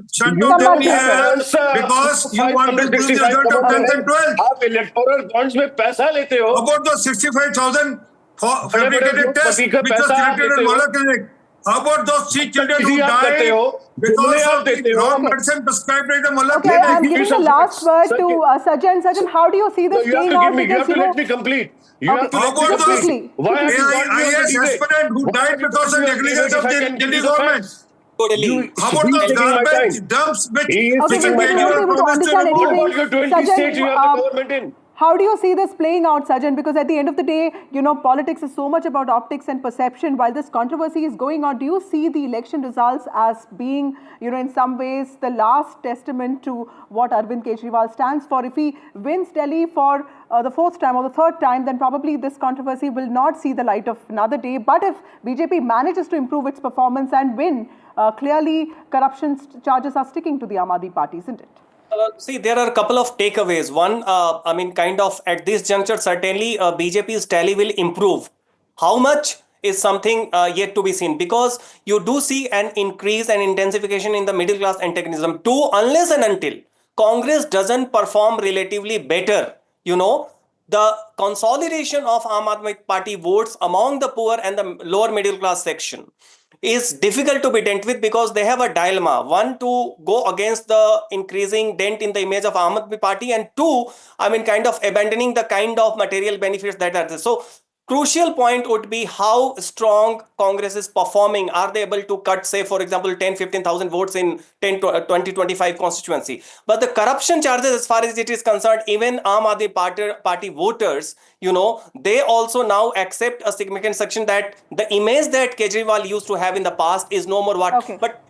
Because you want to do the result of 10th and 12th. आप electoral bonds में पैसा लेते हो. About the 65,000 fabricated tests which was selected in Mola Clinic. How about those 3 children who died because of the wrong medicine prescribed by the Mullah Clinic? Okay, I'm giving the last word to Sajjan. Sajjan, how do you see this playing out? You have to let me complete. You have to let me complete. Why are IAS aspirant who died because of negligence of the Delhi government? How about those garbage dumps which Sajjan, how do you see this playing out, Sajjan? Because at the end of the day, politics is so much about optics and perception. While this controversy is going on, do you see the election results as being, in some ways, the last testament to what Arvind Kejriwal stands for? If he wins Delhi for the 4th time or the 3rd time, then probably this controversy will not see the light of another day. But if BJP manages to improve its performance and win, clearly corruption charges are sticking to the Aam Aadmi Party, isn't it? See, there are a couple of takeaways. One, at this juncture, certainly BJP's tally will improve. How much is something yet to be seen, because you do see an increase and intensification in the middle class antagonism. 2, unless and until Congress doesn't perform relatively better, the consolidation of Aam Aadmi Party votes among the poor and the lower middle class section is difficult to be dealt with, because they have a dilemma. 1, to go against the increasing dent in the image of Aam Aadmi Party, and 2, abandoning the kind of material benefits that are there. So crucial point would be how strong Congress is performing. Are they able to cut, say, for example, 10-15,000 votes in 2025 constituency? But the corruption charges, as far as it is concerned, even Aam Aadmi Party voters, they also now accept a significant section that the image that Kejriwal used to have in the past is no more what. Okay. But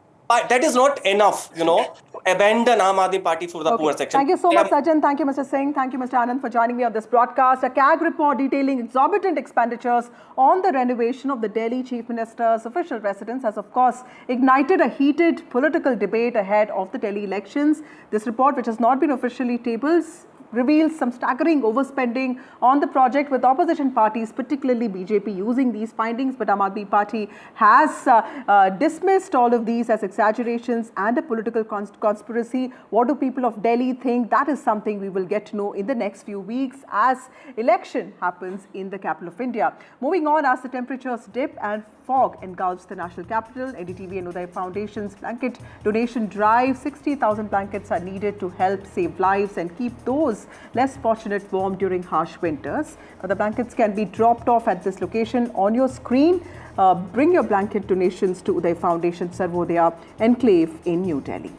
that is not enough, abandon Aam Aadmi Party for the poor section. Thank you so much, Sajjan. Thank you, Mr. Singh. Thank you, Mr. Anand, for joining me on this broadcast. A CAG report detailing exorbitant expenditures on the renovation of the Delhi Chief Minister's official residence has, of course, ignited a heated political debate ahead of the Delhi elections. This report, which has not been officially tabled, reveals some staggering overspending on the project, with opposition parties, particularly BJP, using these findings. But Aam Aadmi Party has dismissed all of these as exaggerations and a political conspiracy. What do people of Delhi think? That is something we will get to know in the next few weeks as election happens in the capital of India. Moving on, as the temperatures dip and fog engulfs the national capital, NDTV and Uday Foundation's blanket donation drive. 60,000 blankets are needed to help save lives and keep those less fortunate warm during harsh winters. The blankets can be dropped off at this location on your screen. Bring your blanket donations to Uday Foundation Sarvodaya Enclave in New Delhi.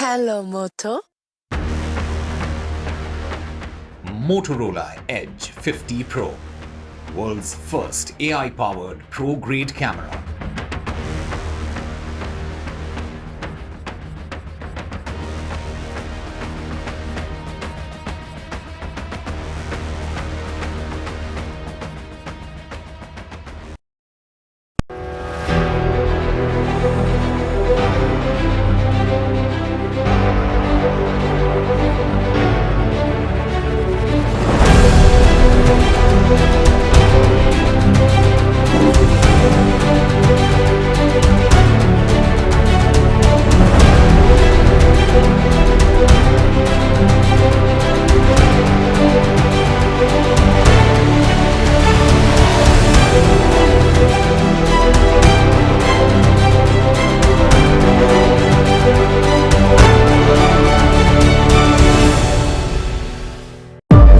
Hello, Moto. Motorola Edge 50 Pro, world's first AI-powered pro-grade camera.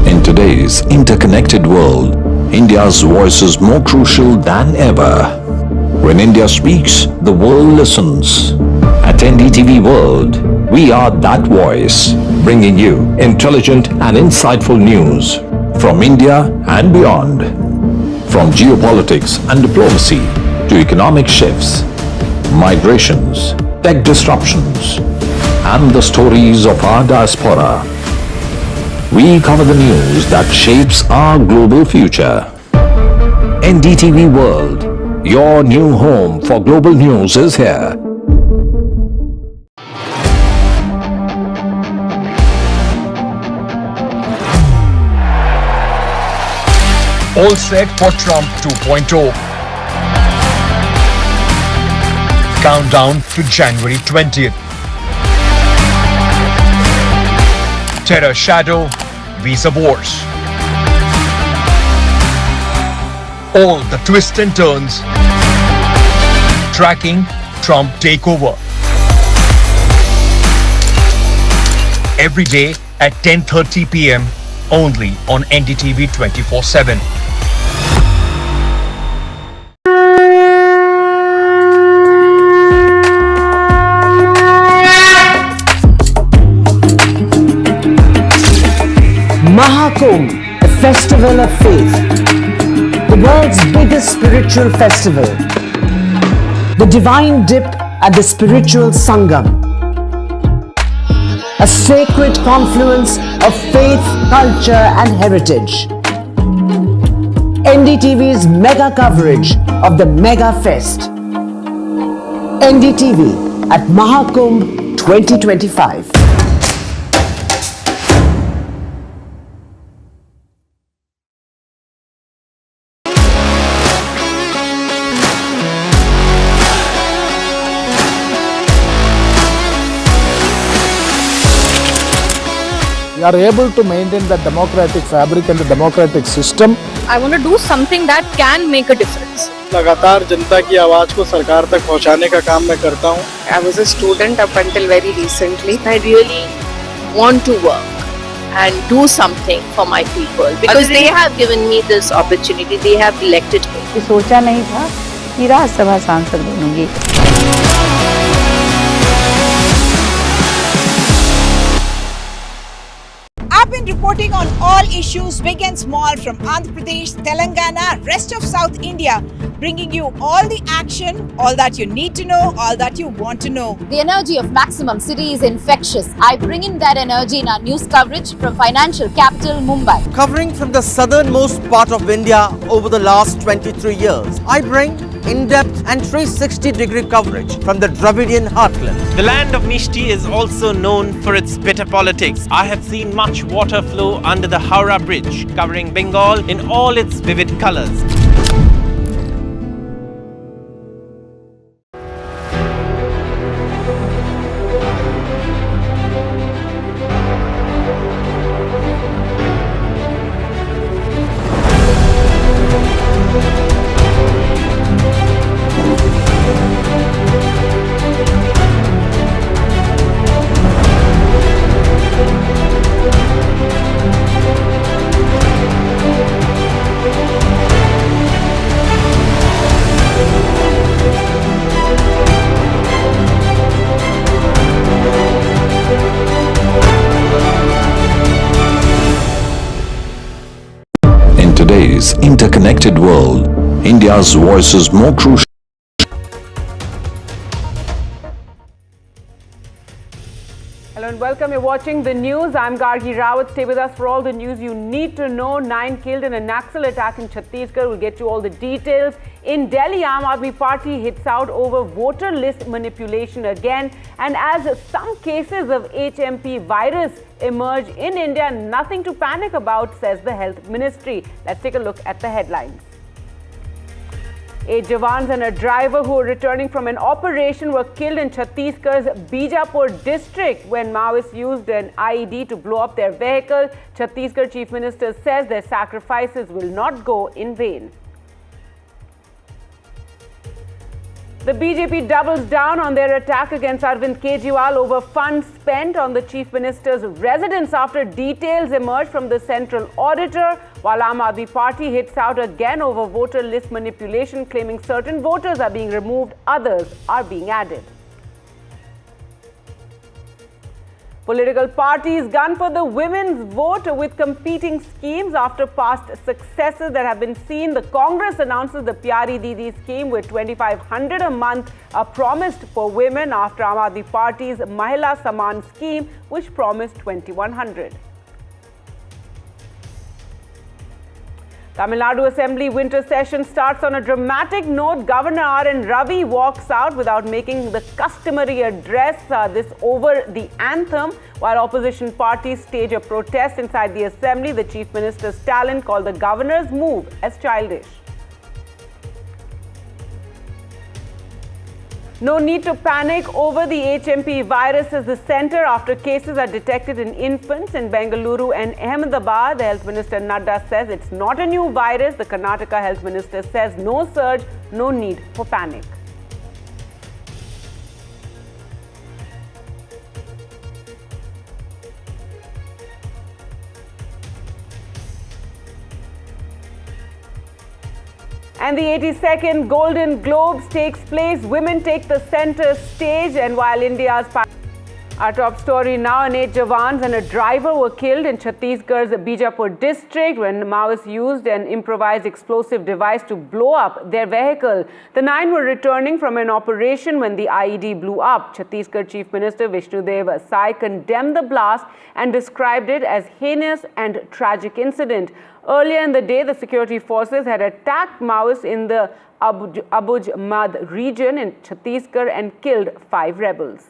In today's interconnected world, India's voice is more crucial than ever. When India speaks, the world listens. At NDTV World, we are that voice, bringing you intelligent and insightful news from India and beyond. From geopolitics and diplomacy to economic shifts, migrations, tech disruptions, and the stories of our diaspora. We cover the news that shapes our global future. NDTV World, your new home for global news is here. All set for Trump 2.0. Countdown to January 20th. Terror shadow, visa wars. All the twists and turns. Tracking Trump takeover. Every day at 10:30 p.m. only on NDTV 24/7. Mahakumbh, a festival of faith, the world's biggest spiritual festival, the divine dip at the spiritual Sangam, a sacred confluence of faith, culture and heritage. NDTV's mega coverage of the Mega Fest. NDTV at Mahakumbh 2025. We are able to maintain the democratic fabric and the democratic system. I want to do something that can make a difference. लगातार जनता की आवाज को सरकार तक पहुंचाने का काम मैं करता हूं. I was a student up until very recently. I really want to work and do something for my people because they have given me this opportunity. They have elected me. सोचा नहीं था कि राज्यसभा सांसद बनूंगी. I've been reporting on all issues big and small from Andhra Pradesh, Telangana, rest of South India, bringing you all the action, all that you need to know, all that you want to know. The energy of Maximum City is infectious. I bring in that energy in our news coverage from financial capital Mumbai. Covering from the southernmost part of India over the last 23 years, I bring in-depth and 360-degree coverage from the Dravidian heartland. The land of Mishti is also known for its bitter politics. I have seen much water flow under the Howrah Bridge, covering Bengal in all its vivid colors. world, India's voice is more crucial. Hello and welcome. You're watching the news. I'm Gargi Rawat. Stay with us for all the news you need to know. 9 killed in a naxal attack in Chhattisgarh. We'll get you all the details. In Delhi, Aam Aadmi Party hits out over voter list manipulation again. And as some cases of HMP virus emerge in India, nothing to panic about, says the Health Ministry. Let's take a look at the headlines. 8 jawans and a driver who were returning from an operation were killed in Chhattisgarh's Bijapur district when Maoists used an IED to blow up their vehicle. Chhattisgarh Chief Minister says their sacrifices will not go in vain. The BJP doubles down on their attack against Arvind Kejriwal over funds spent on the Chief Minister's residence after details emerged from the central auditor, while Aam Aadmi Party hits out again over voter list manipulation, claiming certain voters are being removed, others are being added. Political parties gun for the women's vote with competing schemes after past successes that have been seen. The Congress announces the Pyari Didi scheme with 2,500 a month promised for women after Aam Aadmi Party's Mahila Saman scheme, which promised 2,100. Tamil Nadu Assembly winter session starts on a dramatic note. Governor R.N. Ravi walks out without making the customary address, this over the anthem, while opposition parties stage a protest inside the Assembly. The Chief Minister Stalin called the governor's move as childish. No need to panic over the HMP virus as the center after cases are detected in infants in Bengaluru and Ahmedabad. The Health Minister Nadu says it's not a new virus. The Karnataka Health Minister says no surge, no need for panic. And the 82nd Golden Globes takes place. Women take the center stage, and while India's... Our top story now, 8 jawans and a driver were killed in Chhattisgarh's Bijapur district when Maoists used an improvised explosive device to blow up their vehicle. The 9 were returning from an operation when the IED blew up. Chhattisgarh Chief Minister Vishnudev Sai condemned the blast and described it as heinous and tragic incident. Earlier in the day, the security forces had attacked Maoists in the Abujhmad region in Chhattisgarh and killed 5 rebels.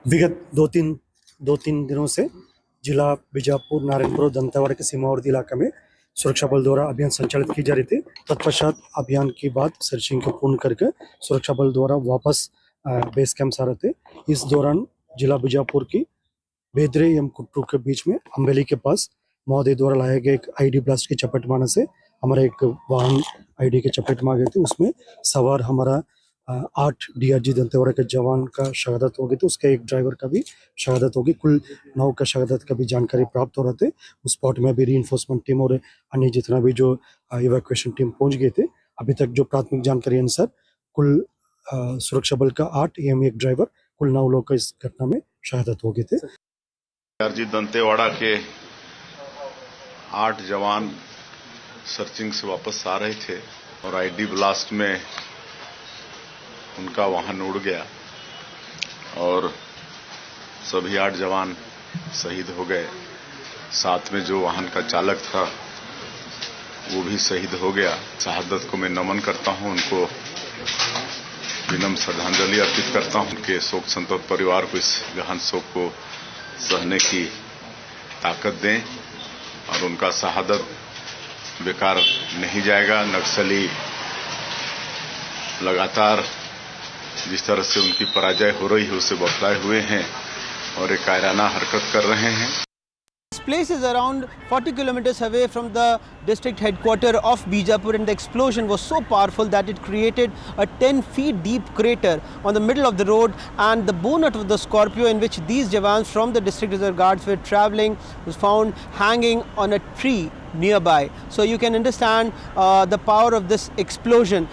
विगत दो तीन दिनों से जिला बीजापुर नारायणपुर दंतेवाड़ा के सीमावर्ती इलाका में सुरक्षा बल द्वारा अभियान संचालित की जा रही थी। तत्पश्चात अभियान के बाद सर्चिंग को पूर्ण करके सुरक्षा बल द्वारा वापस बेस कैंप आ रहे थे। इस दौरान जिला बीजापुर की बेदरे एवं कुट्रू के बीच में अम्बेली के पास महोदय द्वारा लाए गए एक आईडी ब्लास्ट की चपेट में आने से हमारा एक वाहन आईडी के चपेट में आ गए थे। उसमें सवार हमारा 8 DRG दंतेवाड़ा के जवान का शहादत हो गई थी, उसके एक ड्राइवर का भी शहादत होगी। कुल 9 का शहादत का भी जानकारी प्राप्त हो रहे थे। उस स्पॉट में अभी रीइंफोर्समेंट टीम और अन्य जितना भी जो इवैक्यूएशन टीम पहुंच गए थे। अभी तक जो प्राथमिक जानकारी अनुसार कुल सुरक्षा बल का 8 एवं एक ड्राइवर, कुल 9 लोग का इस घटना में शहादत हो गए थे। DRG दंतेवाड़ा के 8 जवान सर्चिंग से वापस आ रहे थे और आईडी ब्लास्ट में उनका वाहन उड़ गया और सभी 8 जवान शहीद हो गए। साथ में जो वाहन का चालक था वो भी शहीद हो गया। शहादत को मैं नमन करता हूं, उनको विनम्र श्रद्धांजलि अर्पित करता हूं। उनके शोक संतप्त परिवार को इस गहन शोक को सहने की ताकत दें और उनका शहादत बेकार नहीं जाएगा। नक्सली लगातार जिस तरह से उनकी पराजय हो रही है उससे बौखलाए हुए हैं और एक कायराना हरकत कर रहे हैं। This place is around 40 kilometers away from the district headquarters of Bijapur, and the explosion was so powerful that it created a 10 feet deep crater on the middle of the road, and the bonnet of the Scorpio in which these jawans from the district reserve guards were travelling was found hanging on a tree nearby. So you can understand the power of this explosion.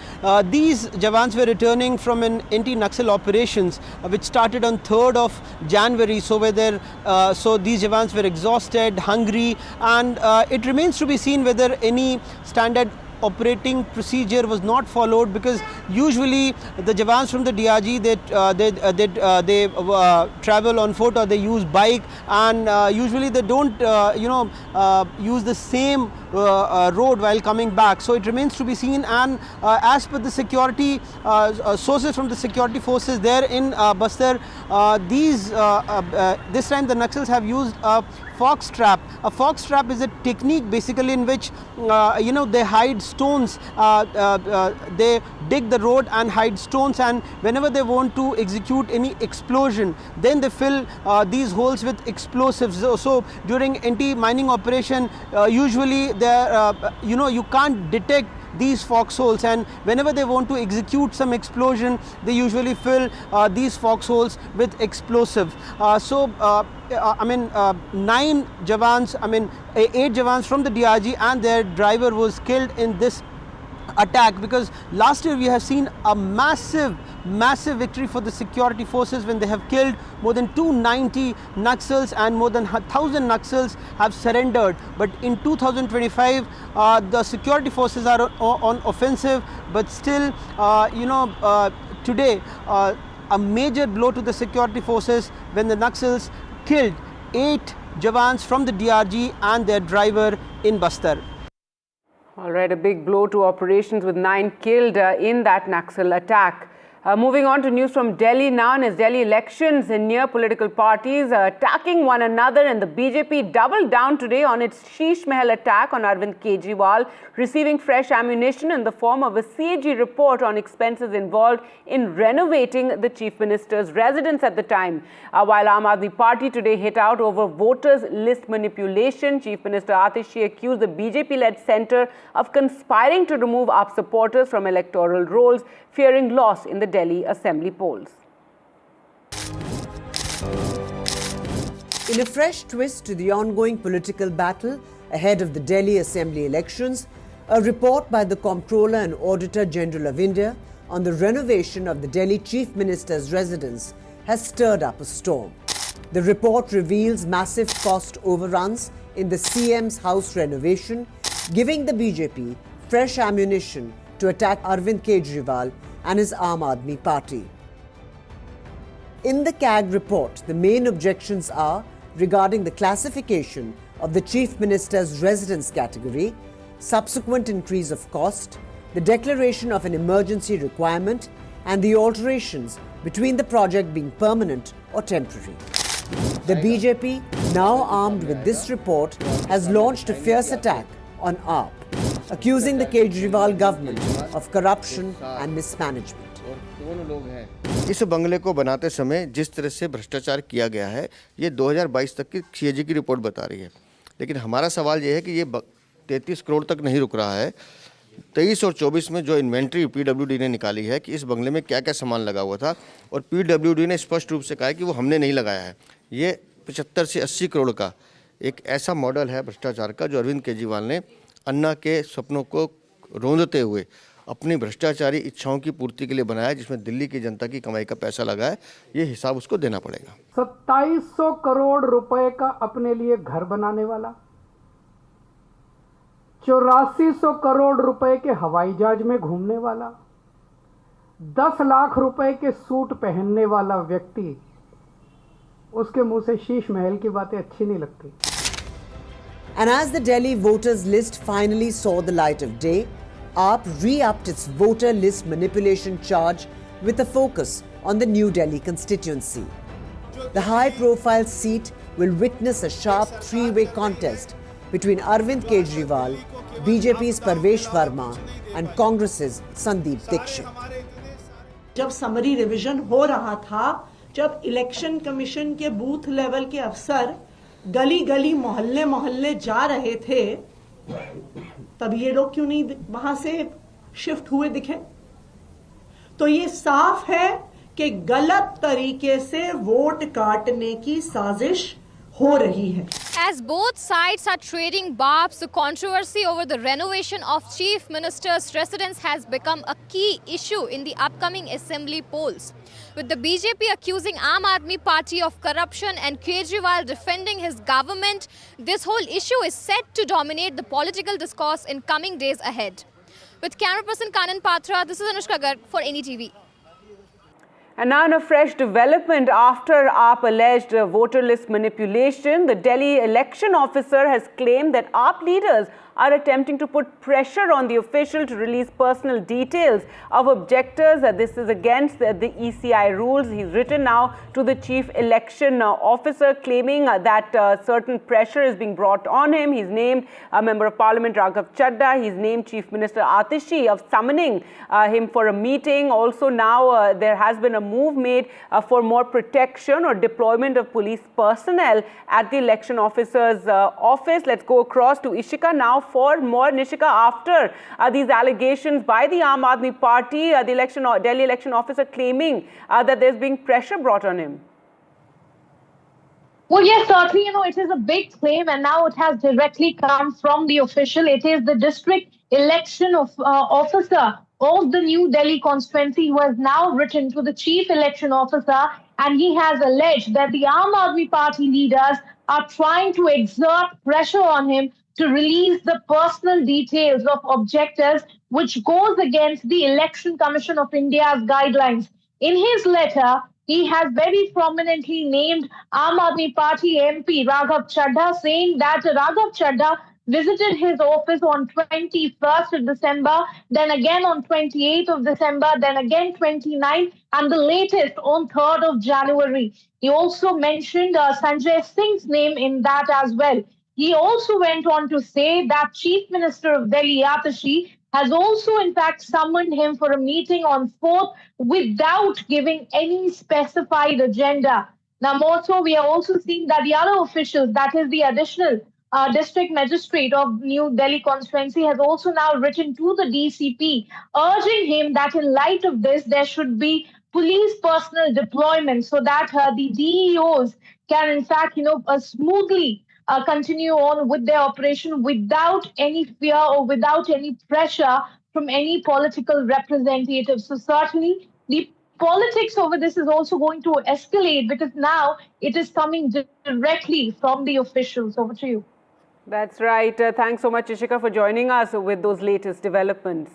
These jawans were returning from an anti-naxal operations which started on 3rd of January. So these jawans were exhausted, hungry, and it remains to be seen whether whether any standard operating procedure was not followed, because usually the jawans from the DRG they travel on foot or they use bike, and usually they don't use the same road while coming back. So it remains to be seen, and as per the security sources from the security forces there in Bastar, this time the Naxals have used a fox trap. A fox trap is a technique basically in which they hide stones. They dig the road and hide stones, and whenever they want to execute any explosion, then they fill these holes with explosives. So during anti-mining operation, usually there you can't detect these foxholes, and whenever they want to execute some explosion, they usually fill these foxholes with explosive. 9 jawans, 8 jawans from the DRG and their driver was killed in this attack, because last year we have seen a massive victory for the security forces when they have killed more than 290 Naxals and more than 1,000 Naxals have surrendered. But in 2025 the security forces are on offensive, but still today a major blow to the security forces when the Naxals killed 8 jawans from the DRG and their driver in Bastar. All right, a big blow to operations with 9 killed in that Naxal attack. Moving on to news from Delhi now, and as Delhi elections near, political parties attacking one another, and the BJP doubled down today on its Sheesh Mahal attack on Arvind Kejriwal, receiving fresh ammunition in the form of a CAG report on expenses involved in renovating the Chief Minister's residence at the time. While Aam Aadmi Party today hit out over voters' list manipulation, Chief Minister Atishi accused the BJP-led centre of conspiring to remove AAP supporters from electoral rolls, fearing loss in the Delhi Assembly polls. In a fresh twist to the ongoing political battle ahead of the Delhi Assembly elections, a report by the Comptroller and Auditor General of India on the renovation of the Delhi Chief Minister's residence has stirred up a storm. The report reveals massive cost overruns in the CM's house renovation, giving the BJP fresh ammunition to attack Arvind Kejriwal and his Aam Aadmi Party. In the CAG report, the main objections are regarding the classification of the Chief Minister's residence category, subsequent increase of cost, the declaration of an emergency requirement, and the alterations between the project being permanent or temporary. The BJP, now armed with this report, has launched a fierce attack on AAP, accusing the Kejriwal government of corruption and mismanagement. इस बंगले को बनाते समय जिस तरह से भ्रष्टाचार किया गया है, ये 2022 तक की सीएजी की रिपोर्ट बता रही है। लेकिन हमारा सवाल ये है कि ये 33 करोड़ तक नहीं रुक रहा है। 23 और 24 में जो इन्वेंट्री पीडब्ल्यूडी ने निकाली है कि इस बंगले में क्या क्या सामान लगा हुआ था, और पीडब्ल्यूडी ने स्पष्ट रूप से कहा है कि वो हमने नहीं लगाया है। ये 75 से 80 करोड़ का एक ऐसा मॉडल है भ्रष्टाचार का जो अरविंद केजरीवाल ने अन्ना के सपनों को रोंदते हुए अपनी भ्रष्टाचारी इच्छाओं की पूर्ति के लिए बनाया, जिसमें दिल्ली की जनता की कमाई का पैसा लगा है। ये हिसाब उसको देना पड़ेगा। 2700 करोड़ रुपए का अपने लिए घर बनाने वाला, 8400 करोड़ रुपए के हवाई जहाज में घूमने वाला, 10 लाख रुपए के सूट पहनने वाला व्यक्ति, उसके मुंह से शीश महल की बातें अच्छी नहीं लगती। And as the Delhi voters list finally saw the light of day, AAP re-upped its voter list manipulation charge with a focus on the New Delhi constituency. The high-profile seat will witness a sharp three-way contest between Arvind Kejriwal, BJP's Parvesh Verma and Congress's Sandeep Dixit. जब summary revision हो रहा था, जब election commission के booth level के अफसर गली गली मोहल्ले मोहल्ले जा रहे थे, तब ये लोग क्यों नहीं वहां से शिफ्ट हुए दिखे? तो ये साफ है कि गलत तरीके से वोट काटने की साजिश हो रही है। As both sides are trading barbs, the controversy over the renovation of Chief Minister's residence has become a key issue in the upcoming assembly polls. With the BJP accusing Aam Aadmi Party of corruption and Kejriwal defending his government, this whole issue is set to dominate the political discourse in coming days ahead. With camera person Kanan Patra, this is Anushka Garg for NDTV. And now in a fresh development, after AAP alleged voter list manipulation, the Delhi election officer has claimed that AAP leaders are attempting to put pressure on the official to release personal details of objectors. This is against the ECI rules. He's written now to the chief election officer claiming that certain pressure is being brought on him. He's named Member of Parliament Raghav Chadha. He's named Chief Minister Atishi of summoning him for a meeting. Also now there has been a move made for more protection or deployment of police personnel at the election officer's office. Let's go across to Ishika now for more. Nishika, after these allegations by the Aam Aadmi Party, the Delhi election officer claiming that there's being pressure brought on him. Well, yes, certainly, it is a big claim, and now it has directly come from the official. It is the district election officer of the New Delhi constituency who has now written to the chief election officer, and he has alleged that the Aam Aadmi Party leaders are trying to exert pressure on him to release the personal details of objectors, which goes against the Election Commission of India's guidelines. In his letter, he has very prominently named Aam Aadmi Party MP Raghav Chadha, saying that Raghav Chadha visited his office on 21st of December, then again on 28th of December, then again 29th, and the latest on 3rd of January. He also mentioned Sanjay Singh's name in that as well. He also went on to say that Chief Minister of Delhi, Atishi, has also in fact summoned him for a meeting on 4th without giving any specified agenda. Now, more so, we are also seeing that the other officials, that is the additional district magistrate of New Delhi constituency, has also now written to the DCP, urging him that in light of this, there should be police personnel deployment so that the DEOs can in fact, smoothly continue on with their operation without any fear or without any pressure from any political representatives. So certainly the politics over this is also going to escalate because now it is coming directly from the officials. Over to you. That's right. Thanks so much, Ishika, for joining us with those latest developments.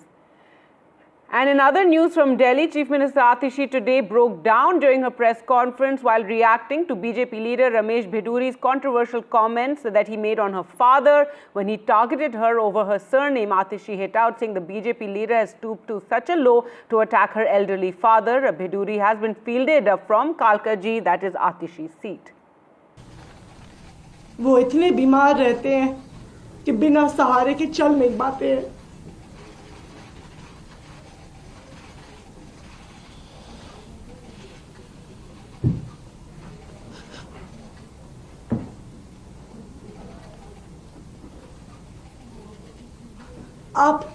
And in other news from Delhi, Chief Minister Atishi today broke down during her press conference while reacting to BJP leader Ramesh Bheduri's controversial comments that he made on her father when he targeted her over her surname. Atishi hit out, saying the BJP leader has stooped to such a low to attack her elderly father. Bheduri has been fielded from Kalkaji, that is Atishi's seat. वो इतने बीमार रहते हैं कि बिना सहारे के चल नहीं पाते हैं। आप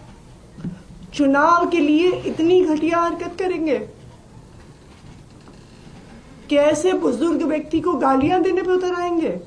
चुनाव के लिए इतनी घटिया हरकत करेंगे? कैसे बुजुर्ग व्यक्ति को गालियां देने पे उतर आएंगे?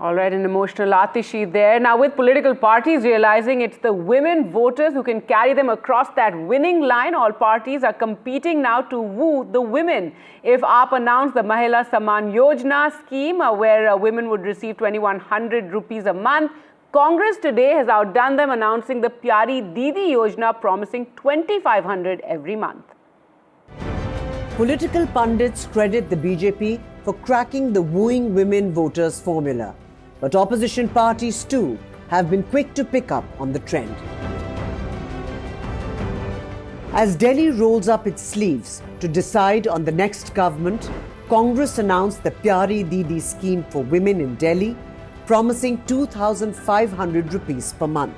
All right, an emotional Atishi there. Now, with political parties realizing it's the women voters who can carry them across that winning line, all parties are competing now to woo the women. If AAP announced the Mahila Samman Yojana scheme, where women would receive 2,100 rupees a month, Congress today has outdone them, announcing the Pyari Didi Yojana, promising 2,500 every month. Political pundits credit the BJP for cracking the wooing women voters formula. But opposition parties too have been quick to pick up on the trend. As Delhi rolls up its sleeves to decide on the next government, Congress announced the Pyari Didi scheme for women in Delhi, promising 2,500 rupees per month.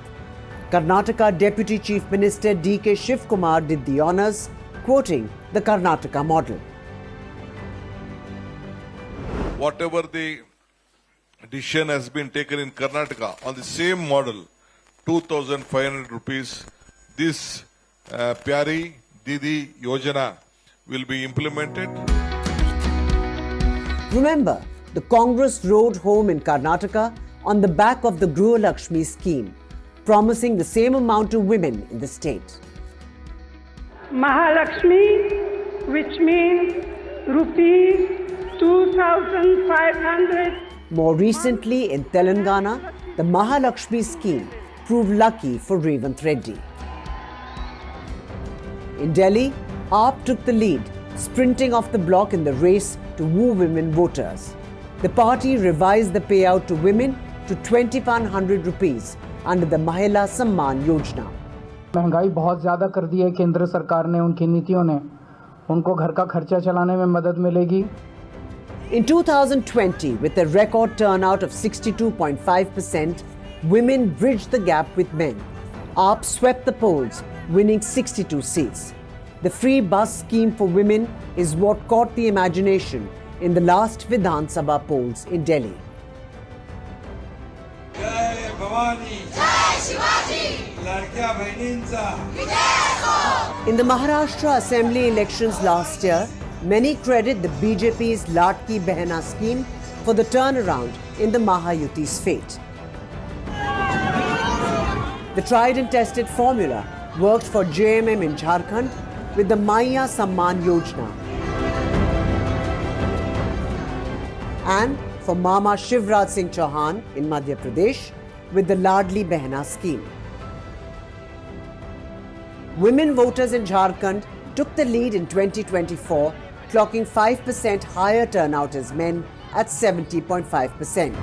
Karnataka Deputy Chief Minister D.K. Shivkumar did the honours, quoting the Karnataka model. Whatever the decision has been taken in Karnataka on the same model, 2,500 rupees, this Pyari Didi Yojana will be implemented. Remember, the Congress rode home in Karnataka on the back of the Griha Lakshmi scheme, promising the same amount to women in the state. Mahalakshmi, which means rupees 2,500. More recently in Telangana, the Mahalakshmi scheme proved lucky for Revant Reddy. In Delhi, AAP took the lead, sprinting off the block in the race to woo women voters. The party revised the payout to women to 2,100 rupees under the Mahila Samman Yojana. महंगाई बहुत ज़्यादा कर दी है केंद्र सरकार ने उनकी नीतियों ने उनको घर का खर्चा चलाने में मदद मिलेगी. In 2020, with a record turnout of 62.5%, women bridged the gap with men. AAP swept the polls, winning 62 seats. The free bus scheme for women is what caught the imagination in the last Vidhan Sabha polls in Delhi. In the Maharashtra Assembly elections last year, many credit the BJP's Latki Behna scheme for the turnaround in the Mahayuti's fate. The tried and tested formula worked for JMM in Jharkhand with the Maiya Samman Yojana and for Mama Shivraj Singh Chauhan in Madhya Pradesh with the Ladli Behna scheme. Women voters in Jharkhand took the lead in 2024, clocking 5% higher turnout as men at 70.5%.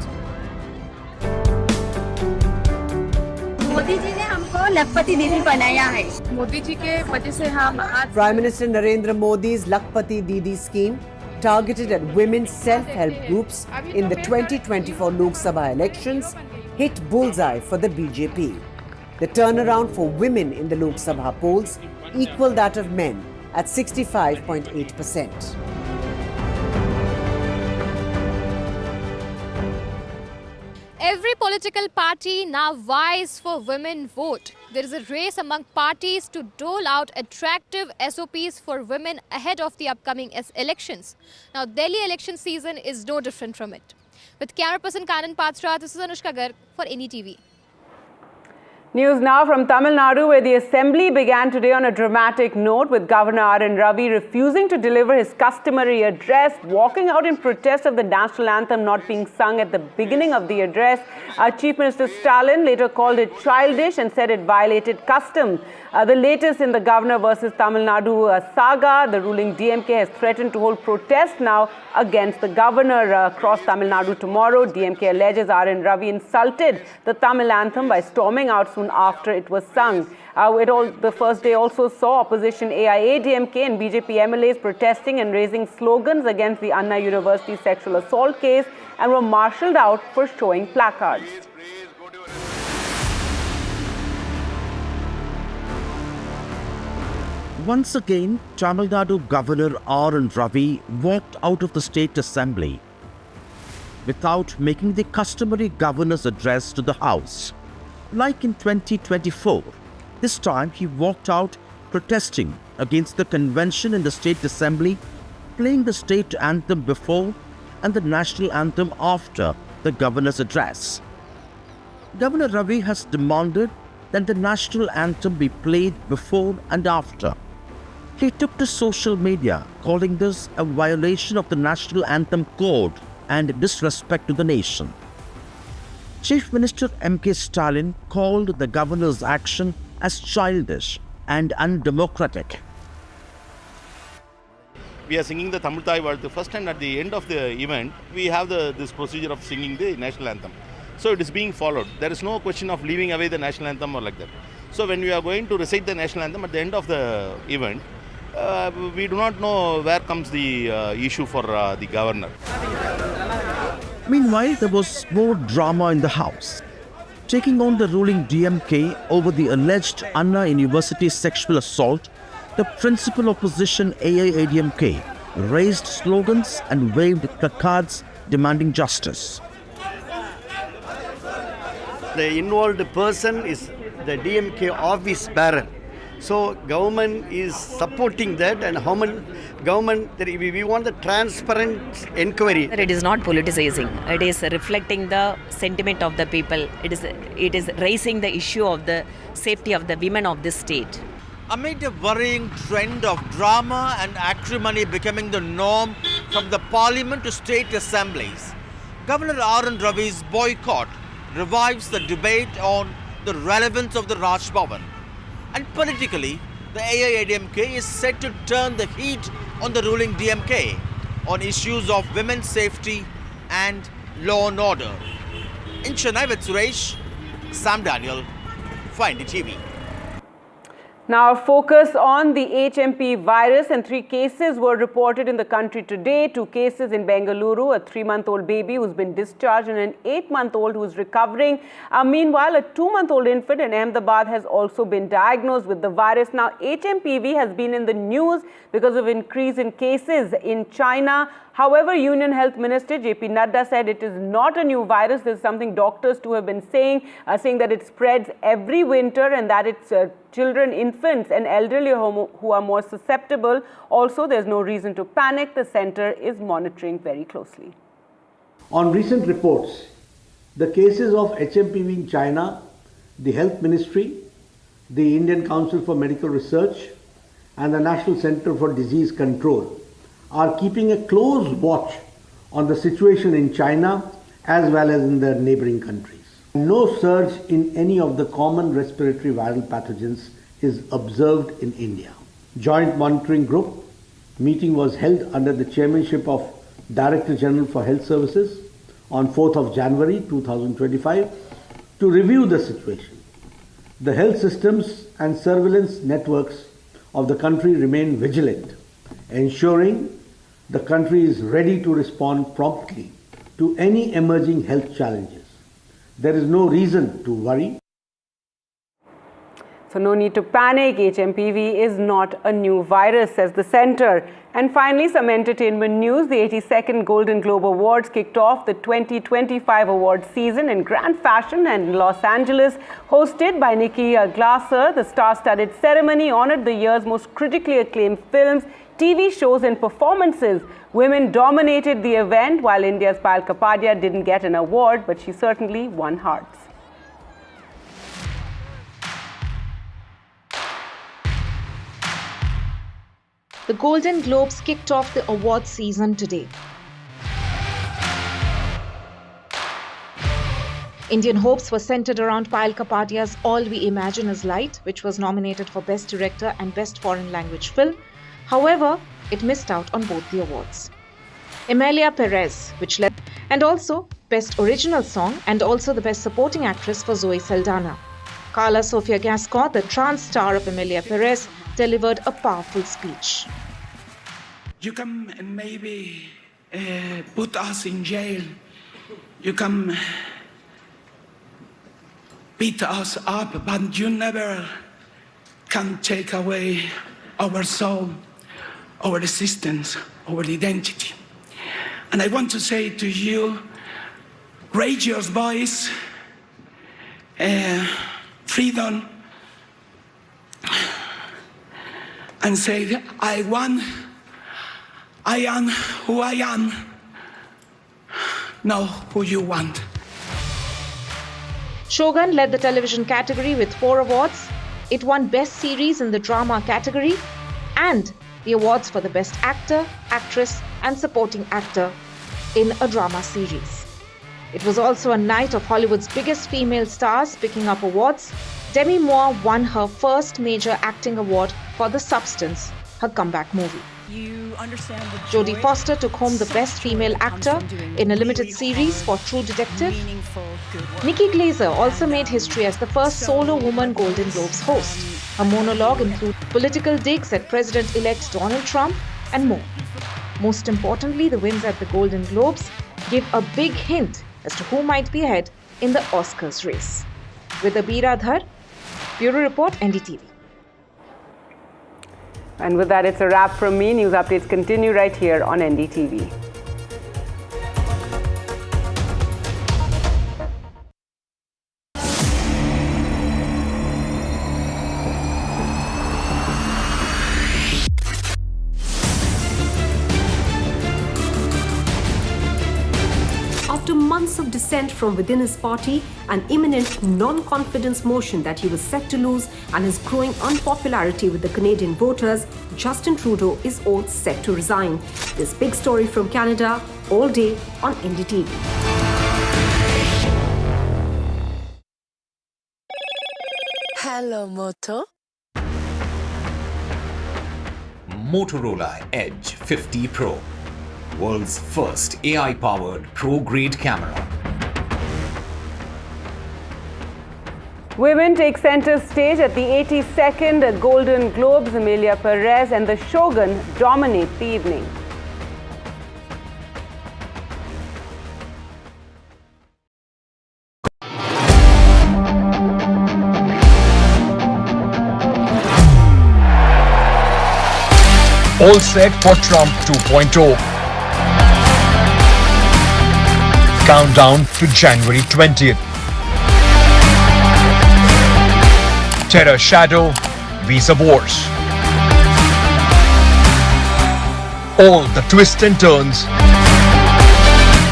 Modi ji ने हमको लखपति दीदी बनाया है. मोदी जी के वजह से हम आज Prime Minister Narendra Modi's Lakhpati Didi scheme, targeted at women's self-help groups in the 2024 Lok Sabha elections, hit bullseye for the BJP. The turnaround for women in the Lok Sabha polls equaled that of men at 65.8%. Every political party now vies for women vote. There is a race among parties to dole out attractive SOPs for women ahead of the upcoming elections. Now, Delhi election season is no different from it. With camera person Kanan Patra, this is Anushka Garg for NDTV. News now from Tamil Nadu, where the assembly began today on a dramatic note, with Governor R.N. Ravi refusing to deliver his customary address, walking out in protest of the national anthem not being sung at the beginning of the address. Chief Minister Stalin later called it childish and said it violated custom. The latest in the Governor versus Tamil Nadu saga, the ruling DMK has threatened to hold protest now against the Governor across Tamil Nadu tomorrow. DMK alleges R.N. Ravi insulted the Tamil anthem by storming out soon after it was sung. The first day also saw opposition AIADMK and BJP MLAs protesting and raising slogans against the Anna University sexual assault case and were marshalled out for showing placards. Once again, Tamil Nadu Governor R.N. Ravi walked out of the State Assembly without making the customary governor's address to the House. Like in 2024, this time he walked out protesting against the convention in the State Assembly, playing the state anthem before and the national anthem after the governor's address. Governor Ravi has demanded that the national anthem be played before and after. He took to social media, calling this a violation of the national anthem code and disrespect to the nation. Chief Minister M.K. Stalin called the governor's action as childish and undemocratic. We are singing the Tamil Thai Valthu first, and at the end of the event, we have this procedure of singing the national anthem. So it is being followed. There is no question of leaving away the national anthem or like that. So when we are going to recite the national anthem at the end of the event, we do not know where comes the issue for the governor. Meanwhile, there was more drama in the House. Taking on the ruling DMK over the alleged Anna University sexual assault, the principal opposition AIADMK raised slogans and waved placards demanding justice. The involved person is the DMK office bearer. So government is supporting that, and how many government, we want the transparent inquiry. It is not politicizing. It is reflecting the sentiment of the people. It is raising the issue of the safety of the women of this state. Amid a worrying trend of drama and acrimony becoming the norm from the parliament to state assemblies, Governor R.N. Ravi's boycott revives the debate on the relevance of the Raj Bhavan. And politically, the AIADMK is set to turn the heat on the ruling DMK on issues of women's safety and law and order. In Chennai with Suresh, Sam Daniel, for NDTV. Now, focus on the HMP virus, and 3 cases were reported in the country today. 2 cases in Bengaluru, a 3-month-old baby who's been discharged and an 8-month-old who's recovering. Meanwhile, a 2-month-old infant in Ahmedabad has also been diagnosed with the virus. Now, HMPV has been in the news because of increase in cases in China. However, Union Health Minister JP Nada said it is not a new virus. This is something doctors too have been saying that it spreads every winter and that it's children, infants and elderly who are more susceptible. Also, there's no reason to panic. The center is monitoring very closely. On recent reports, the cases of HMPV in China, the Health Ministry, the Indian Council for Medical Research and the National Center for Disease Control are keeping a close watch on the situation in China as well as in the neighboring countries. No surge in any of the common respiratory viral pathogens is observed in India. Joint Monitoring Group meeting was held under the chairmanship of Director General for Health Services on 4th of January 2025 to review the situation. The health systems and surveillance networks of the country remain vigilant, ensuring the country is ready to respond promptly to any emerging health challenges. There is no reason to worry. So no need to panic. HMPV is not a new virus, says the center. And finally, some entertainment news. The 82nd Golden Globe Awards kicked off the 2025 award season in grand fashion and in Los Angeles. Hosted by Nikki Glaser, the star-studded ceremony honored the year's most critically acclaimed films, TV shows and performances. Women dominated the event, while India's Payal Kapadia didn't get an award, but she certainly won hearts. The Golden Globes kicked off the award season today. Indian hopes were centered around Payal Kapadia's All We Imagine Is Light, which was nominated for Best Director and Best Foreign Language Film. However, it missed out on both the awards. Emilia Perez, which led, and also Best Original Song and also the Best Supporting Actress for Zoe Saldana. Carla Sofia Gascon, the trans star of Emilia Perez, delivered a powerful speech. You come and maybe put us in jail. You come beat us up, but you never can take away our soul, our existence, our identity. And I want to say to you, raise your voice, freedom, and say, I am who I am, know who you want. Shogun led the television category with 4 awards. It won Best Series in the Drama category and the awards for the Best Actor, Actress and Supporting Actor in a Drama Series. It was also a night of Hollywood's biggest female stars picking up awards. Demi Moore won her first major acting award for The Substance, her comeback movie. Jodie Foster took home the Best Female Actor in a limited series for True Detective. Nikki Glaser also made history as the first solo woman Golden Globes host. Her monologue included political digs at President-elect Donald Trump and more. Most importantly, the wins at the Golden Globes give a big hint as to who might be ahead in the Oscars race. With Abira Dhar, Bureau Report, NDTV. And with that, it's a wrap from me. News updates continue right here on NDTV. dissent from within his party, an imminent non-confidence motion that he was set to lose, and his growing unpopularity with the Canadian voters, Justin Trudeau is all set to resign. This big story from Canada, all day on NDTV. Hello, Moto. Motorola Edge 50 Pro, world's first AI-powered pro-grade camera. Women take center stage at the 82nd Golden Globes. Emilia Perez and the Shogun dominate the evening. All set for Trump 2.0. Countdown to January 20th. Terror Shadow, Visa Wars. All the twists and turns.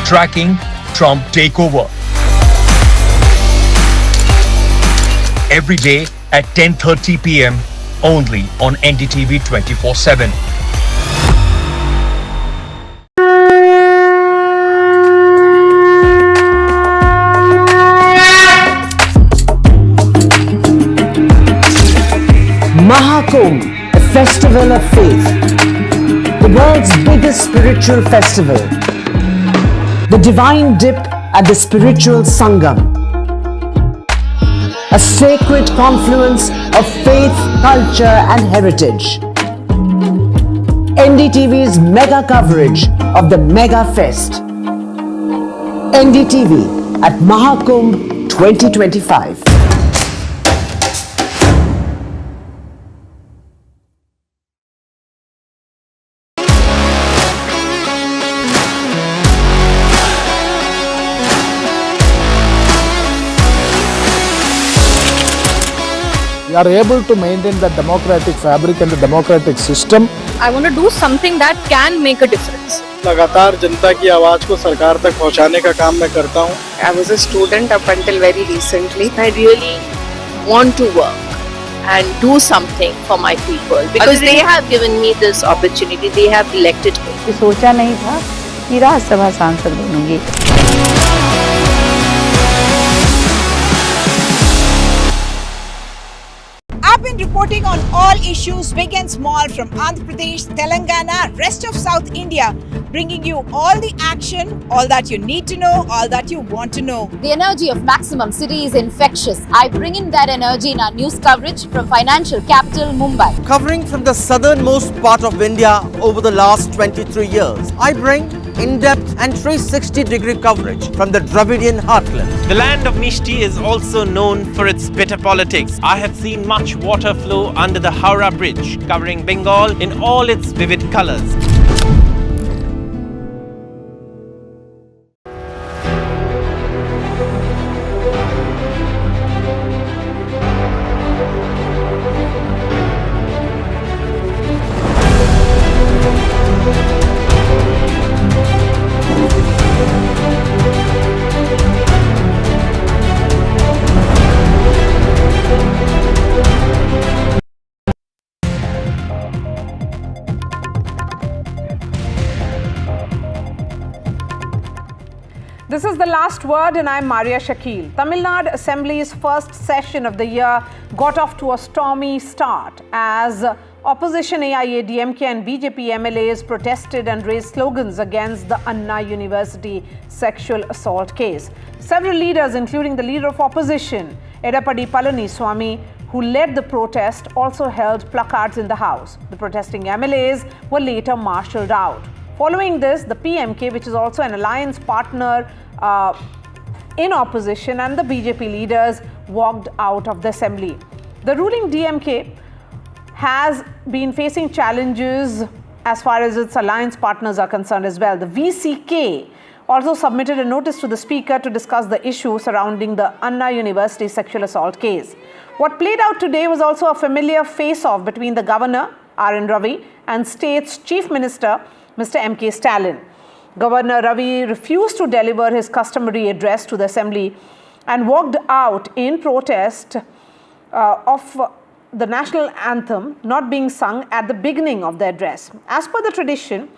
Tracking Trump takeover. Every day at 10:30 p.m. only on NDTV 24/7. Mahakumbh, a festival of faith, the world's biggest spiritual festival, the divine dip at the spiritual Sangam, a sacred confluence of faith, culture and heritage. NDTV's mega coverage of the Mega Fest. NDTV at Mahakumbh 2025. We are able to maintain the democratic fabric and the democratic system. I want to do something that can make a difference. लगातार जनता की आवाज को सरकार तक पहुंचाने का काम मैं करता हूं. I was a student up until very recently. I really want to work and do something for my people because they have given me this opportunity. They have elected me. सोचा नहीं था कि राज्यसभा सांसद बनूंगी. I've been reporting on all issues, big and small, from Andhra Pradesh, Telangana, rest of South India, bringing you all the action, all that you need to know, all that you want to know. The energy of Maximum City is infectious. I bring in that energy in our news coverage from financial capital Mumbai. Covering from the southernmost part of India over the last 23 years, I bring in-depth and 360-degree coverage from the Dravidian heartland. The land of Mishti is also known for its bitter politics. I have seen much water flow under the Howrah Bridge, covering Bengal in all its vivid colors. This is the last word and I'm Maria Shakil. Tamil Nadu Assembly's first session of the year got off to a stormy start as opposition AIADMK and BJP MLAs protested and raised slogans against the Anna University sexual assault case. Several leaders, including the leader of opposition, Edapadi Palaniswamy, who led the protest, also held placards in the House. The protesting MLAs were later marshalled out. Following this, the PMK, which is also an alliance partner in opposition, and the BJP leaders walked out of the assembly. The ruling DMK has been facing challenges as far as its alliance partners are concerned as well. The VCK also submitted a notice to the Speaker to discuss the issue surrounding the Anna University sexual assault case. What played out today was also a familiar face-off between the Governor, R.N. Ravi, and State's Chief Minister, Mr. M.K. Stalin. Governor Ravi refused to deliver his customary address to the assembly and walked out in protest of the national anthem not being sung at the beginning of the address. As per the tradition,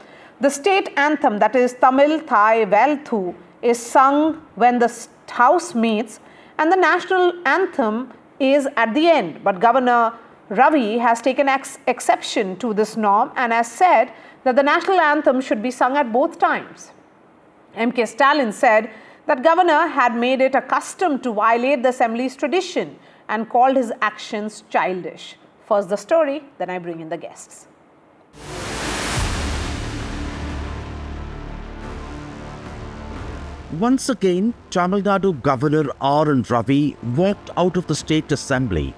the state anthem, that is Tamil Thai Velthu, is sung when the house meets, and the national anthem is at the end. But Governor Ravi has taken exception to this norm and has said that the national anthem should be sung at both times. MK Stalin said that governor had made it a custom to violate the assembly's tradition and called his actions childish. First the story, then I bring in the guests. Once again, Tamil Nadu Governor R.N. Ravi walked out of the state assembly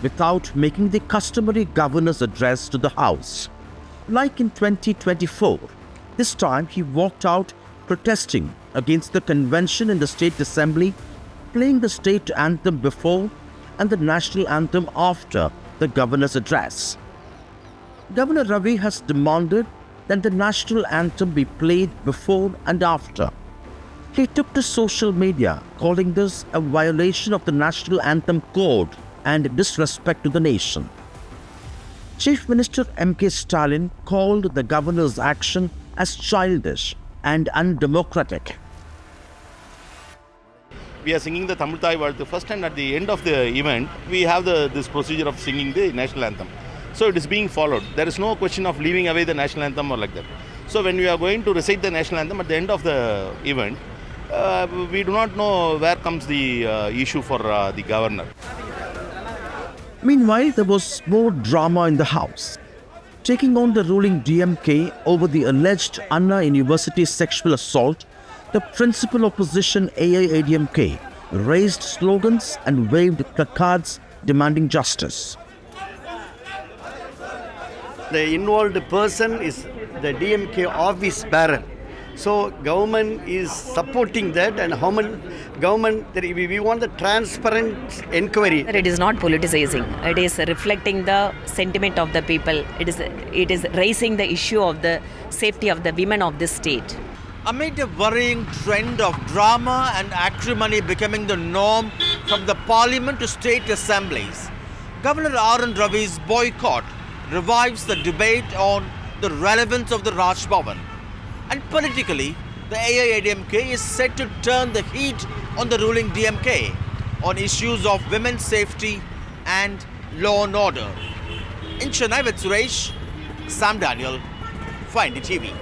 without making the customary governor's address to the House. Like in 2024, this time he walked out protesting against the convention in the state assembly, playing the state anthem before and the national anthem after the governor's address. Governor Ravi has demanded that the national anthem be played before and after. He took to social media, calling this a violation of the national anthem code and disrespect to the nation. Chief Minister M.K. Stalin called the governor's action as childish and undemocratic. We are singing the Tamil Thai Valthu first, and at the end of the event, we have this procedure of singing the national anthem. So it is being followed. There is no question of leaving away the national anthem or like that. So when we are going to recite the national anthem at the end of the event, we do not know where comes the issue for the governor. Meanwhile, there was more drama in the House. Taking on the ruling DMK over the alleged Anna University sexual assault, the principal opposition AIADMK raised slogans and waved placards demanding justice. The involved person is the DMK office bearer. So government is supporting that, and we want the transparent inquiry. It is not politicizing. It is reflecting the sentiment of the people. It is raising the issue of the safety of the women of this state. Amid a worrying trend of drama and acrimony becoming the norm from the parliament to state assemblies, Governor R.N. Ravi's boycott revives the debate on the relevance of the Raj Bhavan. And politically, the AIADMK is set to turn the heat on the ruling DMK on issues of women's safety and law and order. In Chennai with Suresh, Sam Daniel, for NDTV.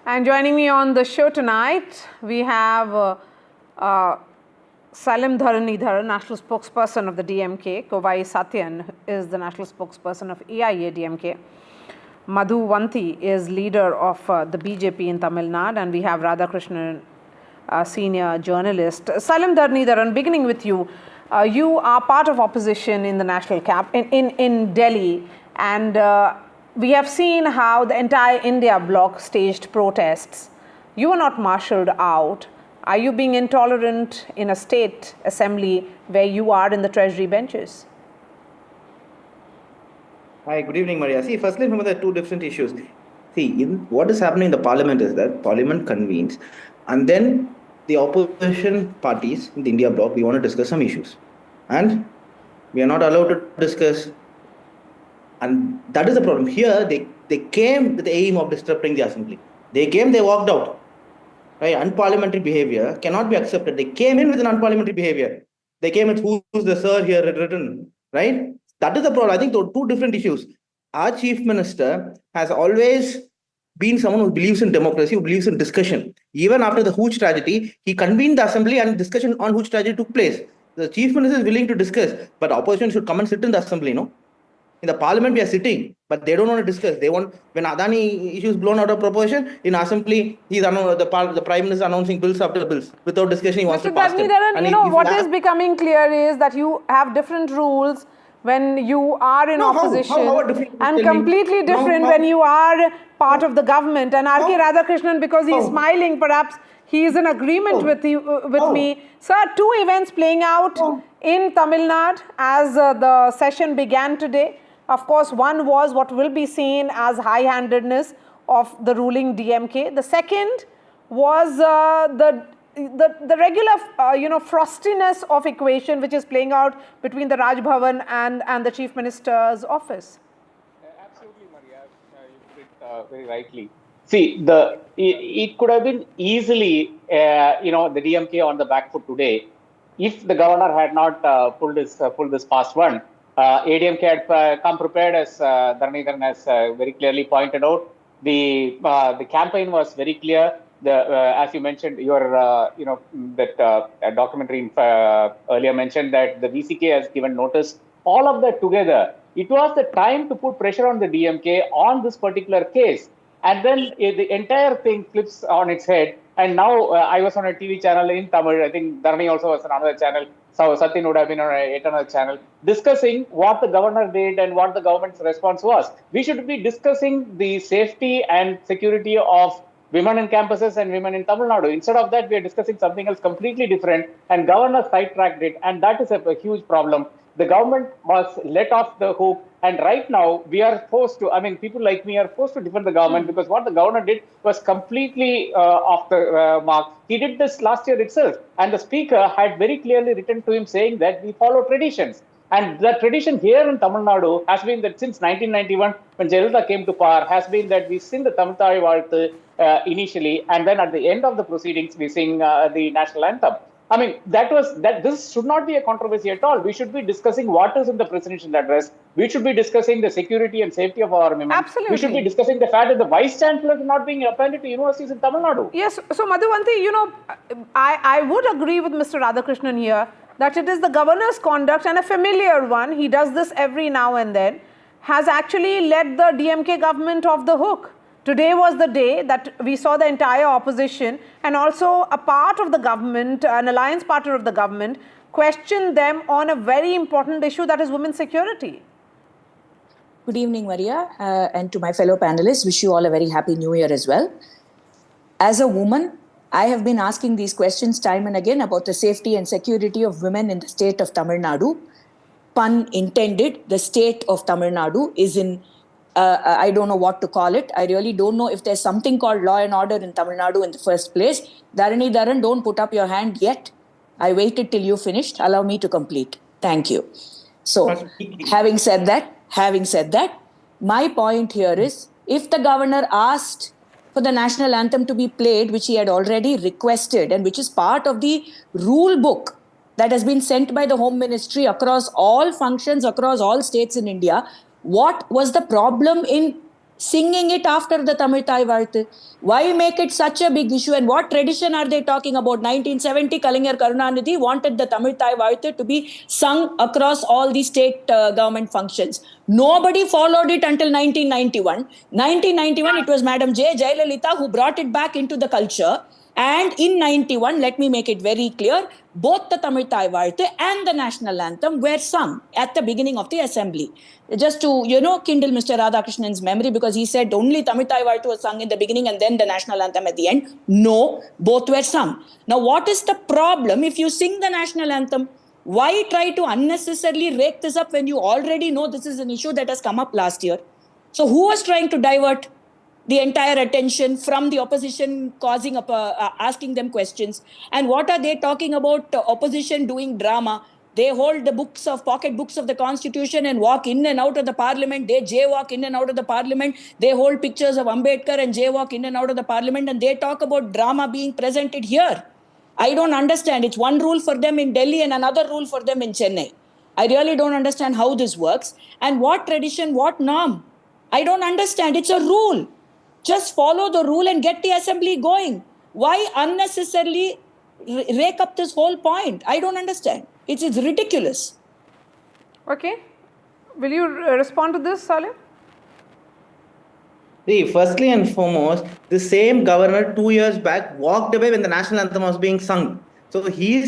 And joining me on the show tonight, we have Salim Dharanidhar, national spokesperson of the DMK. Kovai Satyan is the national spokesperson of AIADMK. Madhu Vanti is leader of the BJP in Tamil Nadu, and we have Radhakrishnan, senior journalist. Salim Dharanidharan, beginning with you, you are part of opposition in the national cap in Delhi, and we have seen how the entire India bloc staged protests. You were not marshalled out. Are you being intolerant in a state assembly where you are in the treasury benches? Hi, good evening, Maria. See, firstly, remember there are two different issues. See, what is happening in the parliament is that parliament convenes, and then the opposition parties in the India bloc, we want to discuss some issues. And we are not allowed to discuss. And that is the problem. Here, they came with the aim of disrupting the assembly. They came, they walked out. Right? Unparliamentary behavior cannot be accepted. They came in with an unparliamentary behavior. They came with who's the sir here written, right? That is the problem. I think there are two different issues. Our chief minister has always been someone who believes in democracy, who believes in discussion. Even after the Hooch tragedy, he convened the assembly and discussion on Hooch tragedy took place. The chief minister is willing to discuss, but opposition should come and sit in the assembly, no? In the parliament, we are sitting, but they don't want to discuss. They want, when Adani issues blown out of proportion, in assembly, the prime minister announcing bills after bills. Without discussion, he wants to pass them. What is becoming clear is that you have different rules when you are in opposition and completely different when you are part of the government. And R.K. Radhakrishnan, because he is smiling, perhaps he is in agreement with me. Sir, two events playing out in Tamil Nadu as the session began today. Of course, one was what will be seen as high-handedness of the ruling DMK. The second was the regular, frostiness of equation which is playing out between the Raj Bhavan and the Chief Minister's office. Absolutely, Maria. You put it very rightly. See, it could have been easily, the DMK on the back foot today, if the governor had not pulled this past one. ADMK had come prepared, as Dharnidharan has very clearly pointed out. The campaign was very clear. As you mentioned, that documentary earlier mentioned that the VCK has given notice. All of that together, it was the time to put pressure on the DMK on this particular case. And then the entire thing flips on its head. And now I was on a TV channel in Tamil. I think Dharani also was on another channel. So Satyan would have been on another channel discussing what the governor did and what the government's response was. We should be discussing the safety and security of women in campuses and women in Tamil Nadu. Instead of that, we are discussing something else completely different, and governor sidetracked it, and that is a huge problem. The government was let off the hook, and right now we are forced to, people like me are forced to defend the government because what the governor did was completely off the mark. He did this last year itself, and the speaker had very clearly written to him saying that we follow traditions. And the tradition here in Tamil Nadu has been that since 1991, when Jayalalitha came to power, has been that we sing the Tamil Thai Valthu initially, and then at the end of the proceedings, we sing the national anthem. This should not be a controversy at all. We should be discussing what is in the presidential address. We should be discussing the security and safety of our women. Absolutely. We should be discussing the fact that the vice chancellor is not being appointed to universities in Tamil Nadu. Yes. So, Madhuvanti, I would agree with Mr. Radhakrishnan here that it is the governor's conduct, and a familiar one, he does this every now and then, has actually let the DMK government off the hook. Today was the day that we saw the entire opposition and also a part of the government, an alliance partner of the government, question them on a very important issue, that is women's security. Good evening, Maria, and to my fellow panelists, wish you all a very happy new year as well. As a woman, I have been asking these questions time and again about the safety and security of women in the state of Tamil Nadu. Pun intended, the state of Tamil Nadu is in I don't know what to call it. I really don't know if there's something called law and order in Tamil Nadu in the first place. Dharan, don't put up your hand yet. I waited till you finished. Allow me to complete. Thank you. So, having said that, my point here is, if the governor asked for the national anthem to be played, which he had already requested and which is part of the rule book that has been sent by the Home Ministry across all functions, across all states in India, what was the problem in singing it after the Tamil Thai Valthu? Why make it such a big issue? And what tradition are they talking about? 1970, Kalaignar Karunanidhi wanted the Tamil Thai Valthu to be sung across all the state government functions. Nobody followed it until 1991. 1991, it was Madam J. Jayalalitha who brought it back into the culture. And in 91, let me make it very clear, both the Tamil Thai Valthu and the national anthem were sung at the beginning of the assembly. Just to, kindle Mr. Radhakrishnan's memory, because he said only Tamil Thai Valthu was sung in the beginning and then the national anthem at the end. No, both were sung. Now, what is the problem if you sing the national anthem? Why try to unnecessarily rake this up when you already know this is an issue that has come up last year? So who was trying to divert the entire attention from the opposition, causing asking them questions? And what are they talking about? Opposition doing drama. They hold the pocket books of the constitution and walk in and out of the parliament. They jaywalk in and out of the parliament. They hold pictures of Ambedkar and jaywalk in and out of the parliament. And they talk about drama being presented here. I don't understand. It's one rule for them in Delhi and another rule for them in Chennai. I really don't understand how this works. And what tradition, what norm? I don't understand. It's a rule. Just follow the rule and get the assembly going. Why unnecessarily rake up this whole point? I don't understand. It's ridiculous. Okay. Will you respond to this, Salim? See, firstly and foremost, the same governor 2 years back walked away when the national anthem was being sung. So he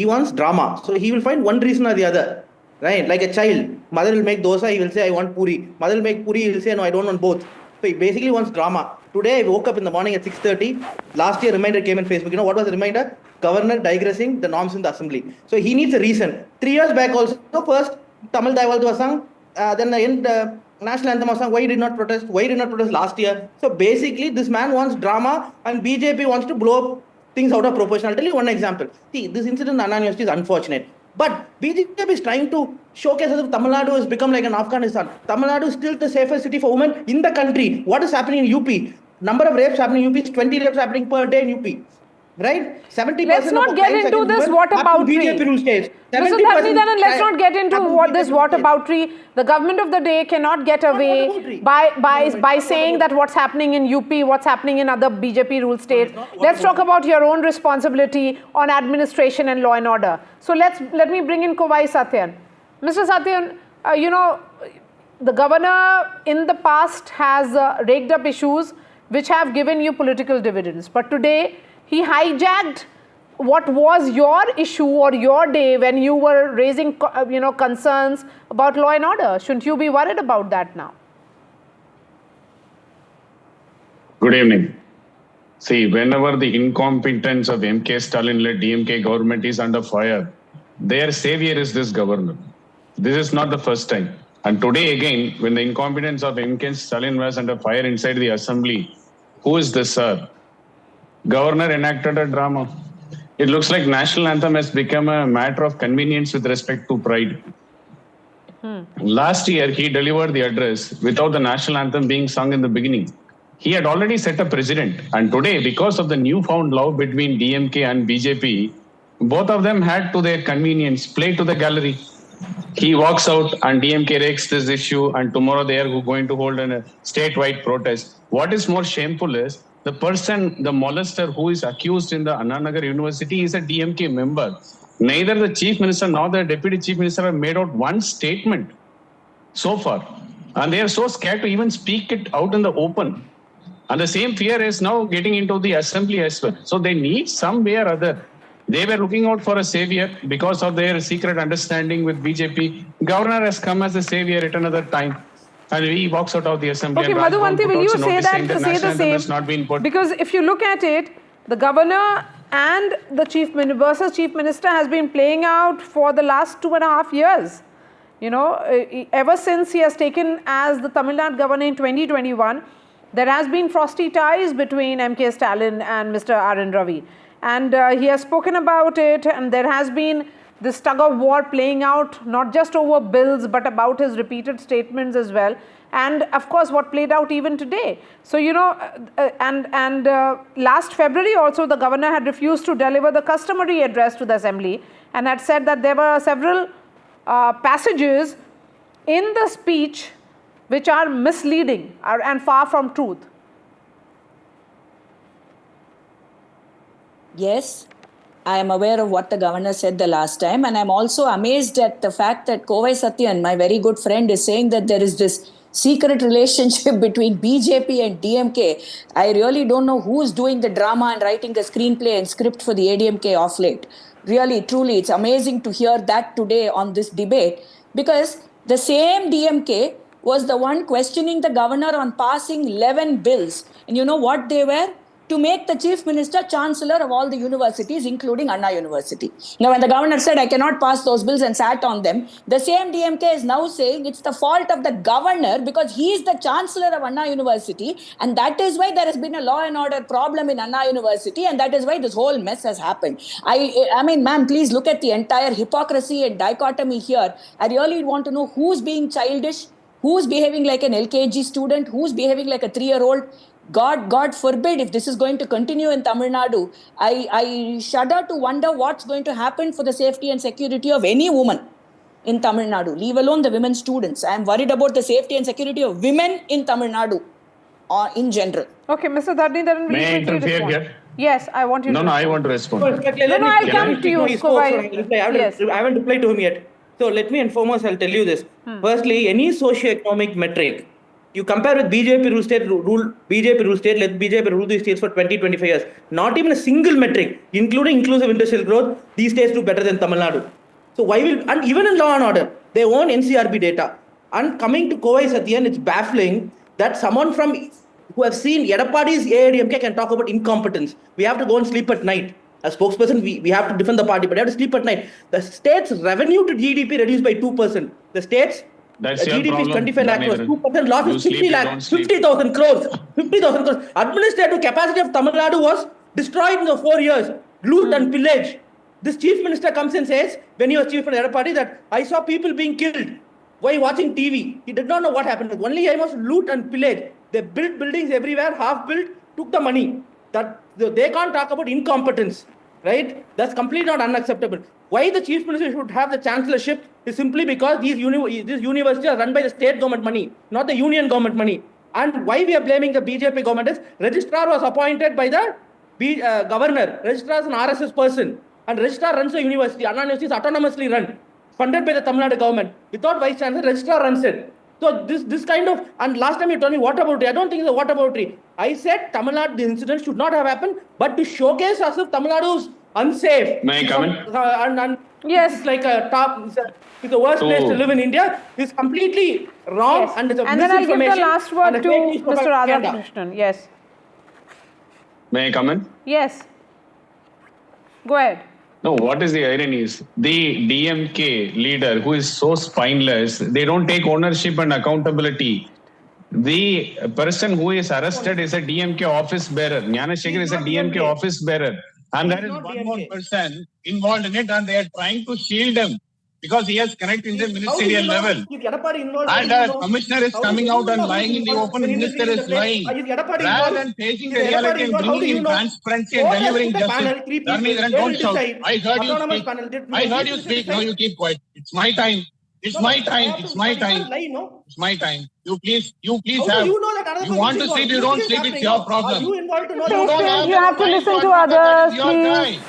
wants drama. So he will find one reason or the other. Right? Like a child. Mother will make dosa, he will say, I want puri. Mother will make puri, he will say, no, I don't want both. So he basically wants drama. Today I woke up in the morning at 6:30. Last year reminder came on Facebook. You know what was the reminder? Governor digressing the norms in the assembly. So he needs a reason. 3 years back also, first Tamil Thai Valthu was sung. Then national anthem or song, why did not protest? Why did not protest last year? So basically, this man wants drama and BJP wants to blow up things out of proportion. I'll tell you one example. See, this incident in Anna University is unfortunate. But BJP is trying to showcase as if Tamil Nadu has become like an Afghanistan. Tamil Nadu is still the safest city for women in the country. What is happening in UP? Number of rapes happening in UP is 20 rapes happening per day in UP. Right? 70%. Let's not get into this whataboutery. Mr. Dharmidanan, let's not get into this whataboutery. The government of the day cannot get away by saying that what's happening in UP, what's happening in other BJP ruled states. Let's talk about your own responsibility on administration and law and order. So let me bring in Kovai Satyan. Mr. Satyan, the governor in the past has raked up issues which have given you political dividends. But today, he hijacked what was your issue or your day when you were raising, concerns about law and order. Shouldn't you be worried about that now? Good evening. See, whenever the incompetence of MK Stalin-led DMK government is under fire, their savior is this governor. This is not the first time. And today again, when the incompetence of MK Stalin was under fire inside the assembly, who is this sir? Governor enacted a drama. It looks like national anthem has become a matter of convenience with respect to pride. Last year, he delivered the address without the national anthem being sung in the beginning. He had already set a precedent. And today, because of the newfound love between DMK and BJP, both of them had to their convenience play to the gallery. He walks out and DMK rakes this issue, and tomorrow they are going to hold a statewide protest. What is more shameful is the person, the molester who is accused in the Anna Nagar University is a DMK member. Neither the chief minister nor the deputy chief minister have made out one statement so far. And they are so scared to even speak it out in the open. And the same fear is now getting into the assembly as well. So they need some way or other. They were looking out for a savior because of their secret understanding with BJP. Governor has come as a savior at another time. And he walks out of the assembly. Okay, Madhuvanti, will you say the same? Because if you look at it, the governor and the chief minister has been playing out for the last 2.5 years. Ever since he has taken as the Tamil Nadu governor in 2021, there has been frosty ties between MK Stalin and Mr. R.N. Ravi. And he has spoken about it, and there has been this tug of war playing out not just over bills but about his repeated statements as well, and of course what played out even today. So last February also the governor had refused to deliver the customary address to the assembly and had said that there were several passages in the speech which are misleading and far from truth. Yes, I am aware of what the governor said the last time, and I'm also amazed at the fact that Kovai Satyan, my very good friend, is saying that there is this secret relationship between BJP and DMK. I really don't know who is doing the drama and writing the screenplay and script for the ADMK off late. Really, truly, it's amazing to hear that today on this debate, because the same DMK was the one questioning the governor on passing 11 bills. And you know what they were? To make the chief minister chancellor of all the universities, including Anna University. Now, when the governor said, I cannot pass those bills and sat on them, the same DMK is now saying it's the fault of the governor because he is the chancellor of Anna University, and that is why there has been a law and order problem in Anna University, and that is why this whole mess has happened. I mean, ma'am, please look at the entire hypocrisy and dichotomy here. I really want to know who's being childish, who's behaving like an LKG student, who's behaving like a 3-year-old. God forbid if this is going to continue in Tamil Nadu. I shudder to wonder what's going to happen for the safety and security of any woman in Tamil Nadu, leave alone the women students. I am worried about the safety and security of women in Tamil Nadu in general. Okay, Mr. Dharmidanan, may I interfere here? Yes, I want you to respond. I want to respond. I'll come to you. I haven't replied to him yet. So let me inform us, I'll tell you this. Firstly, any socio-economic metric, you compare with BJP rule state, let BJP rule these states for 20-25 years. Not even a single metric, including inclusive industrial growth, these states do better than Tamil Nadu. So and even in law and order, they own NCRB data. And coming to Kovai Satyan, it's baffling that someone who have seen Edapadi's AIDMK can talk about incompetence. We have to go and sleep at night. As spokesperson, we have to defend the party, but we have to sleep at night. The state's revenue to GDP reduced by 2%. The state's That's your GDP is problem. 25 lakh crores. 2% loss You is sleep, 50 you lakh, don't sleep. 50,000 crores. 50,000 crores. Administrative capacity of Tamil Nadu was destroyed in the 4 years. Loot and pillage. This chief minister comes and says, when he was chief minister party, that I saw people being killed while watching TV. He did not know what happened. Only I was loot and pillage. They built buildings everywhere, half built, took the money. That they can't talk about incompetence, right? That's completely not unacceptable. Why the chief minister should have the chancellorship is simply because these universities are run by the state government money, not the union government money. And why we are blaming the BJP government is registrar was appointed by the governor. Registrar is an RSS person, and registrar runs the university. Anna University is autonomously run, funded by the Tamil Nadu government. Without vice chancellor, registrar runs it. So this kind of, and last time you told me what about it? I don't think it's a what about it. I said Tamil Nadu, the incident should not have happened, but to showcase as if Tamil Nadu is unsafe. May I come in? And yes, it's like a top. It's the worst place to live in India. It's completely wrong, yes. and it's a And then I'll give the last word to Mr. propaganda. Radhakrishnan. Yes. May I come in? Yes. Go ahead. No, what is the irony is the DMK leader who is so spineless, they don't take ownership and accountability. The person who is arrested is a DMK office bearer. Gnanasekhar is a DMK office bearer. And there is one more person involved in it, and they are trying to shield him because he has connected in the ministerial level. And a commissioner is coming out and lying in the open, minister is lying. Rather than facing the reality and bringing in transparency and delivering justice. Dharmendran, don't shout. I heard you speak. I heard you speak. Now you keep quiet. It's my time. It's my time. It's my time. It's my time. You please have. You want to sleep, you don't sleep, it's your problem. You have to listen to others, please.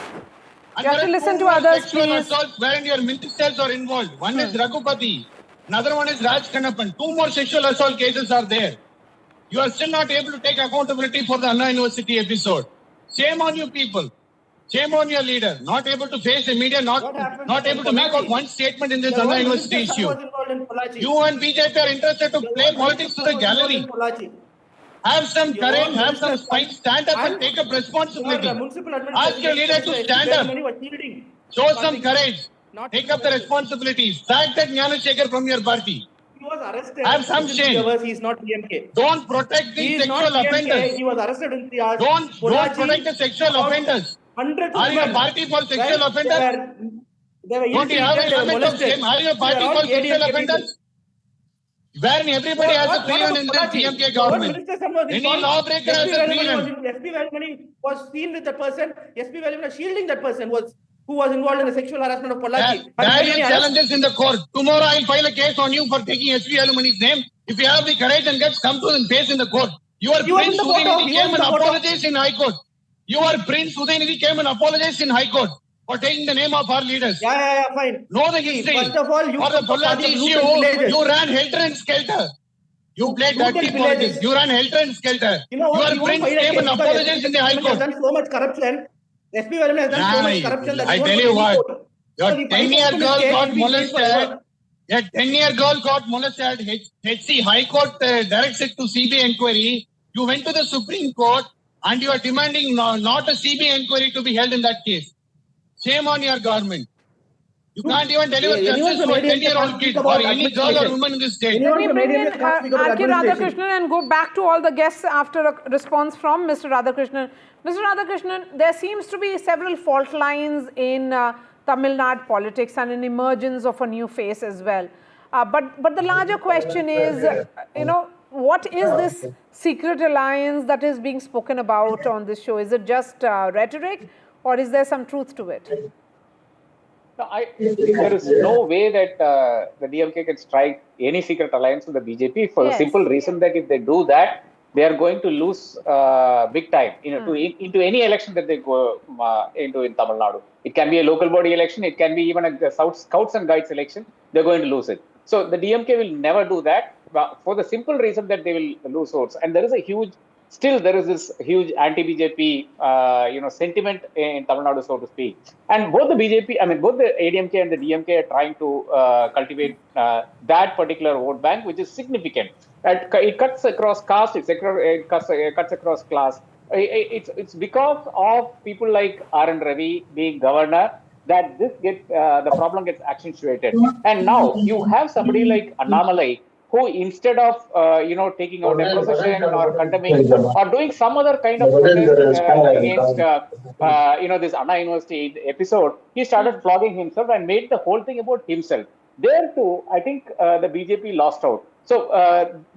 You have to listen to others, please. Assaults wherein your ministers are involved. One is Raghupati, another one is Raj Kannappan. 2 more sexual assault cases are there. You are still not able to take accountability for the Anna University episode. Shame on you people. Shame on your leader. Not able to face the media, not able to make out one statement in this Anna University issue. You and BJP are interested to play politics to the gallery. Have some courage, have some spine, stand up and take up responsibility. Ask your leader to stand up. Show some courage. Take up the responsibility. Sack that Gnanasekhar from your party. He was arrested. Have some shame. He is not DMK. Don't protect the sexual offenders. He was arrested in 3 hours. Don't protect the sexual offenders. Are you a party for sexual offenders? Don't you have a element of shame? Are you a party for sexual offenders? Wherein everybody has a freedom in this DMK government. Any lawbreaker has a freedom. SP Velmani was seen with that person. SP Velmani shielding that person who was involved in the sexual harassment of Pollachi. There is challenges in the court. Tomorrow I will file a case on you for taking SP Velmani's name. If you have the courage and guts, come to and face in the court. Your Prince Udayanidhi came and apologized in High Court. Your Prince Udayanidhi came and apologized in High Court for taking the name of our leaders. Yeah, fine. Know the history. First of all, for the Pollachi issue, you ran helter and skelter. You played dirty politics. You ran helter and skelter. Your Prince came and apologized in the High Court. Has done so much corruption. SP Velmani has done so much corruption. I tell you what, your 10-year girl got molested. Your 10-year girl got molested. HC High Court directs it to CBI inquiry. You went to the Supreme Court and you are demanding not a CBI inquiry to be held in that case. Shame on your government. You can't even deliver justice to a 10-year-old kid or any girl or woman in this state. Let me bring in R.K. Radhakrishnan and go back to all the guests after a response from Mr. Radhakrishnan. Mr. Radhakrishnan, there seems to be several fault lines in Tamil Nadu politics and an emergence of a new face as well. But the larger question is, what is this secret alliance that is being spoken about on this show? Is it just rhetoric or is there some truth to it? No, there is no way that the DMK can strike any secret alliance with the BJP for the simple reason that if they do that, they are going to lose big time into any election that they go into in Tamil Nadu. It can be a local body election, it can be even a Scouts and Guides election, they're going to lose it. So the DMK will never do that for the simple reason that they will lose votes. And there is this huge anti-BJP, sentiment in Tamil Nadu, so to speak. And both the ADMK and the DMK are trying to cultivate that particular vote bank, which is significant. It cuts across caste, it cuts across class. It's because of people like R.N. Ravi being governor that the problem gets accentuated. And now you have somebody like Annamalai, who instead of taking out a procession or condemning or doing some other kind of protest against this Anna University episode, he started flogging himself and made the whole thing about himself. There too, I think the BJP lost out. So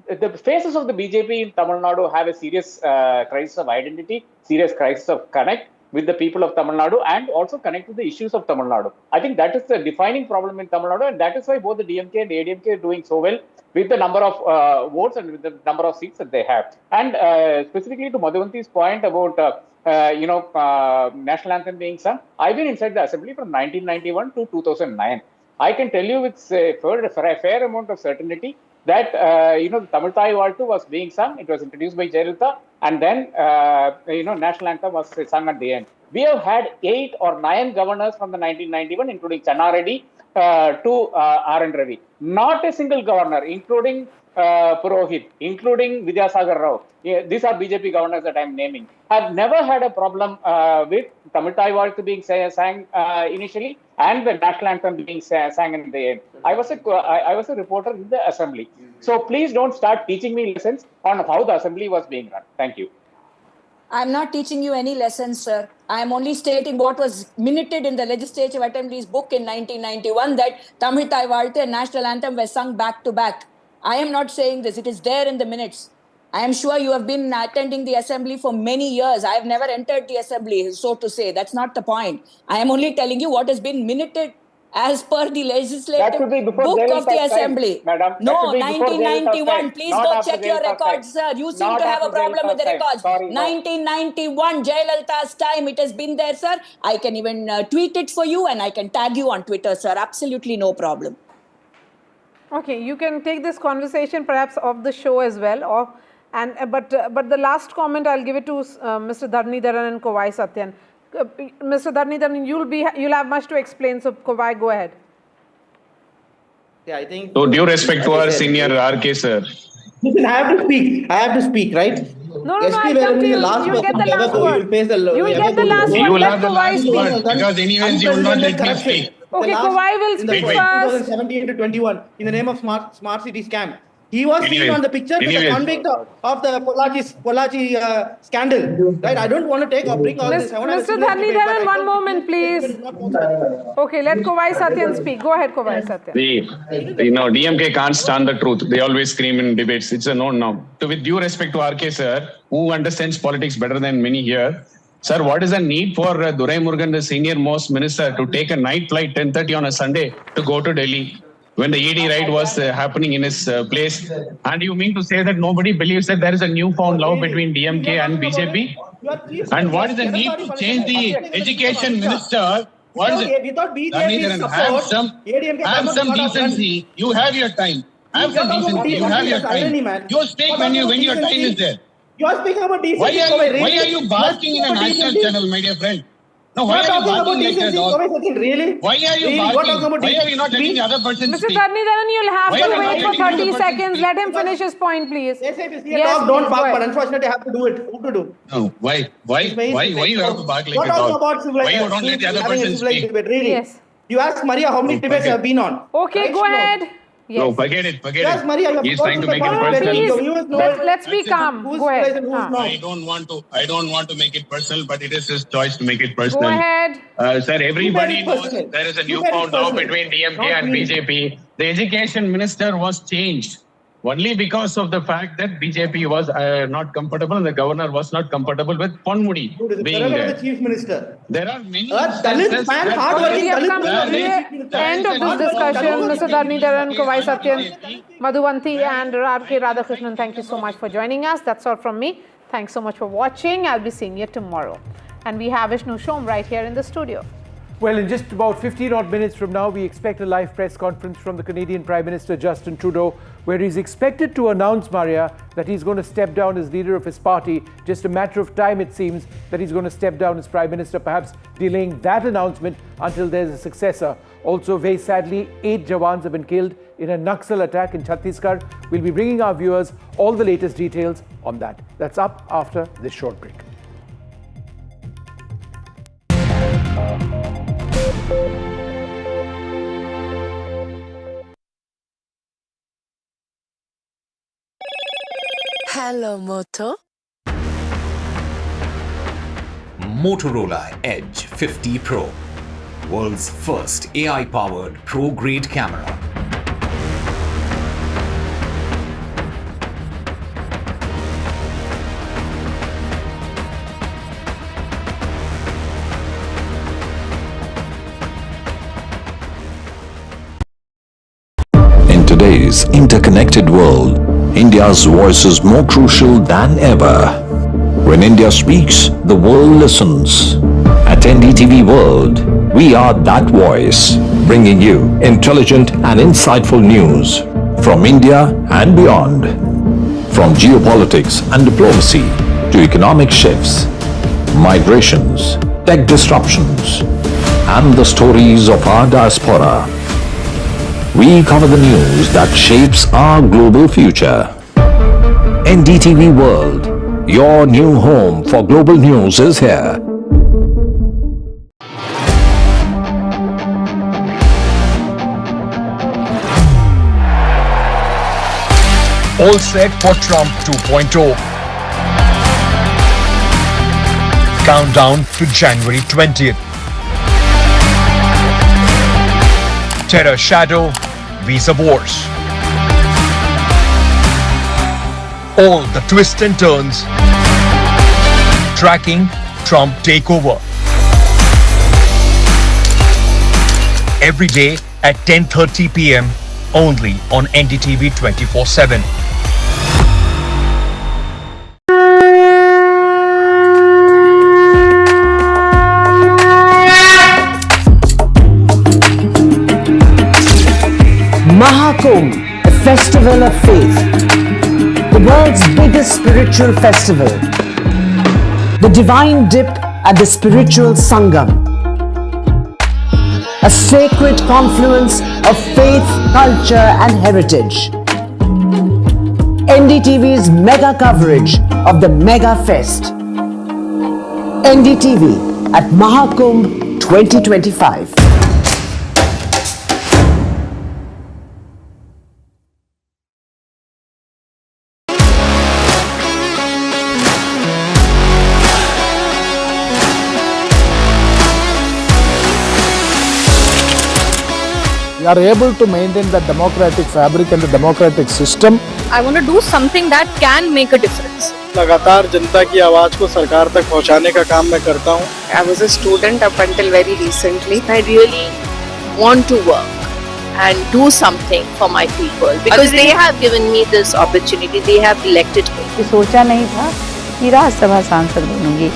the faces of the BJP in Tamil Nadu have a serious crisis of identity, serious crisis of connect with the people of Tamil Nadu, and also connect with the issues of Tamil Nadu. I think that is the defining problem in Tamil Nadu, and that is why both the DMK and ADMK are doing so well with the number of votes and with the number of seats that they have. And specifically to Madhuvanti's point about national anthem being sung, I've been inside the assembly from 1991 to 2009. I can tell you with a fair amount of certainty that the Tamil Thai Valtu was being sung. It was introduced by Jayalalitha, and then national anthem was sung at the end. We have had 8 or 9 governors from the 1991, including Channa Reddy to R.N. Ravi. Not a single governor, including Purohit, including Vidyasagar Rao. These are BJP governors that I am naming. Have never had a problem with Tamil Thai Valtu being sang initially and the national anthem being sang in the end. I was a reporter in the assembly. So please don't start teaching me lessons on how the assembly was being run. Thank you. I'm not teaching you any lessons, sir. I'm only stating what was minuted in the Legislative Assembly's book in 1991, that Tamil Thai Valtu and national anthem were sung back to back. I am not saying this. It is there in the minutes. I am sure you have been attending the assembly for many years. I have never entered the assembly, so to say. That's not the point. I am only telling you what has been minuted as per the legislative book of the assembly. Madam, no, 1991. Please go check your records, sir. You seem to have a problem with the records. 1991, Jayalalitha's time. It has been there, sir. I can even tweet it for you and I can tag you on Twitter, sir. Absolutely no problem. Okay, you can take this conversation perhaps off the show as well, but the last comment I'll give it to Mr. Dharnidharan and Kovai Satyan. Mr. Dharnidharan, you'll have much to explain, so Kovai, go ahead. Yeah, I think. So due respect to our senior RK sir. Listen, I have to speak, right? No, I'll come to you. You'll get the last word. You will get the last word. You will have the last word because anyways you will not let me speak. Okay, Kovai will speak first. 2017 to 21 in the name of smart city scam. He was seen on the picture with the convict of the Pollachi scandal. Right? I don't want to take or bring all this. Mr. Dharnidharan, one moment, please. Okay, let Kovai Satyan speak. Go ahead, Kovai Satyan. DMK can't stand the truth. They always scream in debates. It's a known now. So with due respect to RK sir, who understands politics better than many here, sir, what is the need for Durai Murugan, the senior most minister, to take a night flight 10:30 on a Sunday to go to Delhi when the ED raid was happening in his place? And you mean to say that nobody believes that there is a newfound love between DMK and BJP? And what is the need to change the education minister? What is it? Have some decency. You have your time. Have some decency. You have your time. You speak when your time is there. You are speaking about decency. Why are you barking in a national channel, my dear friend? No, why are you barking like that, dog? Really? Why are you barking? Why are you not letting the other person Mr. speak? Dharnidharan, you'll have to wait for 30 seconds. Let him finish his point, please. Yes, don't bark, but unfortunately I have to do it. Who to do? No, why you have to bark like a dog? Why you don't let the other person speak? Really? Yes. You ask Maria how many debates I have been on. Okay, go ahead. Yes. No, forget it. Yes, Maria, he's trying to make it personal. Let's be calm. Go ahead. I don't want to make it personal, but it is his choice to make it personal. Go ahead. Sir, everybody knows there is a newfound love between DMK and BJP. The education minister was changed only because of the fact that BJP was not comfortable and the governor was not comfortable with Ponmudi being there. The chief minister. There are many Dalit man, hardworking We have come to the end of this discussion. Mr. Dharnidharan, Kovai Satyan, Madhuvanti and R.K. Radhakrishnan, thank you so much for joining us. That's all from me. Thanks so much for watching. I'll be seeing you tomorrow. And we have Vishnu Shom right here in the studio. Well, in just about 15 odd minutes from now, we expect a live press conference from the Canadian Prime Minister Justin Trudeau, where he's expected to announce, Maria, that he's going to step down as leader of his party. Just a matter of time, it seems, that he's going to step down as Prime Minister, perhaps delaying that announcement until there's a successor. Also, very sadly, 8 jawans have been killed in a naxal attack in Chhattisgarh. We'll be bringing our viewers all the latest details on that. That's up after this short break. Hello, Moto. Motorola Edge 50 Pro, world's first AI-powered pro-grade camera. In today's interconnected world, India's voice is more crucial than ever. When India speaks, the world listens. At NDTV World, we are that voice, bringing you intelligent and insightful news from India and beyond. From geopolitics and diplomacy to economic shifts, migrations, tech disruptions, and the stories of our diaspora. We cover the news that shapes our global future. NDTV World, your new home for global news is here. All set for Trump 2.0. Countdown to January 20th. Terror shadow, visa wars. All the twists and turns. Tracking Trump takeover. Every day at 10:30 p.m. only on NDTV 24/7. Mahakumbh, a festival of faith, the world's biggest spiritual festival, the divine dip at the spiritual Sangam, a sacred confluence of faith, culture and heritage. NDTV's mega coverage of the Mega Fest. NDTV at Mahakumbh 2025. We are able to maintain the democratic fabric and the democratic system. I want to do something that can make a difference. लगातार जनता की आवाज को सरकार तक पहुंचाने का काम मैं करता हूं. I was a student up until very recently. I really want to work and do something for my people because they have given me this opportunity. They have elected me. सोचा नहीं था कि राज्यसभा सांसद बनूंगी.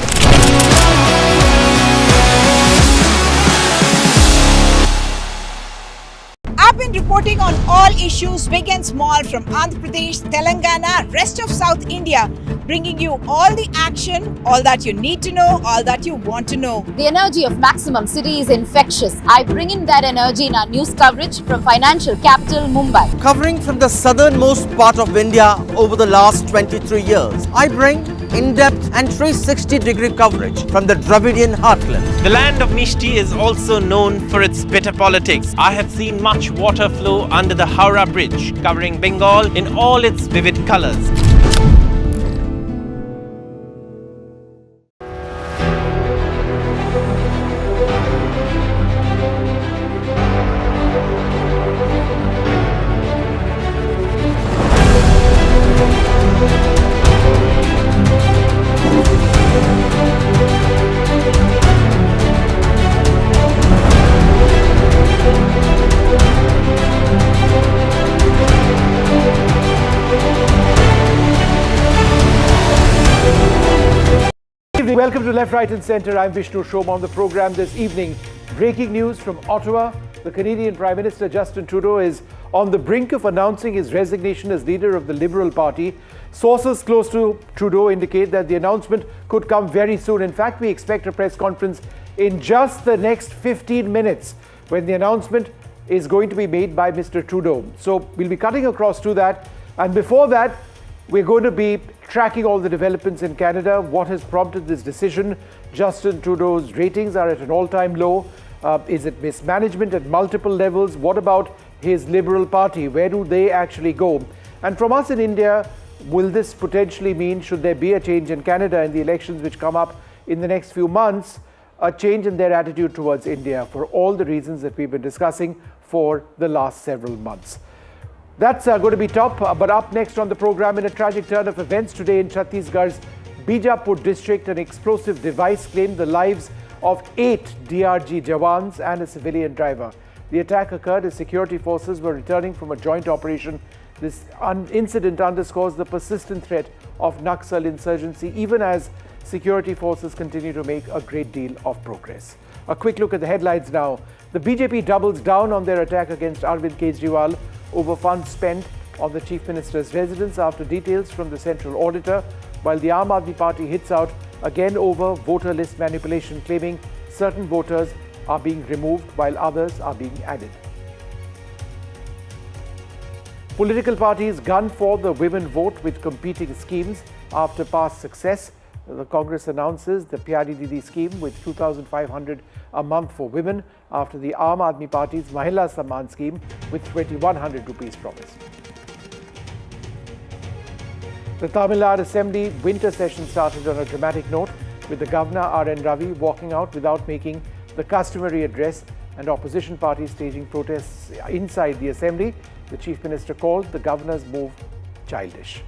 I've been reporting on all issues, big and small, from Andhra Pradesh, Telangana, rest of South India, bringing you all the action, all that you need to know, all that you want to know. The energy of Maximum City is infectious. I bring in that energy in our news coverage from financial capital Mumbai. Covering from the southernmost part of India over the last 23 years, I bring in-depth and 360-degree coverage from the Dravidian heartland. The land of Mishti is also known for its bitter politics. I have seen much water flow under the Howrah Bridge, covering Bengal in all its vivid colors. Welcome to Left, Right and Centre. I'm Vishnu Shoma. On the programme this evening, breaking news from Ottawa. The Canadian Prime Minister Justin Trudeau is on the brink of announcing his resignation as leader of the Liberal Party. Sources close to Trudeau indicate that the announcement could come very soon. In fact, we expect a press conference in just the next 15 minutes when the announcement is going to be made by Mr. Trudeau. So we'll be cutting across to that. And before that, we're going to be tracking all the developments in Canada. What has prompted this decision? Justin Trudeau's ratings are at an all-time low. Is it mismanagement at multiple levels? What about his Liberal Party? Where do they actually go? And from us in India, will this potentially mean, should there be a change in Canada in the elections which come up in the next few months, a change in their attitude towards India for all the reasons that we've been discussing for the last several months? That's going to be top, but up next on the program, in a tragic turn of events today in Chhattisgarh's Bijapur district, an explosive device claimed the lives of 8 DRG jawans and a civilian driver. The attack occurred as security forces were returning from a joint operation. This incident underscores the persistent threat of naxal insurgency, even as security forces continue to make a great deal of progress. A quick look at the headlines now. The BJP doubles down on their attack against Arvind Kejriwal over funds spent on the Chief Minister's residence after details from the Central Auditor, while the Aam Aadmi Party hits out again over voter list manipulation, claiming certain voters are being removed while others are being added. Political parties gun for the women vote with competing schemes after past success. The Congress announces the Pyari Didi scheme with 2,500 a month for women after the Aam Aadmi Party's Mahila Samman scheme with 2,100 rupees promised. The Tamil Nadu Assembly winter session started on a dramatic note, with the Governor R.N. Ravi walking out without making the customary address and opposition parties staging protests inside the Assembly. The Chief Minister called the Governor's move childish.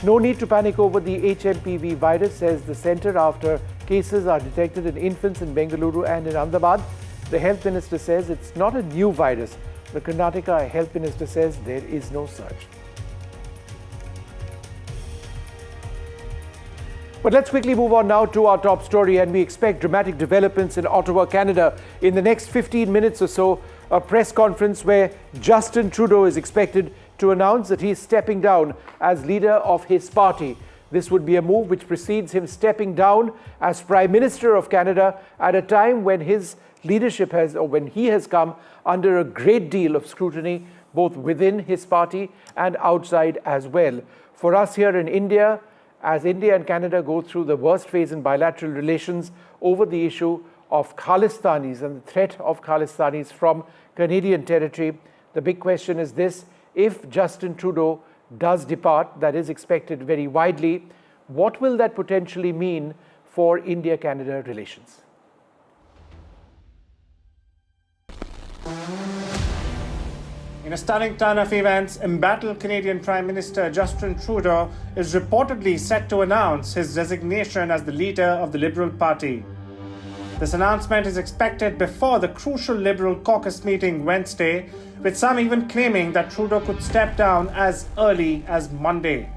No need to panic over the HMPV virus, says the centre, after cases are detected in infants in Bengaluru and in Ahmedabad. The Health Minister says it's not a new virus. The Karnataka Health Minister says there is no surge. But let's quickly move on now to our top story, and we expect dramatic developments in Ottawa, Canada. In the next 15 minutes or so, a press conference where Justin Trudeau is expected to announce that he is stepping down as leader of his party. This would be a move which precedes him stepping down as Prime Minister of Canada at a time when his leadership when he has come under a great deal of scrutiny, both within his party and outside as well. For us here in India, as India and Canada go through the worst phase in bilateral relations over the issue of Khalistanis and the threat of Khalistanis from Canadian territory, the big question is this: if Justin Trudeau does depart, that is expected very widely, what will that potentially mean for India-Canada relations? In a stunning turn of events, embattled Canadian Prime Minister Justin Trudeau is reportedly set to announce his resignation as the leader of the Liberal Party. This announcement is expected before the crucial Liberal caucus meeting Wednesday, with some even claiming that Trudeau could step down as early as Monday.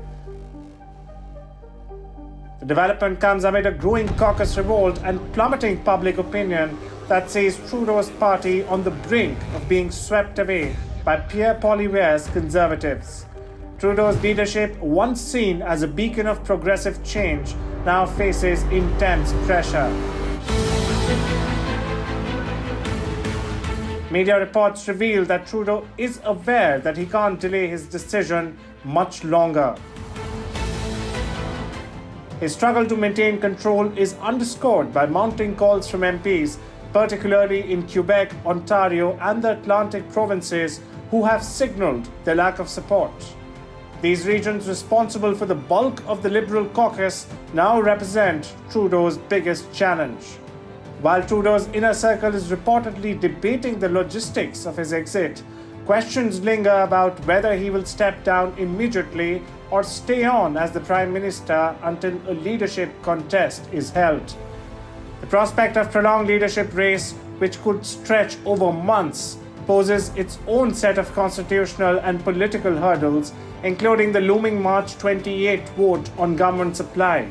The development comes amid a growing caucus revolt and plummeting public opinion that sees Trudeau's party on the brink of being swept away by Pierre Poilievre's Conservatives. Trudeau's leadership, once seen as a beacon of progressive change, now faces intense pressure. Media reports reveal that Trudeau is aware that he can't delay his decision much longer. His struggle to maintain control is underscored by mounting calls from MPs, particularly in Quebec, Ontario, and the Atlantic provinces, who have signalled their lack of support. These regions, responsible for the bulk of the Liberal caucus, now represent Trudeau's biggest challenge. While Trudeau's inner circle is reportedly debating the logistics of his exit, questions linger about whether he will step down immediately or stay on as the Prime Minister until a leadership contest is held. The prospect of prolonged leadership race, which could stretch over months, poses its own set of constitutional and political hurdles, including the looming March 28 vote on government supply.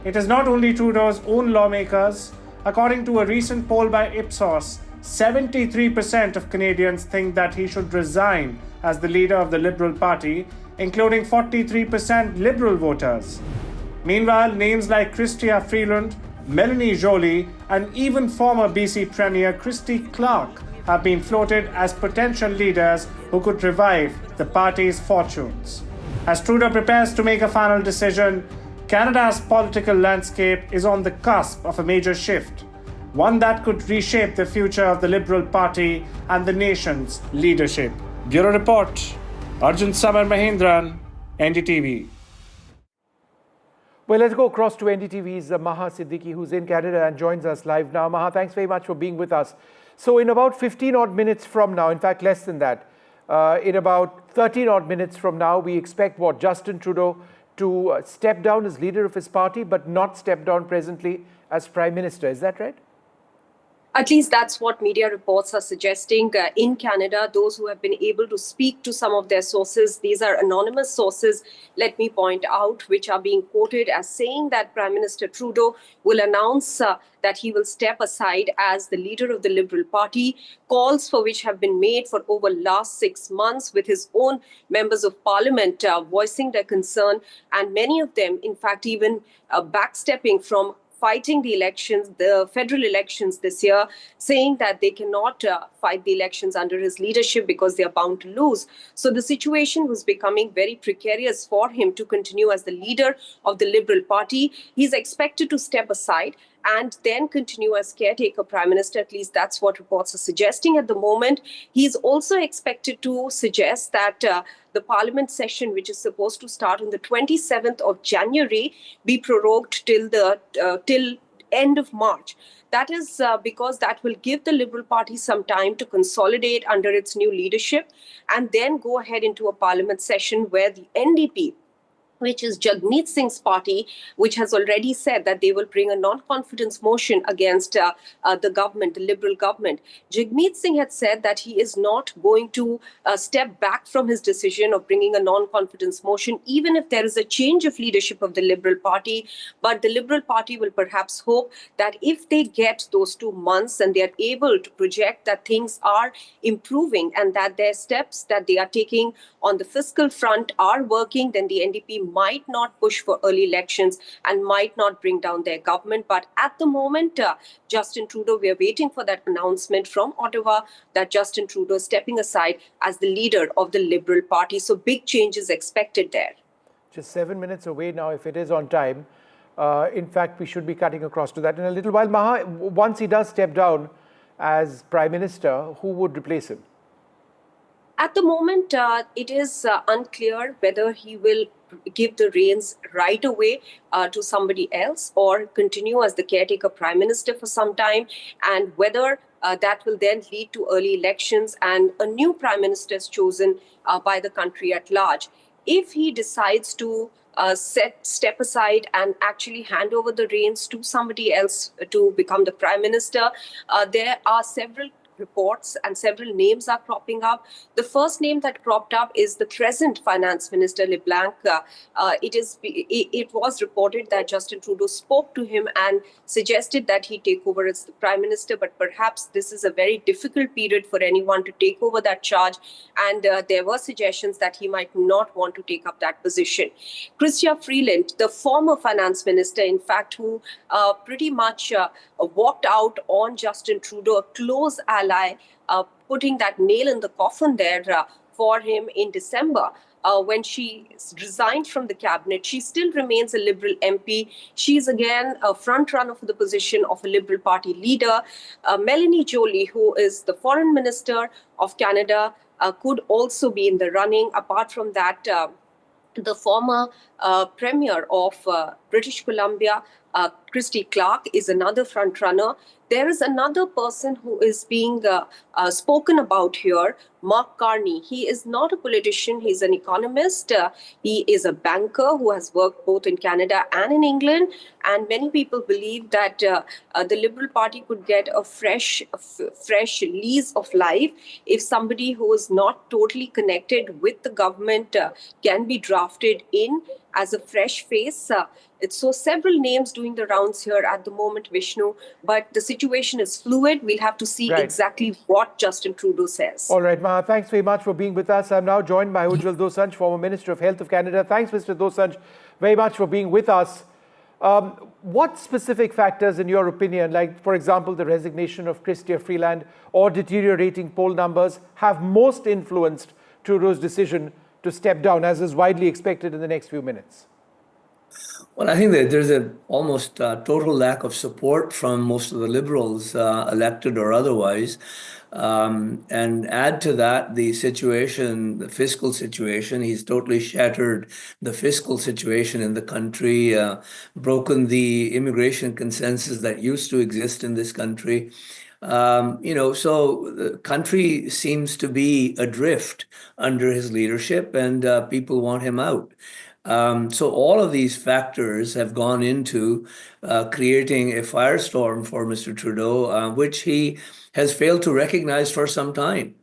It is not only Trudeau's own lawmakers. According to a recent poll by Ipsos, 73% of Canadians think that he should resign as the leader of the Liberal Party, including 43% Liberal voters. Meanwhile, names like Chrystia Freeland, Melanie Joly, and even former BC Premier Christy Clark have been floated as potential leaders who could revive the party's fortunes. As Trudeau prepares to make a final decision, Canada's political landscape is on the cusp of a major shift, one that could reshape the future of the Liberal Party and the nation's leadership. Bureau Report, Arjun Samar Mahindran, NDTV. Well, let's go across to NDTV's Maha Siddiqui, who's in Canada and joins us live now. Maha, thanks very much for being with us. So in about 15 odd minutes from now, in fact less than that, in about 13 odd minutes from now, we expect Justin Trudeau to step down as leader of his party, but not step down presently as Prime Minister. Is that right? At least that's what media reports are suggesting. In Canada, those who have been able to speak to some of their sources, these are anonymous sources, let me point out, which are being quoted as saying that Prime Minister Trudeau will announce that he will step aside as the leader of the Liberal Party, calls for which have been made for over last 6 months, with his own members of parliament voicing their concern, and many of them, in fact, even backstepping from fighting the elections, the federal elections this year, saying that they cannot fight the elections under his leadership because they are bound to lose. So the situation was becoming very precarious for him to continue as the leader of the Liberal Party. He's expected to step aside and then continue as caretaker prime minister. At least that's what reports are suggesting at the moment. He's also expected to suggest that the parliament session, which is supposed to start on the 27th of January, be prorogued till end of March. That is because that will give the Liberal Party some time to consolidate under its new leadership and then go ahead into a parliament session where the NDP, which is Jagmeet Singh's party, which has already said that they will bring a non-confidence motion against the government, the Liberal government. Jagmeet Singh had said that he is not going to step back from his decision of bringing a non-confidence motion, even if there is a change of leadership of the Liberal Party. But the Liberal Party will perhaps hope that if they get those 2 months and they are able to project that things are improving and that their steps that they are taking on the fiscal front are working, then the NDP might not push for early elections and might not bring down their government. But at the moment, Justin Trudeau, we are waiting for that announcement from Ottawa that Justin Trudeau is stepping aside as the leader of the Liberal Party. So big changes expected there. Just 7 minutes away now, if it is on time. In fact, we should be cutting across to that in a little while. Maha, once he does step down as Prime Minister, who would replace him? At the moment, it is unclear whether he will give the reins right away to somebody else or continue as the caretaker prime minister for some time, and whether that will then lead to early elections and a new prime minister is chosen by the country at large. If he decides to step aside and actually hand over the reins to somebody else to become the prime minister, there are several reports and several names are cropping up. The first name that cropped up is the present finance minister, LeBlanc. It was reported that Justin Trudeau spoke to him and suggested that he take over as the prime minister, but perhaps this is a very difficult period for anyone to take over that charge, and there were suggestions that he might not want to take up that position. Chrystia Freeland, the former finance minister, in fact, who pretty much walked out on Justin Trudeau, a close ally, putting that nail in the coffin there for him in December. When she resigned from the cabinet, she still remains a Liberal MP. She's again a front runner for the position of a Liberal Party leader. Melanie Joly, who is the Foreign Minister of Canada, could also be in the running. Apart from that, the former Premier of British Columbia, Christy Clark, is another front runner. There is another person who is being spoken about here, Mark Carney. He is not a politician, he's an economist. He is a banker who has worked both in Canada and in England. And many people believe that the Liberal Party could get a fresh lease of life if somebody who is not totally connected with the government can be drafted in as a fresh face. So several names doing the rounds here at the moment, Vishnu, but the situation is fluid. We'll have to see exactly what Justin Trudeau says. All right, Maha, thanks very much for being with us. I'm now joined by Ujjwal Dosanjh, former Minister of Health of Canada. Thanks, Mr. Dosanjh, very much for being with us. What specific factors, in your opinion, like, for example, the resignation of Chrystia Freeland or deteriorating poll numbers, have most influenced Trudeau's decision to step down, as is widely expected in the next few minutes? Well, I think that there's an almost total lack of support from most of the liberals, elected or otherwise. And add to that the situation, the fiscal situation. He's totally shattered the fiscal situation in the country, broken the immigration consensus that used to exist in this country. So the country seems to be adrift under his leadership, and people want him out. So all of these factors have gone into creating a firestorm for Mr. Trudeau, which he has failed to recognize for some time.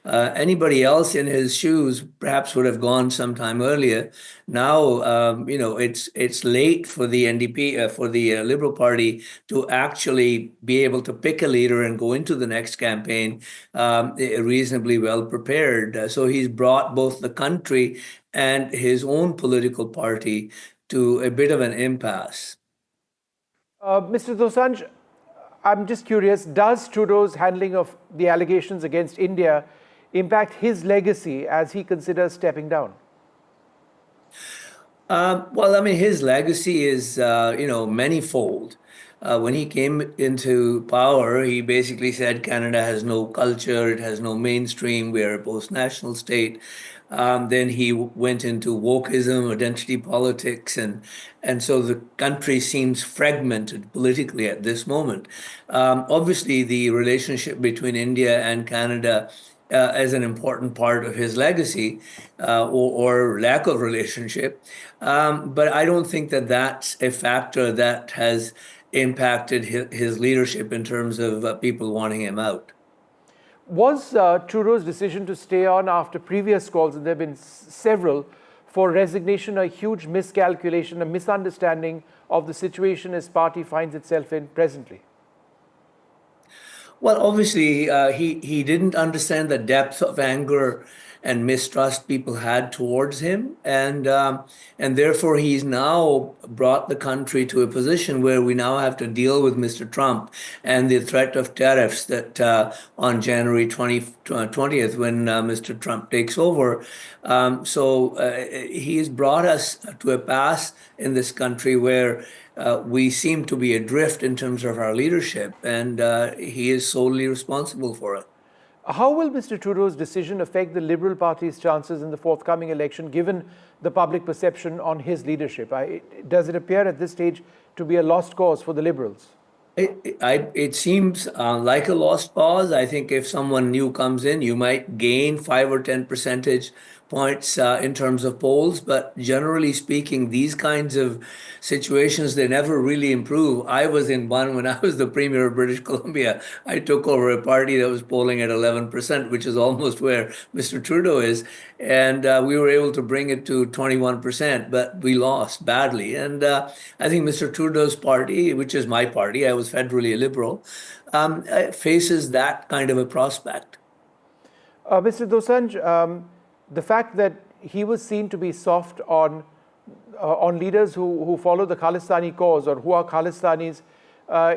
Anybody else in his shoes perhaps would have gone sometime earlier. Now, it's late for the NDP, for the Liberal Party to actually be able to pick a leader and go into the next campaign reasonably well prepared. So he's brought both the country and his own political party to a bit of an impasse. Mr. Dosanjh, I'm just curious, does Trudeau's handling of the allegations against India impact his legacy as he considers stepping down? Well, I mean, his legacy is, manifold. When he came into power, he basically said Canada has no culture, it has no mainstream, we are a post-national state. Then he went into wokeism, identity politics, and so the country seems fragmented politically at this moment. Obviously, the relationship between India and Canada as an important part of his legacy or lack of relationship. But I don't think that that's a factor that has impacted his leadership in terms of people wanting him out. Was Trudeau's decision to stay on after previous calls, and there have been several, for resignation a huge miscalculation, a misunderstanding of the situation his party finds itself in presently? Well, obviously, he didn't understand the depth of anger and mistrust people had towards him, and therefore he's now brought the country to a position where we now have to deal with Mr. Trump and the threat of tariffs that on January 20th, when Mr. Trump takes over. He has brought us to a pass in this country where we seem to be adrift in terms of our leadership, and he is solely responsible for it. How will Mr. Trudeau's decision affect the Liberal Party's chances in the forthcoming election, given the public perception on his leadership? Does it appear at this stage to be a lost cause for the Liberals? It seems like a lost cause. I think if someone new comes in, you might gain 5 or 10 percentage points in terms of polls, but generally speaking, these kinds of situations, they never really improve. I was in one when I was the Premier of British Columbia. I took over a party that was polling at 11%, which is almost where Mr. Trudeau is, and we were able to bring it to 21%, but we lost badly. And I think Mr. Trudeau's party, which is my party, I was federally Liberal, faces that kind of a prospect. Mr. Dosanjh, the fact that he was seen to be soft on leaders who follow the Khalistani cause or who are Khalistanis,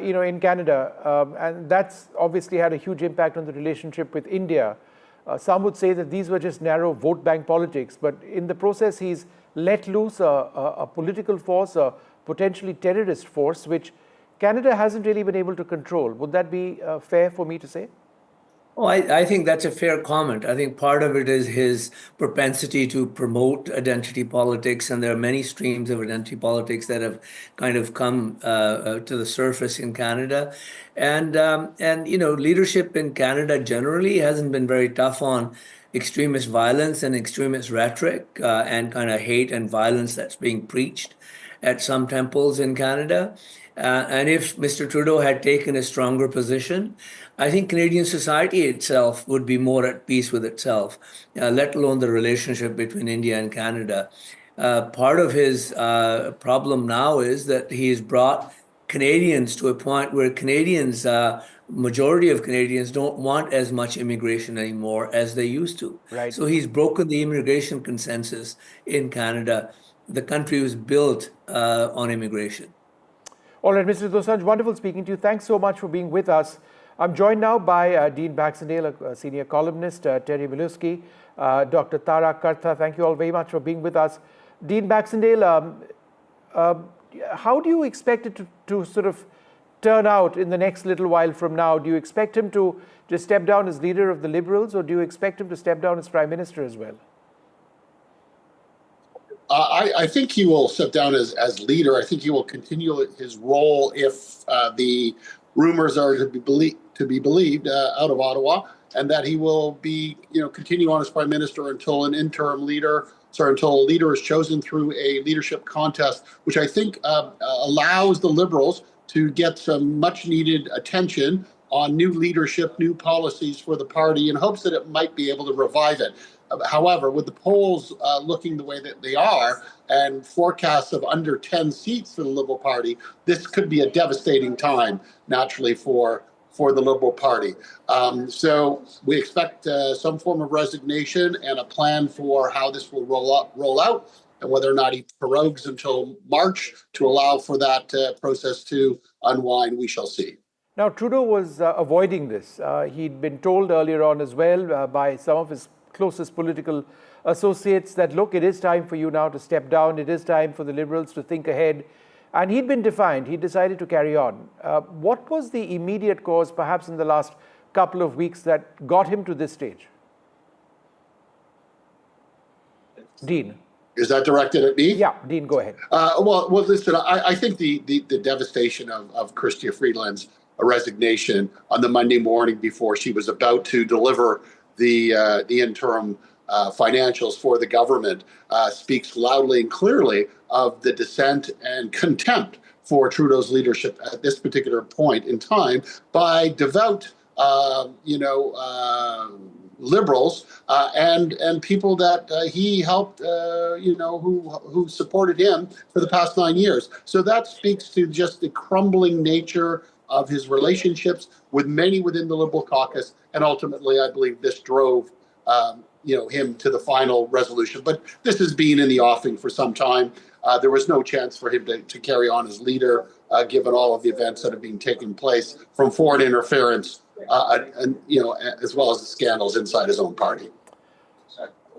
in Canada, and that's obviously had a huge impact on the relationship with India. Some would say that these were just narrow vote bank politics, but in the process, he's let loose a political force, a potentially terrorist force, which Canada hasn't really been able to control. Would that be fair for me to say? Oh, I think that's a fair comment. I think part of it is his propensity to promote identity politics, and there are many streams of identity politics that have kind of come to the surface in Canada. And leadership in Canada generally hasn't been very tough on extremist violence and extremist rhetoric and kind of hate and violence that's being preached at some temples in Canada. And if Mr. Trudeau had taken a stronger position, I think Canadian society itself would be more at peace with itself, let alone the relationship between India and Canada. Part of his problem now is that he's brought Canadians to a point where majority of Canadians don't want as much immigration anymore as they used to. Right. So he's broken the immigration consensus in Canada. The country was built on immigration. All right, Mr. Dosanjh, wonderful speaking to you. Thanks so much for being with us. I'm joined now by Dean Baxendale, a senior columnist, Terry Miluski, Dr. Tara Kartha. Thank you all very much for being with us. Dean Baxendale, How do you expect it to sort of turn out in the next little while from now? Do you expect him to just step down as leader of the Liberals, or do you expect him to step down as Prime Minister as well? I think he will step down as leader. I think he will continue his role if the rumors are to be believed out of Ottawa, and that he will be, continue on as Prime Minister until until a leader is chosen through a leadership contest, which I think allows the Liberals to get some much needed attention on new leadership, new policies for the party, in hopes that it might be able to revive it. However, with the polls looking the way that they are, and forecasts of under 10 seats for the Liberal Party, this could be a devastating time, naturally, for the Liberal Party. So we expect some form of resignation and a plan for how this will roll out, and whether or not he prorogues until March to allow for that process to unwind, we shall see. Now, Trudeau was avoiding this. He'd been told earlier on as well by some of his closest political associates that, look, it is time for you now to step down. It is time for the Liberals to think ahead. And he'd been defiant. He decided to carry on. What was the immediate cause, perhaps in the last couple of weeks, that got him to this stage? Dean. Is that directed at me? Yeah, Dean, go ahead. Well, listen, I think the devastation of Chrystia Freeland's resignation on the Monday morning before she was about to deliver the interim financials for the government speaks loudly and clearly of the dissent and contempt for Trudeau's leadership at this particular point in time by devout, Liberals and people that he helped, who supported him for the past 9 years. So that speaks to just the crumbling nature of his relationships with many within the Liberal caucus, and ultimately, I believe this drove, him to the final resolution. But this has been in the offing for some time. There was no chance for him to carry on as leader, given all of the events that have been taking place, from foreign interference, as well as the scandals inside his own party.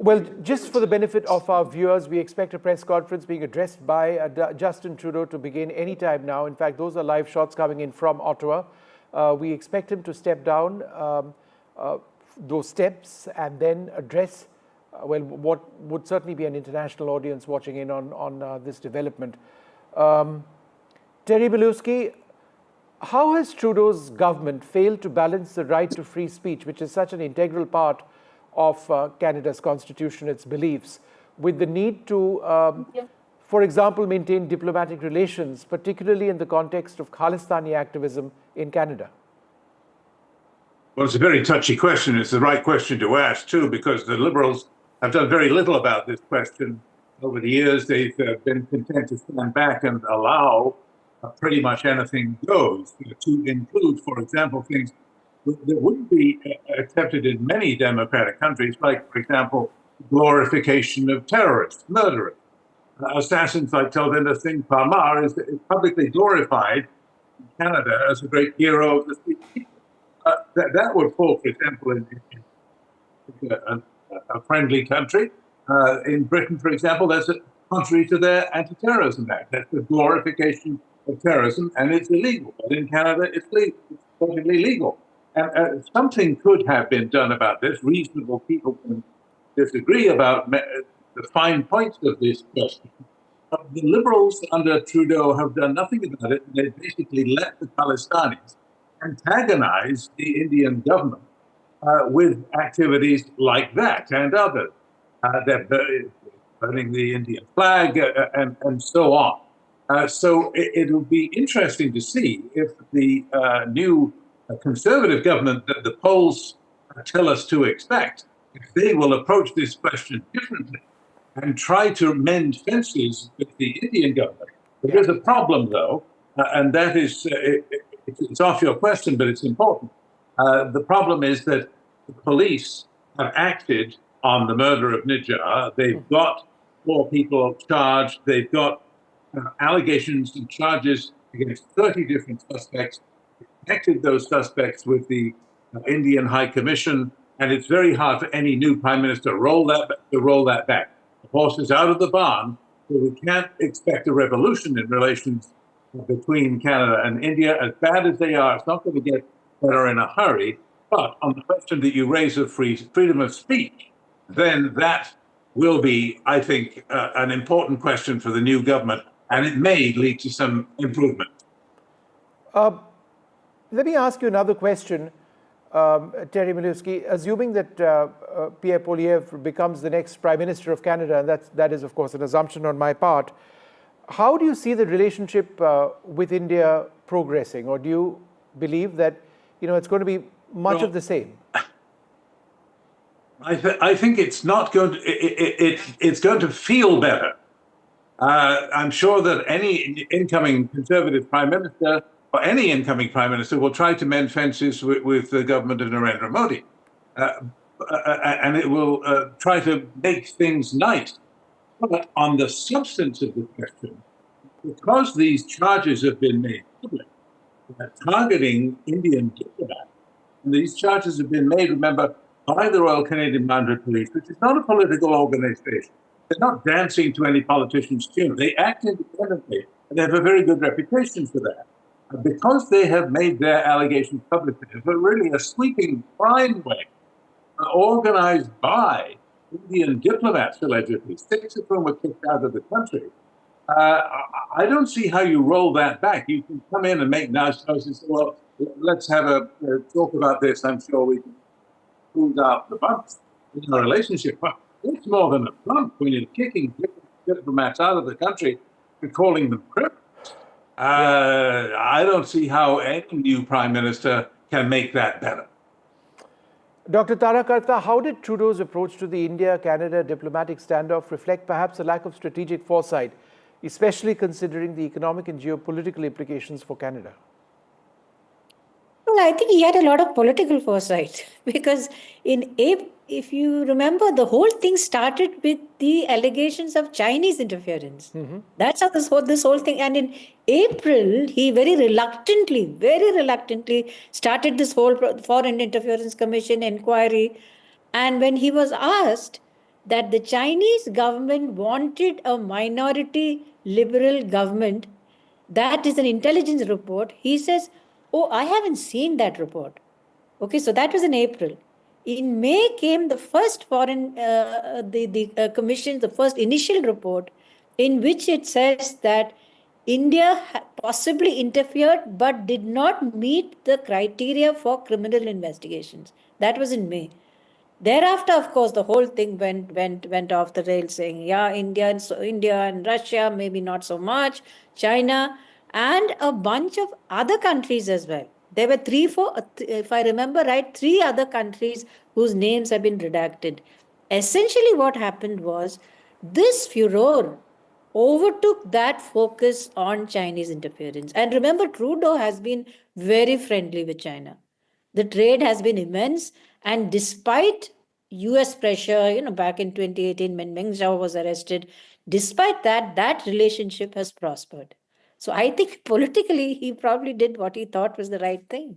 Well, just for the benefit of our viewers, we expect a press conference being addressed by Justin Trudeau to begin any time now. In fact, those are live shots coming in from Ottawa. We expect him to step down those steps and then address, what would certainly be an international audience watching in on this development. Terry Belusky, how has Trudeau's government failed to balance the right to free speech, which is such an integral part of Canada's constitution, its beliefs, with the need to, for example, maintain diplomatic relations, particularly in the context of Khalistani activism in Canada? Well, it's a very touchy question. It's the right question to ask, too, because the Liberals have done very little about this question. Over the years, they've been content to stand back and allow pretty much anything goes, to include, for example, things that wouldn't be accepted in many democratic countries, like, for example, glorification of terrorists, murderers. Assassins like Talvinder Singh Parmar is publicly glorified in Canada as a great hero of the people. That would fall, for example, in a friendly country. In Britain, for example, that's contrary to their anti-terrorism act. That's the glorification of terrorism, and it's illegal. But in Canada, it's legal. It's perfectly legal. And something could have been done about this. Reasonable people can disagree about the fine points of this question. But the Liberals under Trudeau have done nothing about it. They basically let the Khalistanis antagonize the Indian government with activities like that and others. They're burning the Indian flag and so on. So it'll be interesting to see if the new Conservative government that the polls tell us to expect, if they will approach this question differently and try to mend fences with the Indian government. There is a problem, though, and that is, it's off your question, but it's important. The problem is that the police have acted on the murder of Nijjar. They've got 4 people charged. They've got allegations and charges against 30 different suspects, connected those suspects with the Indian High Commission, and it's very hard for any new prime minister to roll that back. The horse is out of the barn, So we can't expect a revolution in relations between Canada and India. As bad as they are, it's not going to get better in a hurry. But on the question that you raise of freedom of speech, then that will be, I think, an important question for the new government, and it may lead to some improvement. Let me ask you another question, Terry Milewski. Assuming that Pierre Poilievre becomes the next Prime Minister of Canada, and that is, of course, an assumption on my part, how do you see the relationship with India progressing? Or do you believe that, it's going to be much of the same? I think it's not going to, it's going to feel better. I'm sure that any incoming Conservative Prime Minister or any incoming Prime Minister will try to mend fences with the government of Narendra Modi. And it will try to make things nice. But on the substance of the question, because these charges have been made public, targeting Indian diplomats, and these charges have been made, remember, by the Royal Canadian Mounted Police, which is not a political organization. They're not dancing to any politician's tune. They act independently, and they have a very good reputation for that. Because they have made their allegations public, but really a sweeping crime wing organized by Indian diplomats, allegedly, 6 of whom were kicked out of the country. I don't see how you roll that back. You can come in and make nice noise and say, well, let's have a talk about this. I'm sure we can smooth out the bumps in our relationship. But it's more than a bump when you're kicking diplomats out of the country and calling them criminals. I don't see how any new prime minister can make that better. Dr. Tarakarta, how did Trudeau's approach to the India-Canada diplomatic standoff reflect perhaps a lack of strategic foresight, especially considering the economic and geopolitical implications for Canada? Well, I think he had a lot of political foresight because if you remember, the whole thing started with the allegations of Chinese interference. That's how this whole thing. And in April, he very reluctantly started this whole Foreign Interference Commission inquiry. And when he was asked that the Chinese government wanted a minority liberal government, that is an intelligence report, he says, oh, I haven't seen that report. Okay, so that was in April. In May came the first commission, the first initial report, in which it says that India possibly interfered but did not meet the criteria for criminal investigations. That was in May. Thereafter, of course, the whole thing went off the rails, saying, yeah, India and Russia, maybe not so much, China, and a bunch of other countries as well. There were 3-4, if I remember right, 3 other countries whose names have been redacted. Essentially what happened was this furor overtook that focus on Chinese interference. And remember, Trudeau has been very friendly with China. The trade has been immense. And despite US pressure, back in 2018 when Meng Zhao was arrested, despite that relationship has prospered. So I think politically, he probably did what he thought was the right thing.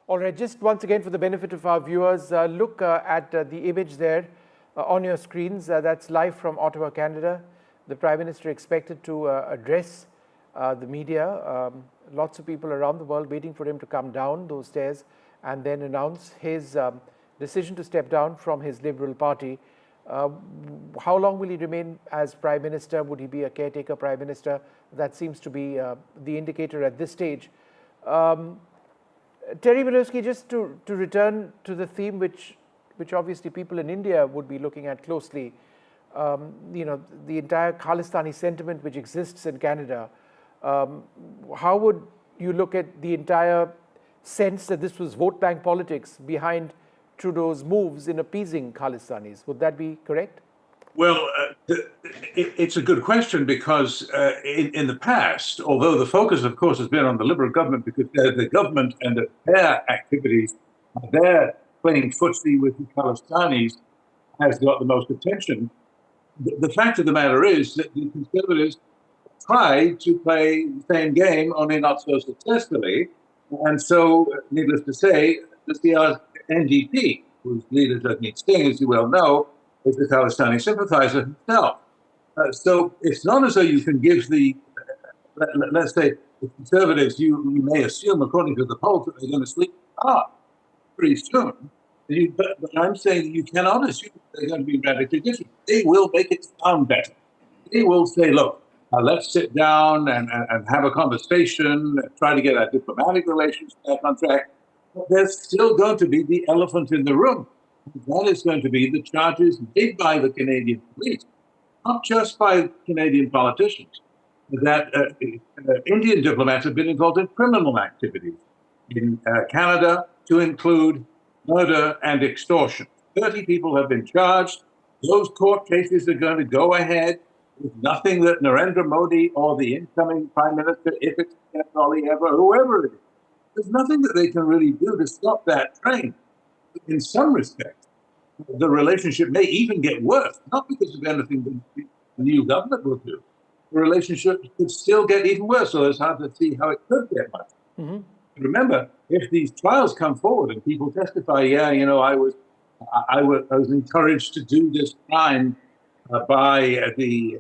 All right, just once again, for the benefit of our viewers, look at the image there on your screens. That's live from Ottawa, Canada. The Prime Minister expected to address the media. Lots of people around the world waiting for him to come down those stairs and then announce his decision to step down from his Liberal Party. How long will he remain as Prime Minister? Would he be a caretaker Prime Minister? That seems to be the indicator at this stage. Terry Milewski, just to return to the theme which obviously people in India would be looking at closely, the entire Khalistani sentiment which exists in Canada. How would you look at the entire sense that this was vote bank politics behind Trudeau's moves in appeasing Khalistanis? Would that be correct? Well, it's a good question because in the past, although the focus, of course, has been on the Liberal government because the government and their activities, their playing footsie with the Khalistanis has got the most attention. The fact of the matter is that the Conservatives tried to play the same game, only not so successfully. And so, needless to say, the NDP, whose leader Jagmeet Singh, as you well know, is a Khalistani sympathizer himself. So it's not as though you can give let's say, the conservatives, you may assume, according to the polls, that they're going to sleep pretty soon. But I'm saying you cannot assume they're going to be radically different. They will make it sound better. They will say, look, let's sit down and have a conversation, try to get our diplomatic relations back on track. But there's still going to be the elephant in the room. That is going to be the charges made by the Canadian police, not just by Canadian politicians, that Indian diplomats have been involved in criminal activities in Canada, to include murder and extortion. 30 people have been charged. Those court cases are going to go ahead. There's nothing that Narendra Modi or the incoming Prime Minister, if it's whoever it is, there's nothing that they can really do to stop that train. In some respects, the relationship may even get worse, not because of anything the new government will do. The relationship could still get even worse, so it's hard to see how it could get much. Mm-hmm. Remember, if these trials come forward and people testify, I was encouraged to do this crime by the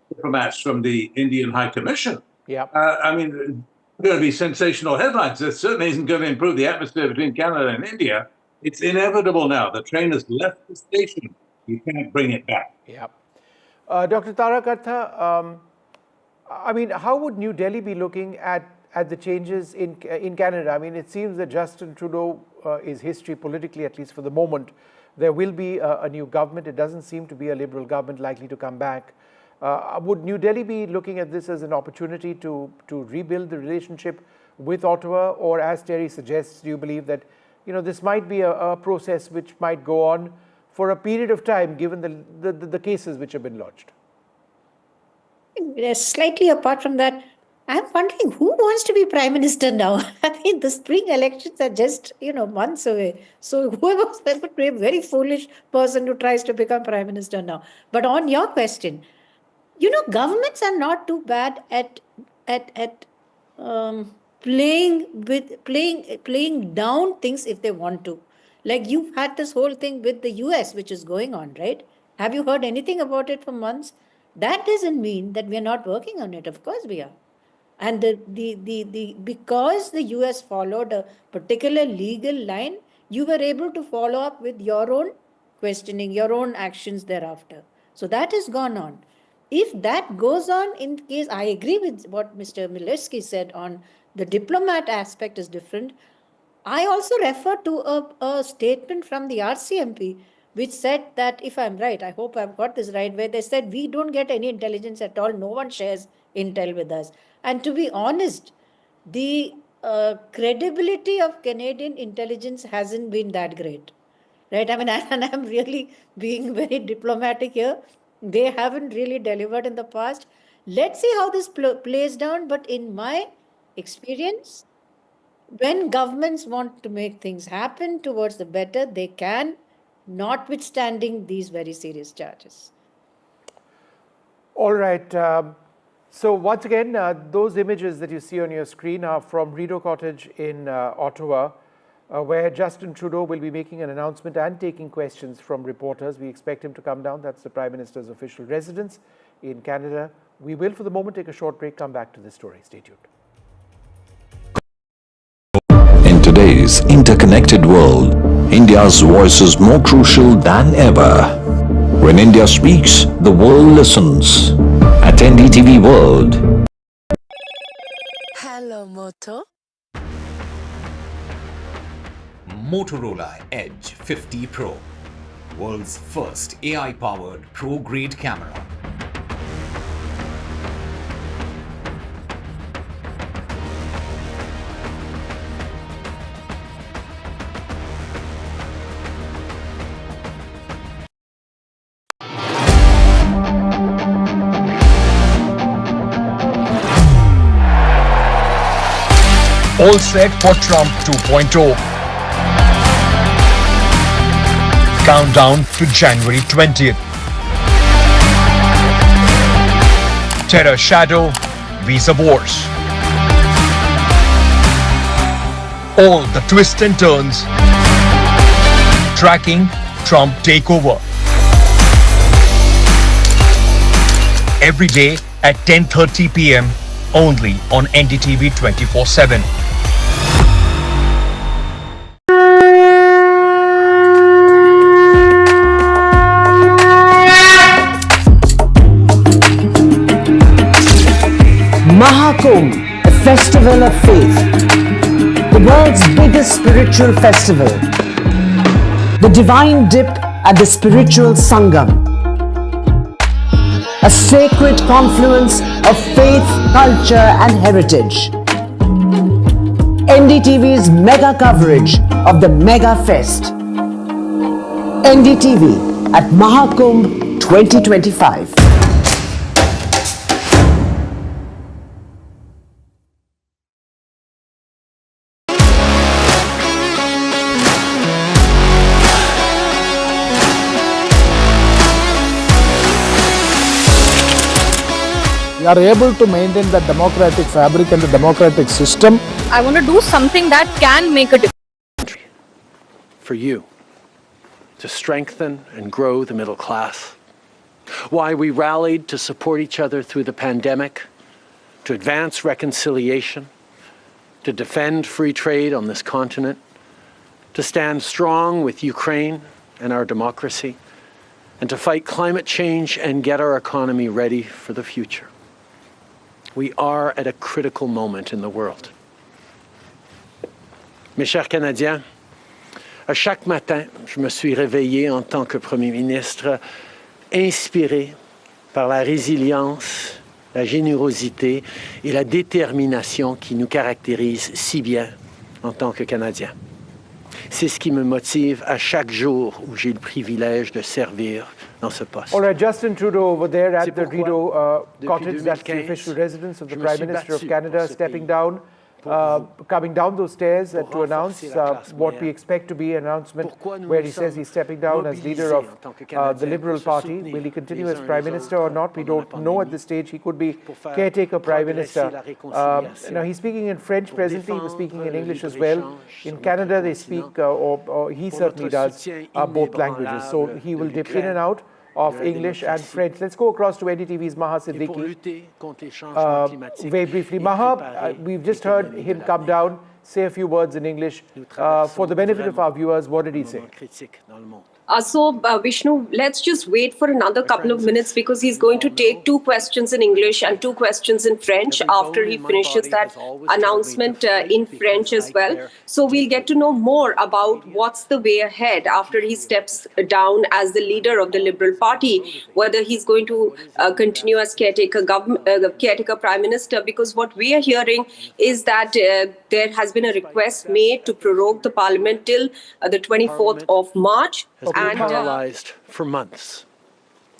diplomats from the Indian High Commission. Yeah, there are going to be sensational headlines. That certainly isn't going to improve the atmosphere between Canada and India. It's inevitable now. The train has left the station. You can't bring it back. Yeah. Dr. Tara Kartha, how would New Delhi be looking at the changes in Canada? It seems that Justin Trudeau is history politically, at least for the moment. There will be a new government. It doesn't seem to be a Liberal government likely to come back. Would New Delhi be looking at this as an opportunity to rebuild the relationship with Ottawa? Or as Terry suggests, do you believe that this might be a process which might go on for a period of time, given the cases which have been lodged? Slightly apart from that, I'm wondering who wants to be Prime Minister now? The spring elections are just, months away. So whoever would be a very foolish person who tries to become Prime Minister now. But on your question, governments are not too bad at playing down things if they want to. Like you've had this whole thing with the US, which is going on, right? Have you heard anything about it for months? That doesn't mean that we're not working on it. Of course we are. And because the US followed a particular legal line, you were able to follow up with your own questioning, your own actions thereafter. So that has gone on. If that goes on, in case, I agree with what Mr. Milewski said on the diplomat aspect is different. I also refer to a statement from the RCMP, which said that, if I'm right, I hope I've got this right, where they said we don't get any intelligence at all. No one shares intel with us. And to be honest, the credibility of Canadian intelligence hasn't been that great, right? And I'm really being very diplomatic here. They haven't really delivered in the past. Let's see how this plays down. But in my experience, when governments want to make things happen towards the better, they can, notwithstanding these very serious charges. All right. So once again, those images that you see on your screen are from Rideau Cottage in Ottawa, where Justin Trudeau will be making an announcement and taking questions from reporters. We expect him to come down. That's the Prime Minister's official residence in Canada. We will, for the moment, take a short break, come back to this story. Stay tuned. In today's interconnected world, India's voice is more crucial than ever. When India speaks, the world listens. At NDTV World. Hello, Moto. Motorola Edge 50 Pro, world's first AI-powered pro-grade camera. All set for Trump 2.0. Countdown to January 20th. Terror shadow, visa wars. All the twists and turns. Tracking Trump takeover. every day at 10:30 p.m. only on NDTV 24/7. Mahakumbh, a festival of faith, the world's biggest spiritual festival, the divine dip at the spiritual Sangam, a sacred confluence of faith, culture and heritage. NDTV's mega coverage of the Mega Fest. NDTV at Mahakumbh 2025. We are able to maintain the democratic fabric and the democratic system. I want to do something that can make a difference. For you to strengthen and grow the middle class. Why we rallied to support each other through the pandemic, to advance reconciliation, to defend free trade on this continent, to stand strong with Ukraine and our democracy, and to fight climate change and get our economy ready for the future. We are at a critical moment in the world. Mes chers Canadiens, à chaque matin, je me suis réveillé en tant que Premier ministre, inspiré par la résilience, la générosité et la détermination qui nous caractérisent si bien en tant que Canadiens. C'est ce qui me motive à chaque jour où j'ai le privilège de servir dans ce poste. All right, Justin Trudeau over there at the Rideau Cottage, that's the official residence of the Prime Minister of Canada, stepping down, coming down those stairs to announce what we expect to be an announcement where he says he's stepping down as leader of the Liberal Party. Will he continue as Prime Minister or not? We don't know at this stage. He could be caretaker Prime Minister. Now, he's speaking in French presently. He was speaking in English as well. In Canada, they speak, or he certainly does, both languages. So he will dip in and out of English and French. Let's go across to NDTV's Maha Siddiqui. Very briefly, Maha, we've just heard him come down, say a few words in English. For the benefit of our viewers, what did he say? Vishnu, let's just wait for another couple of minutes because he's going to take 2 questions in English and 2 questions in French after he finishes that announcement in French as well. So we'll get to know more about what's the way ahead after he steps down as the leader of the Liberal Party, whether he's going to continue as caretaker Prime Minister, because what we are hearing is that there has been a request made to prorogue the Parliament till the 24th of March. Been paralyzed for months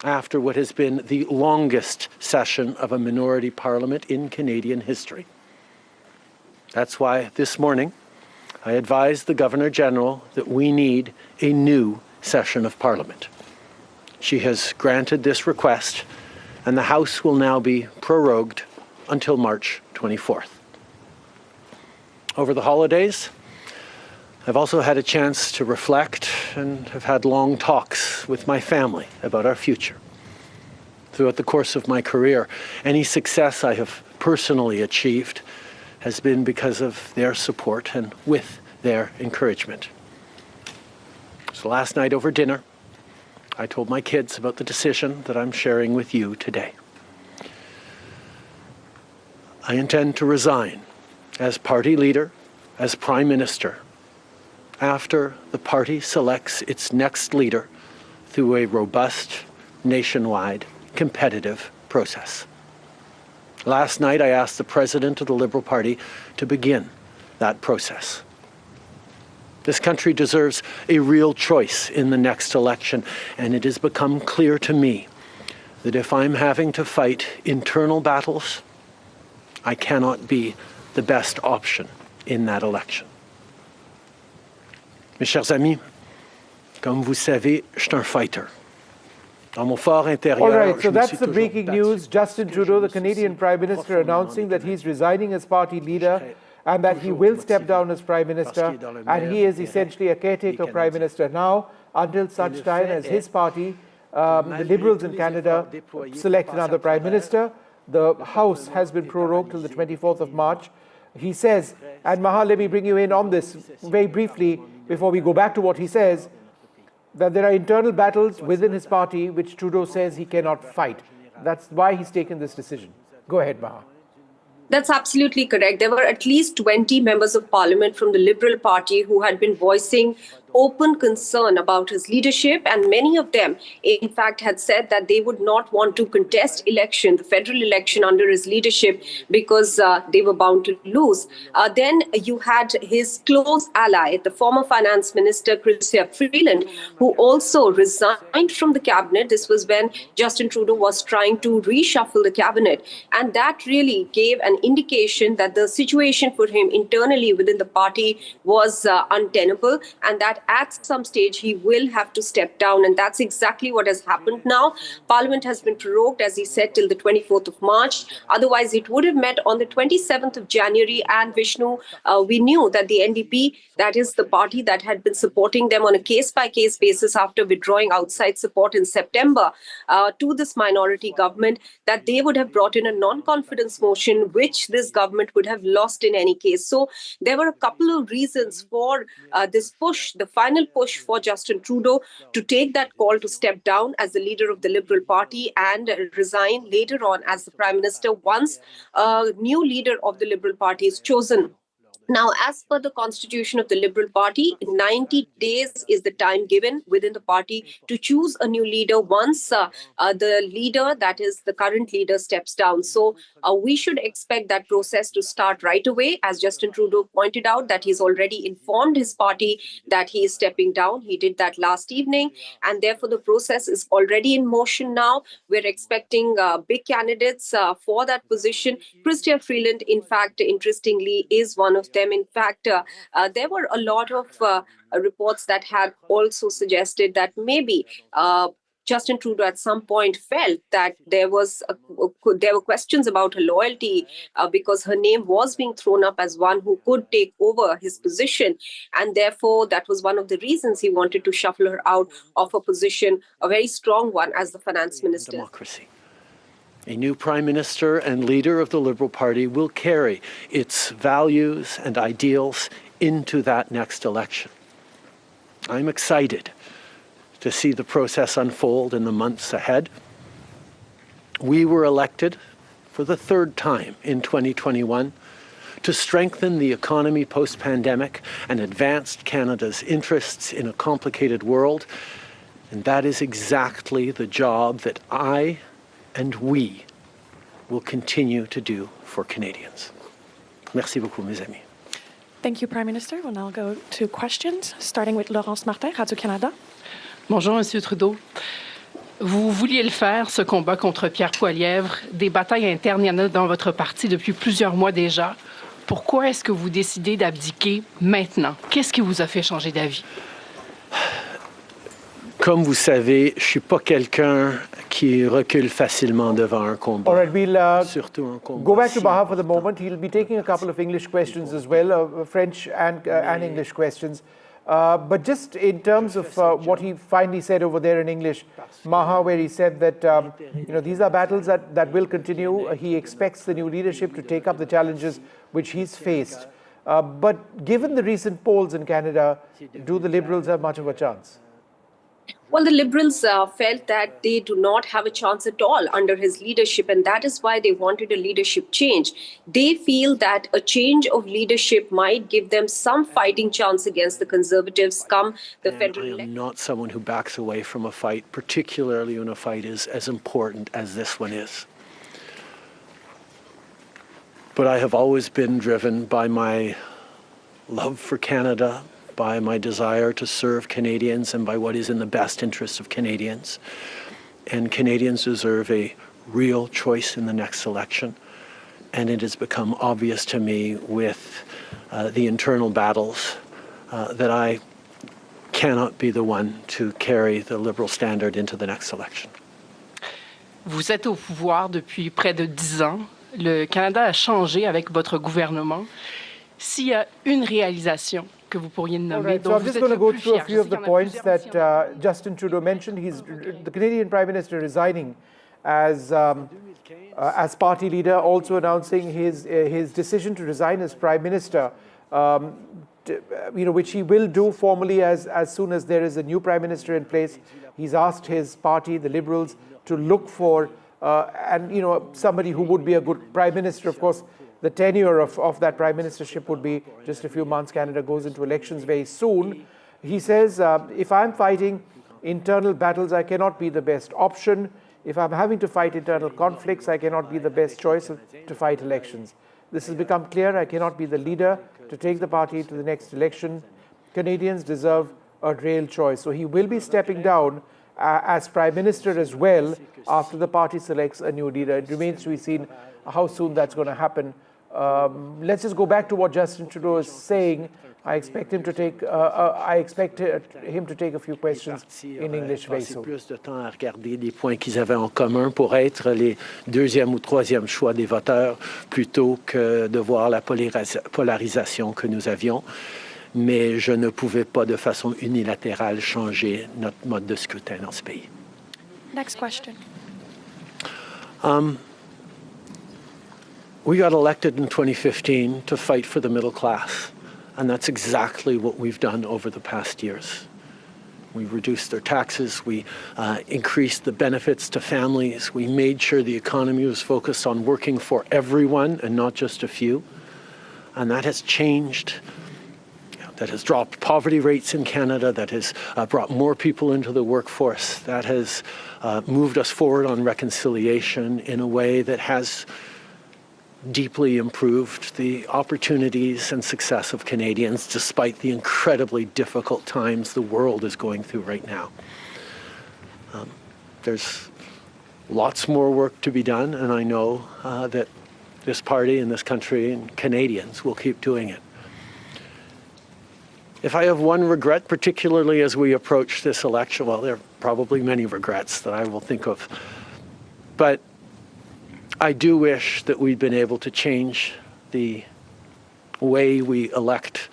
after what has been the longest session of a minority parliament in Canadian history. That's why this morning I advised the Governor-General that we need a new session of Parliament. She has granted this request, and the House will now be prorogued until March 24th. Over the holidays, I've also had a chance to reflect and have had long talks with my family about our future. Throughout the course of my career, any success I have personally achieved has been because of their support and with their encouragement. So last night over dinner, I told my kids about the decision that I'm sharing with you today. I intend to resign as party leader, as Prime Minister, after the party selects its next leader through a robust, nationwide, competitive process. Last night, I asked the President of the Liberal Party to begin that process. This country deserves a real choice in the next election, and it has become clear to me that if I'm having to fight internal battles, I cannot be the best option in that election. Mes chers amis, comme vous savez, je suis un fighter. Dans mon fort intérieur, all right, so that's the breaking news. Justin Trudeau, the Canadian Prime Minister, announcing that he's resigning as party leader and that he will step down as Prime Minister, and he is essentially a caretaker Prime Minister now until such time as his party The Liberals in Canada select another Prime Minister. The House has been prorogued till the 24th of March. He says, and Maha, let me bring you in on this very briefly before we go back to what he says, that there are internal battles within his party which Trudeau says he cannot fight. That's why he's taken this decision. Go ahead, Maha. That's absolutely correct. There were at least 20 members of parliament from the Liberal Party who had been voicing open concern about his leadership, and many of them, in fact, had said that they would not want to contest the federal election under his leadership because they were bound to lose. Then you had his close ally, the former finance minister, Chrystia Freeland, who also resigned from the cabinet. This was when Justin Trudeau was trying to reshuffle the cabinet. And that really gave an indication that the situation for him internally within the party was untenable, and that at some stage he will have to step down. And that's exactly what has happened now. Parliament has been prorogued, as he said, till the 24th of March. Otherwise, it would have met on the 27th of January. And Vishnu, we knew that the NDP, that is the party that had been supporting them on a case-by-case basis after withdrawing outside support in September to this minority government, that they would have brought in a non-confidence motion, which this government would have lost in any case. So there were a couple of reasons for this push, the final push for Justin Trudeau to take that call to step down as the leader of the Liberal Party and resign later on as the Prime Minister once a new leader of the Liberal Party is chosen. Now, as per the constitution of the Liberal Party, 90 days is the time given within the party to choose a new leader once the leader, that is the current leader, steps down. So we should expect that process to start right away. As Justin Trudeau pointed out, that he's already informed his party that he is stepping down. He did that last evening, and therefore the process is already in motion now. We're expecting big candidates for that position. Chrystia Freeland, in fact, interestingly, is one of them. In fact, there were a lot of reports that had also suggested that maybe Justin Trudeau at some point felt that there were questions about her loyalty because her name was being thrown up as one who could take over his position. And therefore, that was one of the reasons he wanted to shuffle her out of a position, a very strong one, as the finance minister. Democracy. A new Prime Minister and leader of the Liberal Party will carry its values and ideals into that next election. I'm excited to see the process unfold in the months ahead. We were elected for the third time in 2021 to strengthen the economy post-pandemic and advance Canada's interests in a complicated world. And that is exactly the job that I and we will continue to do for Canadians. Merci beaucoup, mes amis. Thank you, Prime Minister. We'll now go to questions, starting with Laurence Martin, Radio-Canada. Bonjour, Monsieur Trudeau. Vous vouliez le faire, ce combat contre Pierre Poilievre. Des batailles internes, il y en a dans votre parti depuis plusieurs mois déjà. Pourquoi est-ce que vous décidez d'abdiquer maintenant? Qu'est-ce qui vous a fait changer d'avis? Comme vous savez, je ne suis pas quelqu'un qui recule facilement devant un combat. All right, we'll go back to Maha for the moment. He'll be taking a couple of English questions as well, French and English questions. But just in terms of what he finally said over there in English, Maha, where he said that these are battles that will continue. He expects the new leadership to take up the challenges which he's faced. But given the recent polls in Canada, do the Liberals have much of a chance? Well, the Liberals felt that they do not have a chance at all under his leadership, and that is why they wanted a leadership change. They feel that a change of leadership might give them some fighting chance against the Conservatives come the federal election. I am not someone who backs away from a fight, particularly when a fight is as important as this one is. But I have always been driven by my love for Canada, by my desire to serve Canadians, and by what is in the best interest of Canadians. And Canadians deserve a real choice in the next election. And it has become obvious to me with the internal battles that I cannot be the one to carry the Liberal standard into the next election. Vous êtes au pouvoir depuis près de 10 ans. Le Canada a changé avec votre gouvernement. S'il y a une réalisation que vous pourriez All nommer. right, so I'm just going to go through a few of the points that Justin Trudeau mentioned. He's the Canadian Prime Minister resigning as party leader, also announcing his decision to resign as Prime Minister, which he will do formally as soon as there is a new Prime Minister in place. He's asked his party, the Liberals, to look for somebody who would be a good Prime Minister. Of course, the tenure of that Prime Ministership would be just a few months. Canada goes into elections very soon. He says, if I'm fighting internal battles, I cannot be the best option. If I'm having to fight internal conflicts, I cannot be the best choice to fight elections. This has become clear. I cannot be the leader to take the party to the next election. Canadians deserve a real choice. So he will be stepping down as Prime Minister as well after the party selects a new leader. It remains to be seen how soon that's going to happen. Let's just go back to what Justin Trudeau is saying. I expect him to take a few questions in English very soon. Plus de temps à regarder les points qu'ils avaient en commun pour être les deuxième ou troisième choix des voteurs plutôt que de voir la polarisation que nous avions. Mais je ne pouvais pas de façon unilatérale changer notre mode de scrutin dans ce pays. Next question. We got elected in 2015 to fight for the middle class, and that's exactly what we've done over the past years. We reduced their taxes, we increased the benefits to families, we made sure the economy was focused on working for everyone and not just a few, and that has changed. That has dropped poverty rates in Canada, that has brought more people into the workforce, that has moved us forward on reconciliation in a way that has deeply improved the opportunities and success of Canadians despite the incredibly difficult times the world is going through right now. There's lots more work to be done, and I know that this party and this country and Canadians will keep doing it. If I have one regret, particularly as we approach this election, well, there are probably many regrets that I will think of, but I do wish that we'd been able to change the way we elect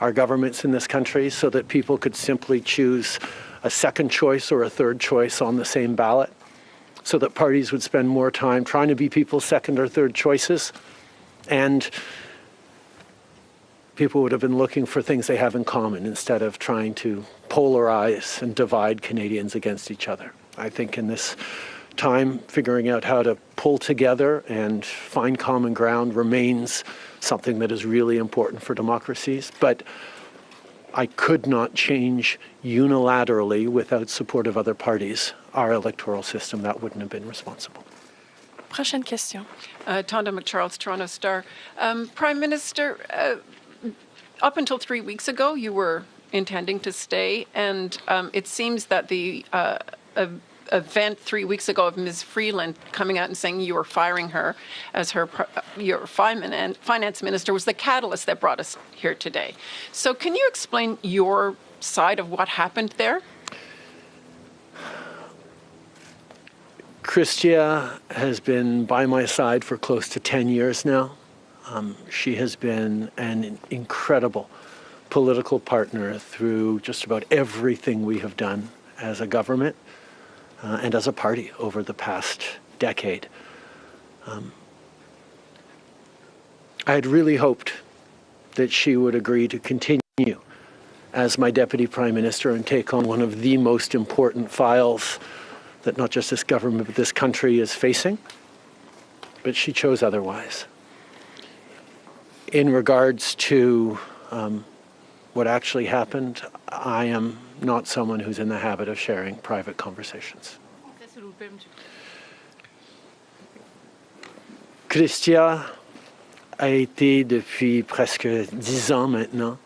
our governments in this country so that people could simply choose a second choice or a third choice on the same ballot, so that parties would spend more time trying to be people's second or third choices, and people would have been looking for things they have in common instead of trying to polarize and divide Canadians against each other. I think in this time, figuring out how to pull together and find common ground remains something that is really important for democracies. But I could not change unilaterally without support of other parties our electoral system. That wouldn't have been responsible. Prochaine question. Tonda McCharles, Toronto Star. Prime Minister, up until 3 weeks ago, you were intending to stay, and it seems that the event 3 weeks ago of Ms. Freeland coming out and saying you were firing her as your finance minister was the catalyst that brought us here today. So can you explain your side of what happened there? Chrystia has been by my side for close to 10 years now. She has been an incredible political partner through just about everything we have done as a government and as a party over the past decade. I had really hoped that she would agree to continue as my Deputy Prime Minister and take on one of the most important files that not just this government but this country is facing, but she chose otherwise. In regards to what actually happened, I am not someone who's in the habit of sharing private conversations. Chrystia a été depuis presque 10 ans maintenant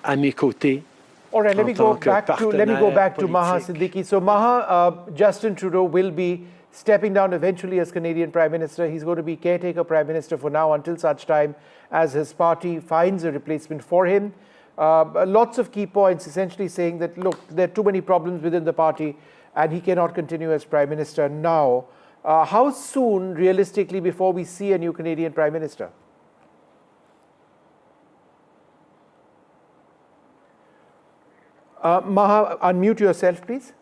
à mes côtés. All right, let me go back to Maha Siddiqui. So Maha, Justin Trudeau will be stepping down eventually as Canadian Prime Minister. He's going to be caretaker Prime Minister for now until such time as his party finds a replacement for him. Lots of key points essentially saying that, look, there are too many problems within the party and he cannot continue as Prime Minister now. How soon, realistically, before we see a new Canadian Prime Minister? Maha, unmute yourself, please.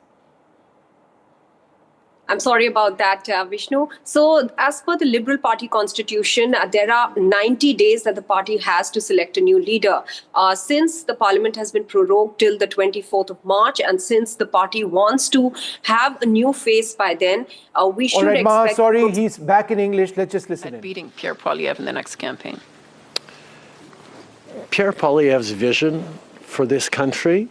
I'm sorry about that, Vishnu. So, as per the Liberal Party constitution, there are 90 days that the party has to select a new leader. Since the parliament has been prorogued till the 24th of March, and since the party wants to have a new face by then, we should All right, Maha, expect... sorry, he's back in English. Let's just listen in. Beating Pierre Poilievre in the next campaign. Pierre Poilievre's vision for this country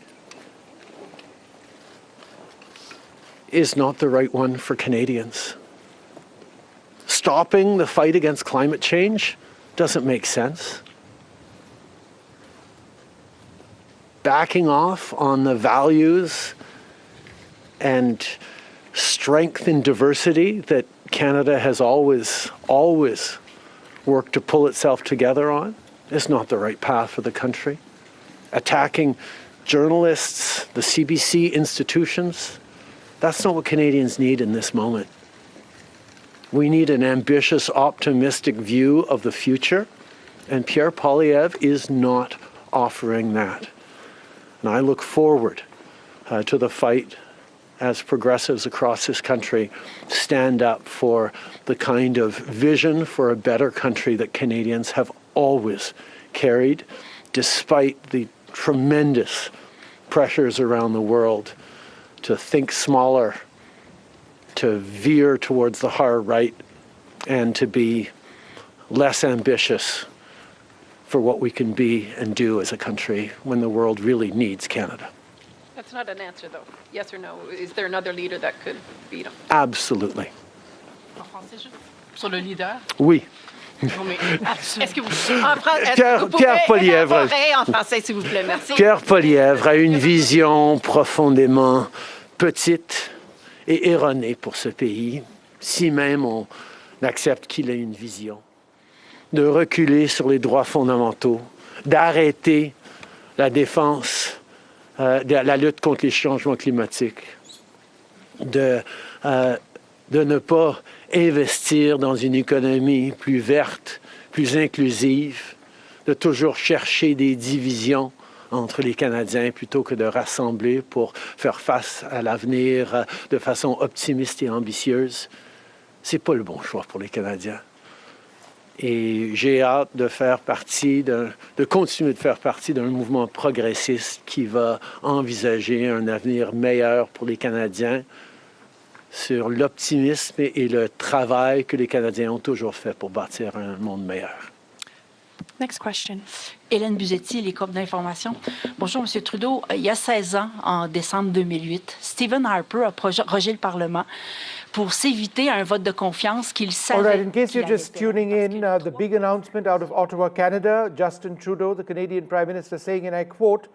is not the right one for Canadians. Stopping the fight against climate change doesn't make sense. Backing off on the values and strength in diversity that Canada has always worked to pull itself together on is not the right path for the country. Attacking journalists, the CBC institutions, that's not what Canadians need in this moment. We need an ambitious, optimistic view of the future, and Pierre Poilievre is not offering that. And I look forward to the fight as progressives across this country stand up for the kind of vision for a better country that Canadians have always carried, despite the tremendous pressures around the world to think smaller, to veer towards the hard right, and to be less ambitious for what we can be and do as a country when the world really needs Canada. That's not an answer, though. Yes or no? Is there another leader that could beat him? Absolutely. Sur le leader? Oui. Est-ce que vous Pierre Poilievre. en français, s'il vous plaît, merci. Pierre Poilievre a une vision profondément petite et erronée pour ce pays, si même on accepte qu'il ait une vision, de reculer sur les droits fondamentaux, d'arrêter la défense, la lutte contre les changements climatiques, de ne pas investir dans une économie plus verte, plus inclusive, de toujours chercher des divisions entre les Canadiens plutôt que de rassembler pour faire face à l'avenir de façon optimiste et ambitieuse. C'est pas le bon choix pour les Canadiens. Et j'ai hâte de continuer de faire partie d'un mouvement progressiste qui va envisager un avenir meilleur pour les Canadiens sur l'optimisme et le travail que les Canadiens ont toujours fait pour bâtir un monde meilleur. Next question. Hélène Buzetti, les corps d'information. Bonjour, M. Trudeau. Il y a 16 ans, en décembre 2008, Stephen Harper a prorogé le Parlement pour s'éviter un vote de confiance qu'il savait. All right, in case you're just tuning in, the big announcement out of Ottawa, Canada, Justin Trudeau, the Canadian Prime Minister, saying, and I quote,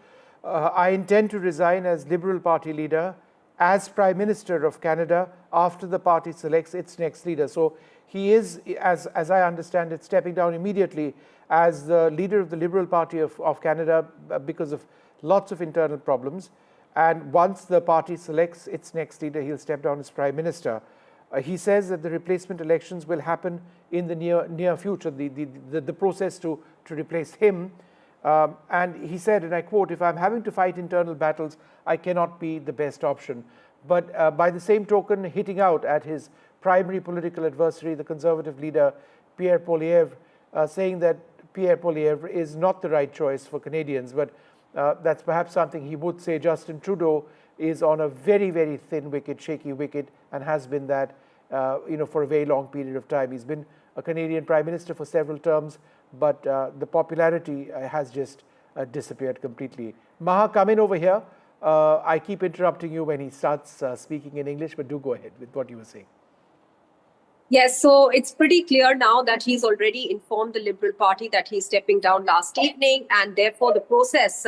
I intend to resign as Liberal Party leader as Prime Minister of Canada after the party selects its next leader. So he is, as I understand it, stepping down immediately as the leader of the Liberal Party of Canada because of lots of internal problems. And once the party selects its next leader, he'll step down as Prime Minister. He says that the replacement elections will happen in the near future, the process to replace him. And he said, and I quote, if I'm having to fight internal battles, I cannot be the best option. But by the same token, hitting out at his primary political adversary, the Conservative leader, Pierre Poilievre, saying that Pierre Poilievre is not the right choice for Canadians. But that's perhaps something he would say. Justin Trudeau is on a very, very thin wicket, shaky wicket, and has been that for a very long period of time. He's been a Canadian Prime Minister for several terms, but the popularity has just disappeared completely. Maha, come in over here. I keep interrupting you when he starts speaking in English, but do go ahead with what you were saying. Yes, so it's pretty clear now that he's already informed the Liberal Party that he's stepping down last evening, and therefore the process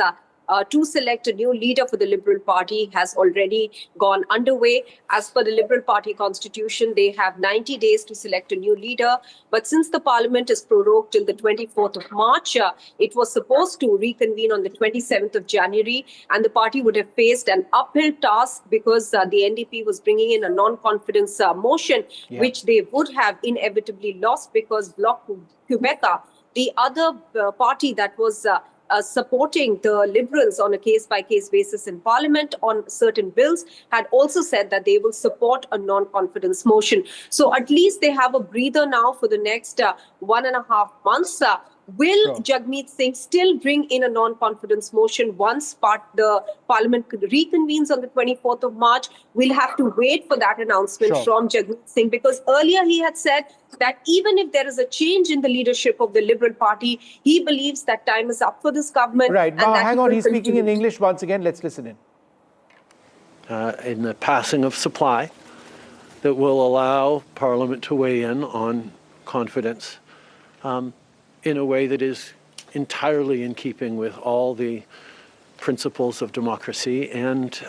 to select a new leader for the Liberal Party has already gone underway. As per the Liberal Party constitution, they have 90 days to select a new leader. But since the Parliament is prorogued till the 24th of March, it was supposed to reconvene on the 27th of January, and the party would have faced an uphill task because the NDP was bringing in a non-confidence motion, which they would have inevitably lost because Bloc Québécois, the other party that was supporting the Liberals on a case-by-case basis in Parliament on certain bills, had also said that they will support a non-confidence motion. So at least they have a breather now for the next 1.5 months. Will Jagmeet Singh still bring in a non-confidence motion once the Parliament reconvenes on the 24th of March? We'll have to wait for that announcement from Jagmeet Singh, because earlier he had said that even if there is a change in the leadership of the Liberal Party, he believes that time is up for this government. Right. Now, hang on. He's continue. speaking in English once again. Let's listen in. In the passing of supply that will allow Parliament to weigh in on confidence in a way that is entirely in keeping with all the principles of democracy and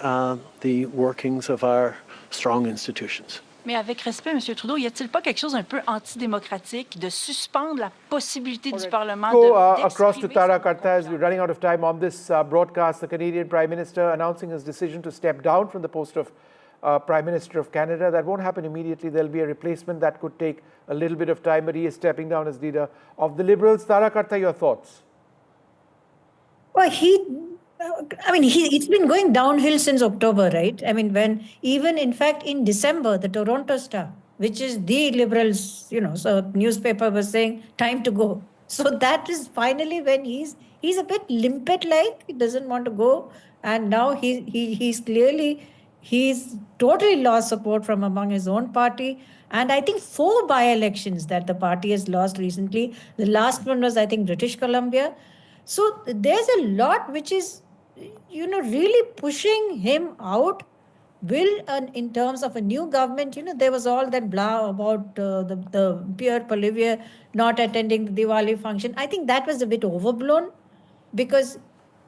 the workings of our strong institutions. Mais avec respect, M. Trudeau, y a-t-il pas quelque chose un peu antidémocratique de suspendre la possibilité du Parlement Go de across to Tara Karta as we're running out of time on this broadcast. The Canadian Prime Minister announcing his decision to step down from the post of Prime Minister of Canada. That won't happen immediately. There'll be a replacement that could take a little bit of time, but he is stepping down as leader of the Liberals. Tara Karta, your thoughts? Well, it's been going downhill since October, right? I mean, in fact, in December, the Toronto Star, which is the Liberals, so newspaper was saying, time to go. So that is finally when he's a bit limpet-like, he doesn't want to go. And now he's totally lost support from among his own party. And I think 4 by-elections that the party has lost recently. The last one was, I think, British Columbia. So there's a lot which is, really pushing him out. In terms of a new government, there was all that blah about the Pierre Poilievre not attending the Diwali function. I think that was a bit overblown, because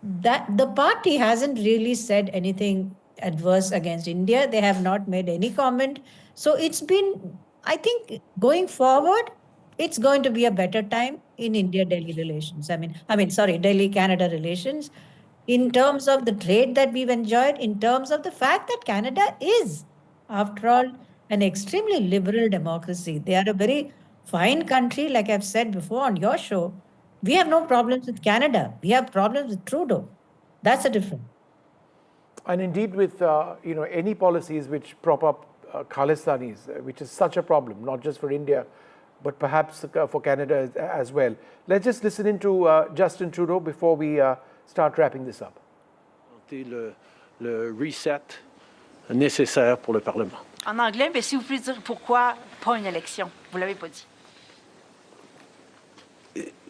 the party hasn't really said anything adverse against India. They have not made any comment. So it's been, I think, going forward, it's going to be a better time in India-Delhi relations. Delhi-Canada relations, in terms of the trade that we've enjoyed, in terms of the fact that Canada is, after all, an extremely liberal democracy. They are a very fine country, like I've said before on your show. We have no problems with Canada. We have problems with Trudeau. That's the difference. And indeed with, any policies which prop up Khalistanis, which is such a problem, not just for India, but perhaps for Canada as well. Let's just listen into Justin Trudeau before we start wrapping this up. Le reset nécessaire pour le Parlement. En anglais, mais si vous pouvez dire pourquoi pas une élection, vous l'avez pas dit.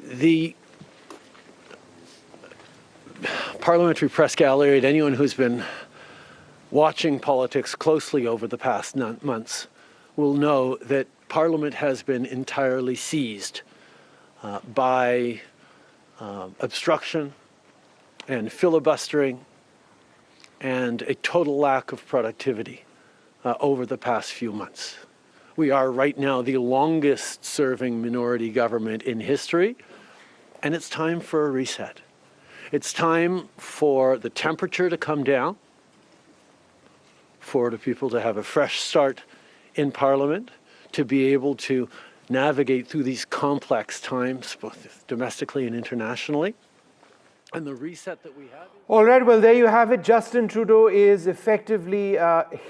The parliamentary press gallery, and anyone who's been watching politics closely over the past months will know that Parliament has been entirely seized by obstruction and filibustering and a total lack of productivity over the past few months. We are right now the longest serving minority government in history, and it's time for a reset. It's time for the temperature to come down, for the people to have a fresh start in Parliament, to be able to navigate through these complex times, both domestically and internationally. And the reset that we have. All right, well, there you have it. Justin Trudeau is effectively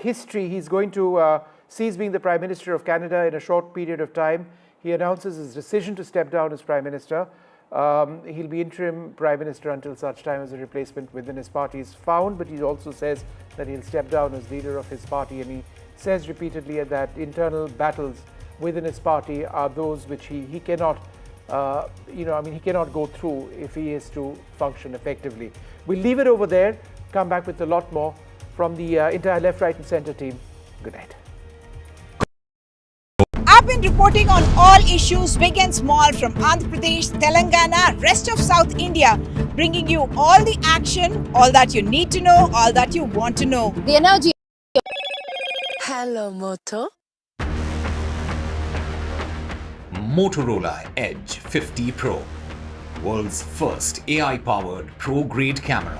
history. He's going to cease being the Prime Minister of Canada in a short period of time. He announces his decision to step down as Prime Minister. He'll be interim Prime Minister until such time as a replacement within his party is found, but he also says that he'll step down as leader of his party, and he says repeatedly that internal battles within his party are those which he cannot he cannot go through if he is to function effectively. We'll leave it over there, come back with a lot more from the entire left, right and center team. Good night. I've been reporting on all issues big and small from Andhra Pradesh, Telangana, rest of South India, bringing you all the action, all that you need to know, all that you want to know. The energy. Hello, Moto. Motorola Edge 50 Pro, world's first AI-powered pro-grade camera.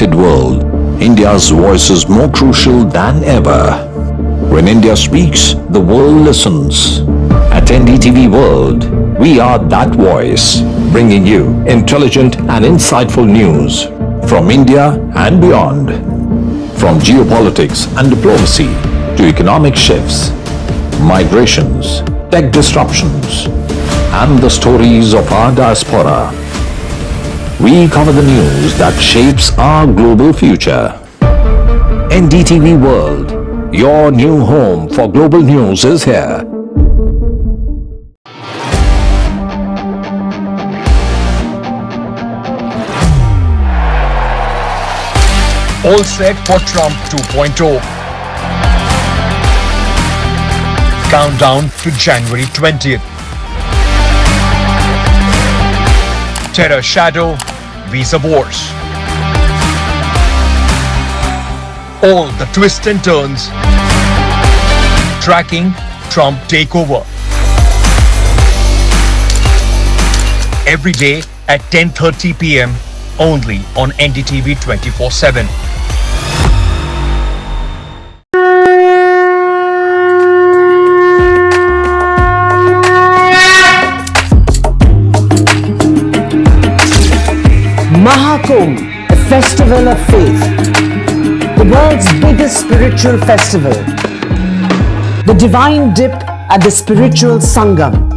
interconnected world, India's voice is more crucial than ever. When India speaks, the world listens. At NDTV World, we are that voice, bringing you intelligent and insightful news from India and beyond. From geopolitics and diplomacy to economic shifts, migrations, tech disruptions, and the stories of our diaspora. We cover the news that shapes our global future. NDTV World, your new home for global news is here. All set for Trump 2.0. Countdown to January 20th. Terror shadow, visa wars. All the twists and turns. Tracking Trump takeover. Every day at 10:30 p.m. only on NDTV 24/7. Mahakumbh, a festival of faith, the world's biggest spiritual festival, the divine dip at the spiritual Sangam.